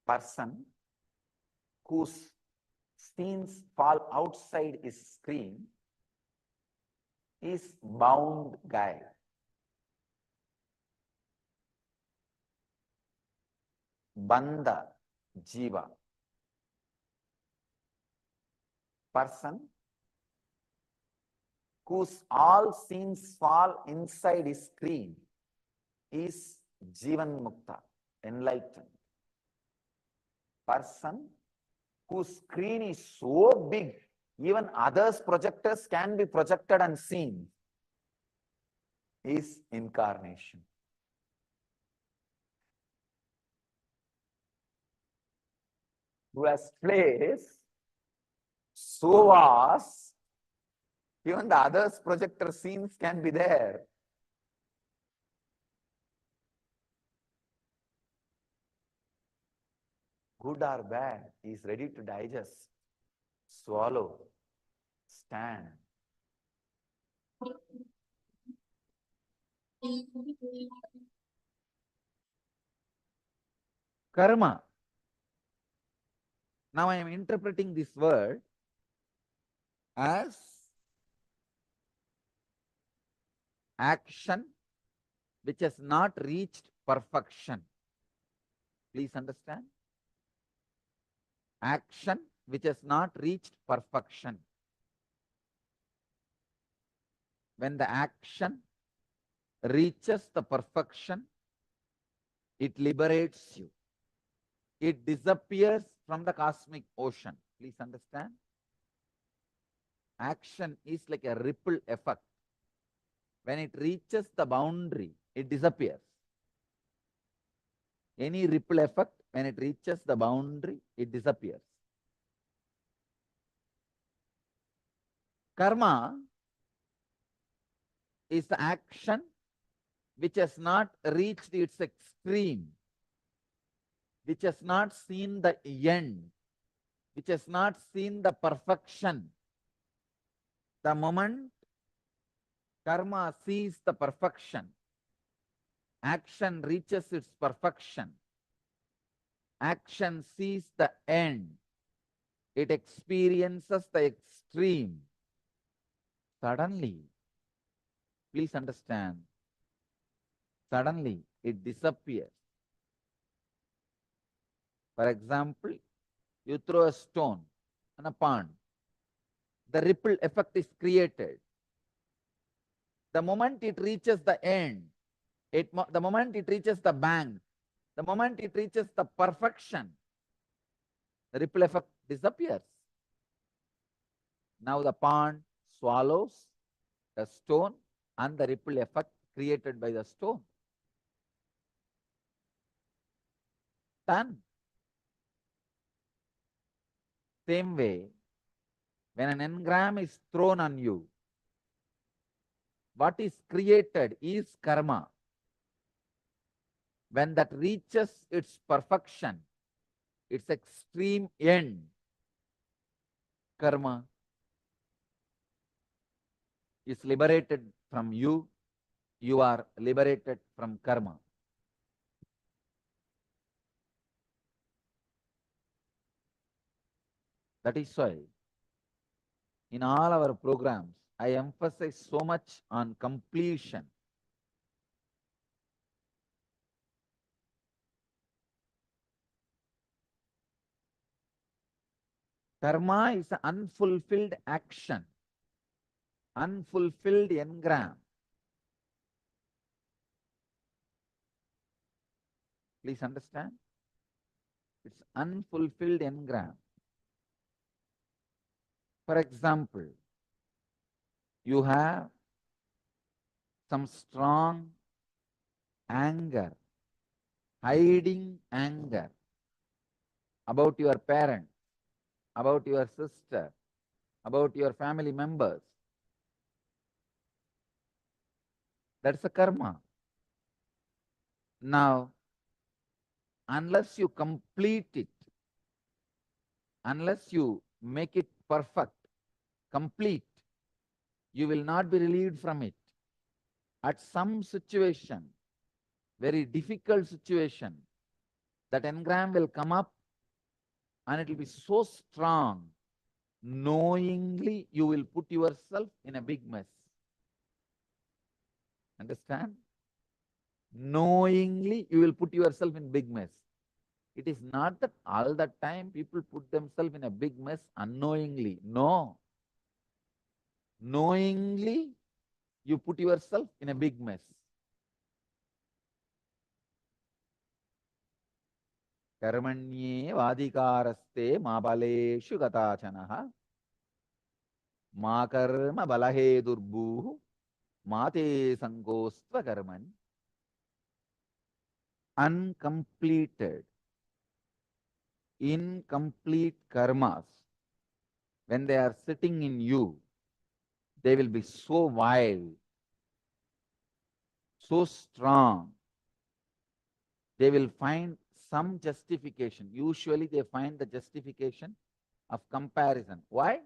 Person whose scenes fall outside his screen is bound guy. Bandha jiva. Person whose all scenes fall inside his screen is Jivan Mukta, enlightened. Person whose screen is so big, even others' projectors can be projected and seen, is incarnation. Who has place so vast, even the others' projector scenes can be there. Good or bad, he is ready to digest, swallow, Stand. Karma. Now I am interpreting this word as action which has not reached perfection. Please understand. Action which has not reached perfection. When the action reaches the perfection, it liberates you. It disappears from the cosmic ocean. Please understand. Action is like a ripple effect. When it reaches the boundary, it disappears. Any ripple effect, when it reaches the boundary, it disappears. Karma is the action which has not reached its extreme, which has not seen the end, which has not seen the perfection. The moment karma sees the perfection, action reaches its perfection, action sees the end, it experiences the extreme. Suddenly, please understand, suddenly it disappears. For example, you throw a stone in a pond. The ripple effect is created. The moment it reaches the end, the moment it reaches the bank, the moment it reaches the perfection, the ripple effect disappears. Now the pond swallows the stone and the ripple effect created by the stone. Done. Same way, when an engram is thrown on you, what is created is karma. When that reaches its perfection, its extreme end, karma is liberated from you, you are liberated from karma. That is why in all our programs, I emphasize so much on completion. Karma is an unfulfilled action, unfulfilled engram. Please understand. It's unfulfilled engram. For example, you have some strong anger, hiding anger about your parent, about your sister, about your family members. That's a karma. Now, unless you complete it, unless you make it perfect, complete, you will not be relieved from it. At some situation, very difficult situation, that engram will come up and it will be so strong, knowingly you will put yourself in a big mess. Understand? Knowingly you will put yourself in big mess. It is not that all the time people put themselves in a big mess unknowingly. No. Knowingly you put yourself in a big mess. Karmanye vadikaraste ma baleshu gatachanaha ma karma balahe durbuhu mate sangostva karman. Uncompleted, incomplete karmas, when they are sitting in you, they will be so wild, so strong. They will find some justification. Usually they find the justification of comparison. Why?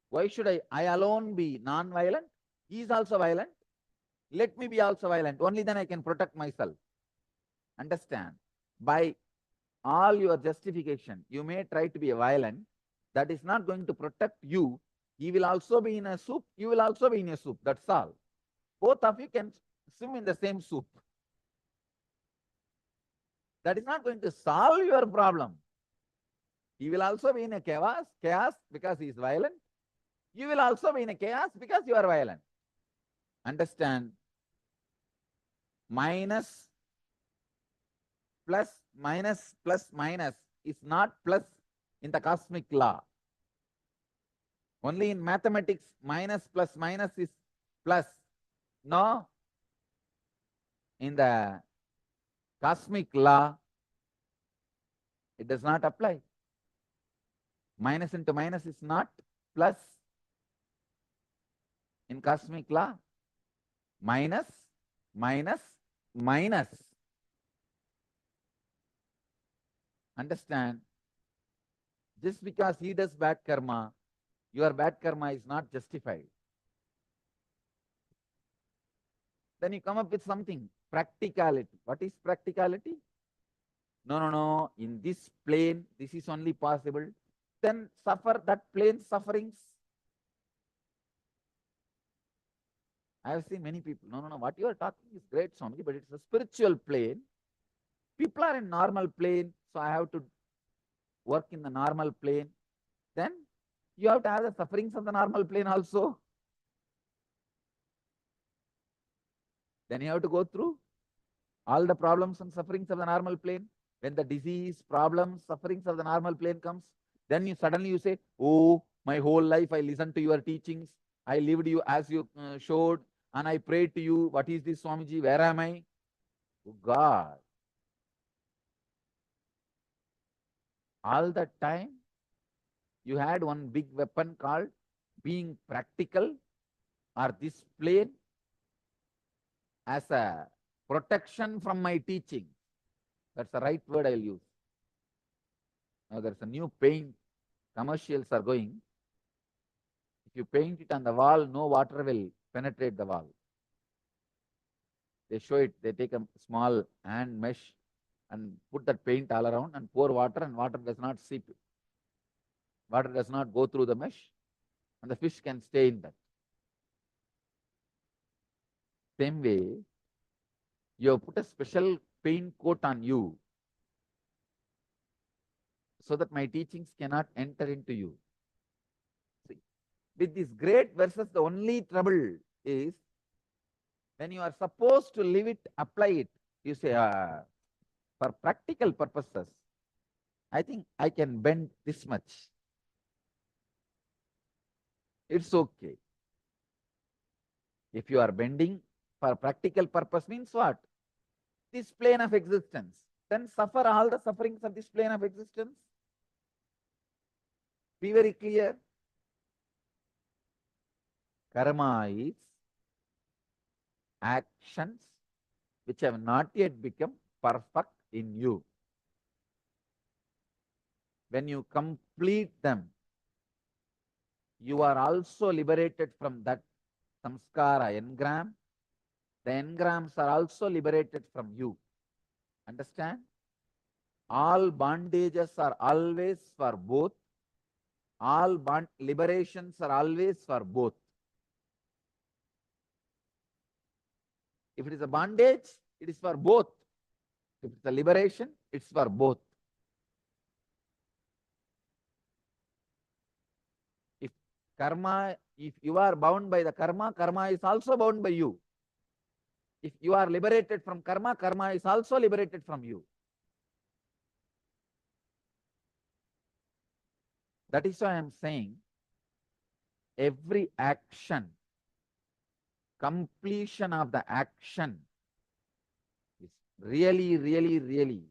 Why should I alone be non-violent? He is also violent. Let me be also violent. Only then I can protect myself. Understand? By all your justification, you may try to be violent. That is not going to protect you. He will also be in a soup. You will also be in a soup. That's all. Both of you can swim in the same soup. That is not going to solve your problem. He will also be in a chaos because he is violent. You will also be in a chaos because you are violent. Understand? Minus, plus, minus, plus, minus is not plus in the cosmic law. Only in mathematics, minus plus minus is plus. No. In the cosmic law, it does not apply. Minus into minus is not plus. In cosmic law, minus, minus, minus. Understand? Just because he does bad karma, your bad karma is not justified. Then you come up with something, practicality. What is practicality? No. In this plane, this is only possible. Then suffer that plane sufferings. I have seen many people. No. What you are talking is great, Swamiji, but it's a spiritual plane. People are in normal plane, so I have to work in the normal plane. Then you have to have the sufferings of the normal plane also. Then you have to go through all the problems and sufferings of the normal plane. When the disease, problems, sufferings of the normal plane comes, then you suddenly say, oh, my whole life I listened to your teachings. I lived you as you showed, and I prayed to you. What is this, Swamiji? Where am I? Oh, God. All that time, you had one big weapon called being practical, or this plane as a protection from my teaching. That's the right word I'll use. Now there's a new paint, commercials are going. If you paint it on the wall, no water will penetrate the wall. They show it, they take a small hand mesh and put that paint all around and pour water, and water does not seep. Water does not go through the mesh, and the fish can stay in that. Same way, you have put a special paint coat on you so that my teachings cannot enter into you. See, with this great verses, the only trouble is when you are supposed to live it, apply it, you say, for practical purposes, I think I can bend this much. It's okay. If you are bending for practical purpose means what? This plane of existence. Then suffer all the sufferings of this plane of existence. Be very clear. Karma is actions which have not yet become perfect in you. When you complete them, you are also liberated from that samskara engram. The engrams are also liberated from you. Understand? All bondages are always for both. All liberations are always for both. If it is a bondage, it is for both. If it's a liberation, it's for both. If karma, if you are bound by the karma, karma is also bound by you. If you are liberated from karma, karma is also liberated from you. That is why I am saying every action, completion of the action is really, really, really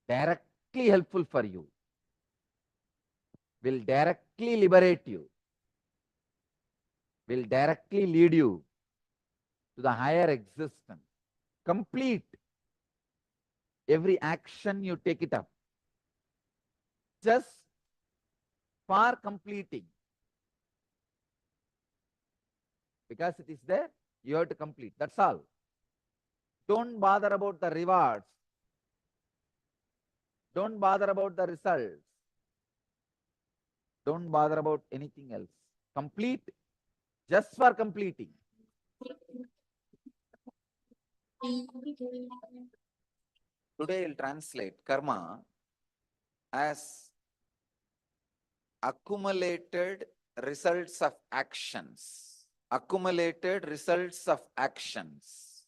directly helpful for you, will directly liberate you, will directly lead you to the higher existence. Complete every action you take it up. Just for completing, Because it is there, you have to complete. That's all. Don't bother about the rewards. Don't bother about the results. Don't bother about anything else. Complete just for completing. Today I'll translate karma as accumulated results of actions. Accumulated results of actions.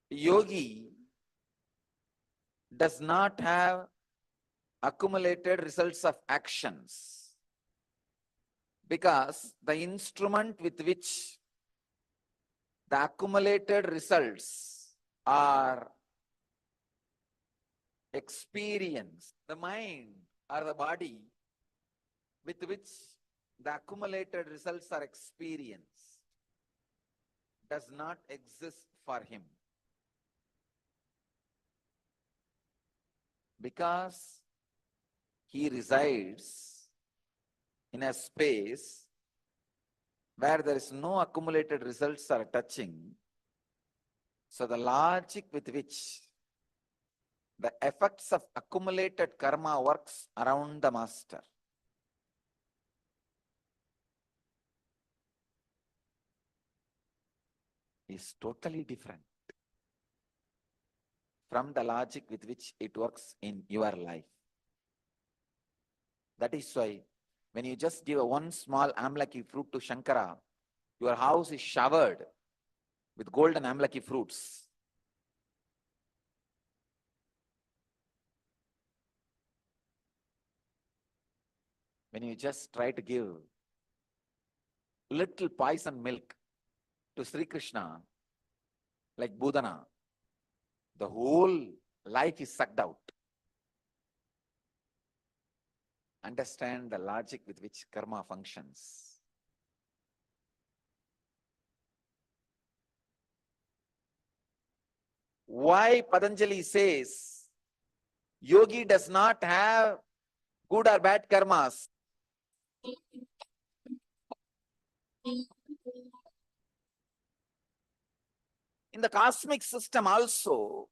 Yogi does not have accumulated results of actions because the instrument with which the accumulated results are experienced, the mind or the body with which the accumulated results are experienced does not exist for him. Because he resides in a space where there is no accumulated results are touching. So the logic with which the effects of accumulated karma works around the master is totally different from the logic with which it works in your life. That is why when you just give one small amlaki fruit to Shankara, your house is showered with golden amlaki fruits. When you just try to give little poison milk to Sri Krishna, like Budana, the whole life is sucked out. Understand the logic with which karma functions. Why Patanjali says yogi does not have good or bad karmas? In the cosmic system also,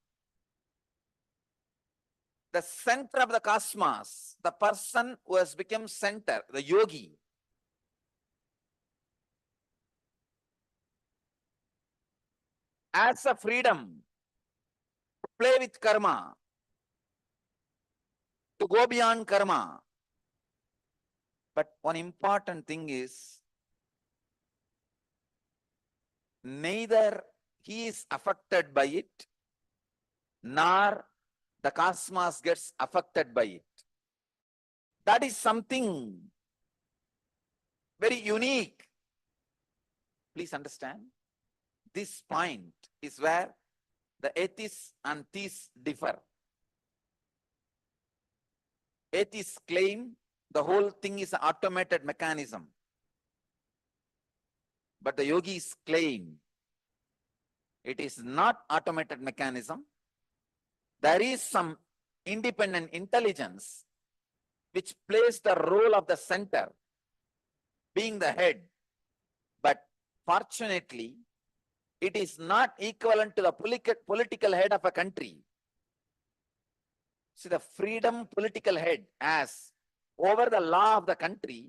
the center of the cosmos, the person who has become center, the yogi, has a freedom to play with karma, to go beyond karma. But one important thing is, neither he is affected by it, nor the cosmos gets affected by it. That is something very unique. Please understand. This point is where the atheists and theists differ. Atheists claim the whole thing is an automated mechanism. But the yogis claim it is not automated mechanism. There is some independent intelligence which plays the role of the center, being the head. But fortunately, it is not equivalent to the political head of a country. See, the freedom political head as over the law of the country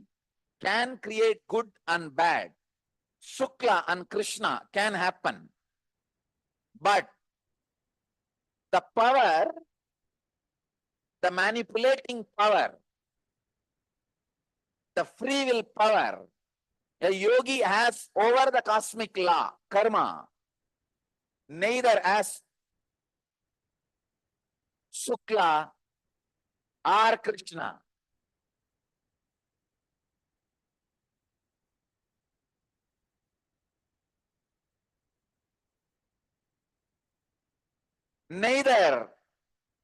can create good and bad. Shukla and Krishna can happen. But the power, the manipulating power, the free will power, a yogi has over the cosmic law, karma, neither as Shukla or Krishna. Neither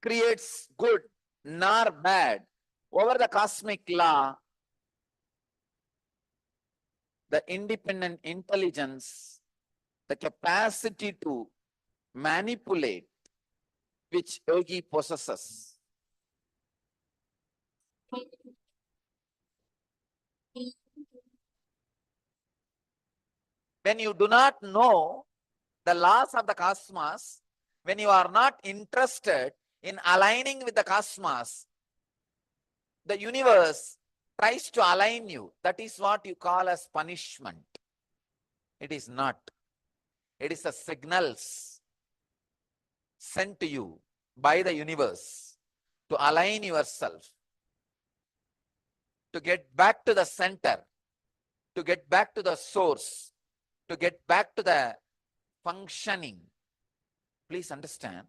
creates good nor bad. Over the cosmic law, the independent intelligence, the capacity to manipulate, which yogi possesses. When you do not know the laws of the cosmos, when you are not interested in aligning with the cosmos, the universe tries to align you. That is what you call as punishment. It is not. It is the signals sent to you by the universe to align yourself, to get back to the center, to get back to the source, to get back to the functioning. Please understand.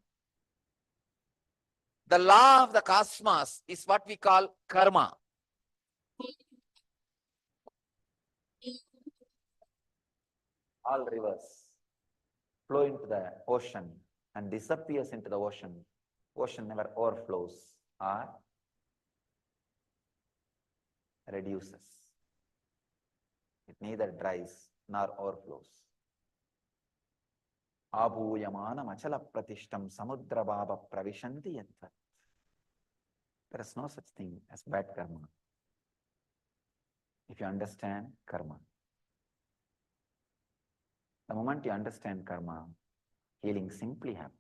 The law of the cosmos is what we call karma. All rivers flow into the ocean and disappears into the ocean. Ocean never overflows or reduces. It neither dries nor overflows. Abhuyamanam achala pratishtam samudra bhava pravishanti yatvat. There is no such thing as bad karma. If you understand karma. The moment you understand karma, healing simply happens.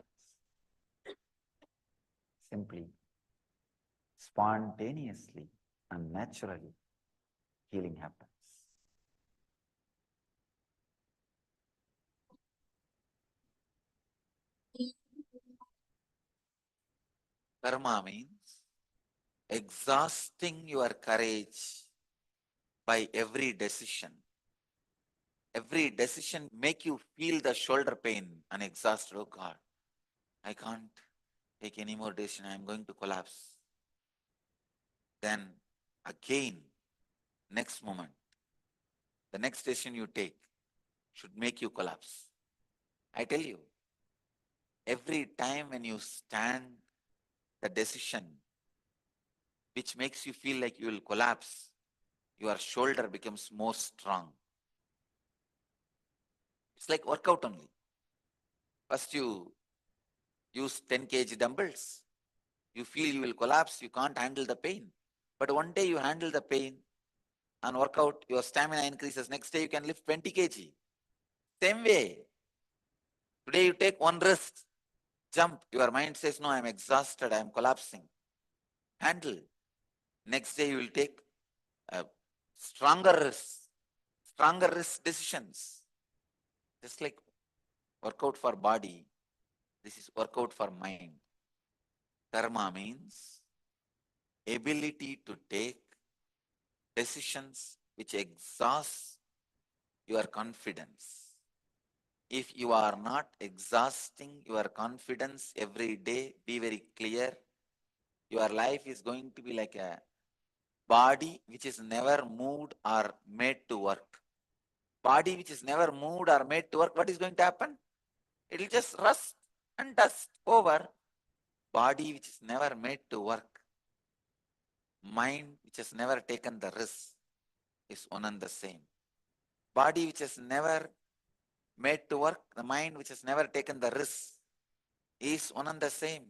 Simply, spontaneously and naturally, healing happens. Karma means exhausting your courage by every decision. Every decision make you feel the shoulder pain and exhausted. Oh God, I can't take any more decision. I am going to collapse. Then again, next moment, the next decision you take should make you collapse. I tell you, every time when you stand the decision which makes you feel like you will collapse, your shoulder becomes more strong. It's like workout only. First you use 10 kg dumbbells. You feel you will collapse, you can't handle the pain. But one day you handle the pain and workout, your stamina increases. Next day you can lift 20 kg. Same way. Today you take one wrist, jump. Your mind says, no, I'm exhausted, I'm collapsing. Handle. Next day you will take stronger risk decisions. Just like workout for body, this is workout for mind. Karma means ability to take decisions which exhaust your confidence. If you are not exhausting your confidence every day, be very clear, your life is going to be like a body which is never moved or made to work. Body which is never moved or made to work, what is going to happen? It will just rust and dust over. Body which is never made to work. Mind which has never taken the risk is one and the same. Body which has never made to work, the mind which has never taken the risk is one and the same.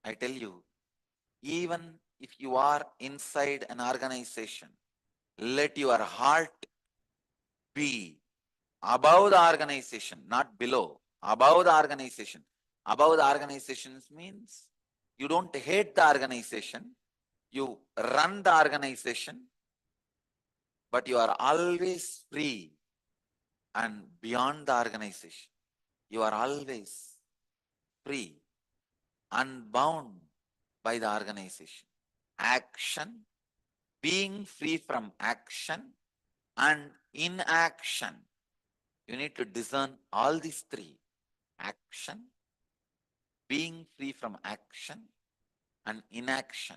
I tell you, even if you are inside an organization, let your heart be above the organization, not below, above the organization. Above the organization means you don't hate the organization, you run the organization, but you are always free and beyond the organization. You are always free, unbound by the organization. Action, being free from action and inaction. You need to discern all these three. Action, being free from action and inaction.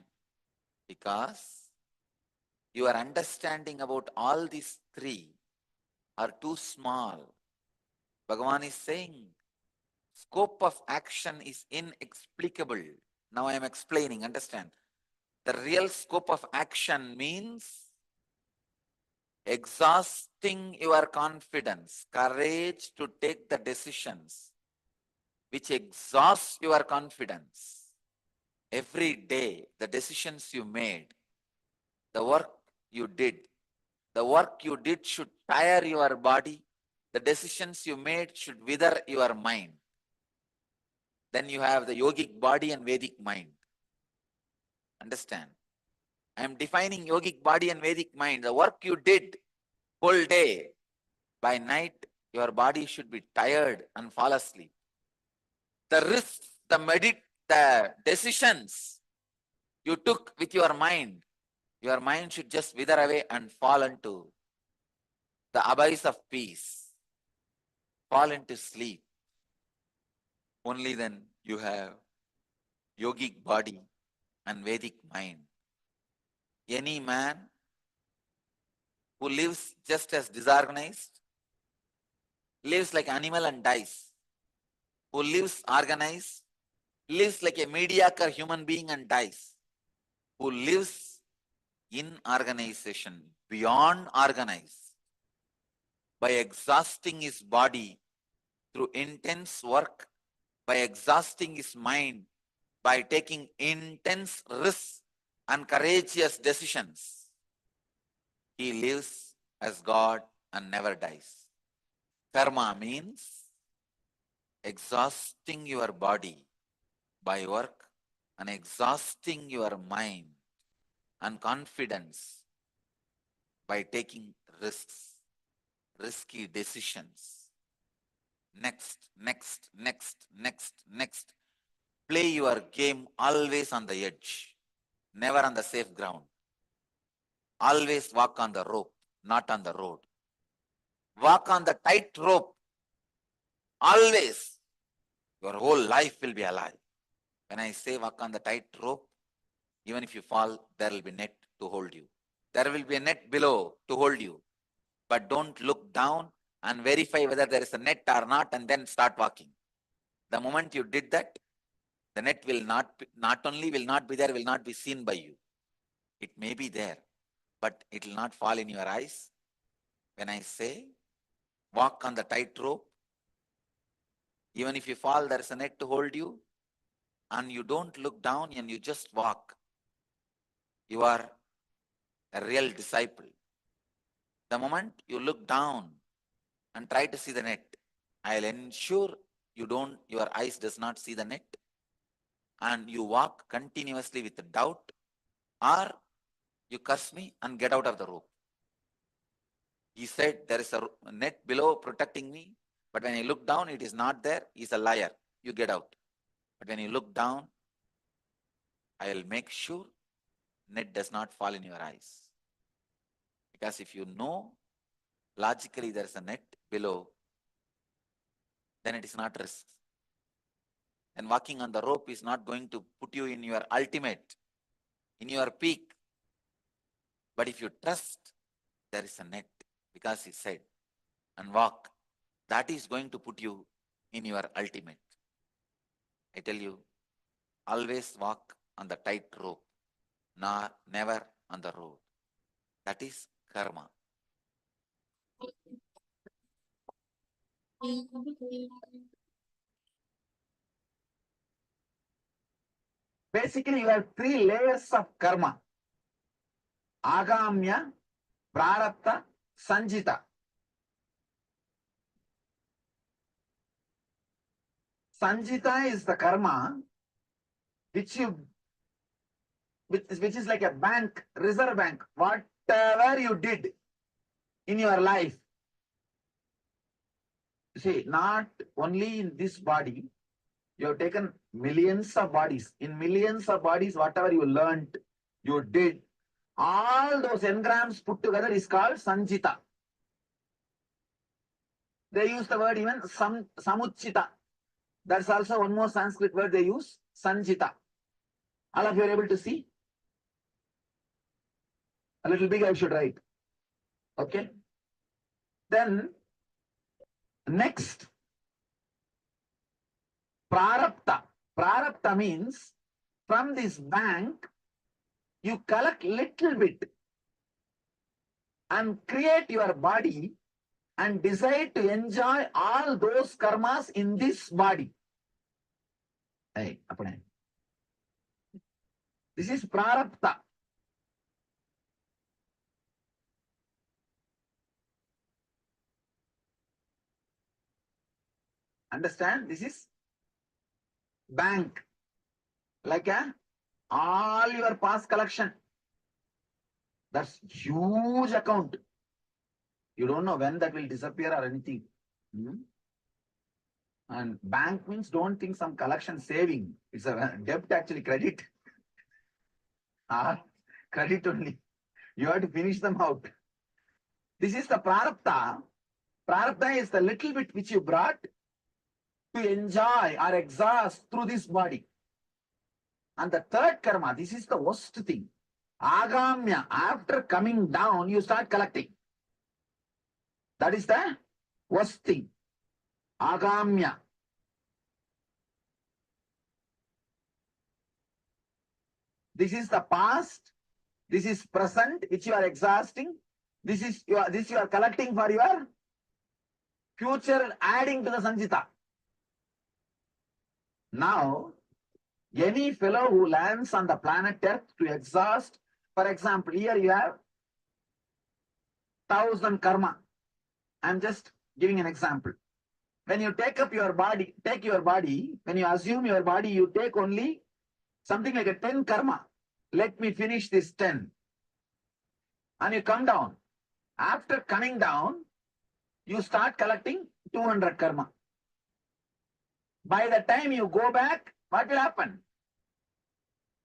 Because your understanding about all these three are too small. Bhagavan is saying, scope of action is inexplicable. Now I am explaining, understand. The real scope of action means exhausting your confidence, courage to take the decisions which exhaust your confidence. Every day, the decisions you made, the work you did should tire your body, the decisions you made should wither your mind. Then you have the yogic body and Vedic mind. Understand? I am defining yogic body and Vedic mind. The work you did whole day, by night, your body should be tired and fall asleep. The risks, the decisions you took with your mind should just wither away and fall into the abyss of peace. Fall into sleep. Only then you have yogic body and Vedic mind. Any man who lives just as disorganized, lives like animal and dies. Who lives organized, lives like a mediocre human being and dies. Who lives in organization, beyond organized, by exhausting his body through intense work, by exhausting his mind, by taking intense risks and courageous decisions, he lives as God and never dies. Karma means exhausting your body by work and exhausting your mind and confidence by taking risks, risky decisions. Next. Play your game always on the edge, never on the safe ground. Always walk on the rope, not on the road. Walk on the tight rope. Always. Your whole life will be alive. When I say walk on the tight rope, even if you fall, there will be net to hold you. There will be a net below to hold you. But don't look down and verify whether there is a net or not and then start walking. The moment you did that, the net will not only will not be there, will not be seen by you. It may be there, but it will not fall in your eyes. When I say walk on the tight rope, even if you fall, there is a net to hold you, and you don't look down and you just walk. You are a real disciple. The moment you look down and try to see the net, I'll ensure your eyes does not see the net, and you walk continuously with the doubt, or you curse me and get out of the rope. He said there is a net below protecting me, but when I look down, it is not there. He's a liar. You get out. But when you look down, I'll make sure net does not fall in your eyes. Because if you know logically there is a net below, then it is not risk. And walking on the rope is not going to put you in your ultimate, in your peak. But if you trust, there is a net, because he said, and walk, that is going to put you in your ultimate. I tell you, always walk on the tight rope, never on the road. That is karma. Basically, you have 3 layers of karma. Agamya, Prarabdha, Sanjita. Sanjita is the karma which is like a bank, reserve bank. Whatever you did in your life, see, not only in this body, you have taken millions of bodies. In millions of bodies, whatever you learned, you did, all those engrams put together is called Sanjita. They use the word even Samuchita. That's also one more Sanskrit word they use, Sanjita. All of you are able to see? A little big I should write. Okay. Then, next, Prarabdha. Prarabdha means from this bank, you collect little bit and create your body and decide to enjoy all those karmas in this body. Hey, this is Prarabdha. Understand? This is bank. Like all your past collection. That's huge account. You don't know when that will disappear or anything. And bank means don't think some collection saving. It's a debt actually, credit. Credit only. You have to finish them out. This is the prarabdha. Prarabdha is the little bit which you brought to enjoy or exhaust through this body. And the third karma, this is the worst thing. Agamya, after coming down, you start collecting. That is the worst thing. Agamya. This is the past. This is present, which you are exhausting. This you are collecting for your future, adding to the sanjita. Now, any fellow who lands on the planet Earth to exhaust, for example, here you have 1,000 karma. I'm just giving an example. When you take your body, when you assume your body, you take only something like a 10 karma. Let me finish this 10. And you come down. After coming down, you start collecting 200 karma. By the time you go back, what will happen?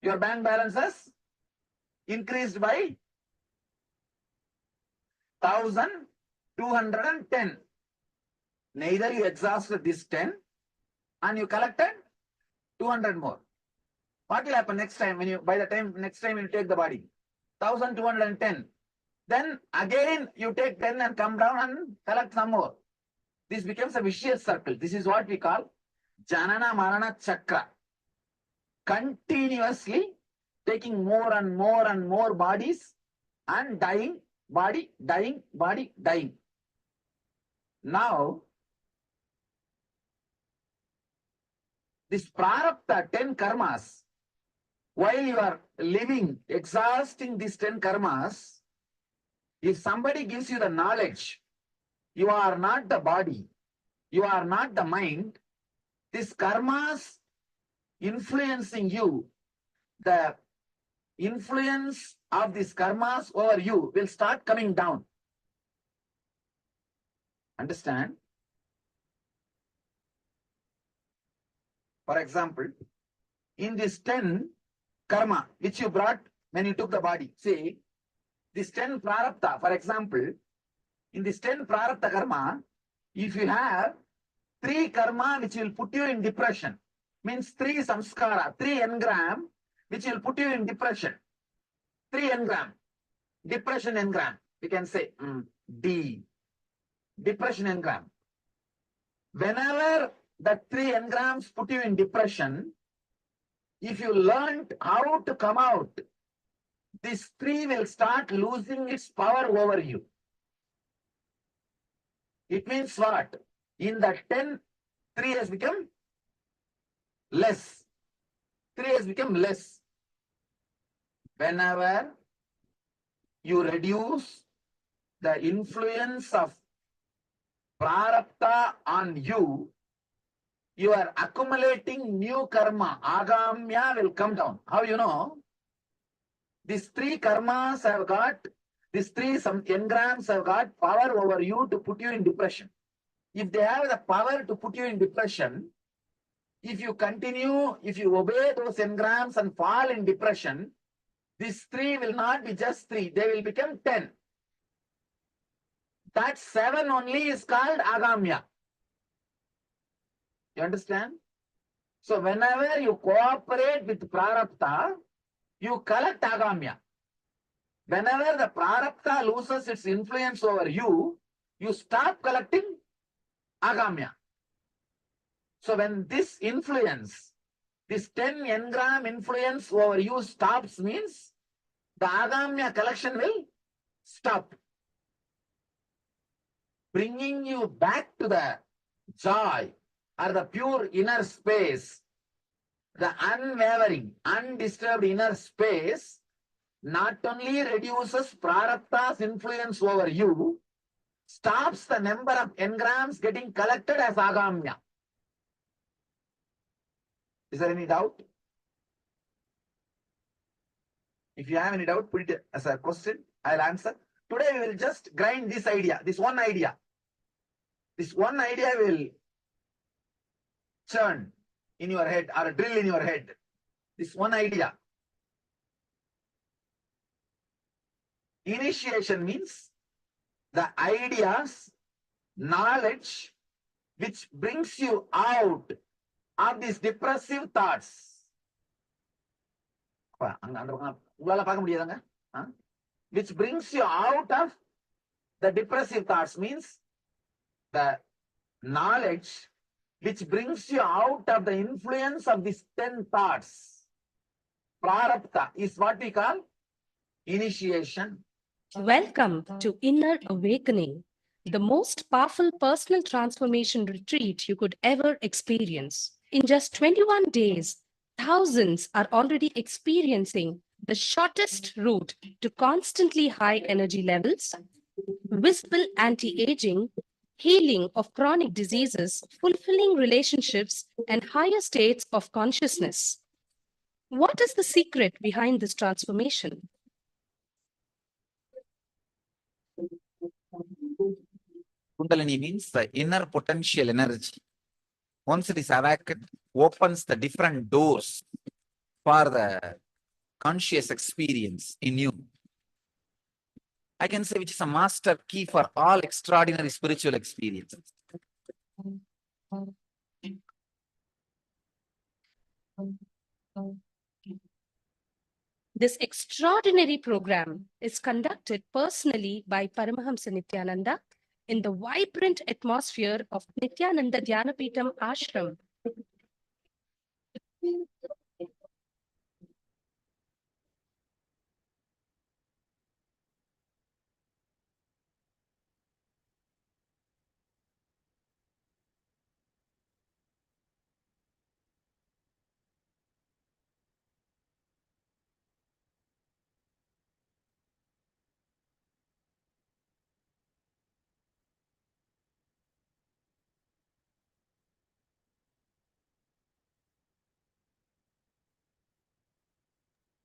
Your bank balances increased by 1,210. Neither you exhausted this 10 and you collected 200 more. What will happen next time next time you take the body? 1,210. Then again you take 10 and come down and collect some more. This becomes a vicious circle. This is what we call Janana Marana Chakra. Continuously taking more and more and more bodies and dying, body, dying, body, dying. Now, this prarabdha, 10 karmas, while you are living, exhausting these 10 karmas, if somebody gives you the knowledge, you are not the body, you are not the mind, these karmas influencing you, the influence of these karmas over you will start coming down. Understand? For example, in this 10 karma which you brought when you took the body, see, this 10 prarabdha, for example, in this 10 prarabdha karma, if you have 3 karma which will put you in depression, means 3 samskara, 3 engram, which will put you in depression. 3 engram, depression engram, we can say D, depression engram. Whenever the 3 engrams put you in depression, if you learned how to come out, this 3 will start losing its power over you. It means what? In the 10, 3 has become less. 3 has become less. Whenever you reduce the influence of prarabdha on you, you are accumulating new karma. Agamya will come down. How you know? These 3 karmas have got, these 3 some engrams have got power over you to put you in depression. If they have the power to put you in depression, if you continue, if you obey those engrams and fall in depression, these 3 will not be just 3, they will become 10. That 7 only is called agamya. You understand? So whenever you cooperate with prarabdha, you collect agamya. Whenever the prarabdha loses its influence over you, you stop collecting agamya. So when this influence, this 10 engram influence over you stops, means the agamya collection will stop. Bringing you back to the joy or the pure inner space, the unwavering, undisturbed inner space, not only reduces prarabdha's influence over you, stops the number of engrams getting collected as agamya. Is there any doubt? If you have any doubt, put it as a question. I'll answer. Today we will just grind this idea, this one idea. This one idea will churn in your head or drill in your head. This one idea. Initiation means the ideas, knowledge which brings you out of these depressive thoughts. Which brings you out of the depressive thoughts means the knowledge which brings you out of the influence of these 10 thoughts. Prarabdha is what we call initiation. Welcome to Inner Awakening, the most powerful personal transformation retreat you could ever experience. In just 21 days, thousands are already experiencing the shortest route to constantly high energy levels, visible anti-aging, healing of chronic diseases, fulfilling relationships, and higher states of consciousness. What is the secret behind this transformation? Kundalini means the inner potential energy. Once it is awakened, opens the different doors for the conscious experience in you. I can say which is a master key for all extraordinary spiritual experiences. This extraordinary program is conducted personally by Paramahamsa Nithyananda in the vibrant atmosphere of Nithyananda Dhyanapitham Ashram.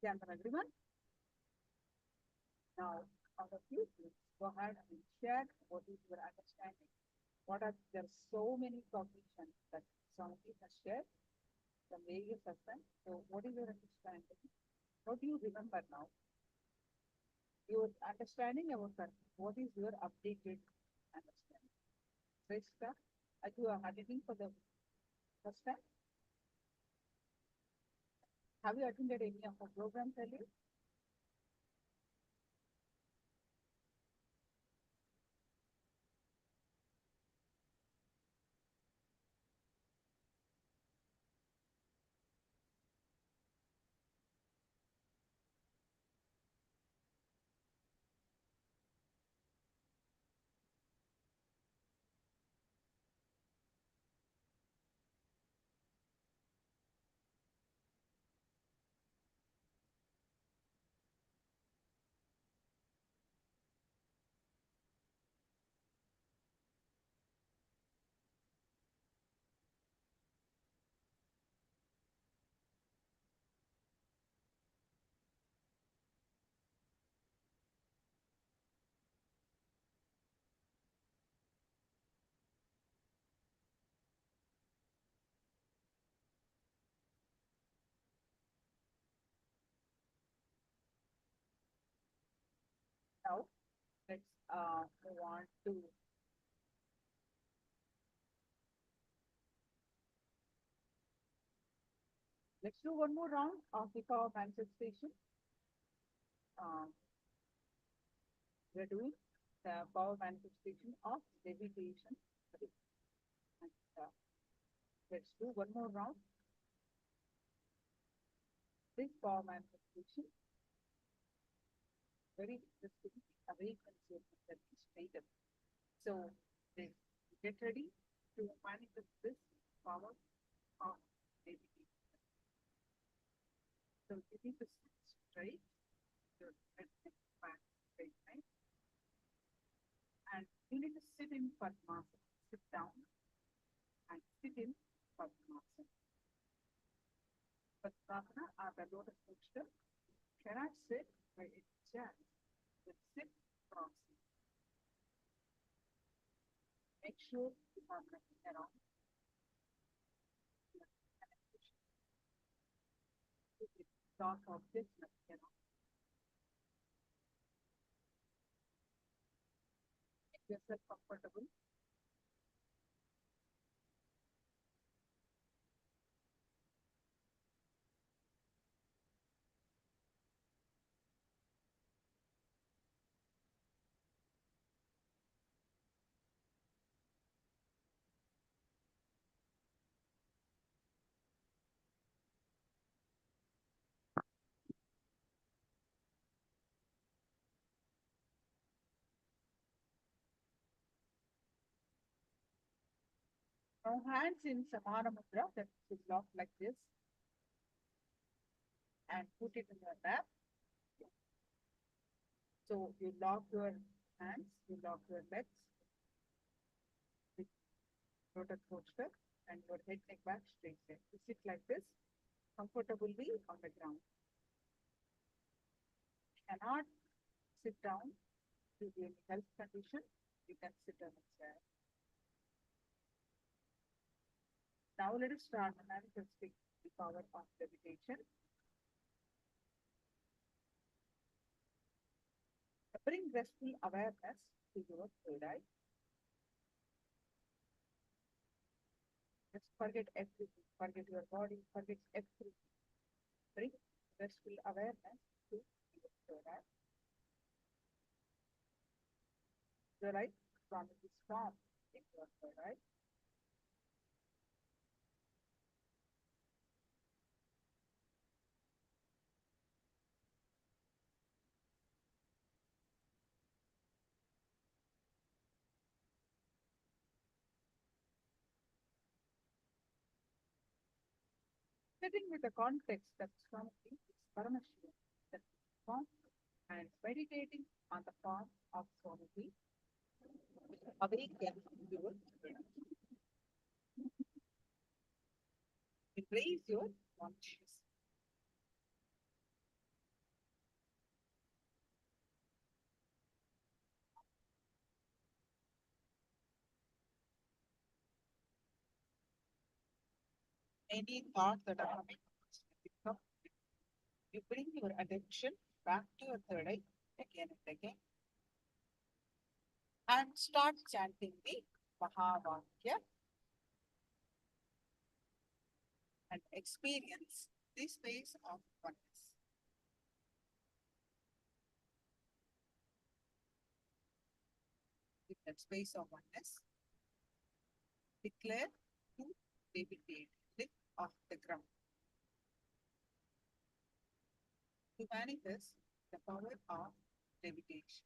Yeah, everyone. Now, all of you, please go ahead and share what is your understanding. There are so many cognitions that some of you have shared from various aspects. So, what is your understanding? What do you remember now? Your understanding about that. What is your updated understanding? Rishta, are you attending for the first time? Have you attended any of our programs earlier? Now, let's move on to let's do one more round of the power manifestation. We're doing the power manifestation of levitation. And, let's do one more round. This power manifestation, very interesting, awakens your mental state. So, get ready to manifest this power of levitation. So, you need to sit straight, your head back straight, right? And you need to sit in Padmasana, sit down and sit in Padmasana. Padmasana or the lotus posture cannot sit by its chance, but sit crossing. Make sure you are looking around. Talk of this, make yourself comfortable. Now hands in Samana Mudra, that is locked like this, and put it in your lap. So you lock your hands, you lock your legs with lotus posture, and your head, neck, back straight leg. You sit like this, comfortably on the ground. You cannot sit down due to any health condition. You can sit on a chair. Now let us start manifesting the power of meditation. Bring restful awareness to your third eye. Just forget everything. Forget your body. Forget everything. Bring restful awareness to your third eye. Your right from is formed in your third eye. Sitting with the context that strongly is Paramashivoham, that form, and meditating on the form of Swamiji, awaken your raise your consciousness. Any thought that are coming, you bring your attention back to your third eye again and again, and start chanting the Mahavakya and experience this phase of oneness. In that space of oneness, declare to levitate, lift off the ground. To manifest the power of levitation.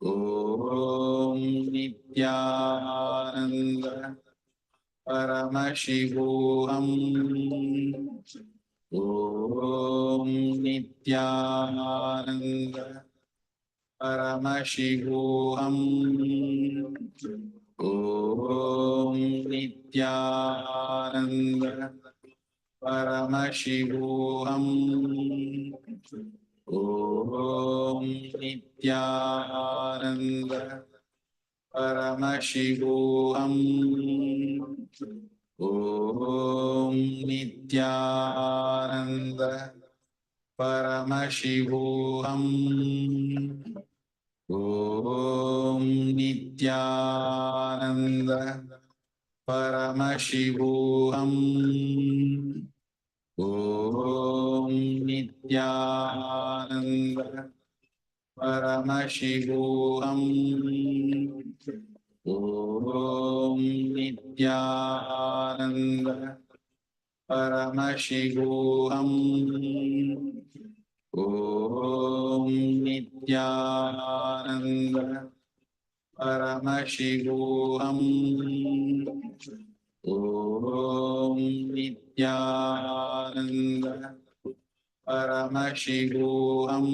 Om Nithyananda Paramashivoham. Om Nithyananda Paramashivoham. Om Nithyananda Paramashivoham. Om Nithyananda Paramashivoham. Om Nithyananda Paramashivoham. Om Nithyananda Paramashivoham. Om Nithyananda Paramashivoham. Om Nithyananda Paramashivoham. Om Nithyananda Paramashivoham. Om Nithyananda Paramashivoham.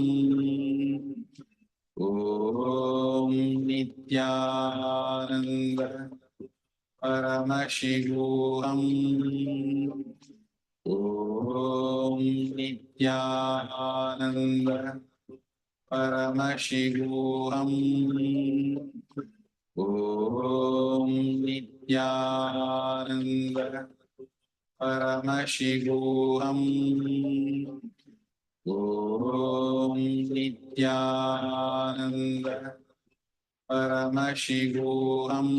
Om Nithyananda Paramashivoham. Om Nithyananda Paramashivoham. Om Nithyananda Paramashivoham. Om Nithyananda Paramashivoham.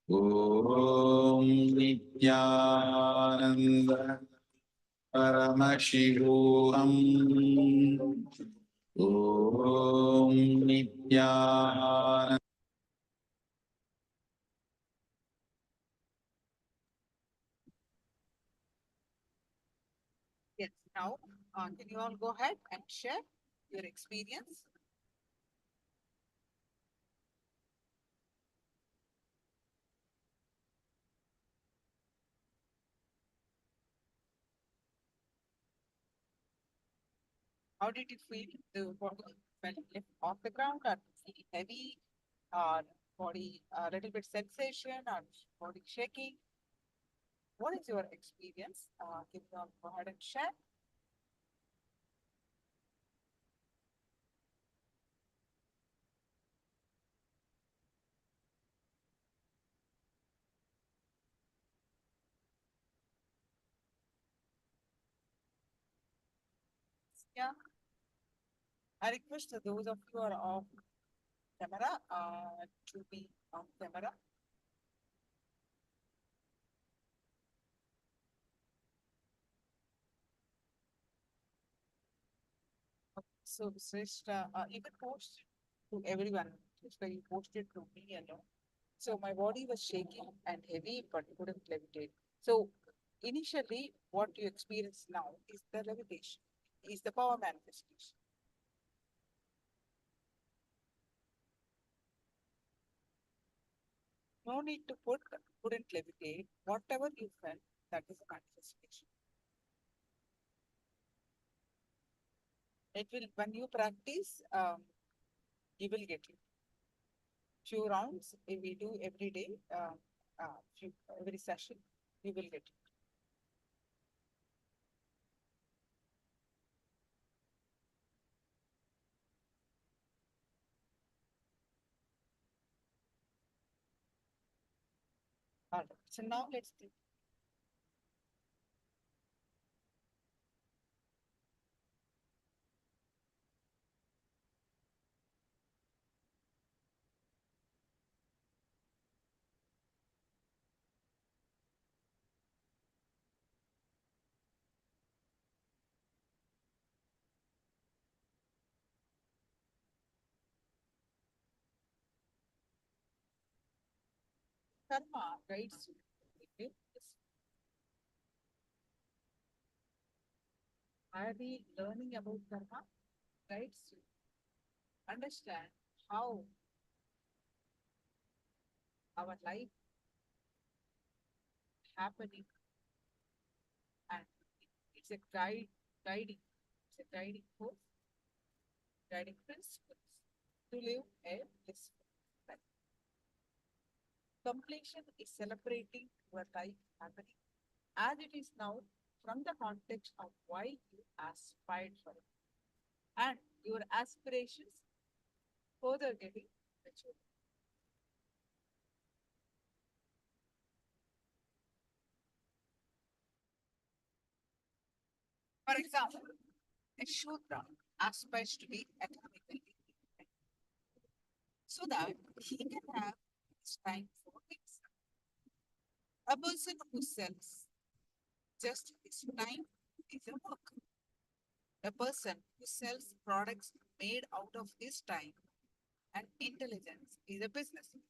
Om Nithyananda Paramashivoham. Om Nithyananda. Yes, now can you all go ahead and share your experience? How did you feel? The body felt lift off the ground, or feel heavy, or body a little bit sensation, or body shaking? What is your experience? Can you all go ahead and share? Yeah. I request those of you who are off camera to be on camera. So, Srishta, you can post to everyone. Srishta, you posted to me alone. So my body was shaking and heavy, but couldn't levitate. So initially, what you experience now is the levitation, is the power manifestation. No need to put couldn't levitate. Whatever you felt, that is a manifestation. It will when you practice, you will get it. Few rounds we do every day, every session, you will get it. All right. So now let's do. Karma guides you. Okay? Are we learning about karma? Guides you. understand how our life happening, and it's a it's a guiding force, guiding principles to live a blissful life. Completion is celebrating your life happening as it is now from the context of why you aspired for it and your aspirations further getting matured. For example, a Shudra aspires to be economically independent so that he can have his time for himself. A person who sells just his time is a worker. A person who sells products made out of his time and intelligence is a businessman.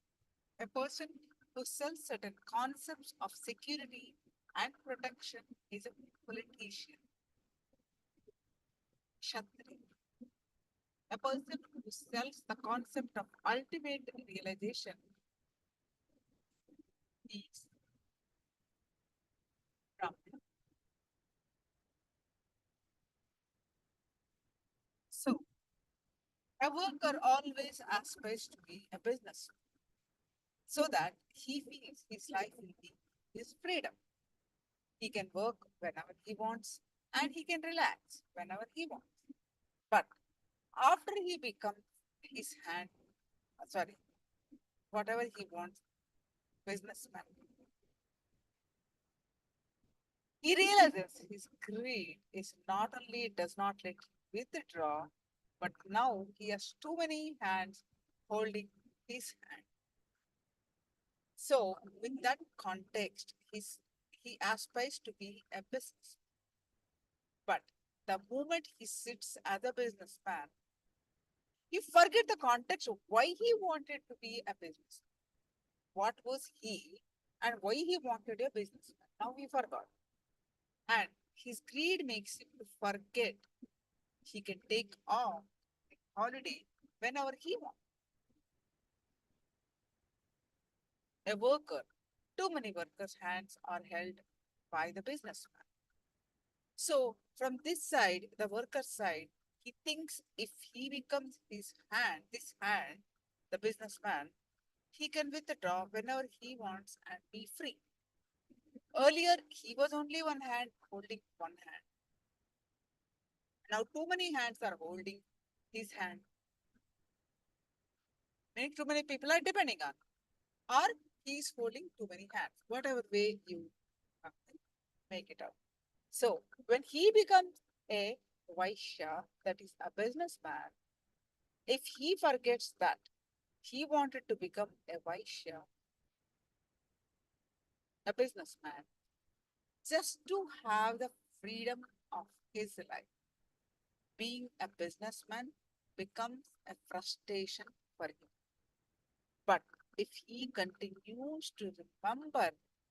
A person who sells certain concepts of security and protection is a politician. Kshatriya. A person who sells the concept of ultimate realization is Brahman. So, a worker always aspires to be a businessman so that he feels his life will be his freedom. He can work whenever he wants and he can relax whenever he wants. But after he becomes his hand, sorry, whatever he wants, businessman, he realizes his greed is not only it does not let him withdraw, but now he has too many hands holding his hand. So, with that context, he aspires to be a business. But the moment he sits as a businessman, he forget the context of why he wanted to be a businessman. What was he and why he wanted a businessman? Now he forgot. And his greed makes him to forget he can take off a holiday whenever he wants. A worker, too many workers' hands are held by the businessman. So from this side, the worker side, he thinks if he becomes this hand, the businessman, he can withdraw whenever he wants and be free. Earlier, he was only one hand holding one hand. Now too many hands are holding his hand. Too many people are depending on, or he is holding too many hands. Whatever way you make it out. So when he becomes a Vaishya, that is a businessman, if he forgets that he wanted to become a Vaishya, a businessman, just to have the freedom of his life, being a businessman becomes a frustration for him. But if he continues to remember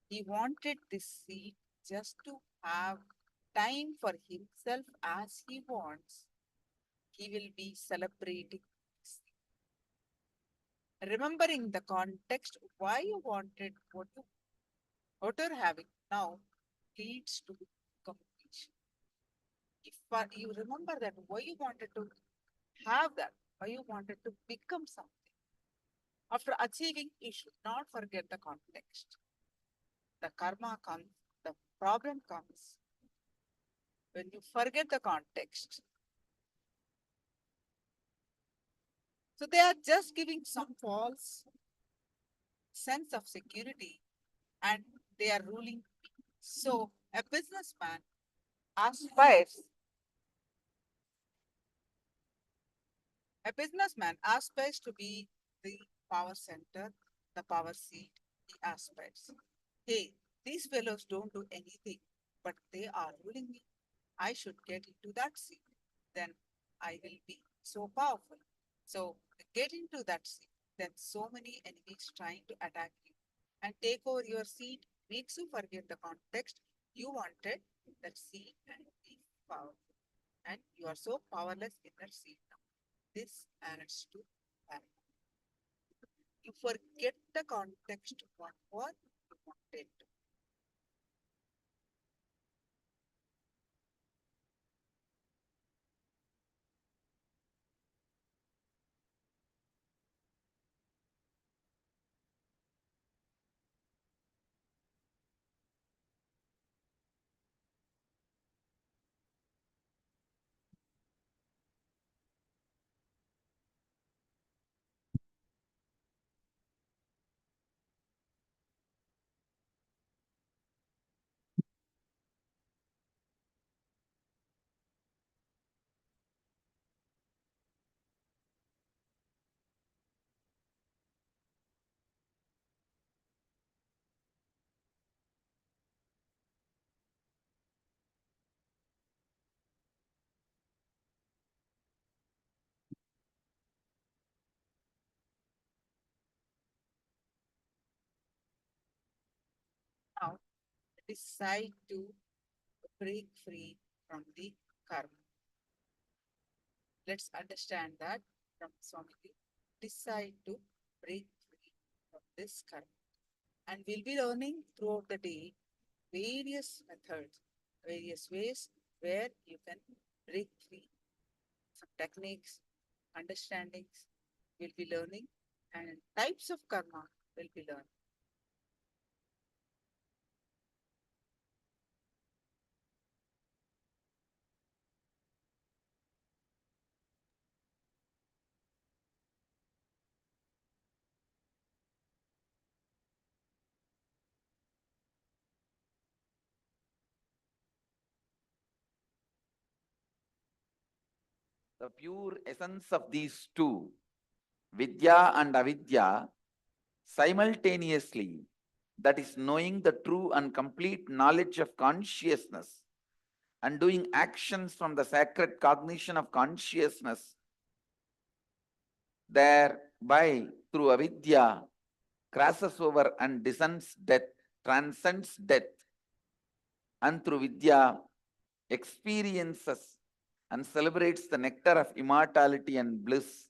he wanted this seat just to have time for himself as he wants, he will be celebrating this seat. Remembering the context why you wanted what you're having now leads to completion. If you remember that why you wanted to have that, why you wanted to become something, after achieving, you should not forget the context. The karma comes, the problem comes when you forget the context. So they are just giving some false sense of security and they are ruling. So a businessman aspires, to be the power center, the power seat, he aspires. Hey, these fellows don't do anything, but they are ruling me. I should get into that seat. Then I will be so powerful. So get into that seat. Then so many enemies trying to attack you and take over your seat makes you forget the context. You wanted that seat and be powerful. And you are so powerless in that seat now. This adds to that. You forget the context what you wanted. Now decide to break free from the karma. Let's understand that from Swamiji. Decide to break free from this karma. And we'll be learning throughout the day various methods, various ways where you can break free. Some techniques, understandings we'll be learning, and types of karma we'll be learning. The pure essence of these two, Vidya and Avidya, simultaneously, that is knowing the true and complete knowledge of consciousness and doing actions from the sacred cognition of consciousness, thereby through Avidya crosses over and descends death, transcends death, and through Vidya experiences and celebrates the nectar of immortality and bliss,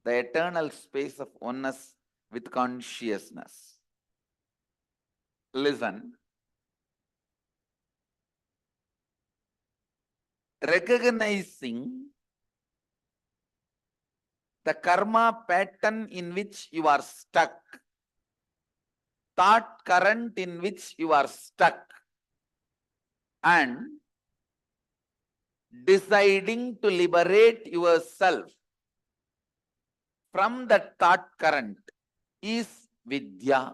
the eternal space of oneness with consciousness. Listen. Recognizing the karma pattern in which you are stuck, thought current in which you are stuck, and deciding to liberate yourself from that thought current is Vidya.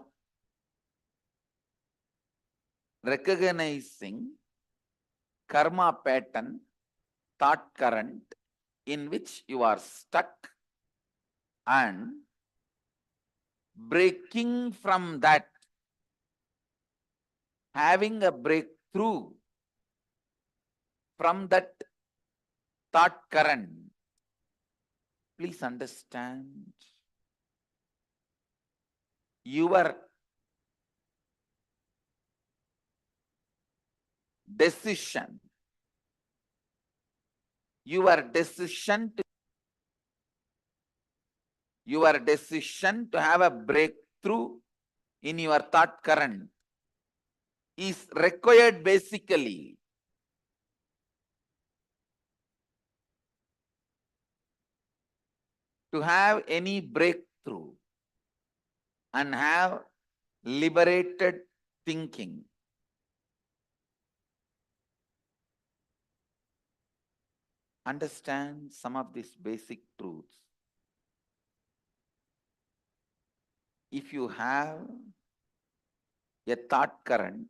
Recognizing karma pattern, thought current in which you are stuck and breaking from that, having a breakthrough from that thought current. Please understand, your decision, your decision to have a breakthrough in your thought current is required basically to have any breakthrough and have liberated thinking. Understand some of these basic truths. If you have a thought current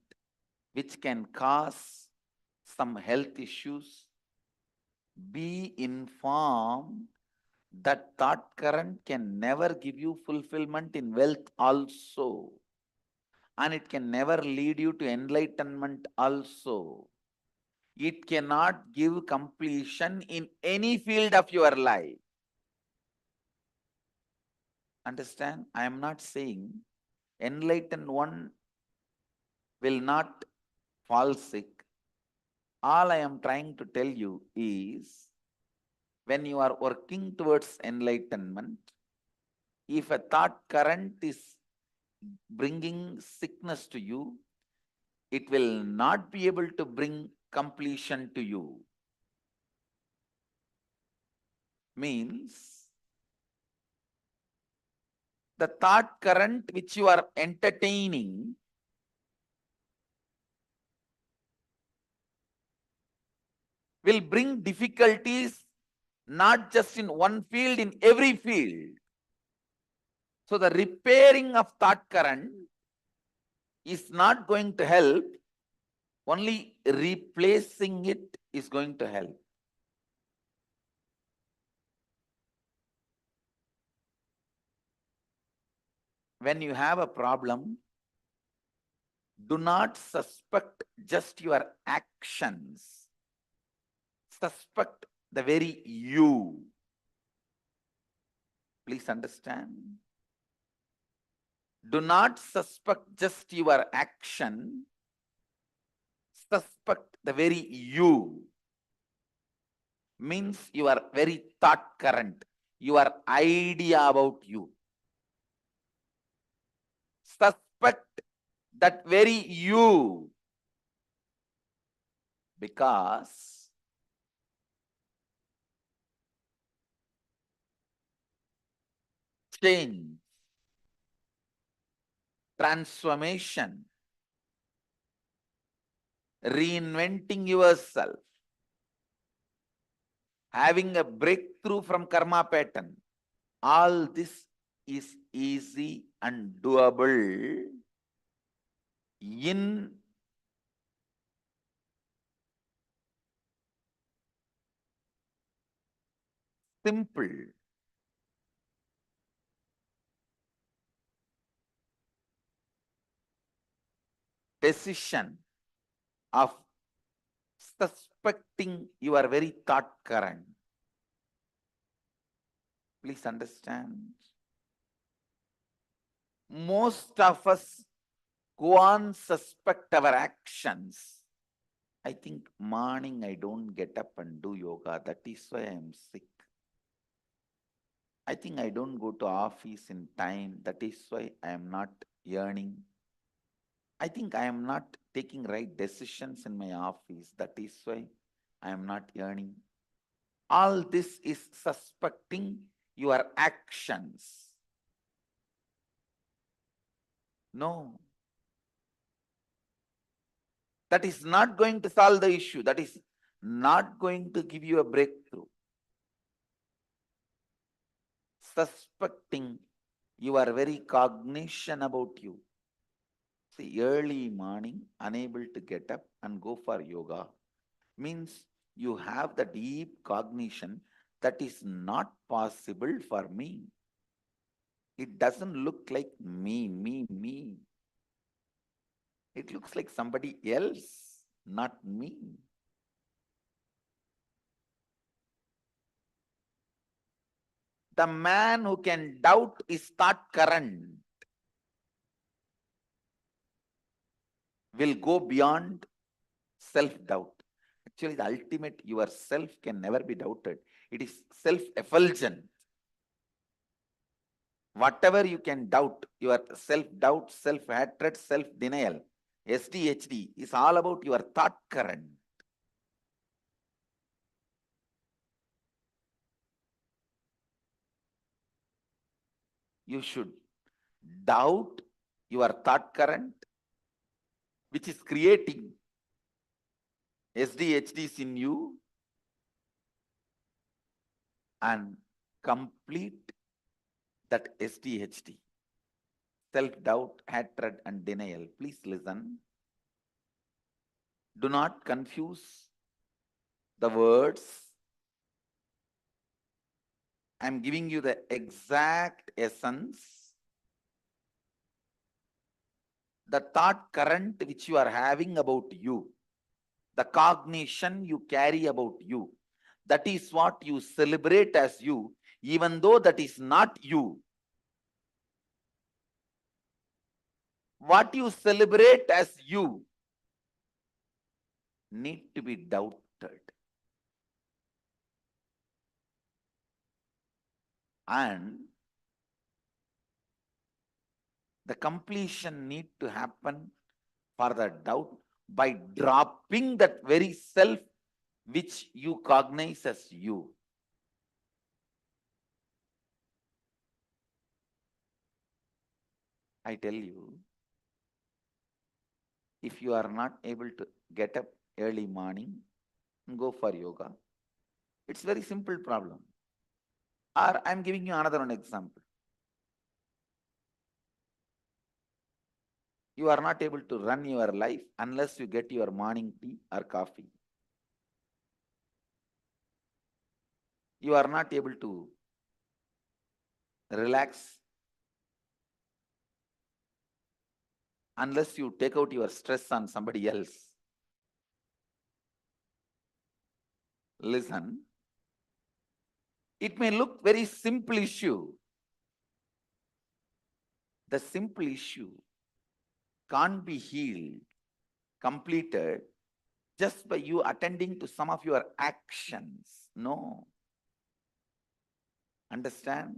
which can cause some health issues, be informed that thought current can never give you fulfillment in wealth also. And it can never lead you to enlightenment also. It cannot give completion in any field of your life. Understand? I am not saying enlightened one will not fall sick. All I am trying to tell you is when you are working towards enlightenment, if a thought current is bringing sickness to you, it will not be able to bring completion to you. Means the thought current which you are entertaining will bring difficulties not just in one field, in every field. So the repairing of thought current is not going to help, only replacing it is going to help. When you have a problem, do not suspect just your actions. Suspect the very you. Please understand. Do not suspect just your action. Suspect the very you. Means your very thought current, your idea about you. Suspect that very you, because change, transformation, reinventing yourself, having a breakthrough from karma pattern, all this is easy and doable in simple decision of suspecting your very thought current. Please understand. Most of us go on suspect our actions. I think morning I don't get up and do yoga. That is why I am sick. I think I don't go to office in time. That is why I am not earning. I think I am not taking right decisions in my office. That is why I am not earning. All this is suspecting your actions. No. That is not going to solve the issue. That is not going to give you a breakthrough. Suspecting your very cognition about you. See, early morning, unable to get up and go for yoga means you have the deep cognition that is not possible for me. It doesn't look like me. It looks like somebody else, not me. The man who can doubt his thought current will go beyond self-doubt. Actually, the ultimate yourself can never be doubted. It is self-effulgent. Whatever you can doubt, your self-doubt, self-hatred, self-denial, SDHD is all about your thought current. You should doubt your thought current, which is creating SDHDs in you, and complete that SDHD. Self-doubt, hatred, and denial. Please listen. Do not confuse the words. I am giving you the exact essence. The thought current which you are having about you, the cognition you carry about you, that is what you celebrate as you, even though that is not you. What you celebrate as you need to be doubted. And the completion need to happen for the doubt by dropping that very self which you cognize as you. I tell you, if you are not able to get up early morning, go for yoga. It's very simple problem. Or I'm giving you another one example. You are not able to run your life unless you get your morning tea or coffee. You are not able to relax unless you take out your stress on somebody else. Listen, it may look very simple issue. The simple issue can't be healed, completed, just by you attending to some of your actions. No. Understand?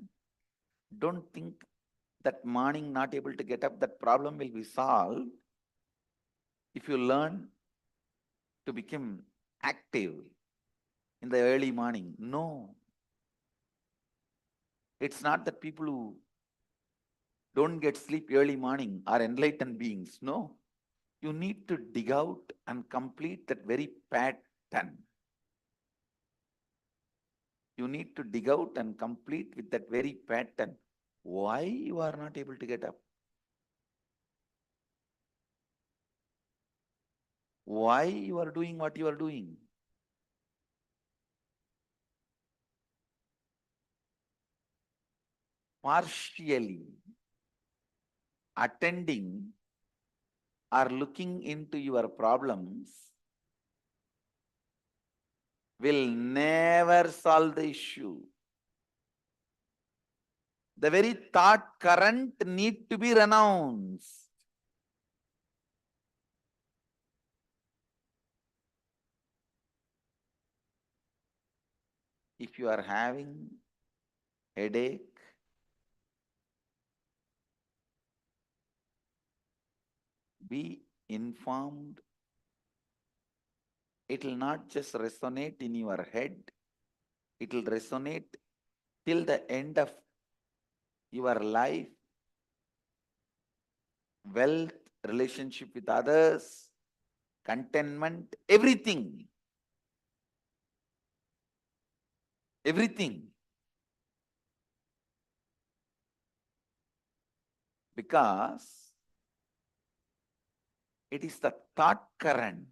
Don't think that morning not able to get up, that problem will be solved if you learn to become active in the early morning. No. It's not that people who don't get sleep early morning are enlightened beings. No. You need to dig out and complete that very pattern. You need to dig out and complete with that very pattern. Why you are not able to get up? Why you are doing what you are doing? Partially attending or looking into your problems will never solve the issue. The very thought current need to be renounced. If you are having headache, be informed. It will not just resonate in your head, it will resonate till the end of your life, wealth, relationship with others, contentment, everything. Everything. Because it is the thought current.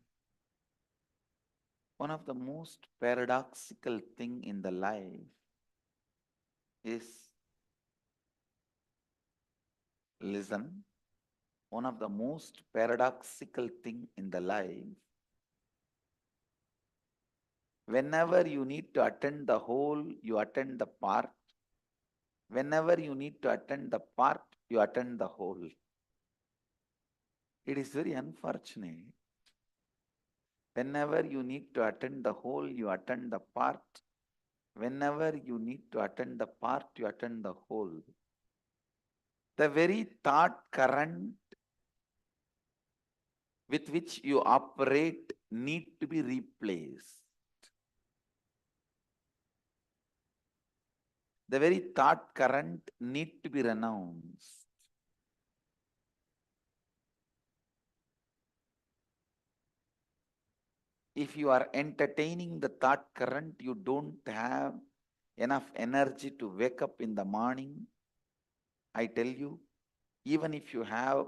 One of the most paradoxical thing in the life is, listen, one of the most paradoxical thing in the life, whenever you need to attend the whole, you attend the part. Whenever you need to attend the part, you attend the whole. It is very unfortunate. Whenever you need to attend the whole, you attend the part. Whenever you need to attend the part, you attend the whole. The very thought current with which you operate need to be replaced. The very thought current need to be renounced. If you are entertaining the thought current, you don't have enough energy to wake up in the morning. I tell you, even if you have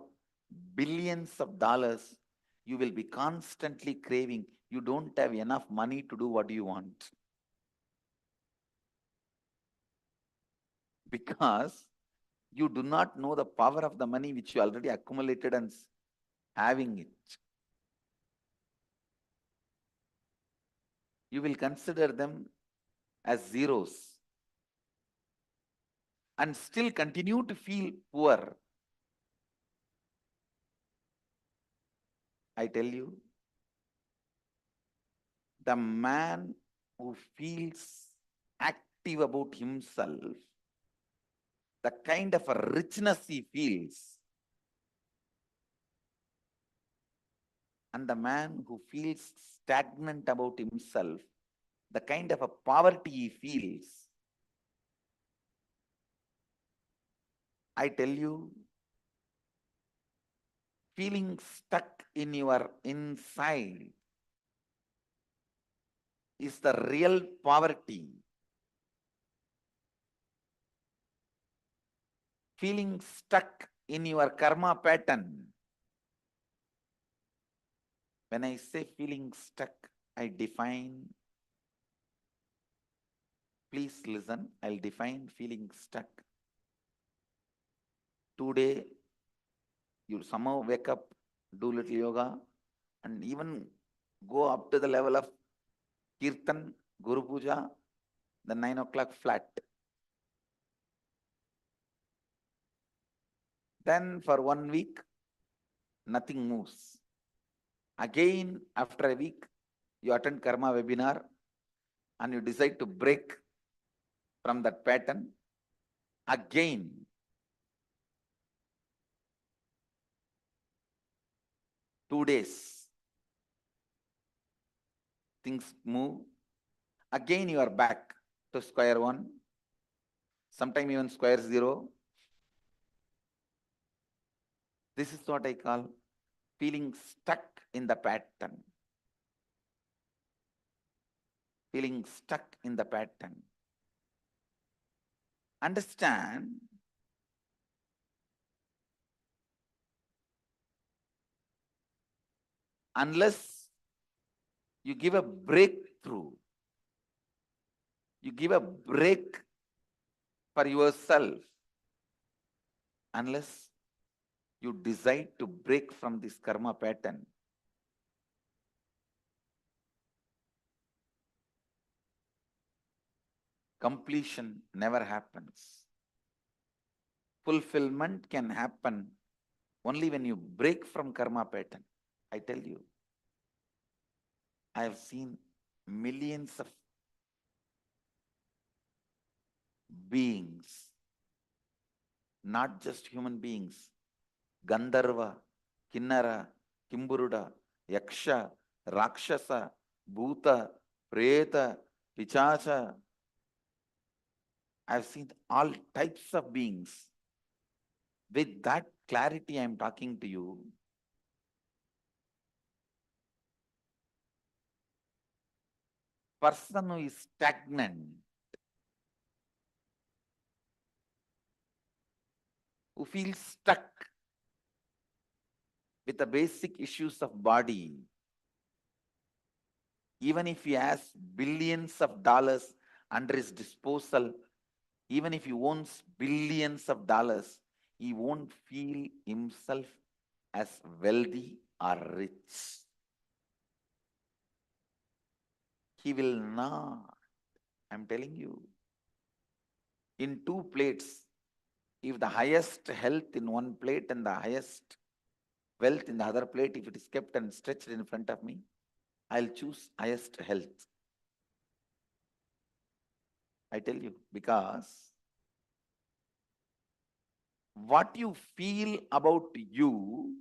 billions of dollars, you will be constantly craving. You don't have enough money to do what you want. Because you do not know the power of the money which you already accumulated and having it. You will consider them as zeros and still continue to feel poor. I tell you, the man who feels active about himself the kind of a richness he feels. And the man who feels stagnant about himself, the kind of a poverty he feels, I tell you, feeling stuck in your inside is the real poverty. Feeling stuck in your karma pattern. When I say feeling stuck, I define, please listen, I'll define feeling stuck. Today, you somehow wake up, do little yoga, and even go up to the level of Kirtan, Guru Puja, the 9 o'clock flat. Then for 1 week, nothing moves. Again, after a week, you attend karma webinar and you decide to break from that pattern. Again, two days, things move. Again, you are back to square one, sometimes even square zero. This is what I call feeling stuck in the pattern. Feeling stuck in the pattern. Understand, unless you give a breakthrough, you give a break for yourself, unless you decide to break from this karma pattern, completion never happens. Fulfillment can happen only when you break from karma pattern. I tell you, I have seen millions of beings, not just human beings, Gandharva, Kinnara, Kimburuda, Yaksha, Rakshasa, Bhuta, Preta, Pichacha. I have seen all types of beings. With that clarity I am talking to you, person who is stagnant, who feels stuck with the basic issues of body, even if he has billions of dollars under his disposal, even if he owns billions of dollars, he won't feel himself as wealthy or rich. He will not. I'm telling you. In two plates, if the highest health in one plate and the highest wealth in the other plate, if it is kept and stretched in front of me, I'll choose highest health. I tell you, because what you feel about you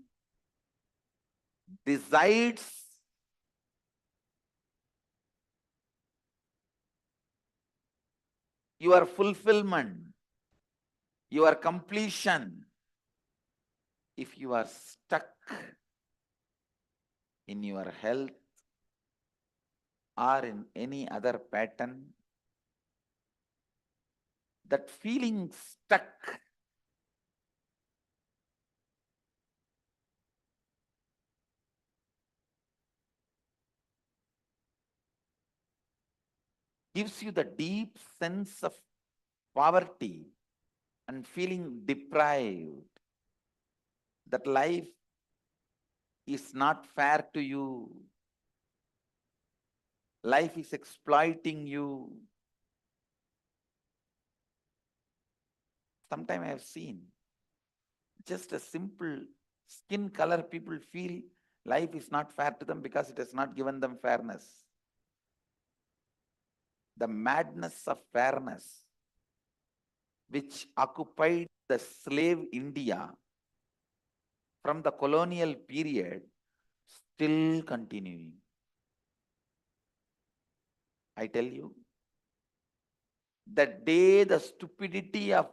decides your fulfillment, your completion. If you are stuck in your health or in any other pattern, that feeling stuck gives you the deep sense of poverty and feeling deprived, that life is not fair to you. Life is exploiting you. Sometimes I have seen just a simple skin color, people feel life is not fair to them because it has not given them fairness. The madness of fairness which occupied the slave India from the colonial period still continuing. I tell you, the day the stupidity of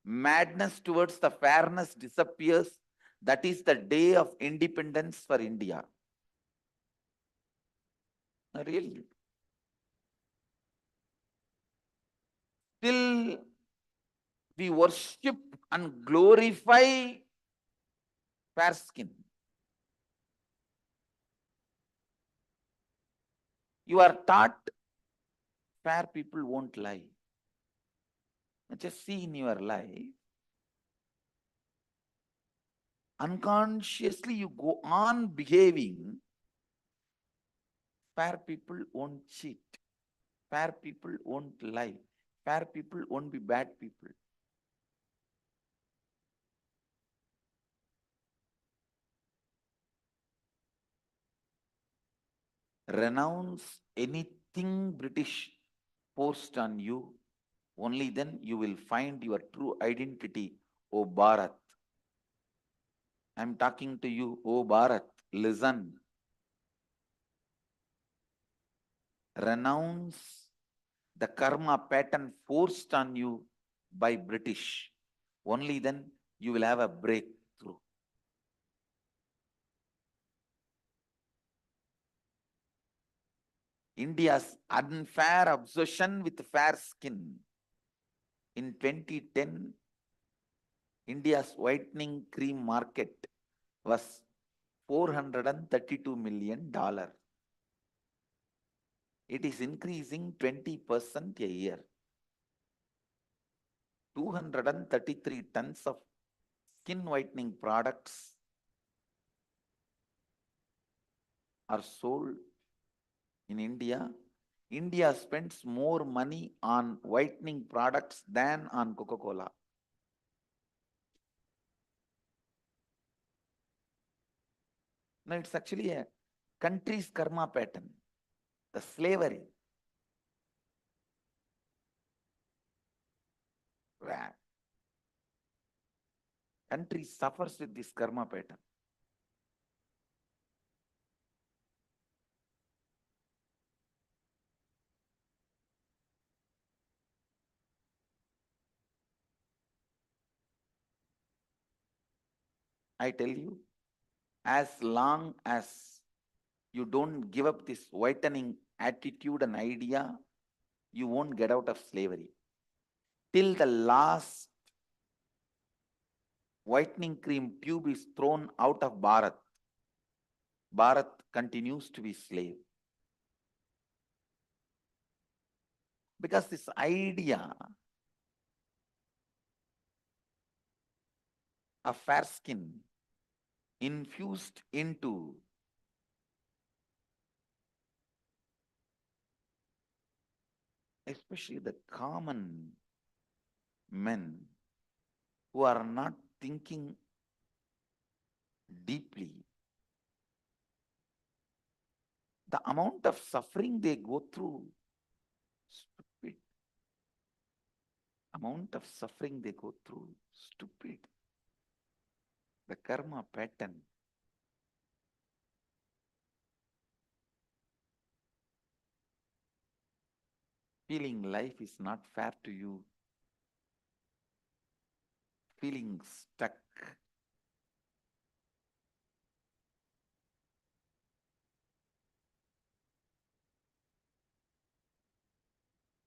madness towards the fairness disappears, that is the day of independence for India. Really. Still we worship and glorify fair skin. You are taught fair people won't lie. Just see in your life, unconsciously you go on behaving. Fair people won't cheat. Fair people won't lie. Fair people won't be bad people. Renounce anything British forced on you. Only then you will find your true identity, O Bharat. I am talking to you, O Bharat. Listen. Renounce the karma pattern forced on you by British. Only then you will have a breakthrough. India's unfair obsession with fair skin. In 2010, India's whitening cream market was $432 million. It is increasing 20% a year. 233 tons of skin whitening products are sold in India. India spends more money on whitening products than on Coca-Cola. No, it's actually a country's karma pattern, the slavery. Country suffers with this karma pattern. I tell you, as long as you don't give up this whitening attitude and idea, you won't get out of slavery. Till the last whitening cream tube is thrown out of Bharat, Bharat continues to be slave. Because this idea of fair skin infused into especially the common men who are not thinking deeply, the amount of suffering they go through, stupid. Amount of suffering they go through, stupid. The karma pattern. Feeling life is not fair to you. Feeling stuck.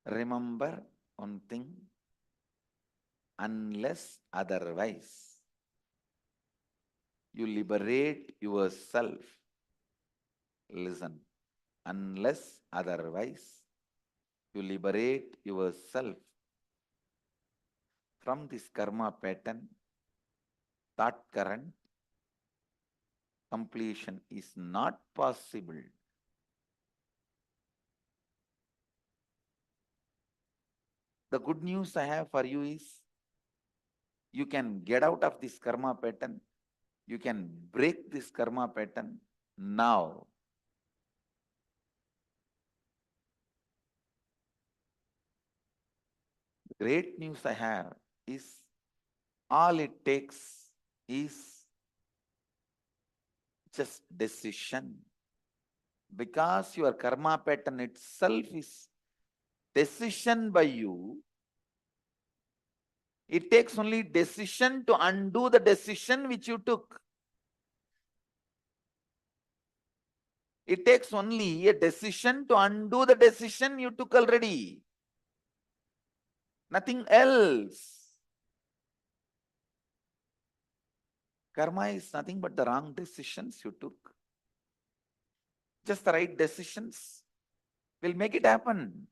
Remember one thing, unless otherwise, you liberate yourself. Listen, unless otherwise, you liberate yourself from this karma pattern, thought current, completion is not possible. The good news I have for you is, you can get out of this karma pattern. You can break this karma pattern now. Great news I have is all it takes is just decision. Because your karma pattern itself is decision by you, it takes only decision to undo the decision which you took. It takes only a decision to undo the decision you took already. Nothing else. Karma is nothing but the wrong decisions you took. Just the right decisions will make it happen.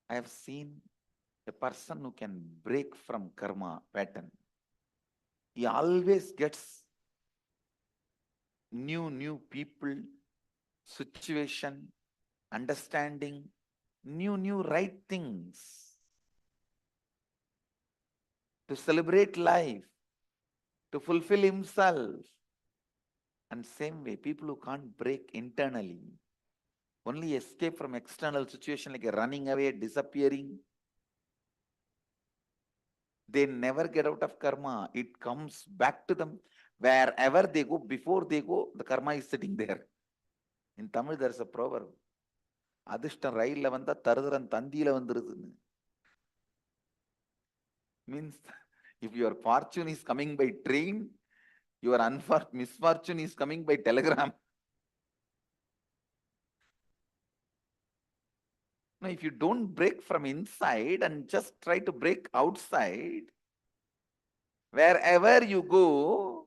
I have seen a person who can break from karma pattern. He always gets new people, situation, understanding, new right things to celebrate life, to fulfill himself. And same way, people who can't break internally, only escape from external situation like a running away, disappearing, they never get out of karma. It comes back to them. Wherever they go, before they go, the karma is sitting there. In Tamil, there is a proverb. Adishtam raila vanda tarudaran tandila vandirudhu. Means if your fortune is coming by train, your misfortune is coming by telegram. Now, if you don't break from inside and just try to break outside, wherever you go,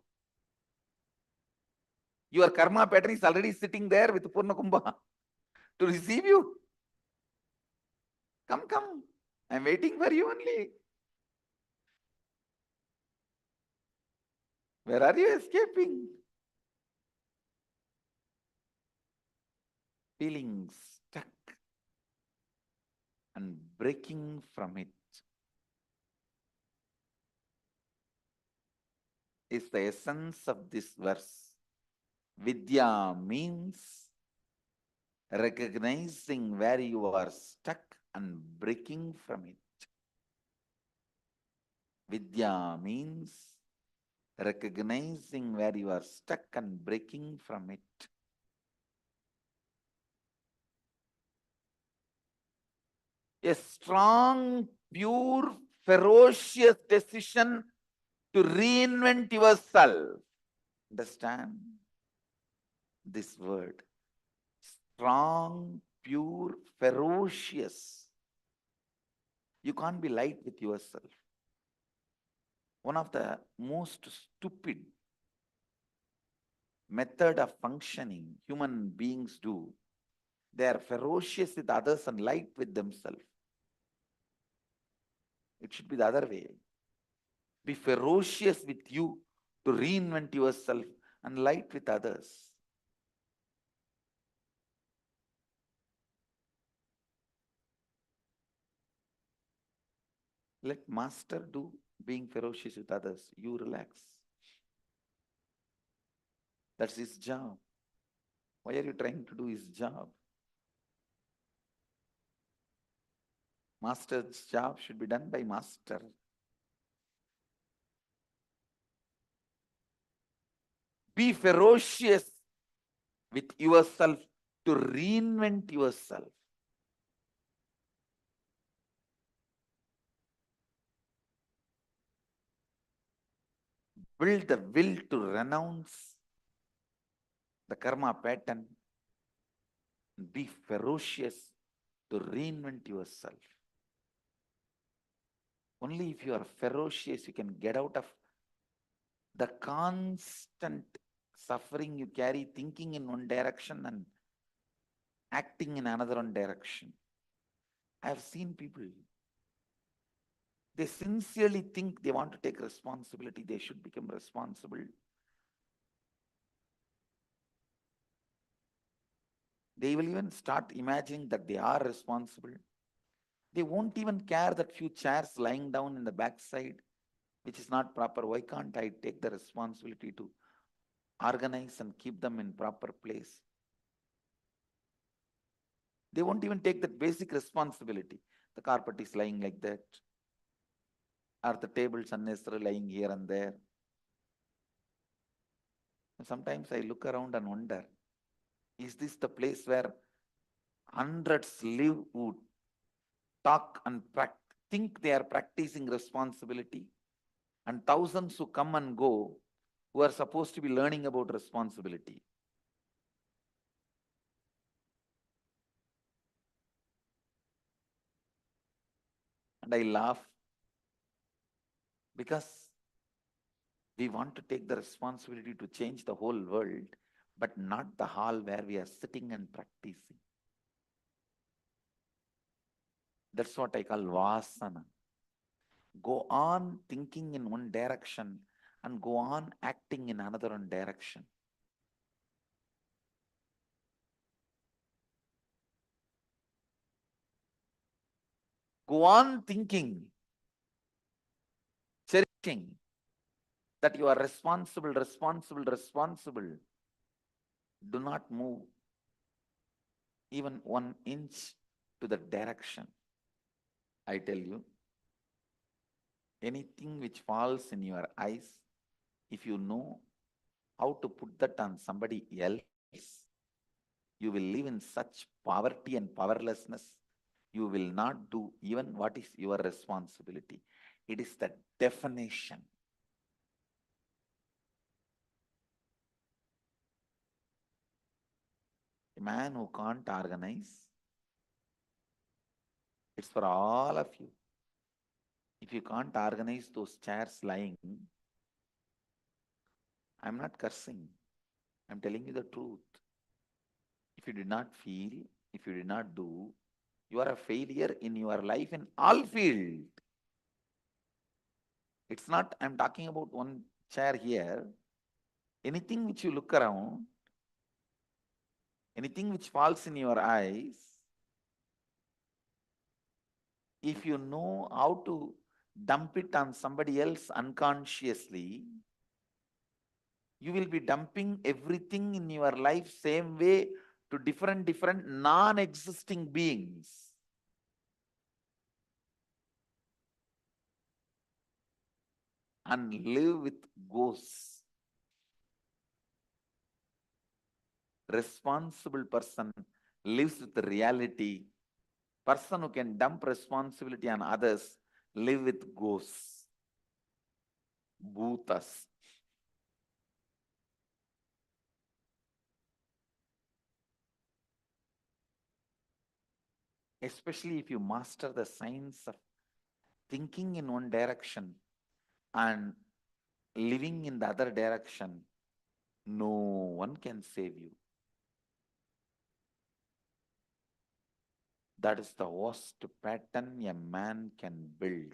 your karma pattern is already sitting there with Purna Kumbha to receive you. Come, come. I'm waiting for you only. Where are you escaping? Feeling stuck and breaking from it is the essence of this verse. Vidya means recognizing where you are stuck and breaking from it. Vidya means recognizing where you are stuck and breaking from it. A strong, pure, ferocious decision to reinvent yourself. Understand this word? Strong, pure, ferocious. You can't be light with yourself. One of the most stupid method of functioning human beings do, they are ferocious with others and light with themselves. It should be the other way. Be ferocious with you to reinvent yourself and light with others. Let master do being ferocious with others. You relax. That's his job. Why are you trying to do his job? Master's job should be done by master. Be ferocious with yourself to reinvent yourself. Build the will to renounce the karma pattern. Be ferocious to reinvent yourself. Only if you are ferocious, you can get out of the constant suffering you carry, thinking in one direction and acting in another one direction. I have seen people, they sincerely think they want to take responsibility, they should become responsible. They will even start imagining that they are responsible. They won't even care that few chairs lying down in the backside, which is not proper. Why can't I take the responsibility to organize and keep them in proper place? They won't even take that basic responsibility. The carpet is lying like that. Or the tables unnecessarily lying here and there. Sometimes I look around and wonder, is this the place where hundreds live who talk and think they are practicing responsibility? And thousands who come and go who are supposed to be learning about responsibility. And I laugh because we want to take the responsibility to change the whole world, but not the hall where we are sitting and practicing. That's what I call vasana. Go on thinking in one direction and go on acting in another one direction. Go on thinking, cherishing that you are responsible. Do not move even 1 inch to the direction. I tell you, anything which falls in your eyes, if you know how to put that on somebody else, you will live in such poverty and powerlessness. You will not do even what is your responsibility. It is the definition. A man who can't organize, it's for all of you. If you can't organize those chairs lying, I'm not cursing. I'm telling you the truth. If you did not feel, if you did not do, you are a failure in your life in all fields. It's not, I'm talking about one chair here. Anything which you look around, anything which falls in your eyes, if you know how to dump it on somebody else unconsciously, you will be dumping everything in your life same way to different non-existing beings. And live with ghosts. Responsible person lives with the reality. Person who can dump responsibility on others live with ghosts, bhutas. Especially if you master the science of thinking in one direction and living in the other direction, no one can save you. That is the worst pattern a man can build.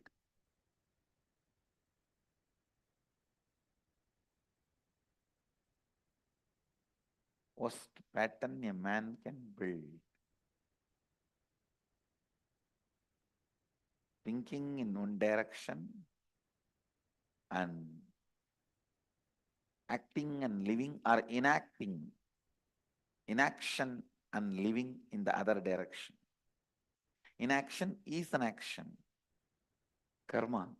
Worst pattern a man can build. Thinking in one direction and acting and living, or inaction and living in the other direction. Inaction is an action. Karma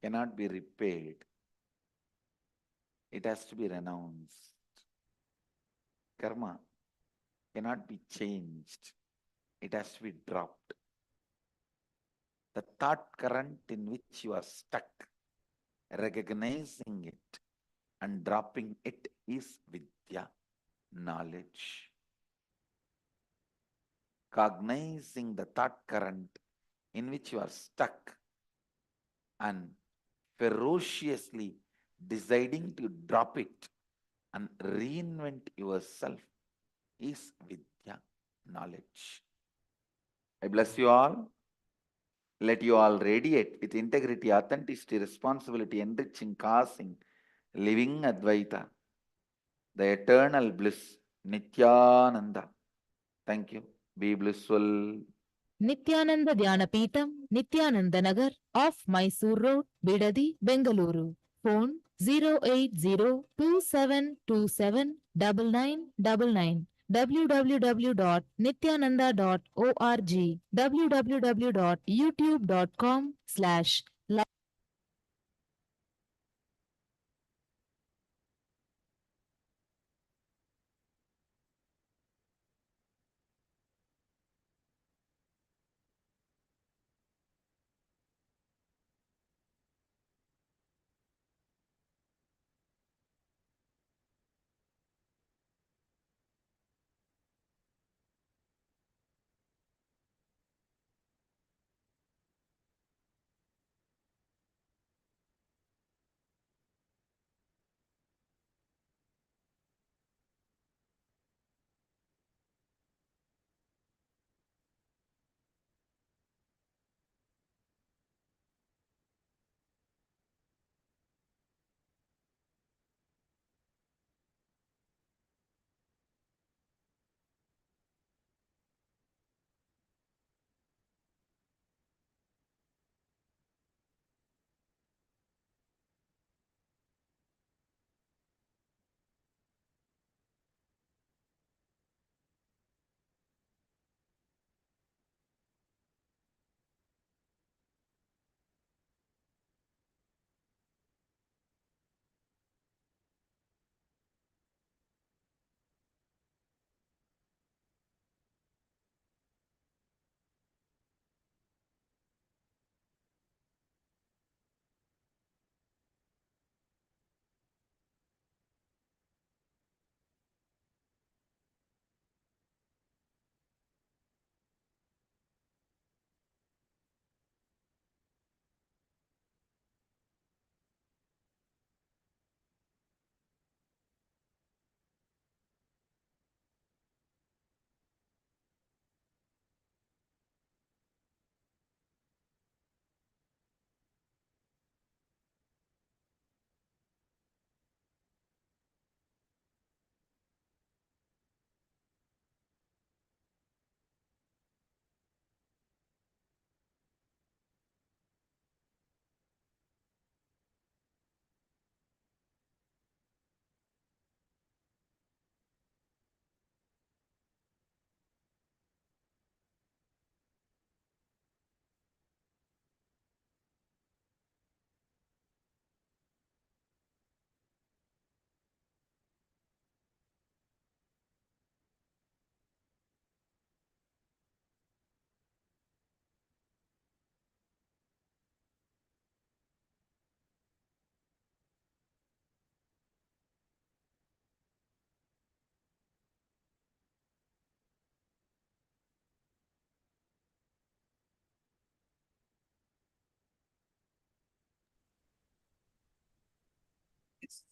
cannot be repaired. It has to be renounced. Karma cannot be changed. It has to be dropped. The thought current in which you are stuck, recognizing it and dropping it is vidya, knowledge. Cognizing the thought current in which you are stuck and ferociously deciding to drop it and reinvent yourself is vidya, knowledge. I bless you all. Let you all radiate with integrity, authenticity, responsibility, enriching, causing, living Advaita, the eternal bliss, Nithyananda. Thank you. Be blissful. Nithyananda Dhyanapitham, Nithyananda Nagar, off Mysore Road, Bidadi, Bengaluru. Phone 08027279999. www.nithyananda.org, www.youtube.com/.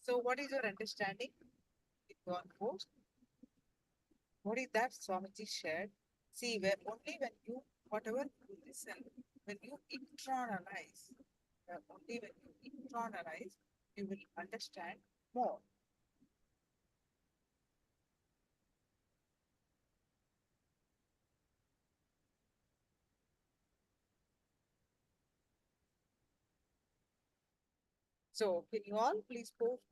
So what is your understanding in one post? What is that Swamiji shared? See, only when you, whatever you listen, when you internalize, only when you internalize, you will understand more. So can you all please post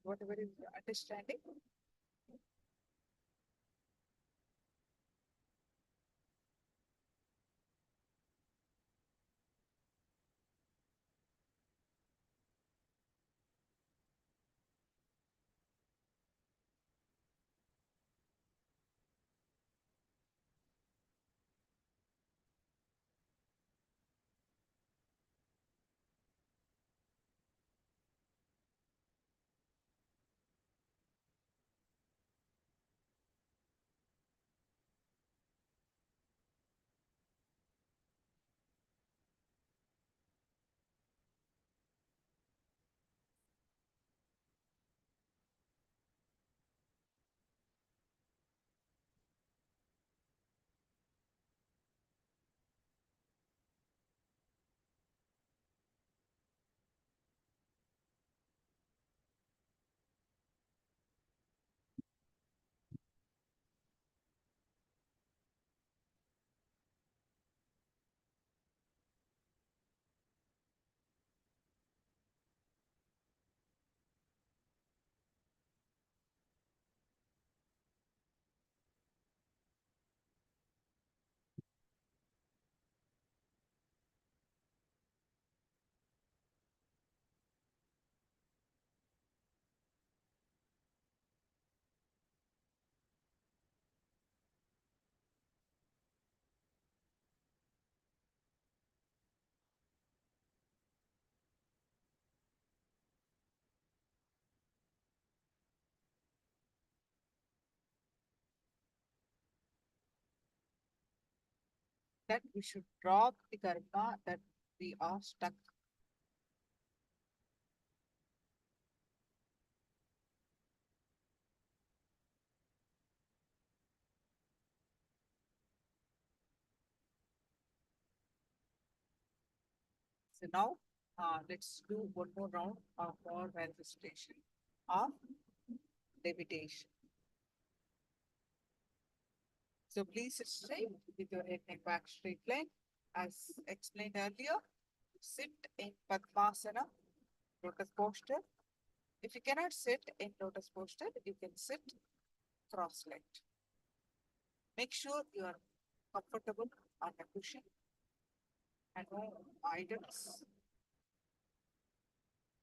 whatever is your understanding? that we should drop the karma that we are stuck. So now let's do one more round of our manifestation of levitation. So please sit straight with your head and back straight line. As explained earlier, sit in Padmasana, lotus posture. If you cannot sit in lotus posture, you can sit cross-legged. Make sure you are comfortable on a cushion and no items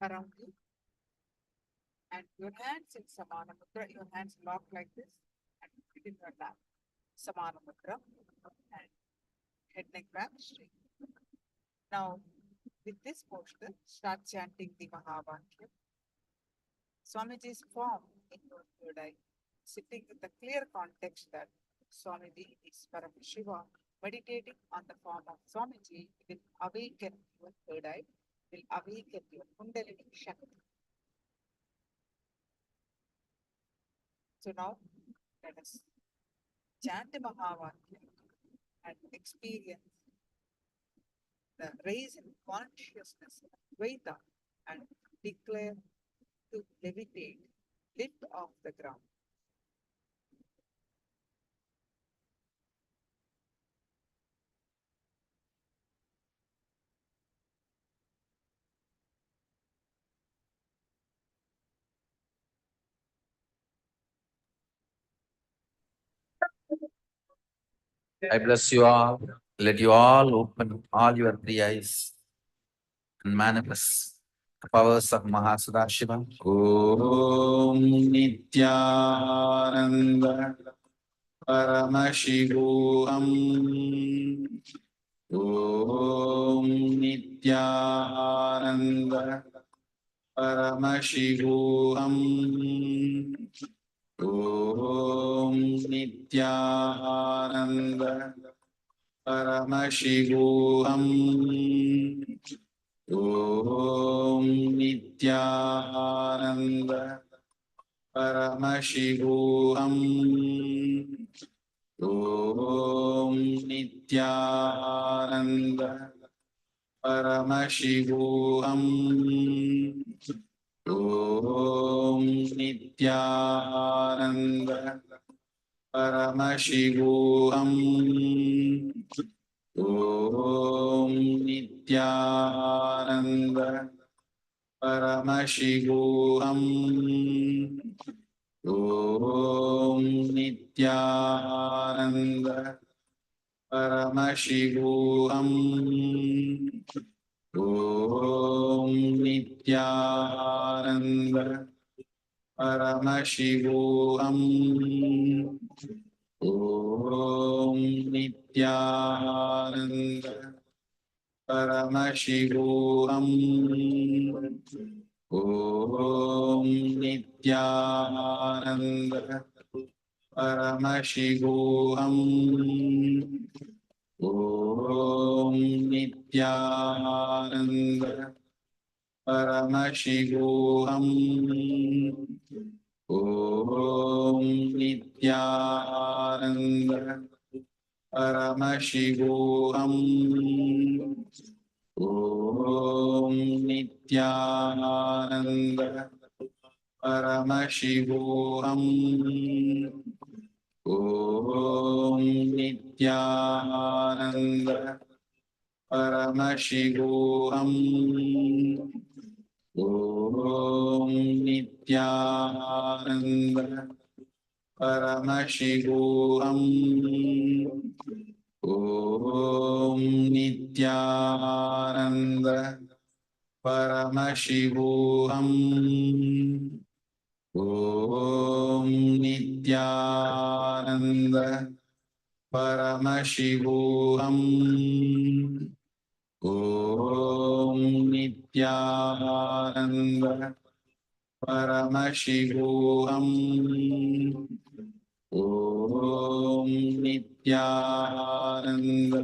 around you. And your hands in Samana Mudra, your hands locked like this and put in your lap. Samana Mudra and head neck back straight. Now, with this posture, start chanting the Mahavakya. Swamiji's form in your third eye, sitting with a clear context that Swamiji is Paramashiva. Meditating on the form of Swamiji will awaken your third eye, will awaken your Kundalini Shakti. So now, let us chant the Mahavakya and experience the raise in consciousness of Dvaita and declare to levitate, lift off the ground. I bless you all. Let you all open all your three eyes and manifest the powers of Mahasudashiva. Om Nithyananda Paramashivoham. Om Nithyananda Paramashivoham. Om Nithyananda Paramashivoham. Om Nithyananda Paramashivoham. Om Nithyananda Paramashivoham. Om Nithyananda Paramashivoham. Om Nithyananda Paramashivoham. Om Nithyananda Paramashivoham. Om Nithyananda Paramashivoham. Om Nithyananda Paramashivoham. Om Nithyananda Paramashivoham. Om Nithyananda Paramashivoham. Om Nithyananda Paramashivoham. Om Nithyananda Paramashivoham. Om Nithyananda Paramashivoham. Om Nithyananda Paramashivoham. Om Nithyananda Paramashivoham. Om Nithyananda Paramashivoham. Om Nithyananda Paramashivoham. Om Nithyananda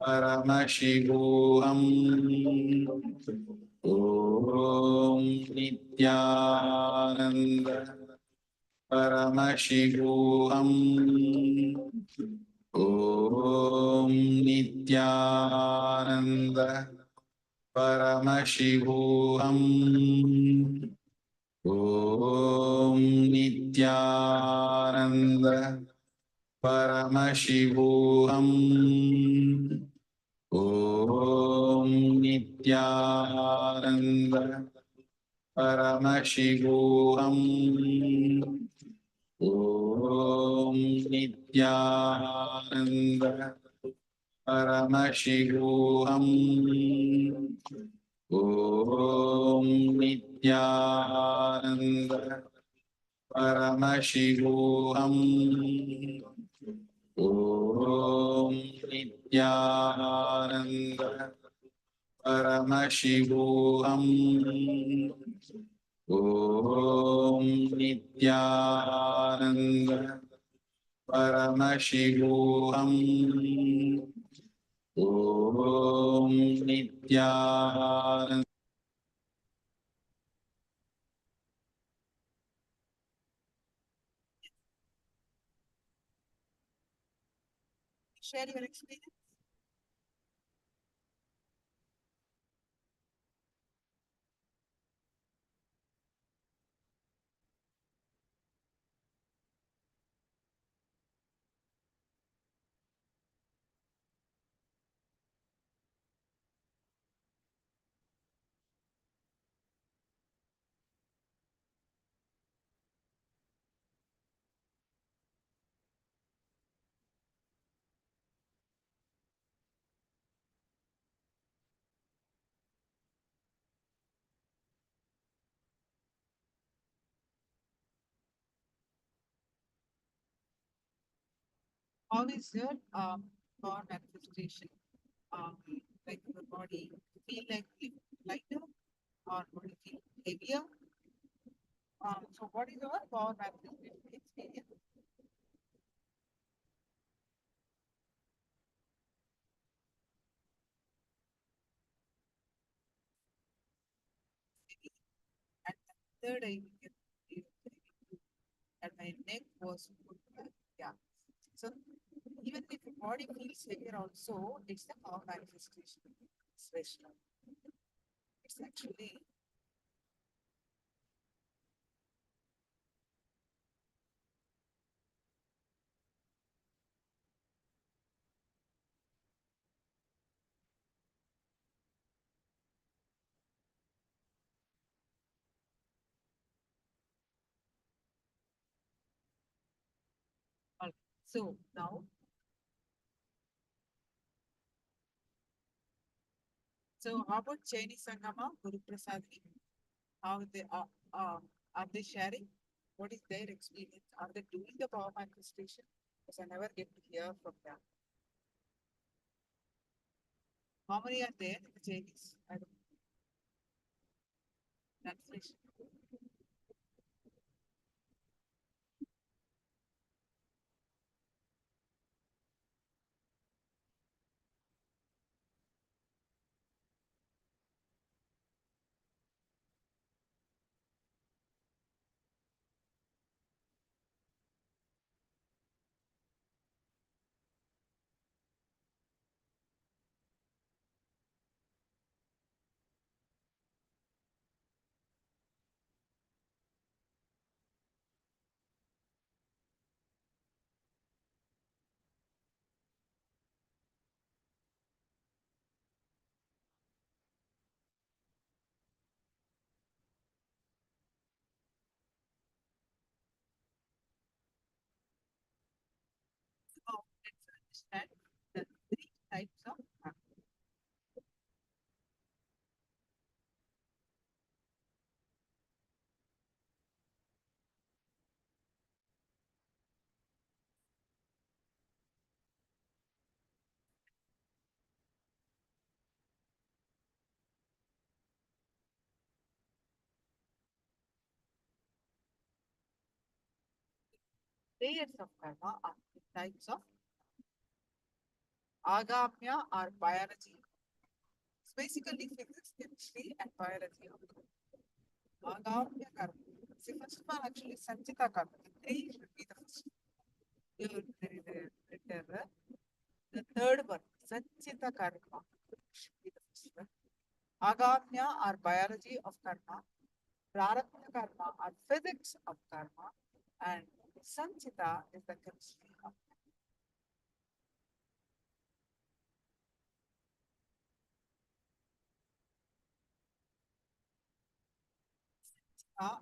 Paramashivoham. Om Nithyananda. Paramashivoham. Om Nithyananda. Paramashivoham. Om Nithyananda. Paramashivoham. Om Nithyananda. Paramashivoham. Om Nithyananda. Paramashivoham. Om Nithyananda. Paramashivoham. Om Nithyananda. Paramashivoham. Om Nithyananda. Paramashivoham. Om Nithyananda. Share your experience. How is your power manifestation? Like your body feel like lighter or body feel heavier? So what is your power manifestation experience? And the third I get and my neck was put back. Yeah. So even if the body feels heavier also, it's the power manifestation. It's Vaishnava. It's actually all. So now, so how about Chinese Sangama, Guru Prasadini? How are they sharing? What is their experience? Are they doing the power manifestation? Because I never get to hear from them. How many are there in the Chinese? I don't know. Translation. Now let's understand the three types of layers of karma are the types of Agamya or biology. It's basically physics, chemistry, and biology. Agamya karma. See, first of all, actually, Sanchita karma. The three should be the first. The third one, Sanchita karma, should be the first one. Agamya or biology of karma. Prarabdha karma or physics of karma. And Sanchita is the chemistry of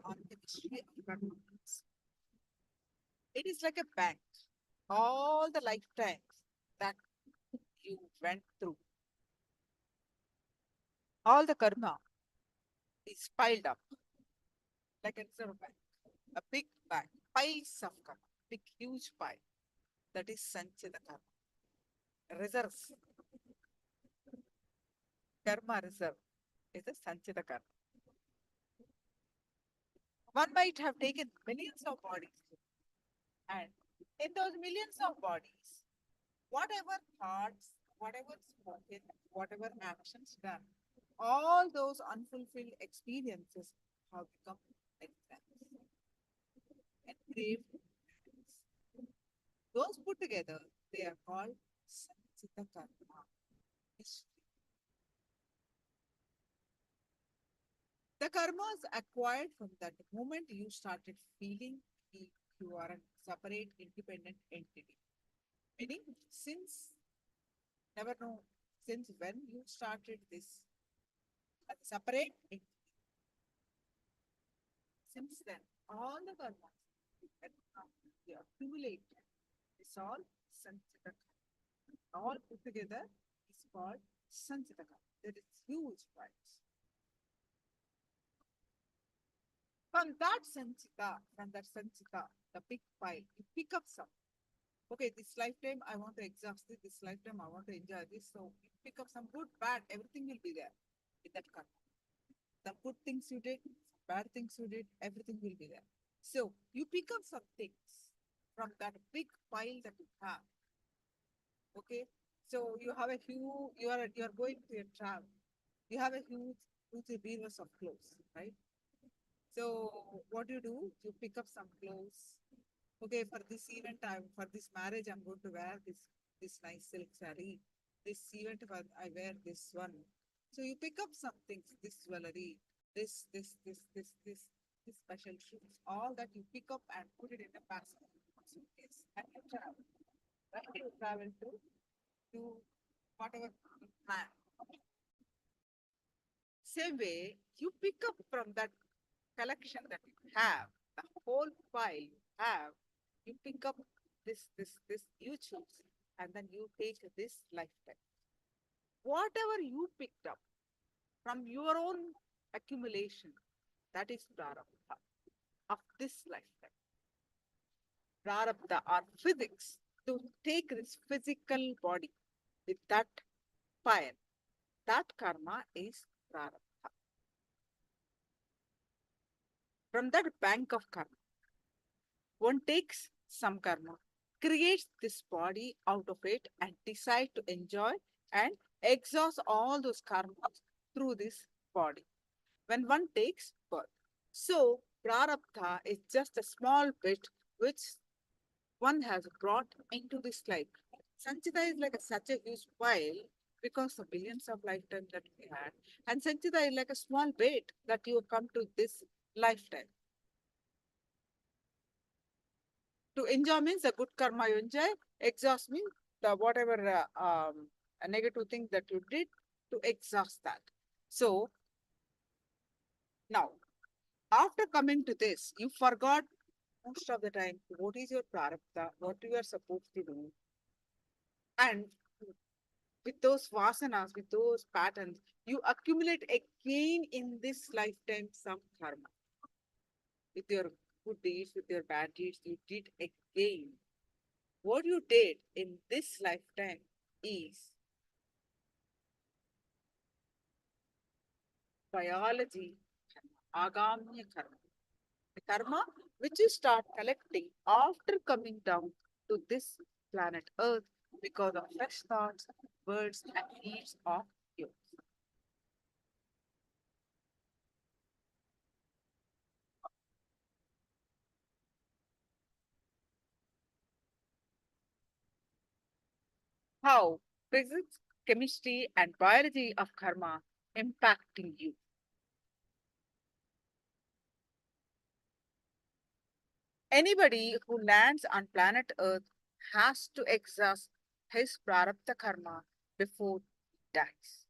on chemistry of karma. It is like a bank. All the lifetimes that you went through, all the karma is piled up like a reserve bank, a big bank, piles of karma, big huge pile. That is Sanchita karma. Reserves, karma reserve is a Sanchita karma. One might have taken millions of bodies, and in those millions of bodies, whatever thoughts, whatever spoken, whatever actions done, all those unfulfilled experiences have become exams, engraved. Those put together, they are called Sanchita karma. The karmas acquired from that moment you started feeling you are a separate, independent entity. Meaning, since never know, since when you started this as a separate entity, since then, all the karmas that you accumulate is all Sanchita karma. All put together is called Sanchita karma. There is huge price. From that Sanchita, the big pile, you pick up some. Okay, this lifetime I want to exhaust this lifetime I want to enjoy this. So you pick up some good, bad, everything will be there in that karma. The good things you did, bad things you did, everything will be there. So you pick up some things from that big pile that you have. Okay, so you have a huge, you are going to your travel. You have a huge reverse of clothes, right? So what do? You pick up some clothes. Okay, for this event, for this marriage, I'm going to wear this nice silk saree. This event, I wear this one. So you pick up some things, this jewelry, this special shoes, all that you pick up and put it in the basket, suitcase, and you travel. Right? You travel to whatever you plan. Same way, you pick up from that collection that you have, the whole file you have, you pick up this, you choose, and then you take this lifetime. Whatever you picked up from your own accumulation, that is prarabdha of this lifetime. Prarabdha or physics to take this physical body with that fire. That karma is prarabdha. From that bank of karma, one takes some karma, creates this body out of it, and decide to enjoy and exhaust all those karmas through this body when one takes birth. So, prarabdha is just a small bit which one has brought into this life. Sanchita is like such a huge pile because of billions of lifetimes that we had. And Sanchita is like a small bit that you come to this lifetime. To enjoy means the good karma you enjoy, exhaust means the whatever a negative thing that you did to exhaust that. So now, after coming to this, you forgot most of the time what is your prarabdha, what you are supposed to do. And with those vasanas, with those patterns, you accumulate again in this lifetime some karma. With your good deeds, with your bad deeds, you did again. What you did in this lifetime is biology, agamya karma. The karma which you start collecting after coming down to this planet Earth because of fresh thoughts, words, and deeds of yours. How physics, chemistry, and biology of karma impacting you? Anybody who lands on planet Earth has to exhaust his prarabdha karma before he dies.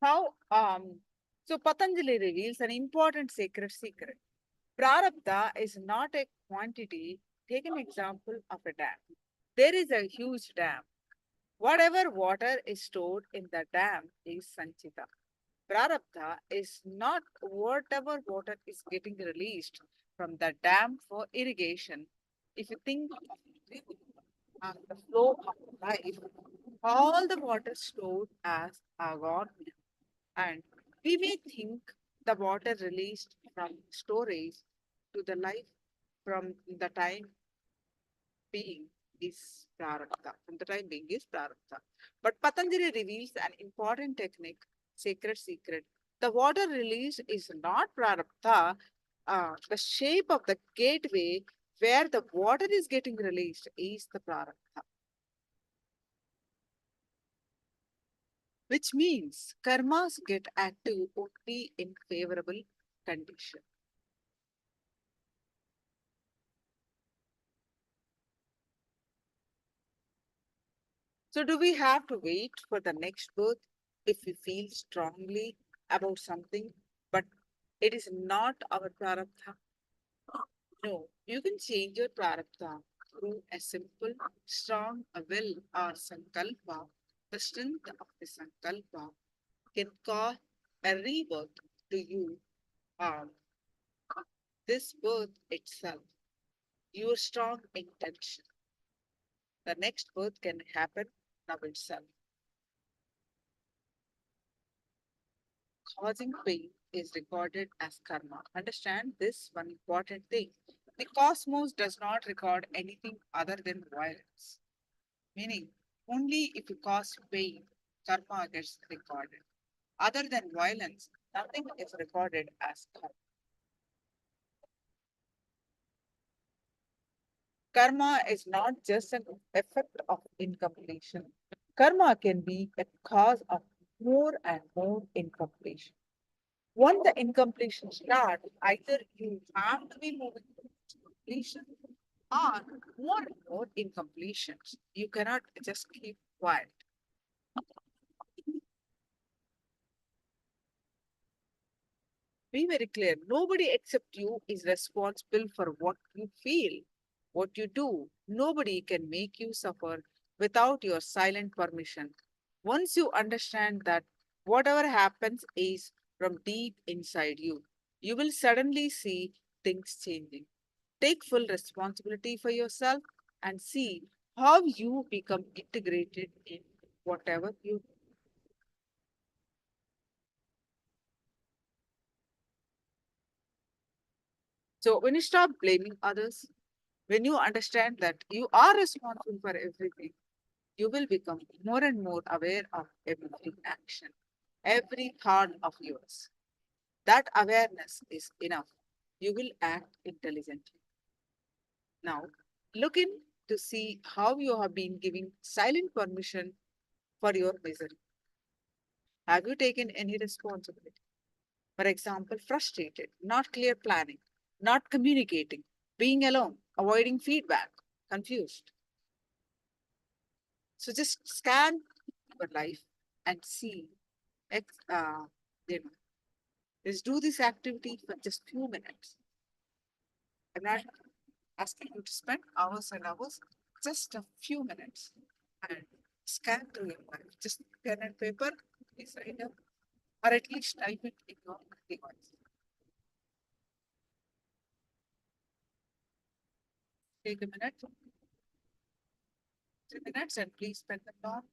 How so Patanjali reveals an important sacred secret. Prarabdha is not a quantity. Take an example of a dam. There is a huge dam. Whatever water is stored in the dam is sanchita. Prarabdha is not whatever water is getting released from the dam for irrigation. If you think of the flow of life, all the water stored as agon, and we may think the water released from storage to the life from the time being is prarabdha. From the time being is prarabdha. But Patanjali reveals an important technique, sacred secret. The water release is not prarabdha. The shape of the gateway where the water is getting released is the prarabdha. Which means karmas get active only in favorable condition. So, do we have to wait for the next birth if we feel strongly about something, but it is not our prarabdha? No, you can change your prarabdha through a simple, strong will or sankalpa. The strength of the sankalpa can cause a rebirth to you or this birth itself. Your strong intention. The next birth can happen now itself. Causing pain is recorded as karma. Understand this one important thing. The cosmos does not record anything other than violence. Meaning, only if you cause pain, karma gets recorded. Other than violence, nothing is recorded as karma. Karma is not just an effect of incompletion. Karma can be a cause of more and more incompletion. Once the incompletion starts, either you have to be moving towards completion or more and more incompletions. You cannot just keep quiet. Be very clear. Nobody except you is responsible for what you feel, what you do. Nobody can make you suffer without your silent permission. Once you understand that whatever happens is from deep inside you, you will suddenly see things changing. Take full responsibility for yourself and see how you become integrated in whatever you do. So, when you stop blaming others, when you understand that you are responsible for everything, you will become more and more aware of every action, every thought of yours. That awareness is enough. You will act intelligently. Now, look in to see how you have been giving silent permission for your misery. Have you taken any responsibility? For example, frustrated, not clear planning, not communicating, being alone, avoiding feedback, confused. So just scan your life and see. ex- Uh, you know, just do this activity for just few minutes. I'm not asking you to spend hours and hours, just a few minutes and scan through your life. Just pen and paper, please write down, or at least type it in your device. Take a minute, 3 minutes, and please spend them down.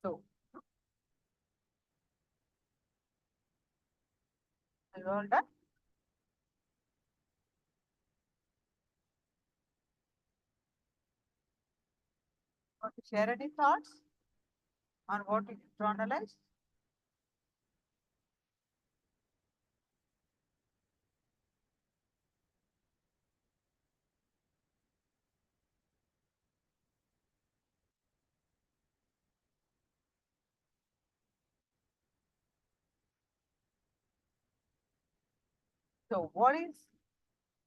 So, are you all done? Want to share any thoughts on what you internalize? So, what is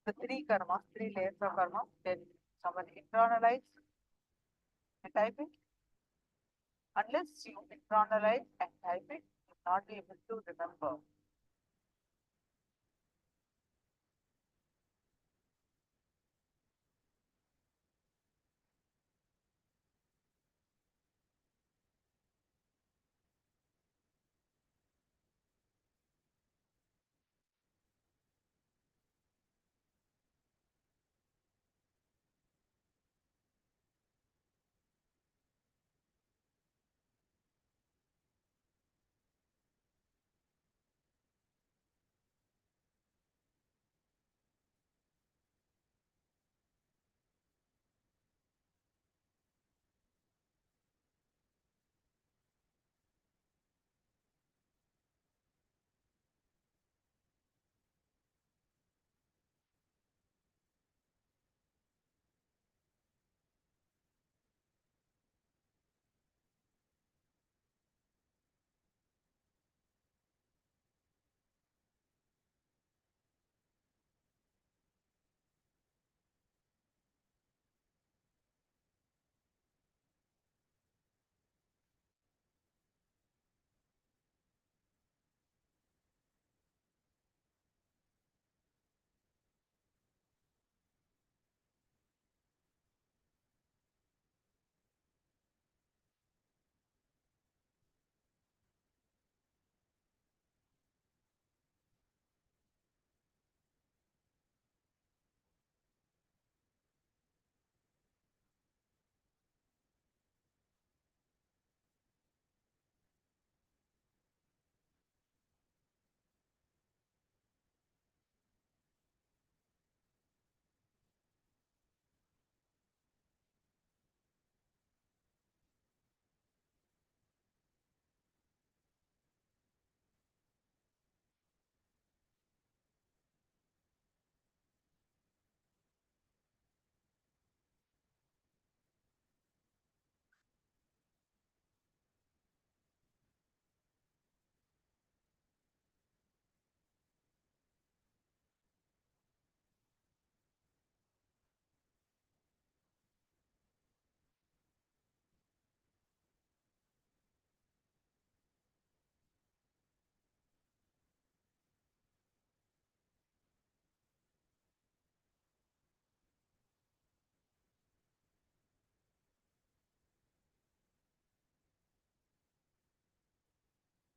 the three karmas, three layers of karma? Then someone internalize and type it. Unless you internalize and type it, you will not be able to remember.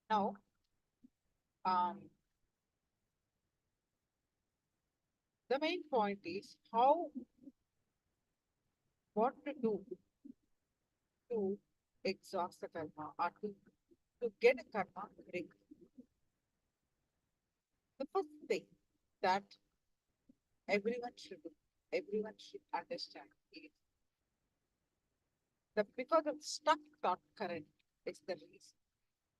Now, um, the main point is what to do to exhaust the karma or to get a karma break. The first thing that everyone should do, everyone should understand is that because of stuck thought current is the reason.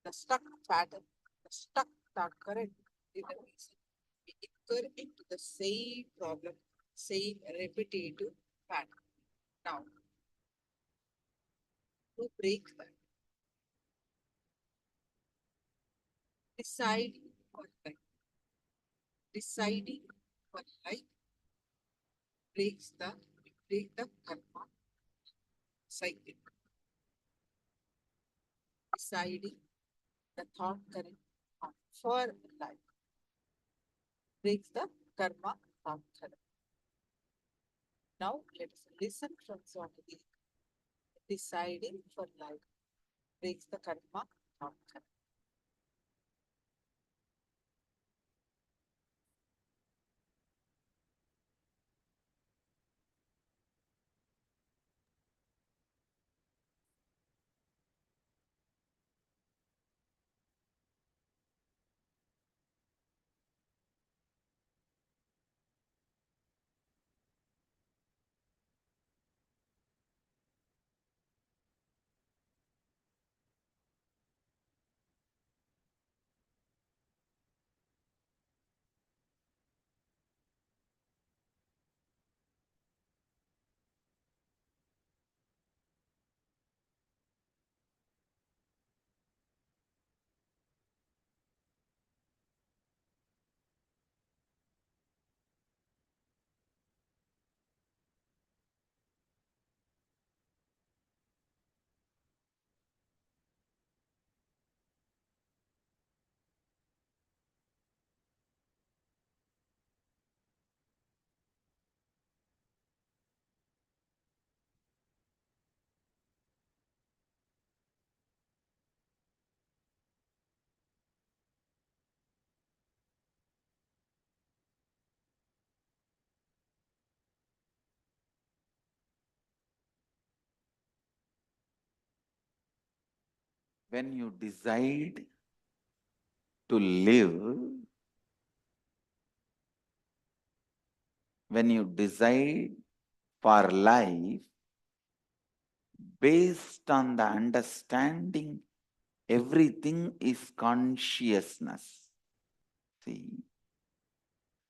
The stuck pattern, the stuck thought current is the reason we incur into the same problem, same repetitive pattern. Now, to break that, deciding for life, deciding for life breaks the karma cycle. Deciding the thought current for life breaks the karma thought current. Now let us listen from Swamiji. Deciding for life breaks the karma thought current. when you decide to live, when you decide for life based on the understanding everything is consciousness. See,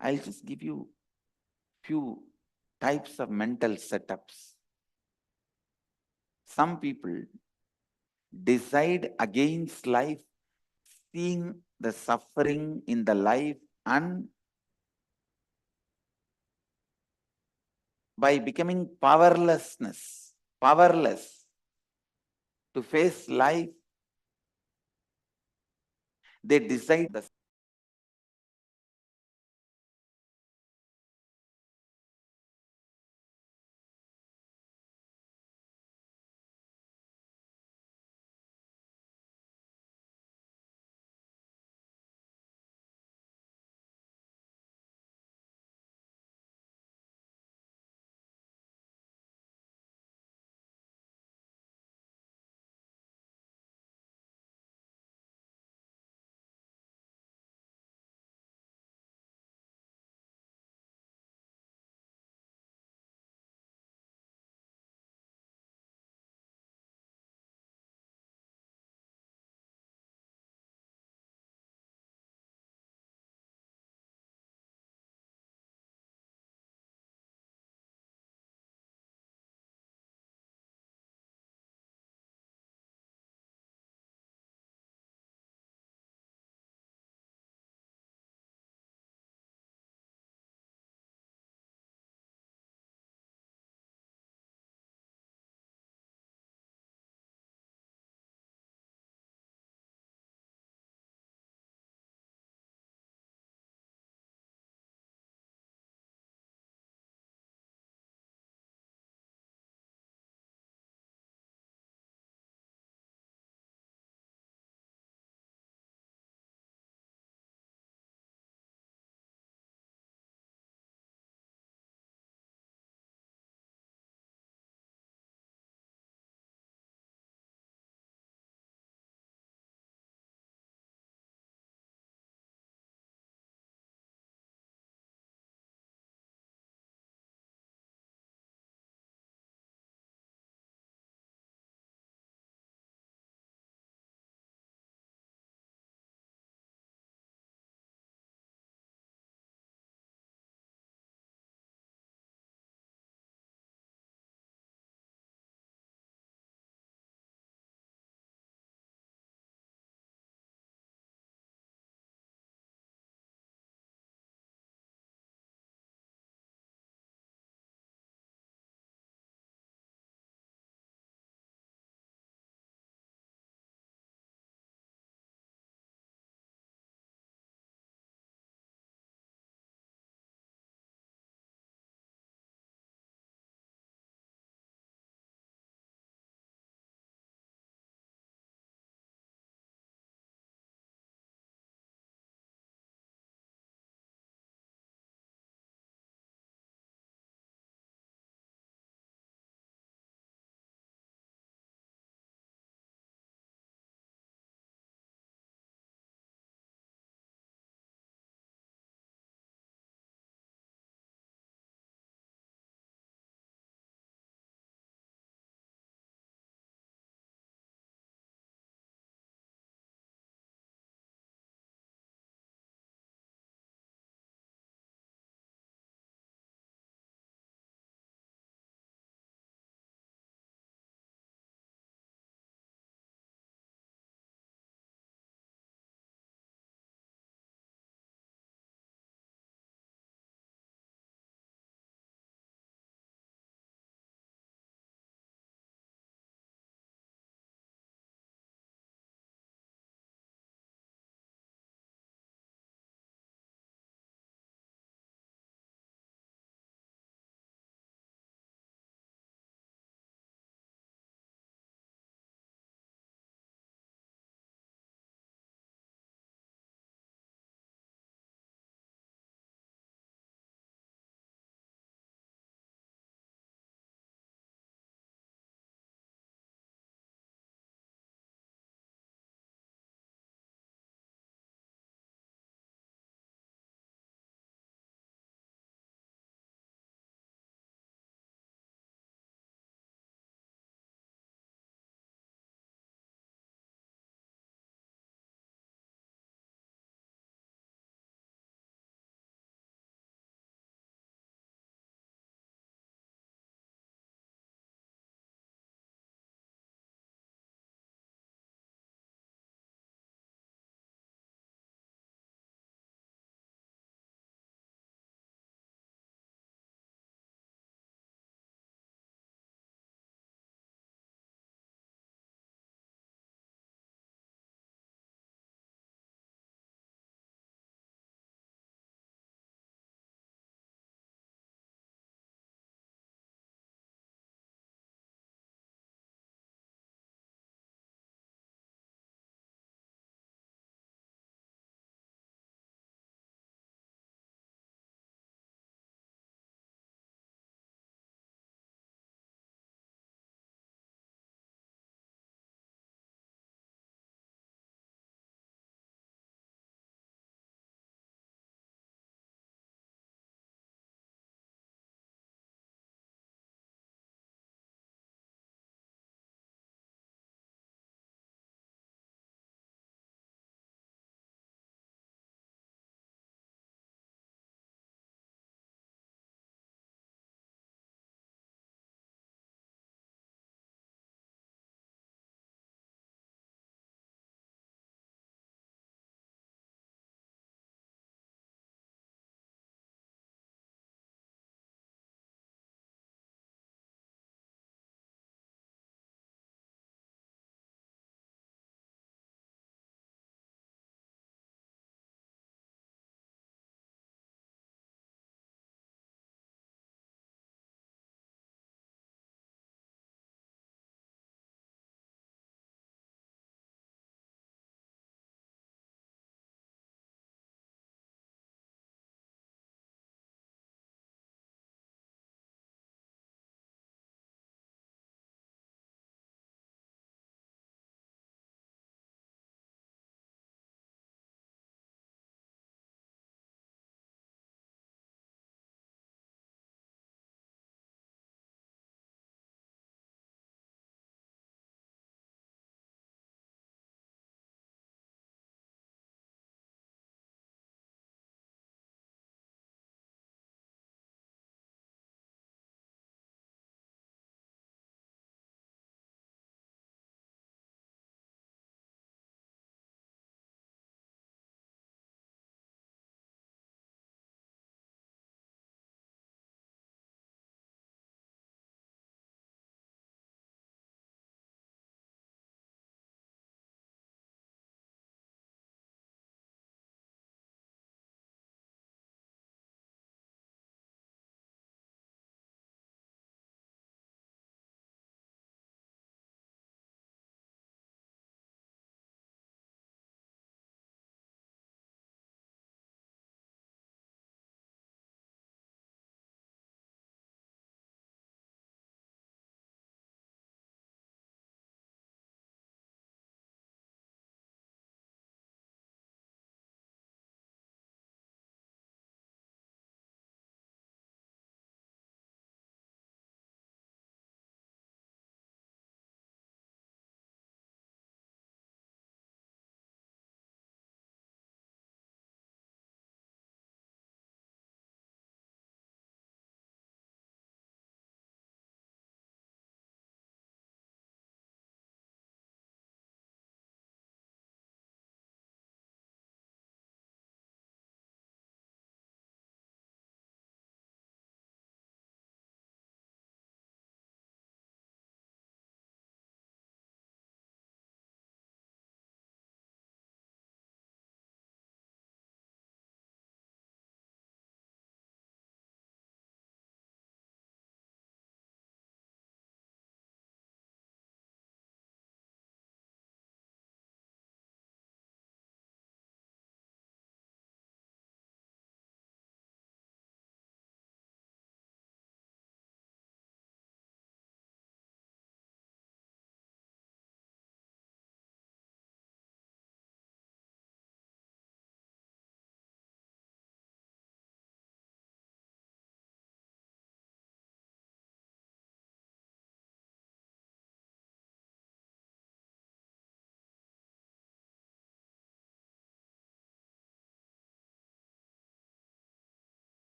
I'll just give you few types of mental setups. Some people decide against life, seeing the suffering in the life, and by becoming powerless to face life, they decide the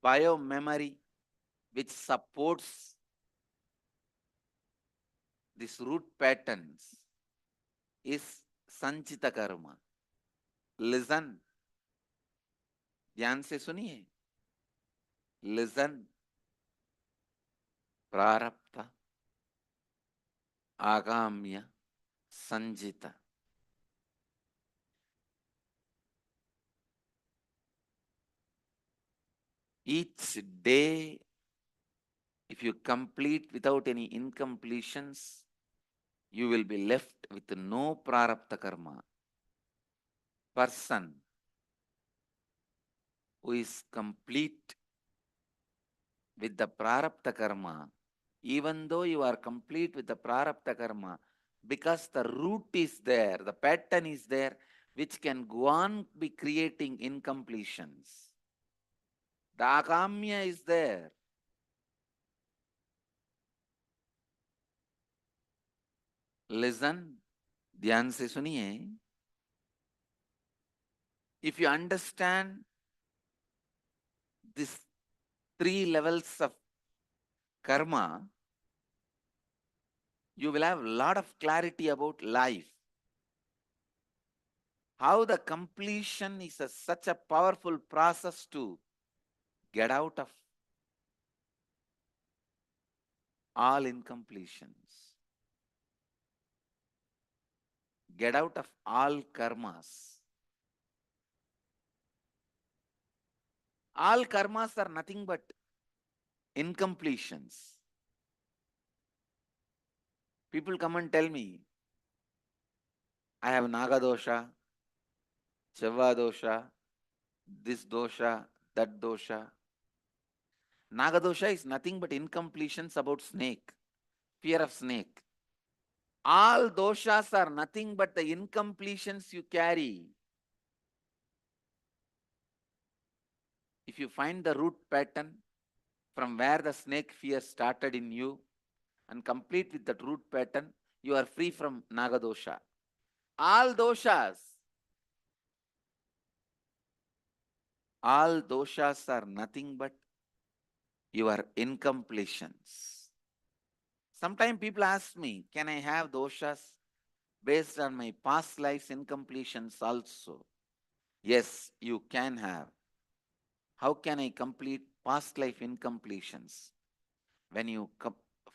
biomemory which supports these root patterns is sanchita karma. Listen. ध्यान से सुनिए. Listen. Prarabdha, agamya, sanjita. Each day, if you complete without any incompletions, you will be left with no prarabdha karma. Person who is complete with the prarabdha karma, even though you are complete with the prarabdha karma, because the root is there, the pattern is there, which can go on be creating incompletions. The akamya is there. Listen, ध्यान से सुनिए. If you understand these 3 levels of karma, you will have a lot of clarity about life. How the completion is such a powerful process to get out of all incompletions. Get out of all karmas. All karmas are nothing but incompletions. People come and tell me, I have Naga dosha, Chava dosha, this dosha, that dosha. Naga dosha is nothing but incompletions about snake, fear of snake. All doshas are nothing but the incompletions you carry. If you find the root pattern from where the snake fear started in you and complete with that root pattern, you are free from Naga dosha. All doshas are nothing but your incompletions. Sometimes people ask me, can I have doshas based on my past life's incompletions also? Yes, you can have. How can I complete past life incompletions? When you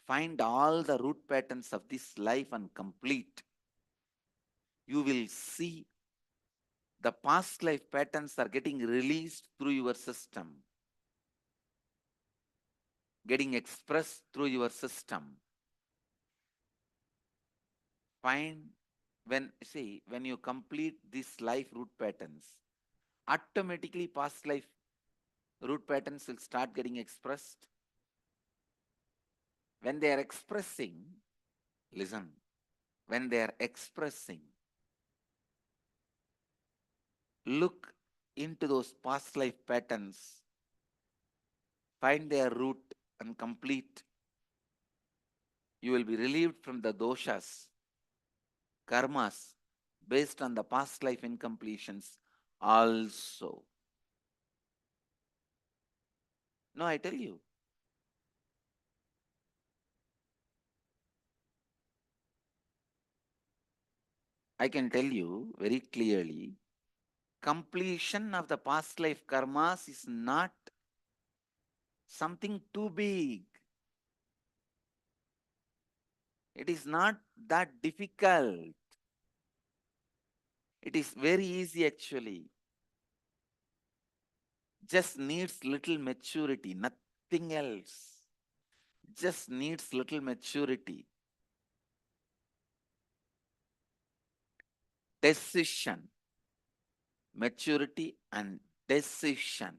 find all the root patterns of this life and complete, you will see the past life patterns are getting released through your system, getting expressed through your system. When you complete these life root patterns, automatically past life root patterns will start getting expressed. When they are expressing, listen, when they are expressing, look into those past life patterns, find their root and complete. You will be relieved from the doshas, karmas, based on the past life incompletions also. No, I tell you. I can tell you very clearly, completion of the past life karmas is not something too big. It is not that difficult. It is very easy actually. Just needs little maturity, nothing else. Just needs little maturity. Decision. Maturity and decision.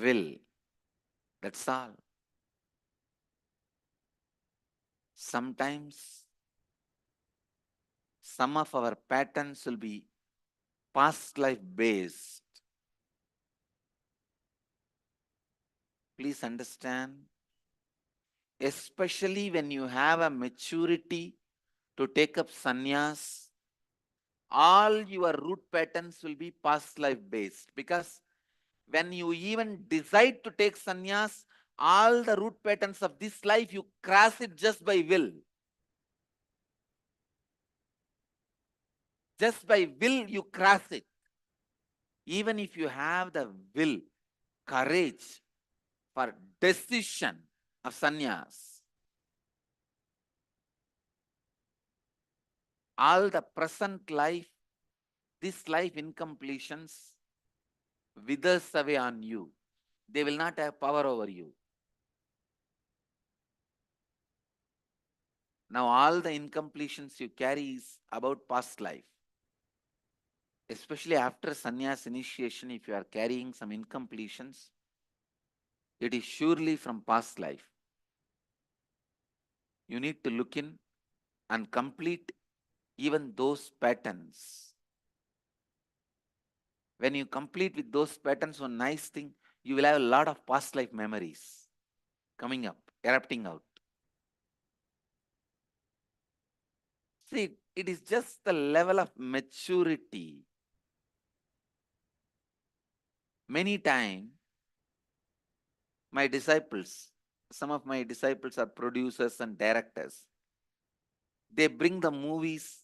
Will. That's all. Sometimes some of our patterns will be past life based. Please understand, especially when you have a maturity to take up sannyas, all your root patterns will be past life based, because when you even decide to take sannyas, all the root patterns of this life, you cross it just by will. Just by will, you cross it. Even if you have the will, courage for decision of sannyas, all the present life, this life incompletions withers away on you. They will not have power over you. Now all the incompletions you carry is about past life. Especially after sannyas initiation, if you are carrying some incompletions, it is surely from past life. You need to look in and complete even those patterns. When you complete with those patterns, one nice thing, you will have a lot of past life memories coming up, erupting out. See, it is just the level of maturity. Many times, my disciples, some of my disciples are producers and directors. They bring the movies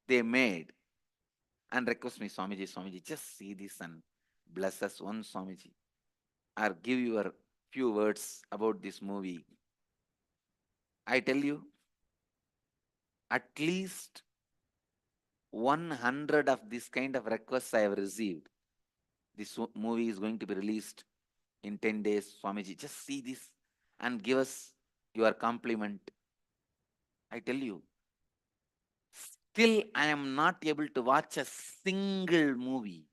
they made and request me, Swamiji, just see this and bless us one, Swamiji. Or give your few words about this movie. I tell you, at least 100 of this kind of requests I have received. This movie is going to be released in 10 days. Swamiji, just see this and give us your compliment. I tell you, still I am not able to watch a single movie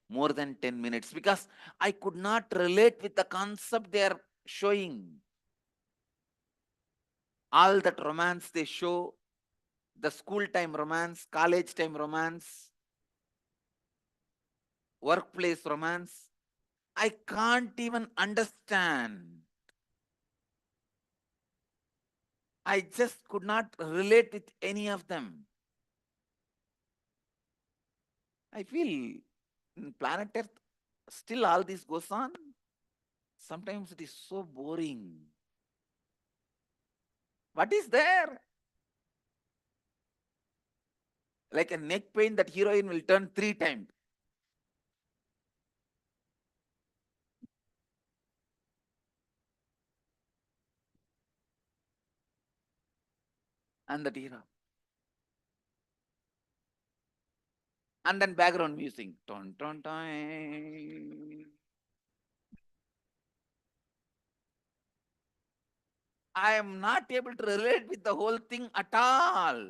more than 10 minutes because I could not relate with the concept they are showing. All that romance they show, the school time romance, college time romance, workplace romance, I can't even understand. I just could not relate with any of them. I feel in planet Earth, still all this goes on. Sometimes it is so boring. What is there? Like a neck pain, that heroine will turn 3 times. And that hero. And then background music. Ton, ton, ton. I am not able to relate with the whole thing at all.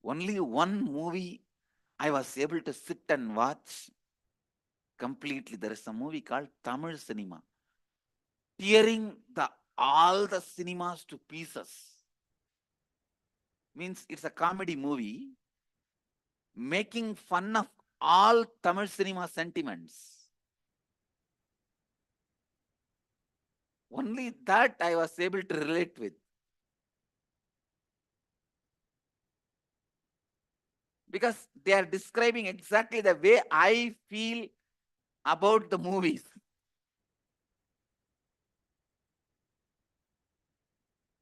Only one movie I was able to sit and watch completely. There is a movie called Tamil cinema, tearing all the cinemas to pieces. Means it's a comedy movie making fun of all Tamil cinema sentiments. Only that I was able to relate with. Because they are describing exactly the way I feel about the movies.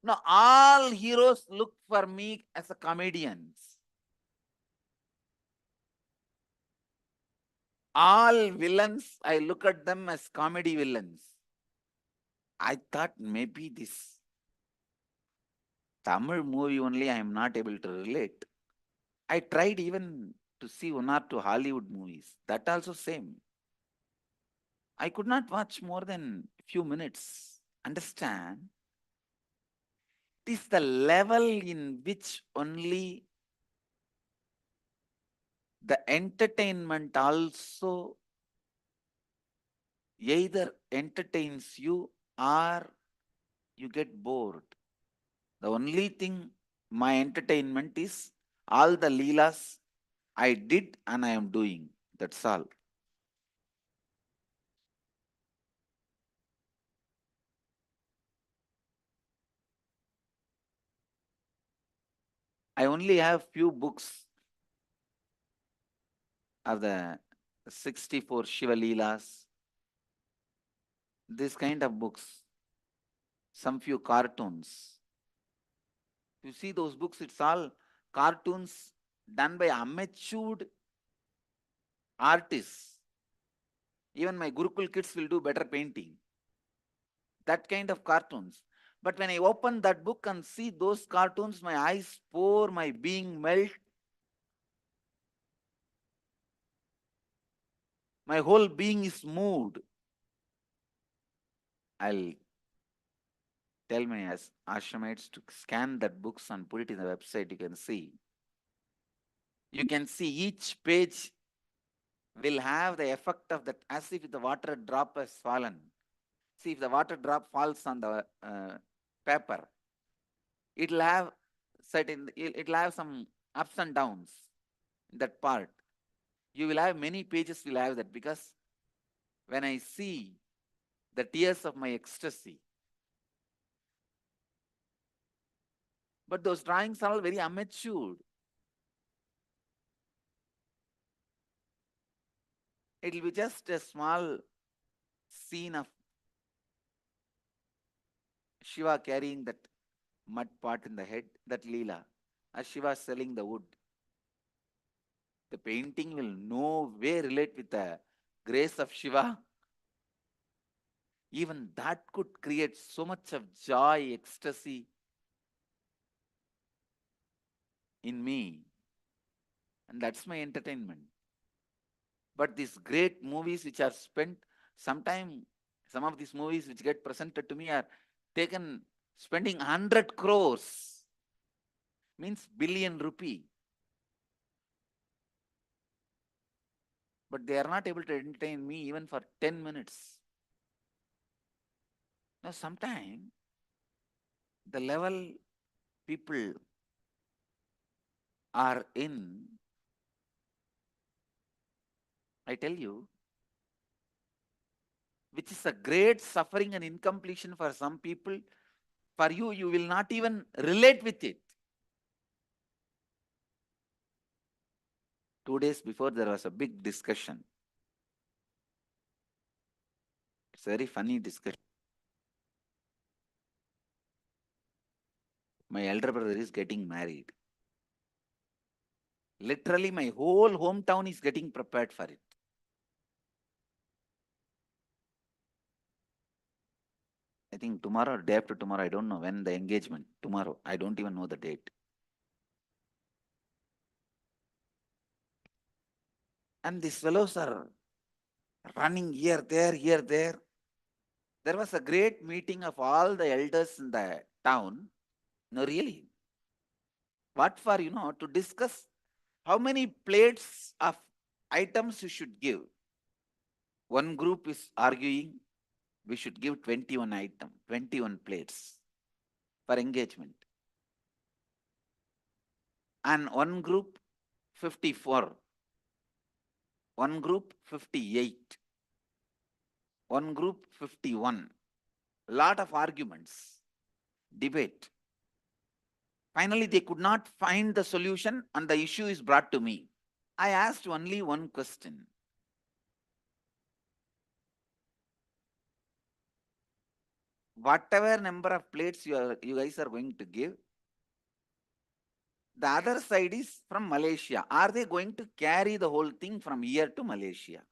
Now, all heroes look for me as a comedians. All villains, I look at them as comedy villains. I thought maybe this Tamil movie only I am not able to relate. I tried even to see 1 or 2 Hollywood movies. That also same. I could not watch more than a few minutes. Understand? It is the level in which only the entertainment also either entertains you or you get bored. The only thing my entertainment is all the leelas I did and I am doing. That's all. I only have few books of the 64 Shiva Leelas this kind of books, some few cartoons. You see those books, it's all cartoons done by amateur artists. Even my Gurukul kids will do better painting. That kind of cartoons. But when I open that book and see those cartoons, my eyes pour, my being melt. My whole being is moved. I'll tell my ashramites to scan that books and put it in the website. You can see. You can see each page will have the effect of that, as if the water drop has fallen. See, if the water drop falls on the paper, it'll have some ups and downs in that part. You will have many pages will have that, because when I see the tears of my ecstasy, but those drawings are all very amateur. It will be just a small scene of Shiva carrying that mud pot in the head, that Leela, as Shiva selling the wood. The painting will no way relate with the grace of Shiva. Even that could create so much of joy, ecstasy in me. And that's my entertainment. But these great movies which are spent, sometime some of these movies which get presented to me are taken spending 100 crores, means billion rupee. But they are not able to entertain me even for 10 minutes. Now, sometimes the level people are in, I tell you, which is a great suffering and incompletion for some people. For you, you will not even relate with it. 2 days before, there was a big discussion. It's a very funny discussion. My elder brother is getting married. Literally, my whole hometown is getting prepared for it. I think tomorrow or day after tomorrow, I don't know when the engagement. Tomorrow, I don't even know the date. And these fellows are running here, there, here, there. There was a great meeting of all the elders in the town. No, really. What for, to discuss how many plates of items you should give. One group is arguing we should give 21 plates for engagement. And one group 54. One group 58. One group 51. Lot of arguments, debate. Finally, they could not find the solution and the issue is brought to me. I asked only one question. Whatever number of plates you guys are going to give, the other side is from Malaysia. Are they going to carry the whole thing from here to Malaysia?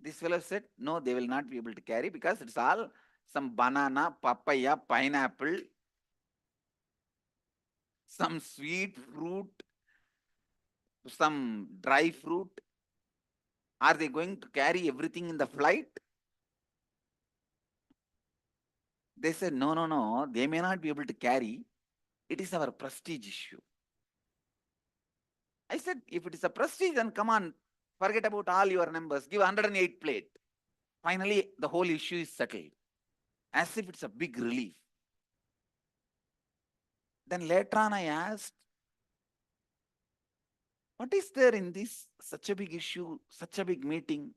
This fellow said, no, they will not be able to carry, because it's all some banana, papaya, pineapple, some sweet fruit, some dry fruit. Are they going to carry everything in the flight? They said, no, they may not be able to carry. It is our prestige issue. I said, if it is a prestige, then come on, forget about all your numbers, give 108 plate. Finally, the whole issue is settled, as if it's a big relief. Then later on, I asked, what is there in this, such a big issue, such a big meeting?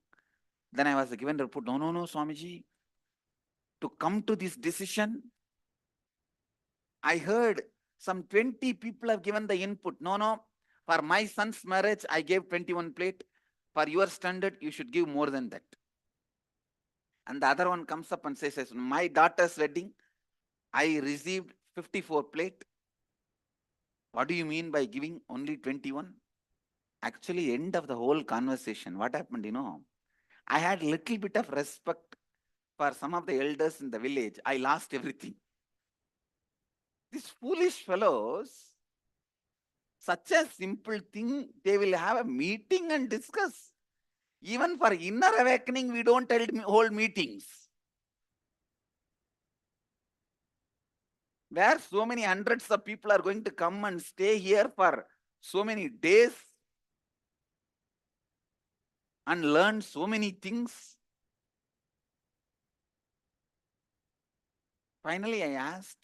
Then I was given the report, no, Swamiji, to come to this decision, I heard some 20 people have given the input. No, for my son's marriage, I gave 21 plate. For your standard, you should give more than that. And the other one comes up and says, my daughter's wedding, I received 54 plate. What do you mean by giving only 21? Actually, end of the whole conversation, what happened, I had little bit of respect for some of the elders in the village. I lost everything. These foolish fellows, such a simple thing, they will have a meeting and discuss. Even for inner awakening, we don't hold meetings. Where so many hundreds of people are going to come and stay here for so many days and learn so many things. Finally, I asked,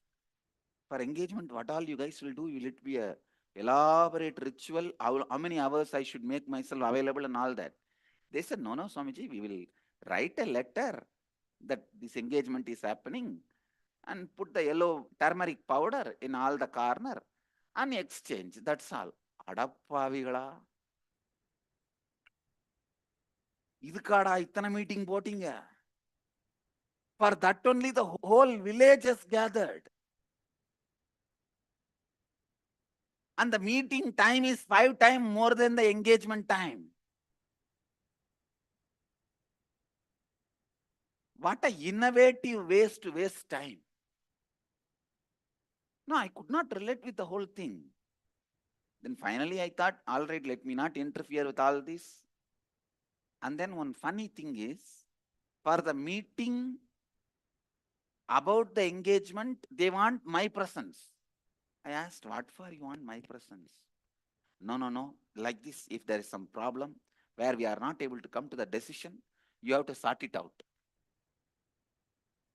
for engagement, what all you guys will do? Will it be a elaborate ritual? How many hours I should make myself available and all that? They said, no, Swamiji, we will write a letter that this engagement is happening and put the yellow turmeric powder in all the corner and exchange. That's all. Adapavigala. Idukada itana meeting போட்டீங்க. For that only the whole village has gathered. And the meeting time is 5 times more than the engagement time. What a innovative ways to waste time. No, I could not relate with the whole thing. Then finally I thought, all right, let me not interfere with all this. And then one funny thing is, for the meeting about the engagement, they want my presence. I asked, what for you want my presence? No. Like this, if there is some problem where we are not able to come to the decision, you have to sort it out.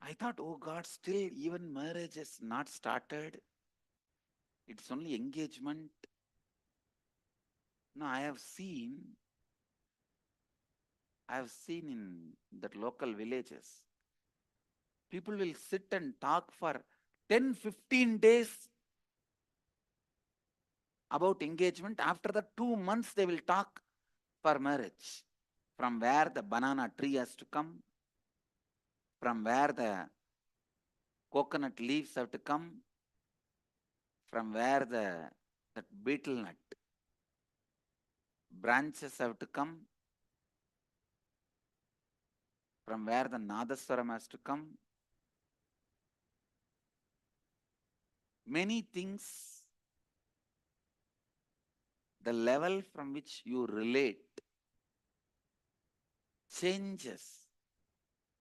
I thought, oh God, still even marriage is not started. It's only engagement. No, I have seen in that local villages, people will sit and talk for 10-15 days about engagement. After the 2 months, they will talk for marriage. From where the banana tree has to come, from where the coconut leaves have to come, from where that betel nut branches have to come, from where the Nadaswaram has to come. Many things, the level from which you relate changes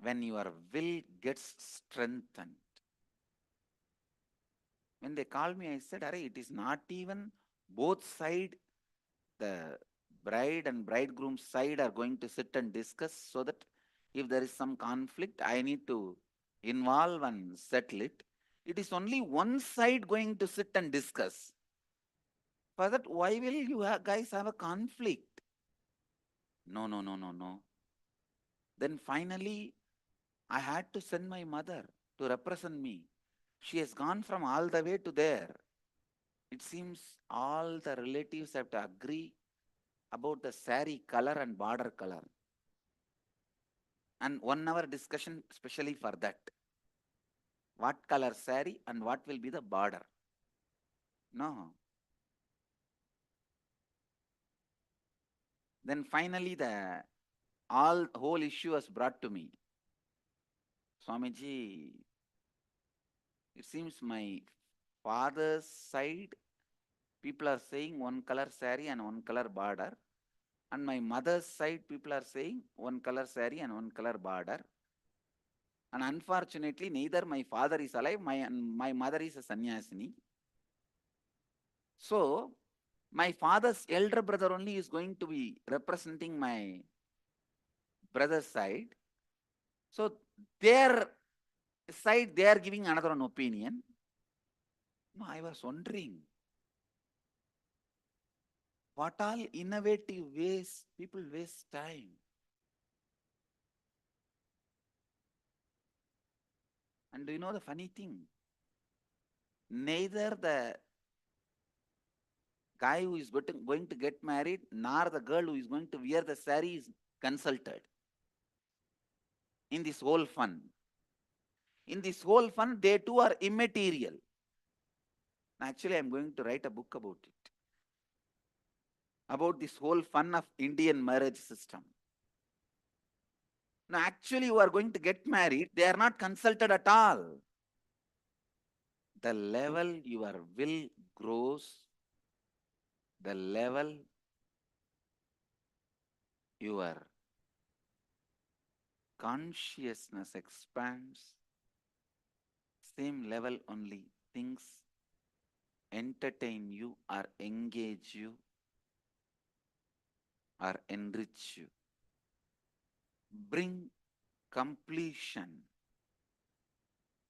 when your will gets strengthened. When they called me, I said, Arey, it is not even both sides, the bride and bridegroom side are going to sit and discuss, so that if there is some conflict, I need to involve and settle it. It is only one side going to sit and discuss. For that, why will you guys have a conflict? No. Then finally, I had to send my mother to represent me. She has gone from all the way to there. It seems all the relatives have to agree about the saree color and border color. And 1 hour discussion specially for that. What color saree and what will be the border? No. Then finally the whole issue was brought to me. Swamiji, it seems my father's side, people are saying one color saree and one color border. And my mother's side, people are saying one color saree and one color border. And unfortunately, neither my father is alive, my mother is a sannyasini. So, my father's elder brother only is going to be representing my brother's side. So, their side, they are giving another one opinion. No, I was wondering, what all innovative ways people waste time. And do you know the funny thing? Neither the guy who is going to get married, nor the girl who is going to wear the saree is consulted. in this whole fun. In this whole fun, they too are immaterial. Actually, I'm going to write a book about it. About this whole fun of Indian marriage system. Now, actually, you are going to get married, they are not consulted at all. The level your will grows, the level your consciousness expands, same level only things entertain you or engage you or enrich you. Bring completion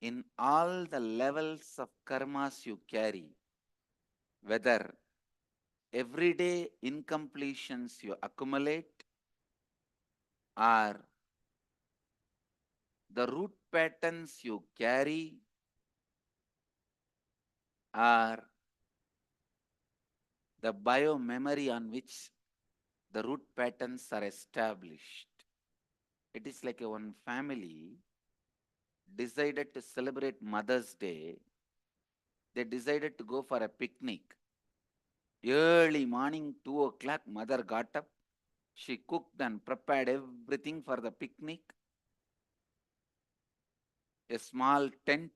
in all the levels of karmas you carry, whether everyday incompletions you accumulate or the root patterns you carry or the bio memory on which the root patterns are established. It is like one family decided to celebrate Mother's Day. They decided to go for a picnic. Early morning, 2 o'clock, mother got up. She cooked and prepared everything for the picnic. A small tent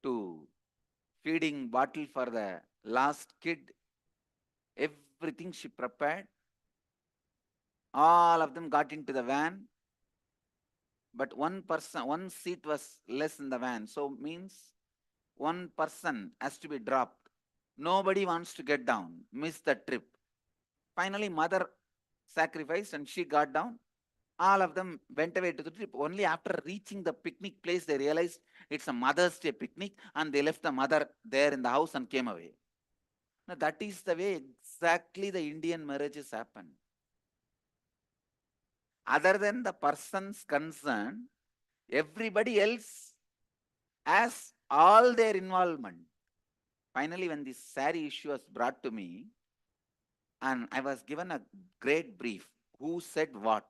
to feeding bottle for the last kid. Everything she prepared. All of them got into the van. But one seat was less in the van. So means one person has to be dropped. Nobody wants to get down, miss the trip. Finally, mother sacrificed and she got down. All of them went away to the trip. Only after reaching the picnic place, they realized it's a Mother's Day picnic and they left the mother there in the house and came away. Now, that is the way exactly the Indian marriages happen. Other than the persons concerned, everybody else has all their involvement. Finally, when this saree issue was brought to me, and I was given a great brief, who said what?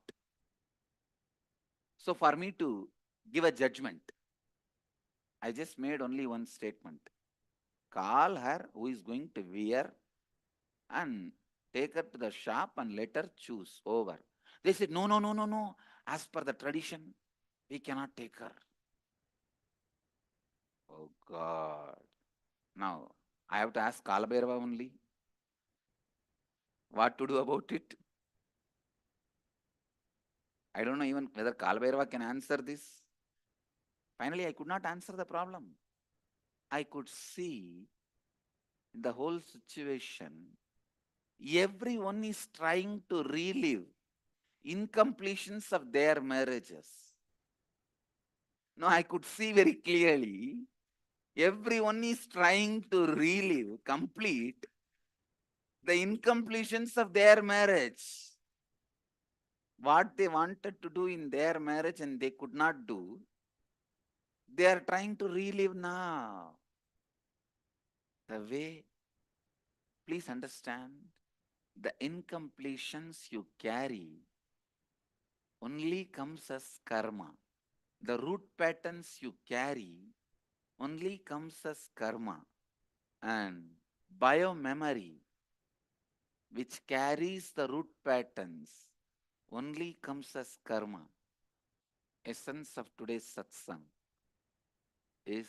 So for me to give a judgment, I just made only one statement. Call her who is going to wear and take her to the shop and let her choose. Over. They said, no, no, no, no, no. As per the tradition, we cannot take her. Oh God. Now, I have to ask Kalabhairava only. What to do about it? I don't know even whether Kalabhairava can answer this. Finally, I could not answer the problem. I could see in the whole situation, everyone is trying to relive incompletions of their marriages. Now, I could see very clearly, everyone is trying to relive, complete the incompletions of their marriage. What they wanted to do in their marriage and they could not do, they are trying to relive now. The way, please understand, the incompletions you carry only comes as karma. The root patterns you carry only comes as karma. And bio-memory, which carries the root patterns, only comes as karma. Essence of today's satsang is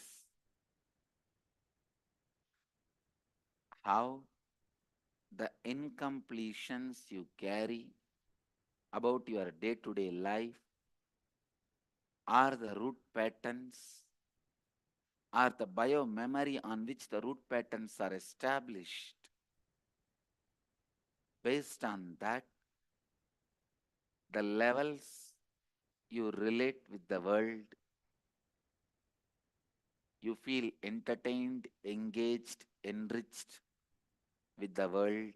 how the incompletions you carry about your day-to-day life are the root patterns, are the bio-memory on which the root patterns are established. Based on that, the levels you relate with the world, you feel entertained, engaged, enriched with the world,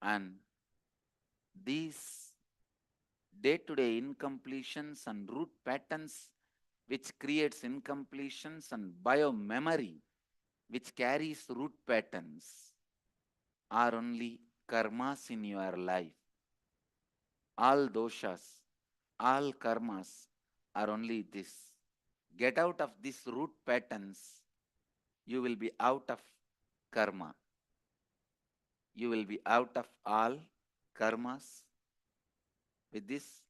and these day-to-day incompletions and root patterns which creates incompletions and bio-memory which carries root patterns are only karmas in your life. All doshas, All karmas are only this. Get out of these root patterns. You will be out of karma. You will be out of all karmas. With this,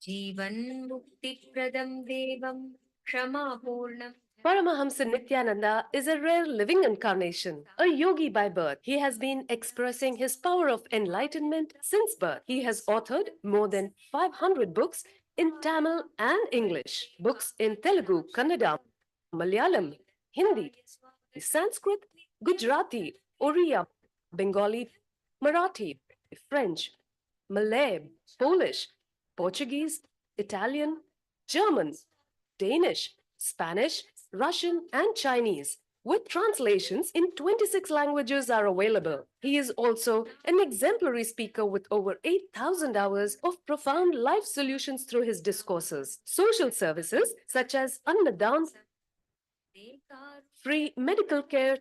जीवन्मुक्तिप्रदं देवं क्षमापूर्णम्. Paramahamsa Nithyananda is a rare living incarnation, a yogi by birth. He has been expressing his power of enlightenment since birth. He has authored more than 500 books in Tamil and English, books in Telugu, Kannada, Malayalam, Hindi, Sanskrit, Gujarati, Oriya, Bengali, Marathi, French, Malay, Polish, Portuguese, Italian, German, Danish, Spanish, Russian, and Chinese, with translations in 26 languages are available. He is also an exemplary speaker with over 8,000 hours of profound life solutions through his discourses. Social services such as Annadan, free medical care,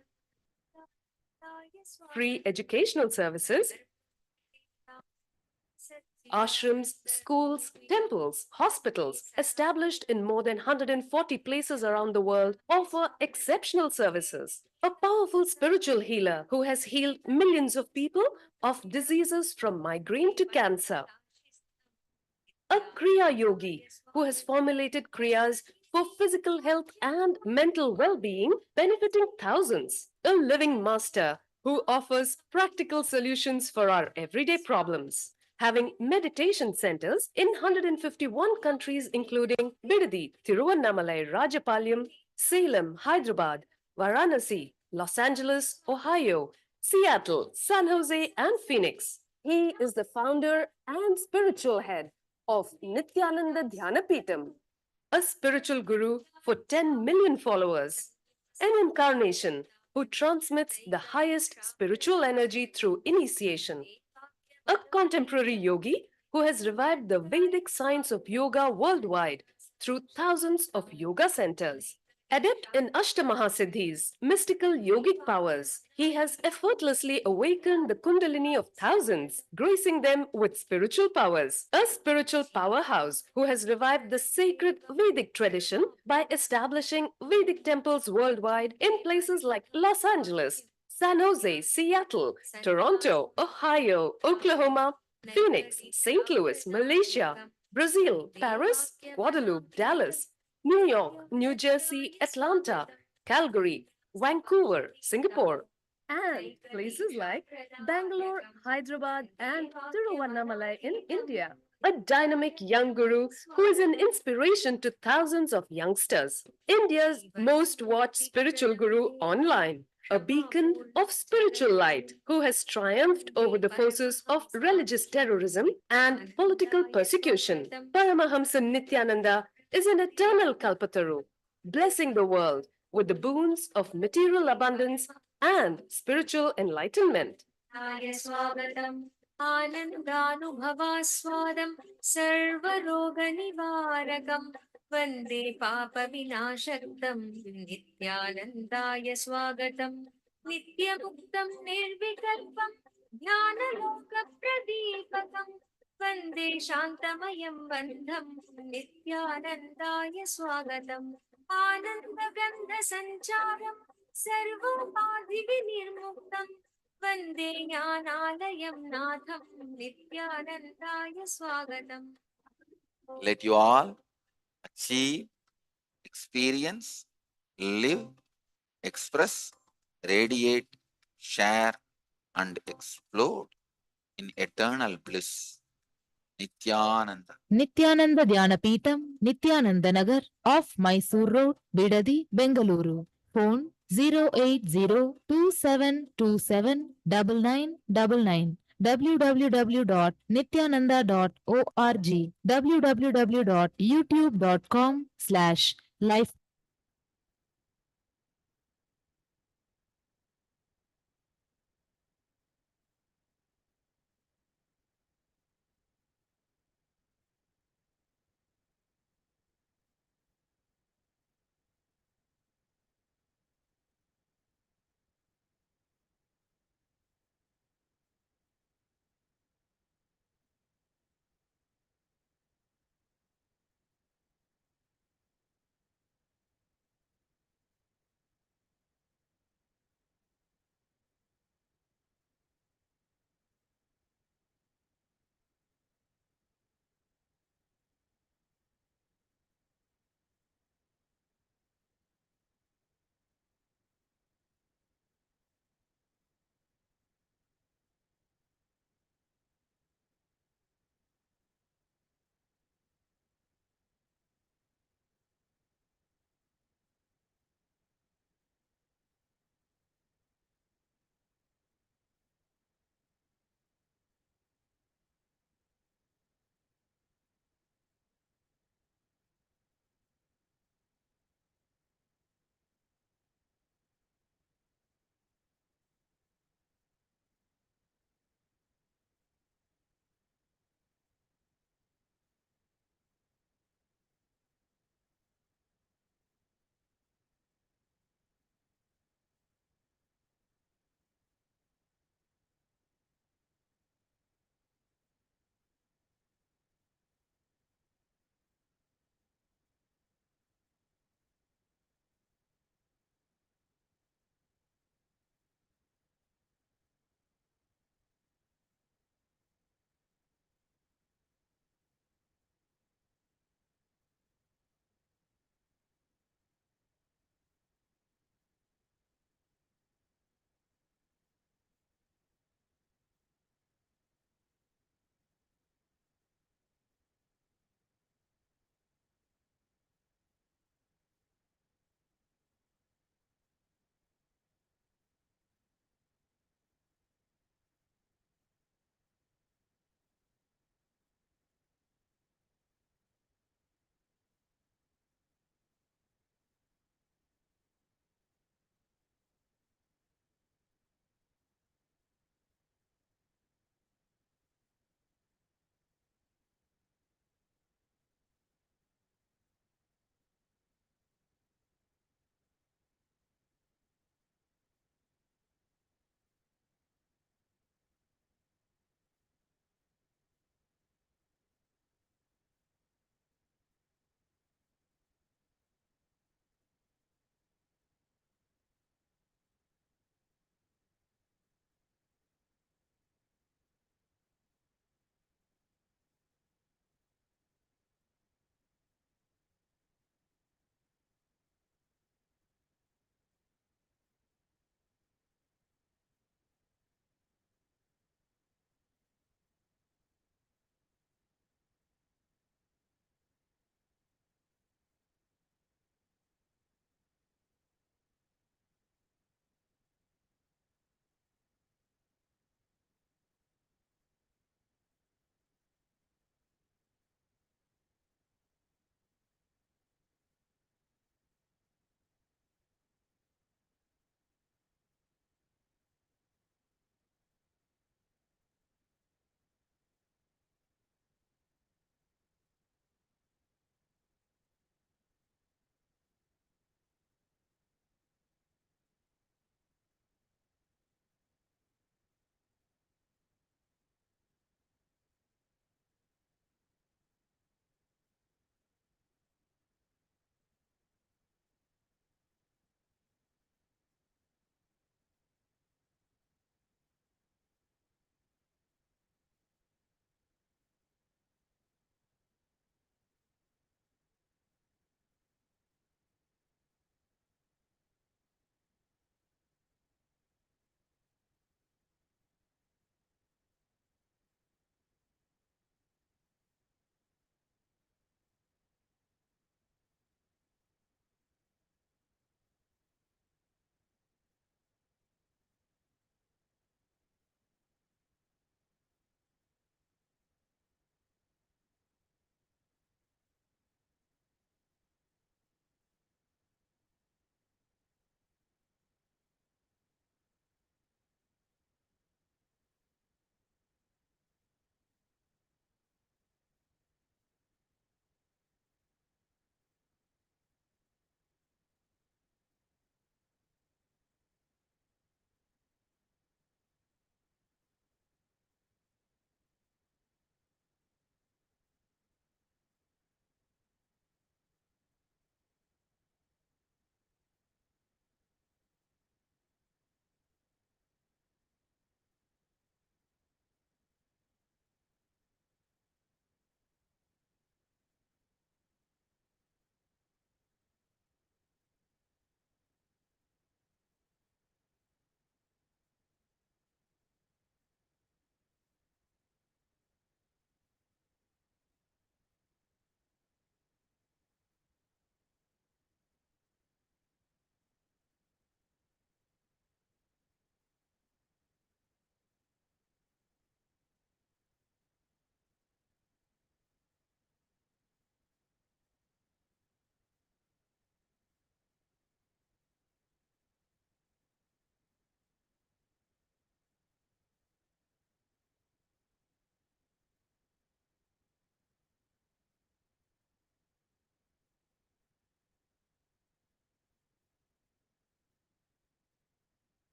free educational services, ashrams, schools, temples, hospitals, established in more than 140 places around the world, offer exceptional services. A powerful spiritual healer who has healed millions of people of diseases from migraine to cancer. A Kriya Yogi who has formulated Kriyas for physical health and mental well-being, benefiting thousands. A living master who offers practical solutions for our everyday problems. Having meditation centers in 151 countries including Bidadi, Tiruvannamalai, Rajapalyam, Salem, Hyderabad, Varanasi, Los Angeles, Ohio, Seattle, San Jose, and Phoenix. He is the founder and spiritual head of Nithyananda Dhyanapitham, a spiritual guru for 10 million followers, an incarnation who transmits the highest spiritual energy through initiation, a contemporary yogi who has revived the Vedic science of yoga worldwide through thousands of yoga centers. Adept in Ashtamahasiddhis, mystical yogic powers, he has effortlessly awakened the Kundalini of thousands, gracing them with spiritual powers. A spiritual powerhouse who has revived the sacred Vedic tradition by establishing Vedic temples worldwide in places like Los Angeles, San Jose, Seattle, Toronto, Ohio, Oklahoma, Phoenix, St. Louis, Malaysia, Brazil, Paris, Guadeloupe, Dallas, New York, New Jersey, Atlanta, Calgary, Vancouver, Singapore, and places like Bangalore, Hyderabad, and Tiruvannamalai in India. A dynamic young guru who is an inspiration to thousands of youngsters. India's most watched spiritual guru online. A beacon of spiritual light who has triumphed over the forces of religious terrorism and political persecution. Paramahamsa Nithyananda is an eternal Kalpataru, blessing the world with the boons of material abundance and spiritual enlightenment. स्वागतम् आनन्दानुभवास्वादं सर्वरोगनिवारकं वन्दे पापविनाशक्तं नित्यानन्दाय स्वागतम् नित्यमुक्तं निर्विकल्पं ज्ञानलोकप्रदीपकं वन्दे शान्तमयं बन्धं नित्यानन्दाय स्वागतम् आनन्दगन्धसञ्चारं सर्वोपाधिविनिर्मुक्तं वन्दे ज्ञानालयं नाथं नित्यानन्दाय स्वागतम्. let you all achieve, experience, live, express, radiate, share, and explode in eternal bliss. Nithyananda. Nithyananda Dhyanapitham, Nithyananda Nagar, off Mysore Road, Bidadi, Bengaluru. Phone 08027279999. www.nithyananda.org. www.youtube.com/life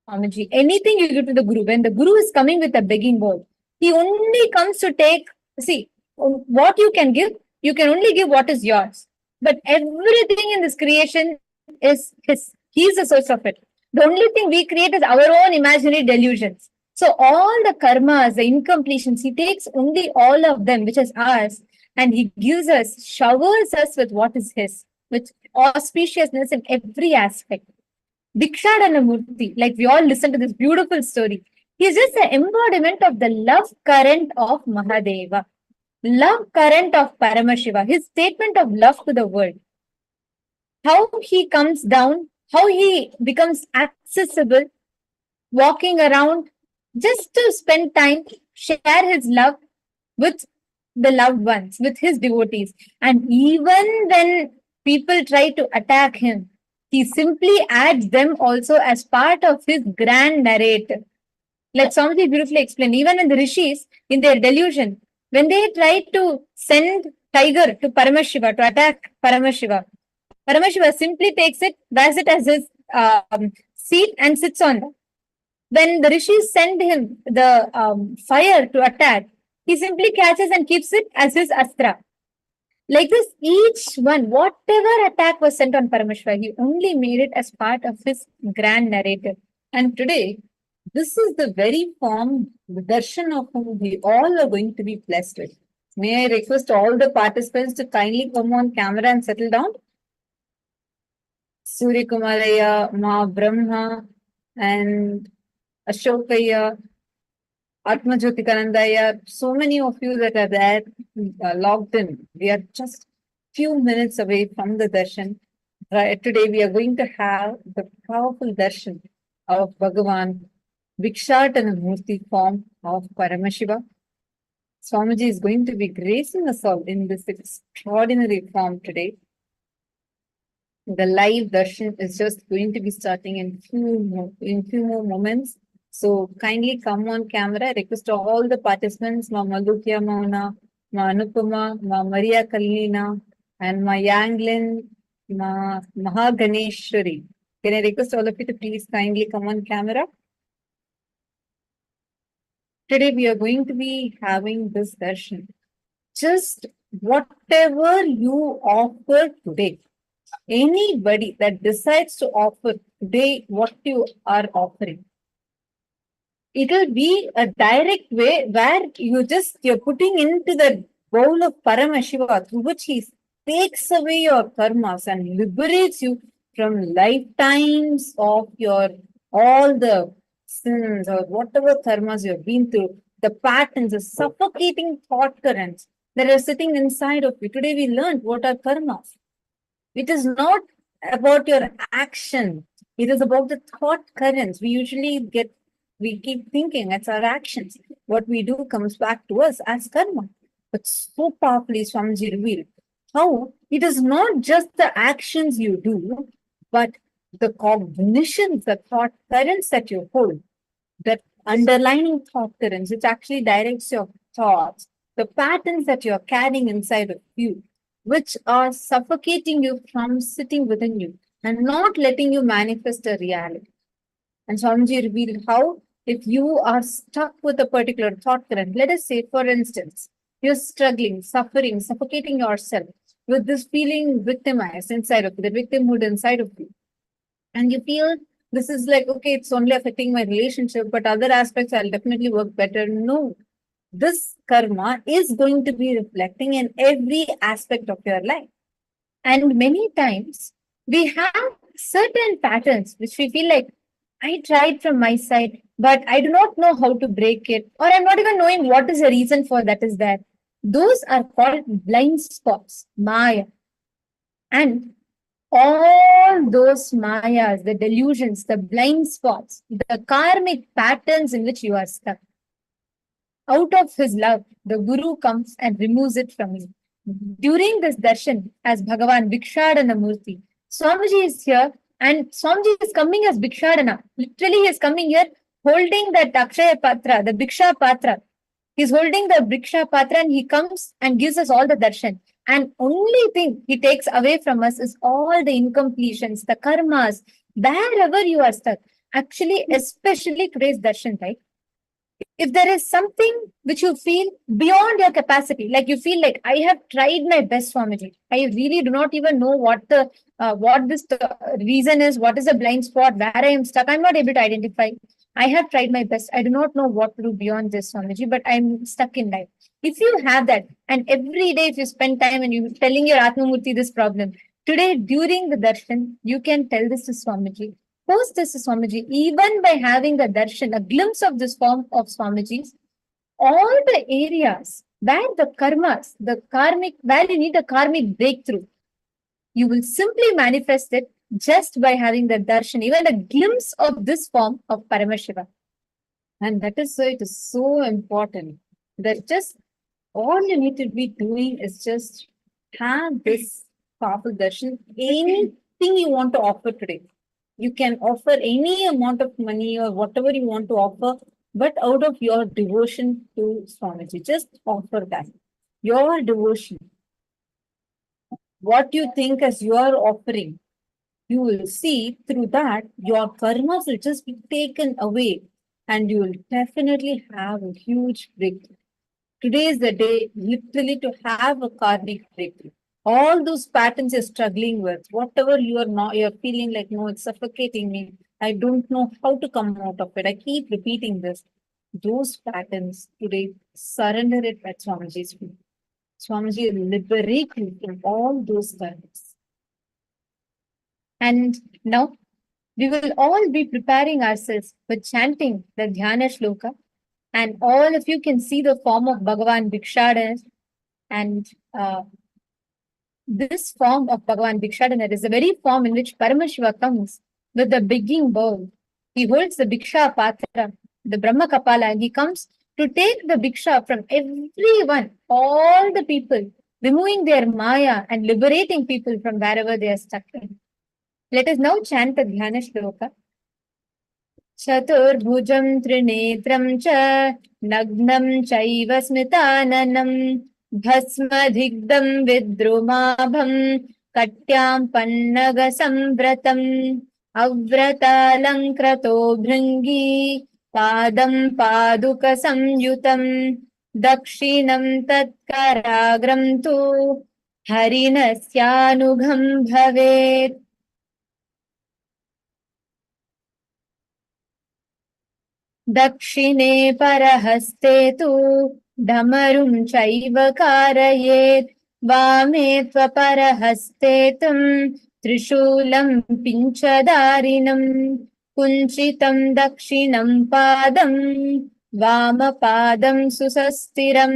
Swamiji, anything you give to the Guru, when the Guru is coming with a begging bowl, he only comes to take, see, what you can give, you can only give what is yours. But everything in this creation is his. He is the source of it. The only thing we create is our own imaginary delusions. So all the karmas, the incompletions, he takes only all of them, which is ours, and he gives us, showers us with what is his, with auspiciousness in every aspect. Dikshadana Murti, like we all listen to this beautiful story. He is just the embodiment of the love current of Mahadeva, love current of Paramashiva, his statement of love to the world. How he comes down, how he becomes accessible, walking around just to spend time, share his love with the loved ones, with his devotees. And even when people try to attack him, he simply adds them also as part of his grand narrative. Like Swamiji beautifully explained, even in the rishis, in their delusion, when they try to send tiger to Paramashiva, to attack Paramashiva, Paramashiva simply takes it, wears it as his seat and sits on it. When the rishis send him the fire to attack, he simply catches and keeps it as his astra. Like this, each one, whatever attack was sent on Paramashiva, he only made it as part of his grand narrative. And today, this is the very form, the darshan of whom we all are going to be blessed with. May I request all the participants to kindly come on camera and settle down? Surya Kumaraya, Ma Brahma, and Ashokaya, Atmajyotikanandaya, so many of you that are there logged in. We are just few minutes away from the darshan. Today we are going to have the powerful darshan of Bhagavan, Vikshatana Murti form of Paramashiva. Swamiji is going to be gracing us all in this extraordinary form today. The live darshan is just going to be starting in few more moments. So kindly come on camera. I request all the participants, Ma Malukya Mauna, Ma Anupama, Ma Maria Kalina, and Ma Yanglin, Ma Mahaganeshwari. Can I request all of you to please kindly come on camera? Today we are going to be having this darshan. Just whatever you offer today, anybody that decides to offer today what you are offering, it will be a direct way where you're putting into the bowl of Paramashiva, through which he takes away your karmas and liberates you from lifetimes of your all the sins or whatever karmas you have been through, the patterns, the suffocating thought currents that are sitting inside of you. Today we learned what are karmas. It is not about your action. It is about the thought currents. We keep thinking it's our actions. What we do comes back to us as karma. But so powerfully Swamiji revealed how it is not just the actions you do, but the cognitions, the thought currents that you hold, that underlining thought currents, which actually directs your thoughts, the patterns that you're carrying inside of you, which are suffocating you from sitting within you and not letting you manifest a reality. And Swamiji revealed how if you are stuck with a particular thought current, let us say, for instance, you're struggling, suffering, suffocating yourself with this feeling victimized inside of you, the victimhood inside of you. And you feel this is like, okay, it's only affecting my relationship, but other aspects I'll definitely work better. No, this karma is going to be reflecting in every aspect of your life. And many times we have certain patterns which we feel like, I tried from my side, but I do not know how to break it, or I'm not even knowing what is the reason for that is there. Those are called blind spots, Maya. And all those Mayas, the delusions, the blind spots, the karmic patterns in which you are stuck, out of his love, the Guru comes and removes it from you. During this darshan, as Bhagavan Vikshadana Murti, Swamiji is here and Swamiji is coming as Vikshadana. Literally, he is coming here holding that Akshaya Patra, the Bhiksha Patra. He's holding the Bhiksha Patra and he comes and gives us all the darshan. And only thing he takes away from us is all the incompletions, the karmas, wherever you are stuck. Actually, especially today's darshan, right? If there is something which you feel beyond your capacity, like you feel like I have tried my best, Swamiji, I really do not even know what this reason is, what is the blind spot, where I am stuck. I'm not able to identify. I have tried my best. I do not know what to do beyond this, Swamiji, but I'm stuck in life. If you have that, and every day if you spend time and you telling your Atmamurti this problem, today during the darshan, you can tell this to Swamiji. Post this to Swamiji, even by having the darshan, a glimpse of this form of Swamiji's, all the areas where the karmas, the karmic, where you need a karmic breakthrough, you will simply manifest it just by having the darshan, even a glimpse of this form of Paramashiva. And that is why it is so important that just all you need to be doing is just have this powerful darshan. Anything you want to offer today, you can offer any amount of money or whatever you want to offer, but out of your devotion to Swamiji, just offer that. Your devotion, what you think as your offering, you will see through that your karmas will just be taken away and you will definitely have a huge breakthrough. Today is the day literally to have a karmic breakthrough. All those patterns you're struggling with, whatever you're feeling like, no, it's suffocating me. I don't know how to come out of it. I keep repeating this. Those patterns today, surrender it at Swamiji's feet. Swamiji will liberate you from all those karmas. And now we will all be preparing ourselves for chanting the Dhyana Shloka. And all of you can see the form of Bhagavan Bhikshadana. And this form of Bhagavan Bhikshadana is the very form in which Paramashiva comes with the begging bowl. He holds the Bhiksha Patra, the Brahma Kapala, and he comes to take the Bhiksha from everyone, all the people, removing their Maya and liberating people from wherever they are stuck in. Let us now chant the Dhyana Shloka. Chaturbhujam Trinetram cha Nagnam Chaiva Smritananam Bhasmadhigdam Vidrumabham Katyam Pannaga Samvratam Avratalankrato Bhringi Padam Paduka Samyutam Dakshinam Tatkaragram tu Harinasyanugham Bhavet. दक्षिणे परहस्ते तु डमरुं चैव कारयेत् वामे त्वपरहस्ते तं त्रिशूलं पिञ्चधारिणं कुञ्चितं दक्षिणं पादं वामपादं सुस्थिरं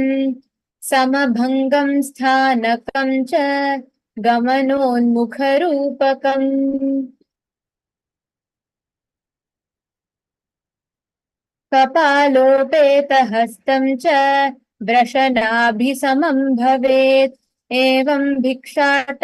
समभङ्गं स्थानकं च गमनोन्मुखरूपकम् कपालोपेतहस्तं च वृषणाभिसमं भवेत् एवं भिक्षा